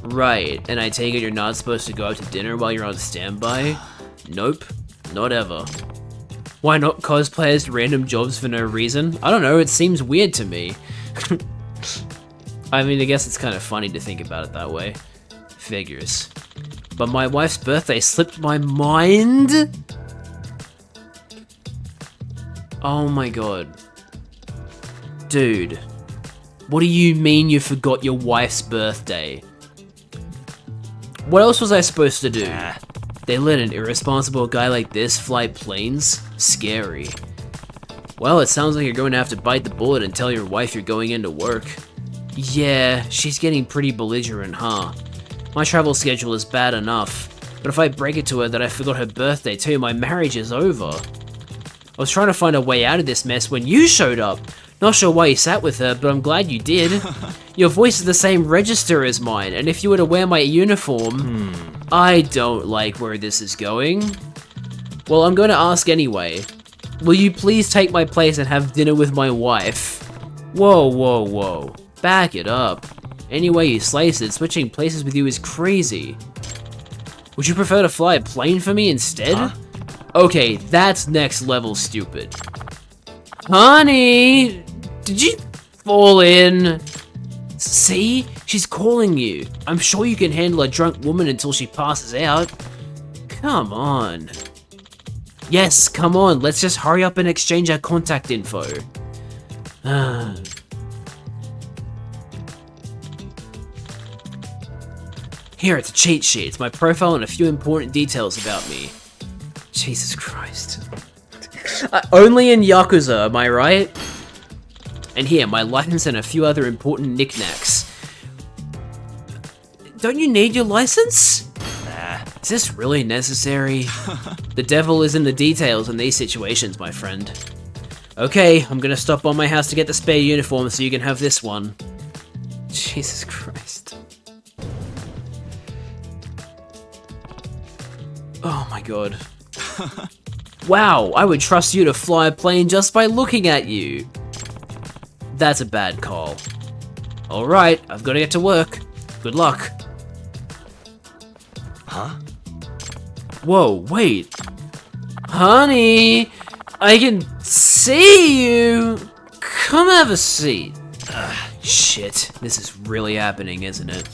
Right, and I take it you're not supposed to go out to dinner while you're on standby? Nope, not ever. Why not cosplay as random jobs for no reason? I don't know, it seems weird to me. I mean, I guess it's kind of funny to think about it that way. Figures. But my wife's birthday slipped my mind? Oh my god. Dude. What do you mean you forgot your wife's birthday? What else was I supposed to do? They let an irresponsible guy like this fly planes? Scary. Well, it sounds like you're going to have to bite the bullet and tell your wife you're going into work. Yeah, she's getting pretty belligerent, huh? My travel schedule is bad enough, but if I break it to her that I forgot her birthday too, my marriage is over. I was trying to find a way out of this mess when you showed up. Not sure why you sat with her, but I'm glad you did. Your voice is the same register as mine, and if you were to wear my uniform... I don't like where this is going. Well, I'm going to ask anyway. Will you please take my place and have dinner with my wife? Whoa, whoa, whoa. Back it up. Any way you slice it, switching places with you is crazy. Would you prefer to fly a plane for me instead? Huh? Okay, that's next level stupid. Honey, did you fall in? See? She's calling you. I'm sure you can handle a drunk woman until she passes out. Come on. Yes, come on. Let's just hurry up and exchange our contact info. Here, it's a cheat sheet. It's my profile and a few important details about me. Jesus Christ. Only in Yakuza, am I right? And here, my license and a few other important knickknacks. Don't you need your license? Nah. Is this really necessary? The devil is in the details in these situations, my friend. Okay, I'm gonna stop by my house to get the spare uniform so you can have this one. Jesus Christ. Oh my god. Wow, I would trust you to fly a plane just by looking at you. That's a bad call. Alright, I've got to get to work. Good luck. Huh? Whoa, wait. Honey, I can see you. Come have a seat. Shit, this is really happening, isn't it?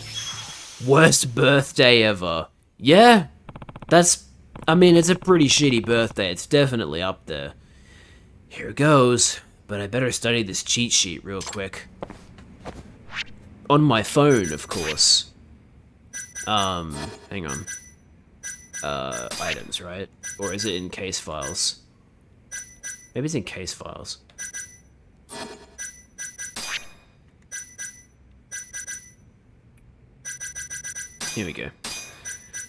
Worst birthday ever. Yeah, I mean, it's a pretty shitty birthday. It's definitely up there. Here goes, but I better study this cheat sheet real quick. On my phone, of course. Hang on. Items, right? Or is it in case files? Maybe it's in case files. Here we go.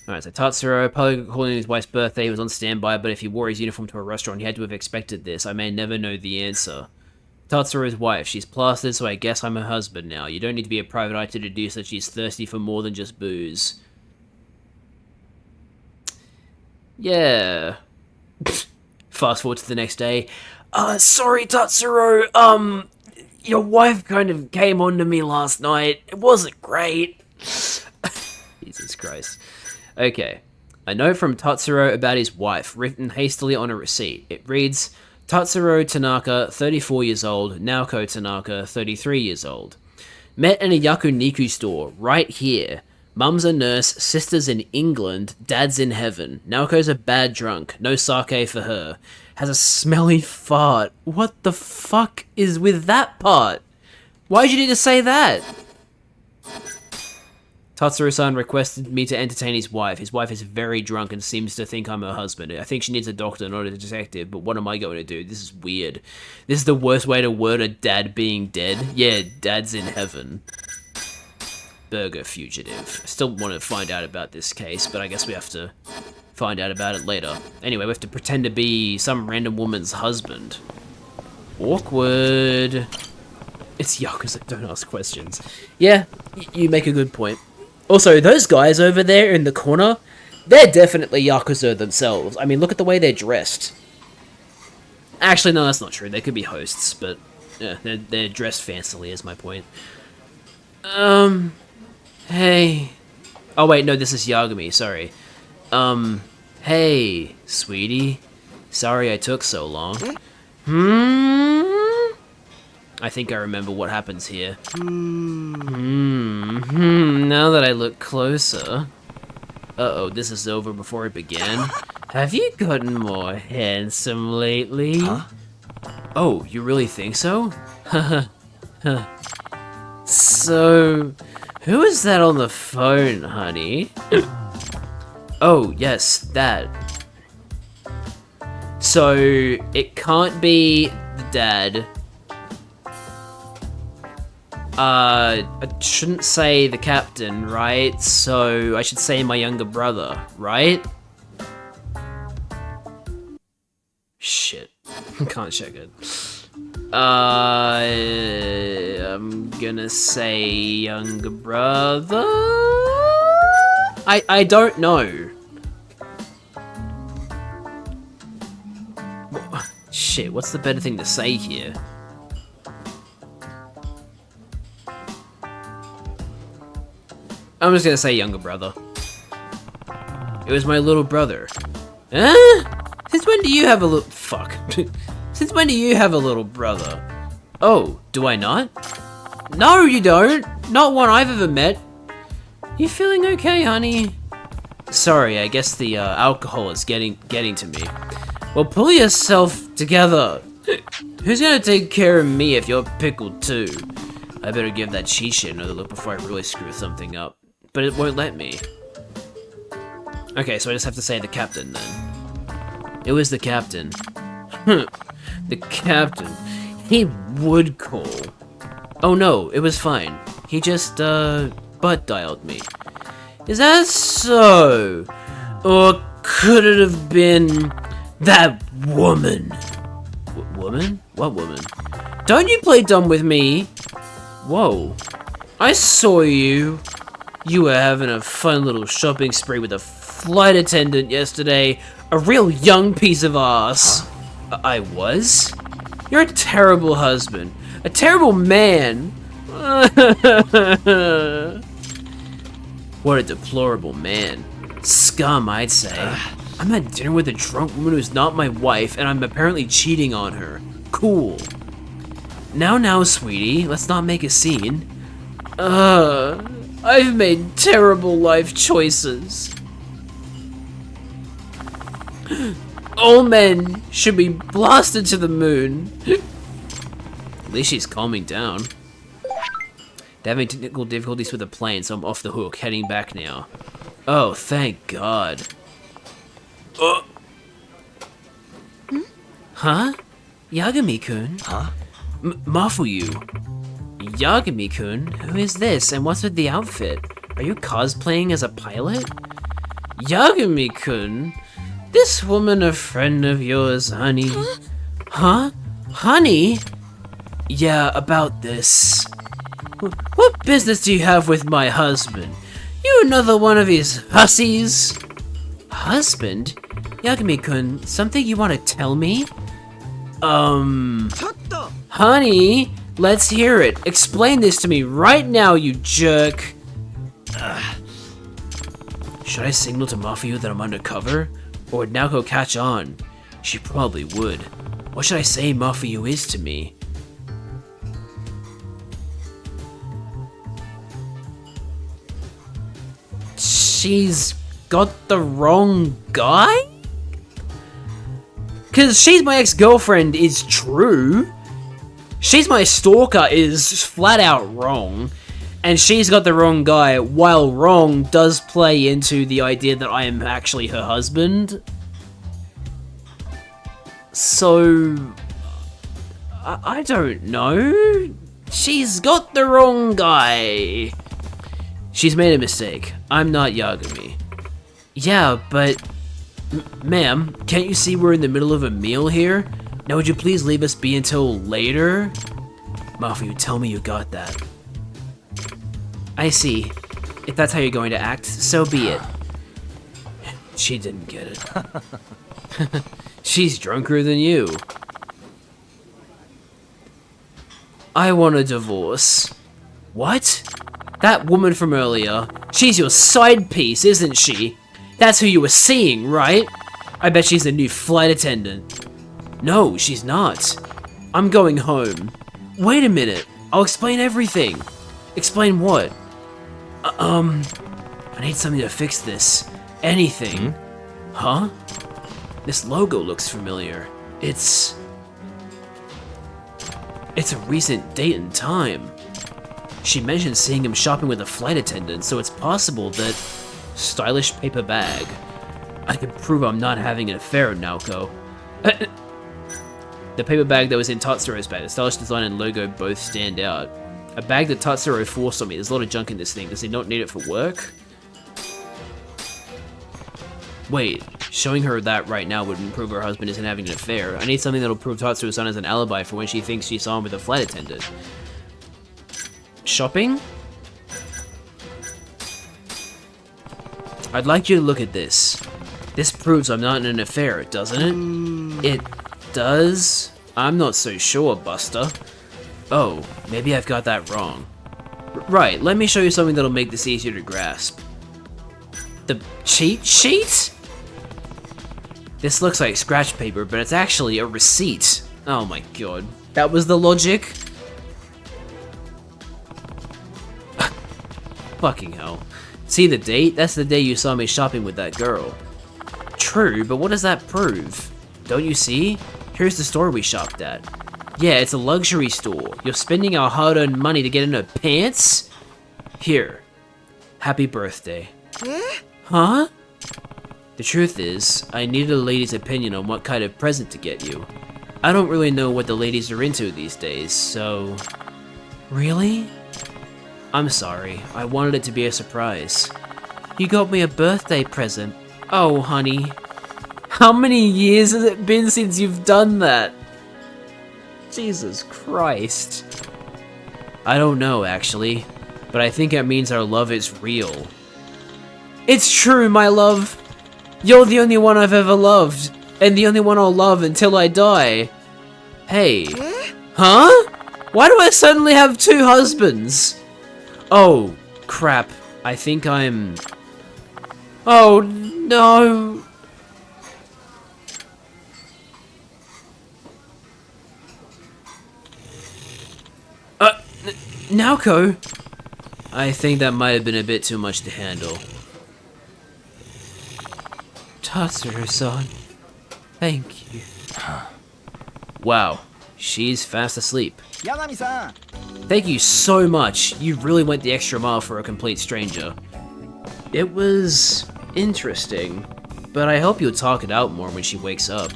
Alright, so Tatsuro, probably calling his wife's birthday, he was on standby, but if he wore his uniform to a restaurant, he had to have expected this. I may never know the answer. Tatsuro's wife, she's plastered, so I guess I'm her husband now. You don't need to be a private eye to deduce that she's thirsty for more than just booze. Yeah. Fast forward to the next day. Sorry, Tatsuro, your wife kind of came on to me last night. It wasn't great. Jesus Christ. Okay. A note from Tatsuro about his wife, written hastily on a receipt. It reads, Tatsuro Tanaka, 34 years old, Naoko Tanaka, 33 years old. Met in a yakuniku store, right here. Mum's a nurse, sister's in England, dad's in heaven. Naoko's a bad drunk, no sake for her. Has a smelly fart. What the fuck is with that part? Why'd you need to say that? Tatsuro-san requested me to entertain his wife. His wife is very drunk and seems to think I'm her husband. I think she needs a doctor, not a detective, but what am I going to do? This is weird. This is the worst way to word a dad being dead. Yeah, dad's in heaven. Burger fugitive. I still want to find out about this case, but I guess we have to find out about it later. Anyway, we have to pretend to be some random woman's husband. Awkward. It's Yakuza, don't ask questions. Yeah, you make a good point. Also, those guys over there in the corner, they're definitely Yakuza themselves. I mean, look at the way they're dressed. Actually, no, that's not true. They could be hosts, but yeah, they're dressed fancily is my point. Hey. Oh, wait, no, this is Yagami, sorry. Hey, sweetie. Sorry I took so long. I think I remember what happens here. Now that I look closer... Uh-oh, this is over before it began. Have you gotten more handsome lately? Huh? Oh, you really think so? So, who is that on the phone, honey? Oh, yes, that. So, it can't be the dad. I shouldn't say the captain, right? So, I should say my younger brother, right? Shit. Can't check it. I'm gonna say younger brother? I don't know. Shit, what's the better thing to say here? I'm just gonna say younger brother. It was my little brother. Huh? Since when do you have a little... Fuck. Since when do you have a little brother? Oh, do I not? No, you don't. Not one I've ever met. You feeling okay, honey? Sorry, I guess the alcohol is getting to me. Well, pull yourself together. Who's gonna take care of me if you're pickled too? I better give that cheat sheet another look before I really screw something up. But it won't let me. Okay, so I just have to say the captain then. It was the captain. The captain. He would call. Oh no, it was fine. He just, butt dialed me. Is that so? Or could it have been that woman? Woman? What woman? Don't you play dumb with me. Whoa. I saw you. You were having a fun little shopping spree with a flight attendant yesterday. A real young piece of ass. I was? You're a terrible husband. A terrible man. What a deplorable man. Scum, I'd say. I'm at dinner with a drunk woman who's not my wife, and I'm apparently cheating on her. Cool. Now, sweetie, let's not make a scene. I've made terrible life choices. All men should be blasted to the moon. At least she's calming down. They're having technical difficulties with the plane, so I'm off the hook, heading back now. Oh, thank God. Huh? Yagami-kun? Huh? Mafuyu. Yagami-kun? Who is this, and what's with the outfit? Are you cosplaying as a pilot? Yagami-kun? This woman a friend of yours, honey? Huh? Honey? Yeah, about this. What business do you have with my husband? You another one of his hussies? Husband? Yagami-kun, something you want to tell me? Honey, let's hear it. Explain this to me right now, you jerk. Should I signal to Mafuyu that I'm undercover? Or would Naoko catch on? She probably would. What should I say Mafuyu is to me? She's got the wrong guy? Cause she's my ex-girlfriend is true. She's my stalker is flat out wrong. And she's got the wrong guy, while wrong does play into the idea that I am actually her husband. So... I don't know. She's got the wrong guy. She's made a mistake. I'm not Yagami. Yeah, but... Ma'am, can't you see we're in the middle of a meal here? Now would you please leave us be until later? Mafuyu, tell me you got that. I see. If that's how you're going to act, so be it. She didn't get it. She's drunker than you. I want a divorce. What? That woman from earlier, she's your side piece, isn't she? That's who you were seeing, right? I bet she's a new flight attendant. No, she's not. I'm going home. Wait a minute. I'll explain everything. Explain what? I need something to fix this. Anything. Huh? This logo looks familiar. It's a recent date and time. She mentioned seeing him shopping with a flight attendant, so it's possible that... Stylish paper bag. I can prove I'm not having an affair, Naoko. The paper bag that was in Tatsuro's bag. The stylish design and logo both stand out. A bag that Tatsuro forced on me. There's a lot of junk in this thing. Does he not need it for work? Wait, showing her that right now wouldn't prove her husband isn't having an affair. I need something that'll prove Tatsuro's son as an alibi for when she thinks she saw him with a flight attendant. Shopping? I'd like you to look at this. This proves I'm not in an affair, doesn't it? It does? I'm not so sure, Buster. Oh, maybe I've got that wrong. Right, let me show you something that'll make this easier to grasp. The cheat sheet? This looks like scratch paper, but it's actually a receipt. Oh my god. That was the logic? Fucking hell. See the date? That's the day you saw me shopping with that girl. True, but what does that prove? Don't you see? Here's the store we shopped at. Yeah, it's a luxury store. You're spending our hard-earned money to get in her pants? Here. Happy birthday. Huh? The truth is, I needed a lady's opinion on what kind of present to get you. I don't really know what the ladies are into these days, so... Really? I'm sorry, I wanted it to be a surprise. You got me a birthday present. Oh, honey. How many years has it been since you've done that? Jesus Christ. I don't know, actually, but I think it means our love is real. It's true, my love. You're the only one I've ever loved, and the only one I'll love until I die. Hey. Huh? Why do I suddenly have 2 husbands? Oh, crap. I think I'm... Oh, no. Naoko? I think that might have been a bit too much to handle. Tatsuro-san. Thank you. Wow. She's fast asleep. Thank you so much. You really went the extra mile for a complete stranger. It was interesting, but I hope you'll talk it out more when she wakes up.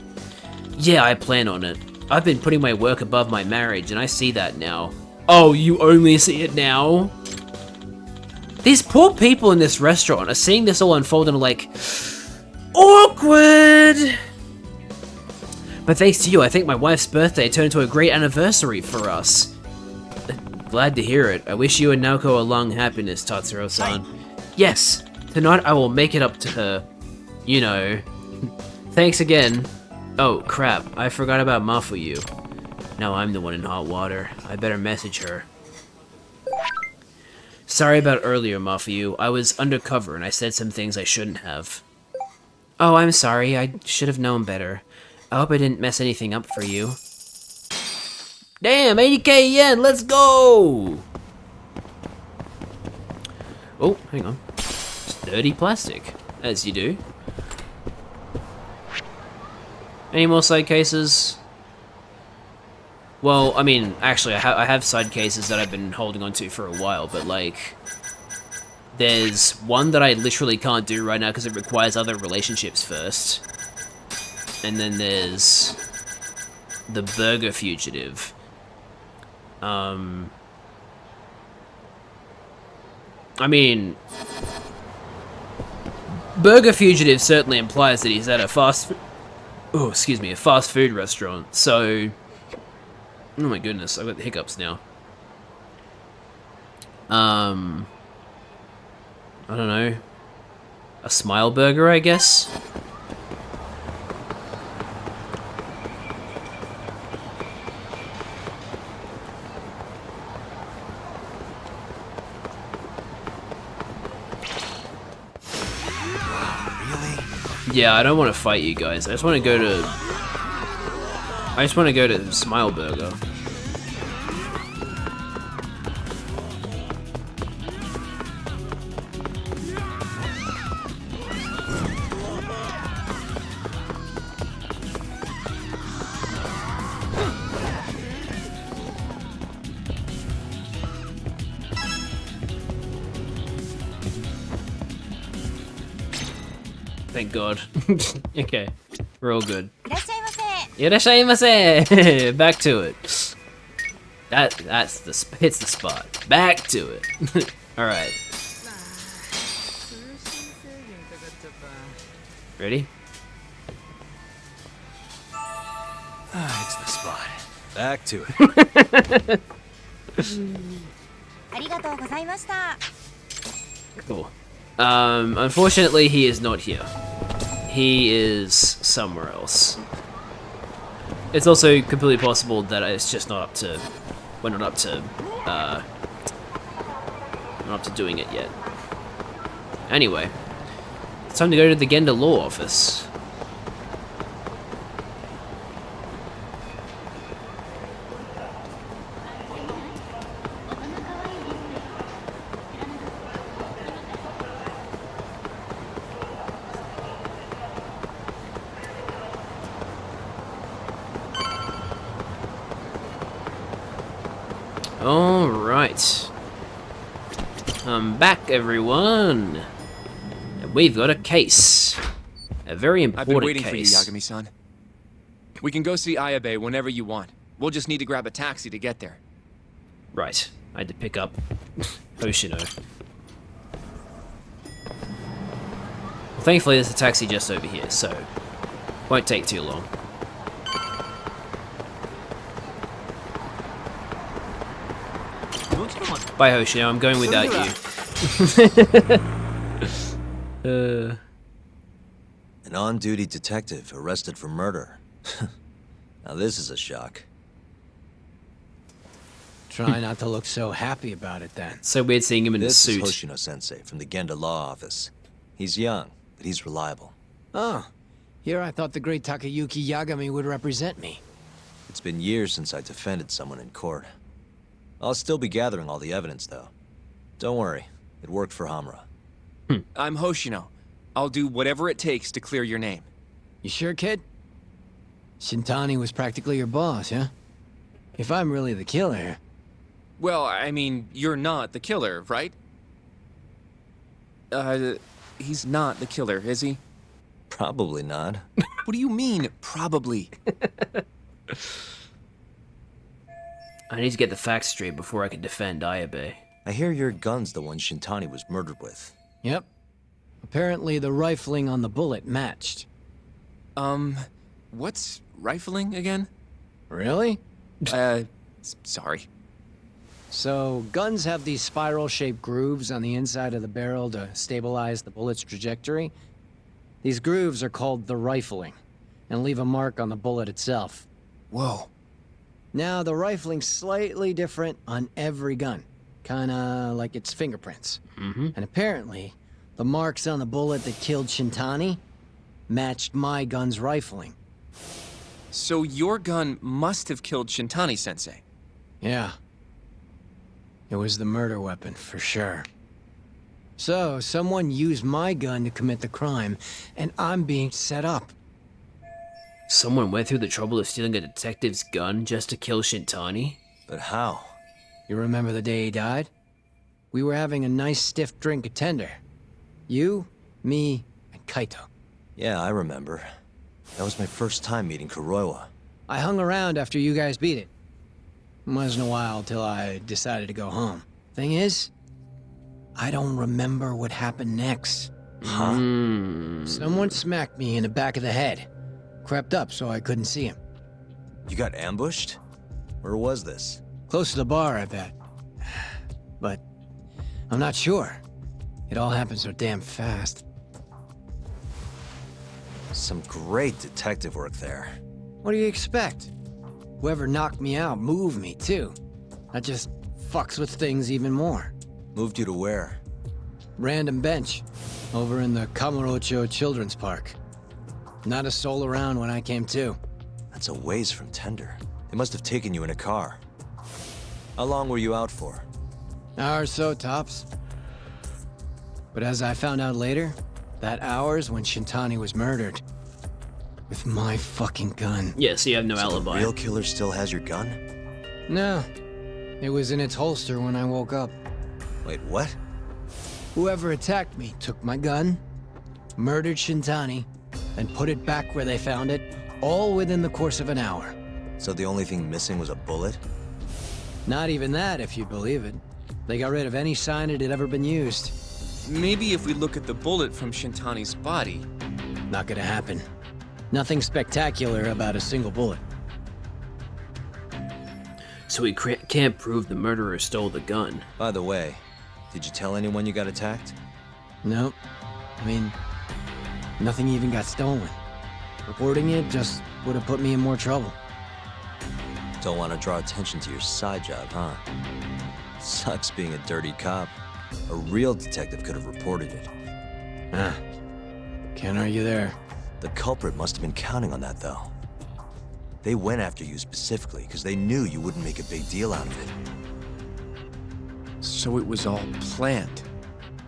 Yeah, I plan on it. I've been putting my work above my marriage, and I see that now. Oh, you only see it now? These poor people in this restaurant are seeing this all unfold and are like, awkward! But thanks to you, I think my wife's birthday turned into a great anniversary for us. Glad to hear it. I wish you and Naoko a long happiness, Tatsuro-san. Yes, tonight I will make it up to her. You know. Thanks again. Oh, crap. I forgot about Mafuyu. Now I'm the one in hot water. I better message her. Sorry about earlier, Mafuyu. I was undercover and I said some things I shouldn't have. Oh, I'm sorry. I should have known better. I hope I didn't mess anything up for you. Damn, 80k yen, let's go! Oh, hang on. Sturdy plastic, as you do. Any more side cases? Well, I mean, actually, I have side cases that I've been holding on to for a while, but like... There's one that I literally can't do right now because it requires other relationships first. And then there's... the Burger Fugitive. I mean... Burger Fugitive certainly implies that he's at a fast food restaurant, so... Oh my goodness, I've got the hiccups now. I don't know. A smile burger, I guess? Yeah, I don't want to fight you guys. I just want to go to Smile Burger. Thank God. Okay, we're all good. Irashaimase! Back to it. Hits the spot. Back to it. All right. Ready? Hits the spot. Back to it. Cool. Unfortunately, he is not here. He is somewhere else. It's also completely possible that it's just not up to... We're not up to doing it yet. Anyway, it's time to go to the Genda Law Office. Alright. I'm back, everyone. And we've got a case. A very important case. I've been waiting for you, Yagami-san. We can go see Ayabe whenever you want. We'll just need to grab a taxi to get there. Right. I had to pick up Hoshino. Well, thankfully there's a taxi just over here, so won't take too long. Bye, Hoshino. I'm going without you. An on-duty detective arrested for murder. Now this is a shock. Try not to look so happy about it then. So weird seeing him in This a suit. is Hoshino-sensei from the Genda Law Office. He's young, but he's reliable. Oh, here I thought the great Takayuki Yagami would represent me. It's been years since I defended someone in court. I'll still be gathering all the evidence, though. Don't worry, it worked for Hamura. I'm Hoshino. I'll do whatever it takes to clear your name. You sure, kid? Shintani was practically your boss, huh? If I'm really the killer... Well, I mean, you're not the killer, right? He's not the killer, is he? Probably not. What do you mean, probably? I need to get the facts straight before I can defend Ayabe. I hear your gun's the one Shintani was murdered with. Yep. Apparently the rifling on the bullet matched. What's rifling again? Really? Sorry. So, guns have these spiral-shaped grooves on the inside of the barrel to stabilize the bullet's trajectory. These grooves are called the rifling, and leave a mark on the bullet itself. Whoa. Now, the rifling's slightly different on every gun. Kinda like its fingerprints. And apparently, the marks on the bullet that killed Shintani matched my gun's rifling. So your gun must have killed Shintani-sensei. Yeah. It was the murder weapon, for sure. So, someone used my gun to commit the crime, and I'm being set up. Someone went through the trouble of stealing a detective's gun just to kill Shintani? But how? You remember the day he died? We were having a nice stiff drink at Tender. You, me, and Kaito. Yeah, I remember. That was my first time meeting Kuroiwa. I hung around after you guys beat it. Wasn't a while till I decided to go home. Thing is, I don't remember what happened next. Huh? Someone smacked me in the back of the head. Crept up so I couldn't see him. You got ambushed? Where was this? Close to the bar, I bet. But I'm not sure. It all happened so damn fast. Some great detective work there. What do you expect? Whoever knocked me out moved me, too. That just fucks with things even more. Moved you to where? Random bench. Over in the Kamurocho Children's Park. Not a soul around when I came to. That's a ways from Tender. They must have taken you in a car. How long were you out for? Hour or so, tops. But as I found out later, that hour's when Shintani was murdered. With my fucking gun. Yeah, so you have no So alibi. the real killer still has your gun? No. It was in its holster when I woke up. Wait, what? Whoever attacked me took my gun, murdered Shintani, and put it back where they found it, all within the course of an hour. So the only thing missing was a bullet? Not even that, if you believe it. They got rid of any sign it had ever been used. Maybe if we look at the bullet from Shintani's body. Not gonna happen. Nothing spectacular about a single bullet. So we can't prove the murderer stole the gun. By the way, did you tell anyone you got attacked? Nope. I mean, nothing even got stolen. Reporting it just would have put me in more trouble. Don't want to draw attention to your side job, huh? Sucks being a dirty cop. A real detective could have reported it. Ah. Can't argue there. The culprit must have been counting on that, though. They went after you specifically because they knew you wouldn't make a big deal out of it. So it was all planned.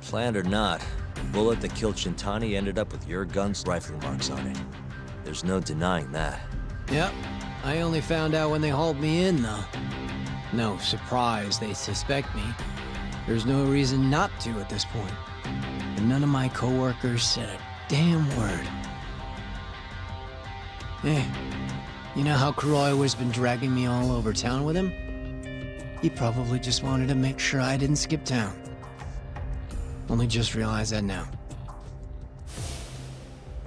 Planned or not, the bullet that killed Shintani ended up with your gun's rifling marks on it. There's no denying that. Yep. I only found out when they hauled me in, though. No surprise they suspect me. There's no reason not to at this point. And none of my coworkers said a damn word. Hey, you know how Kuroiwa's been dragging me all over town with him? He probably just wanted to make sure I didn't skip town. Only just realized that now.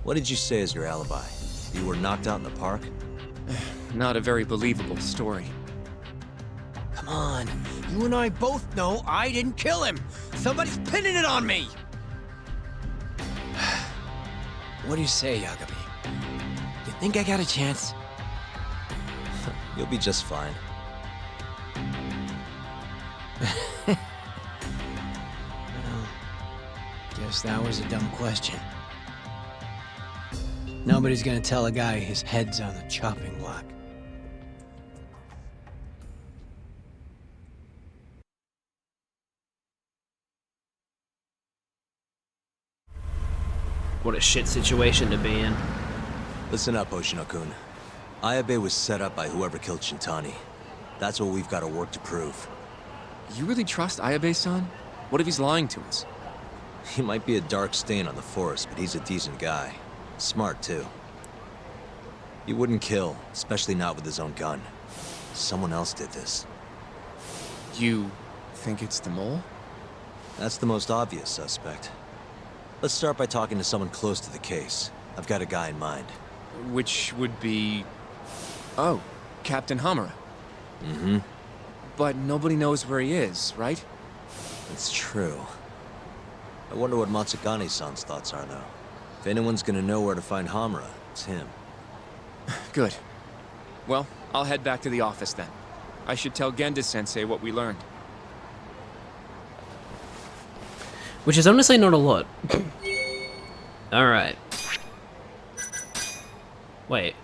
What did you say as your alibi? You were knocked out in the park? Not a very believable story. Come on, you and I both know I didn't kill him. Somebody's pinning it on me. What do you say, Yagami? You think I got a chance? You'll be just fine. Well, guess that was a dumb question. Nobody's gonna tell a guy his head's on the chopping block. What a shit situation to be in. Listen up, Hoshino-kun. Ayabe was set up by whoever killed Shintani. That's what we've got to work to prove. You really trust Ayabe-san? What if he's lying to us? He might be a dark stain on the force, but he's a decent guy. Smart, too. He wouldn't kill, especially not with his own gun. Someone else did this. You think it's the mole? That's the most obvious suspect. Let's start by talking to someone close to the case. I've got a guy in mind. Which would be... Oh, Captain Hamura. Mm-hmm. But nobody knows where he is, right? It's true. I wonder what Matsugane-san's thoughts are, though. If anyone's gonna know where to find Hamura, it's him. Good. Well, I'll head back to the office then. I should tell Genda-sensei what we learned. Which is honestly not a lot. Alright. Wait.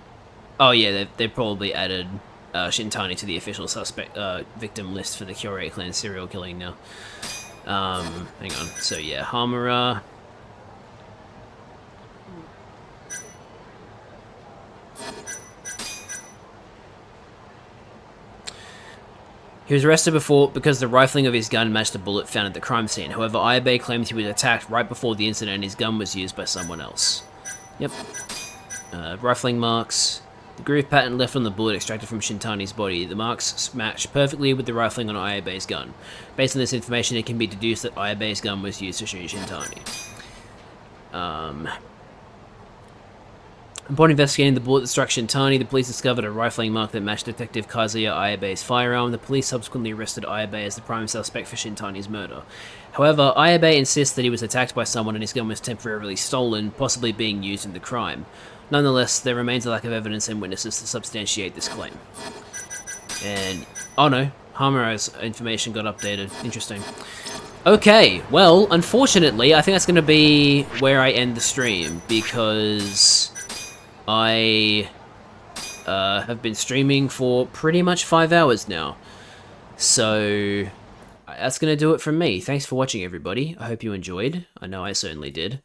Oh yeah, they probably added Shintani to the official suspect victim list for the Kyorei clan serial killing now. Hang on. So yeah, Hamura. He was arrested because the rifling of his gun matched the bullet found at the crime scene. However, Ayabe claims he was attacked right before the incident and his gun was used by someone else. Yep. Rifling marks. The groove pattern left on the bullet extracted from Shintani's body. The marks match perfectly with the rifling on Ayabe's gun. Based on this information, it can be deduced that Ayabe's gun was used to shoot Shintani. Upon investigating the bullet that struck Shintani, the police discovered a rifling mark that matched Detective Kazuya Ayabe's firearm. The police subsequently arrested Ayabe as the prime suspect for Shintani's murder. However, Ayabe insists that he was attacked by someone and his gun was temporarily stolen, possibly being used in the crime. Nonetheless, there remains a lack of evidence and witnesses to substantiate this claim. And, oh no, Hamura's information got updated. Interesting. Okay, well, unfortunately, I think that's going to be where I end the stream, because I have been streaming for pretty much 5 hours now. So that's going to do it from me. Thanks for watching, everybody. I hope you enjoyed. I know I certainly did.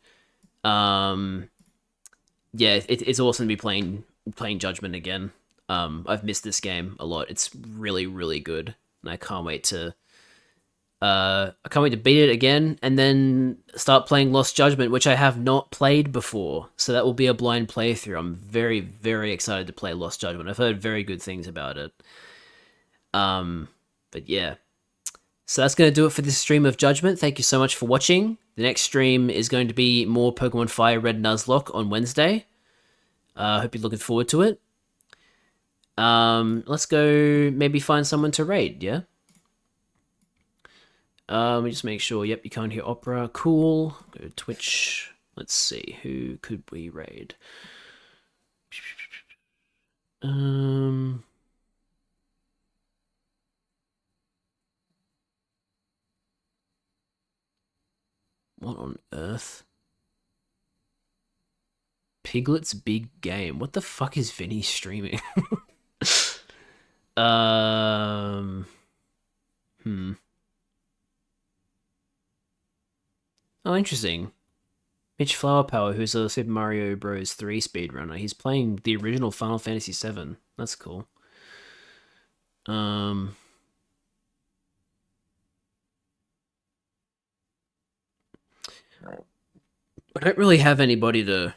Yeah, it's awesome to be playing Judgment again. I've missed this game a lot. It's really, really good, and I can't wait to beat it again, and then start playing Lost Judgment, which I have not played before. So that will be a blind playthrough. I'm very, very excited to play Lost Judgment. I've heard very good things about it. But yeah. So that's going to do it for this stream of Judgment. Thank you so much for watching. The next stream is going to be more Pokemon Fire Red Nuzlocke on Wednesday. I hope you're looking forward to it. Let's go maybe find someone to raid, yeah? Let me just make sure. Yep, you can't hear opera. Cool. Go to Twitch. Let's see. Who could we raid? What on earth? Piglet's Big Game. What the fuck is Vinny streaming? Oh, interesting. Mitch Flower Power, who's a Super Mario Bros. 3 speedrunner. He's playing the original Final Fantasy VII. That's cool. I don't really have anybody to,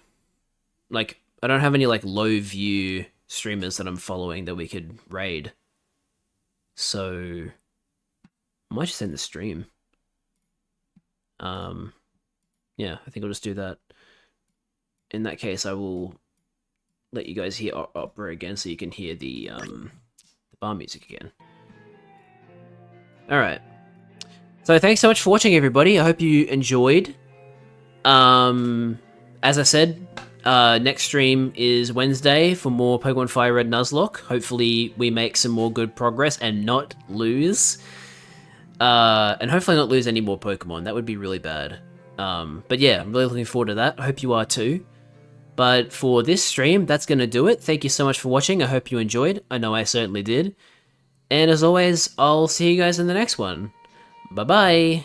like, I don't have any, like, low view streamers that I'm following that we could raid. So, I might just end the stream. Yeah, I think I'll just do that. In that case, I will let you guys hear opera again so you can hear the bar music again. Alright. So thanks so much for watching, everybody. I hope you enjoyed. As I said, next stream is Wednesday for more Pokemon Fire Red Nuzlocke. Hopefully we make some more good progress and not lose. And hopefully not lose any more Pokemon. That would be really bad. But yeah, I'm really looking forward to that. I hope you are too. But for this stream, that's going to do it. Thank you so much for watching. I hope you enjoyed. I know I certainly did. And as always, I'll see you guys in the next one. Bye-bye.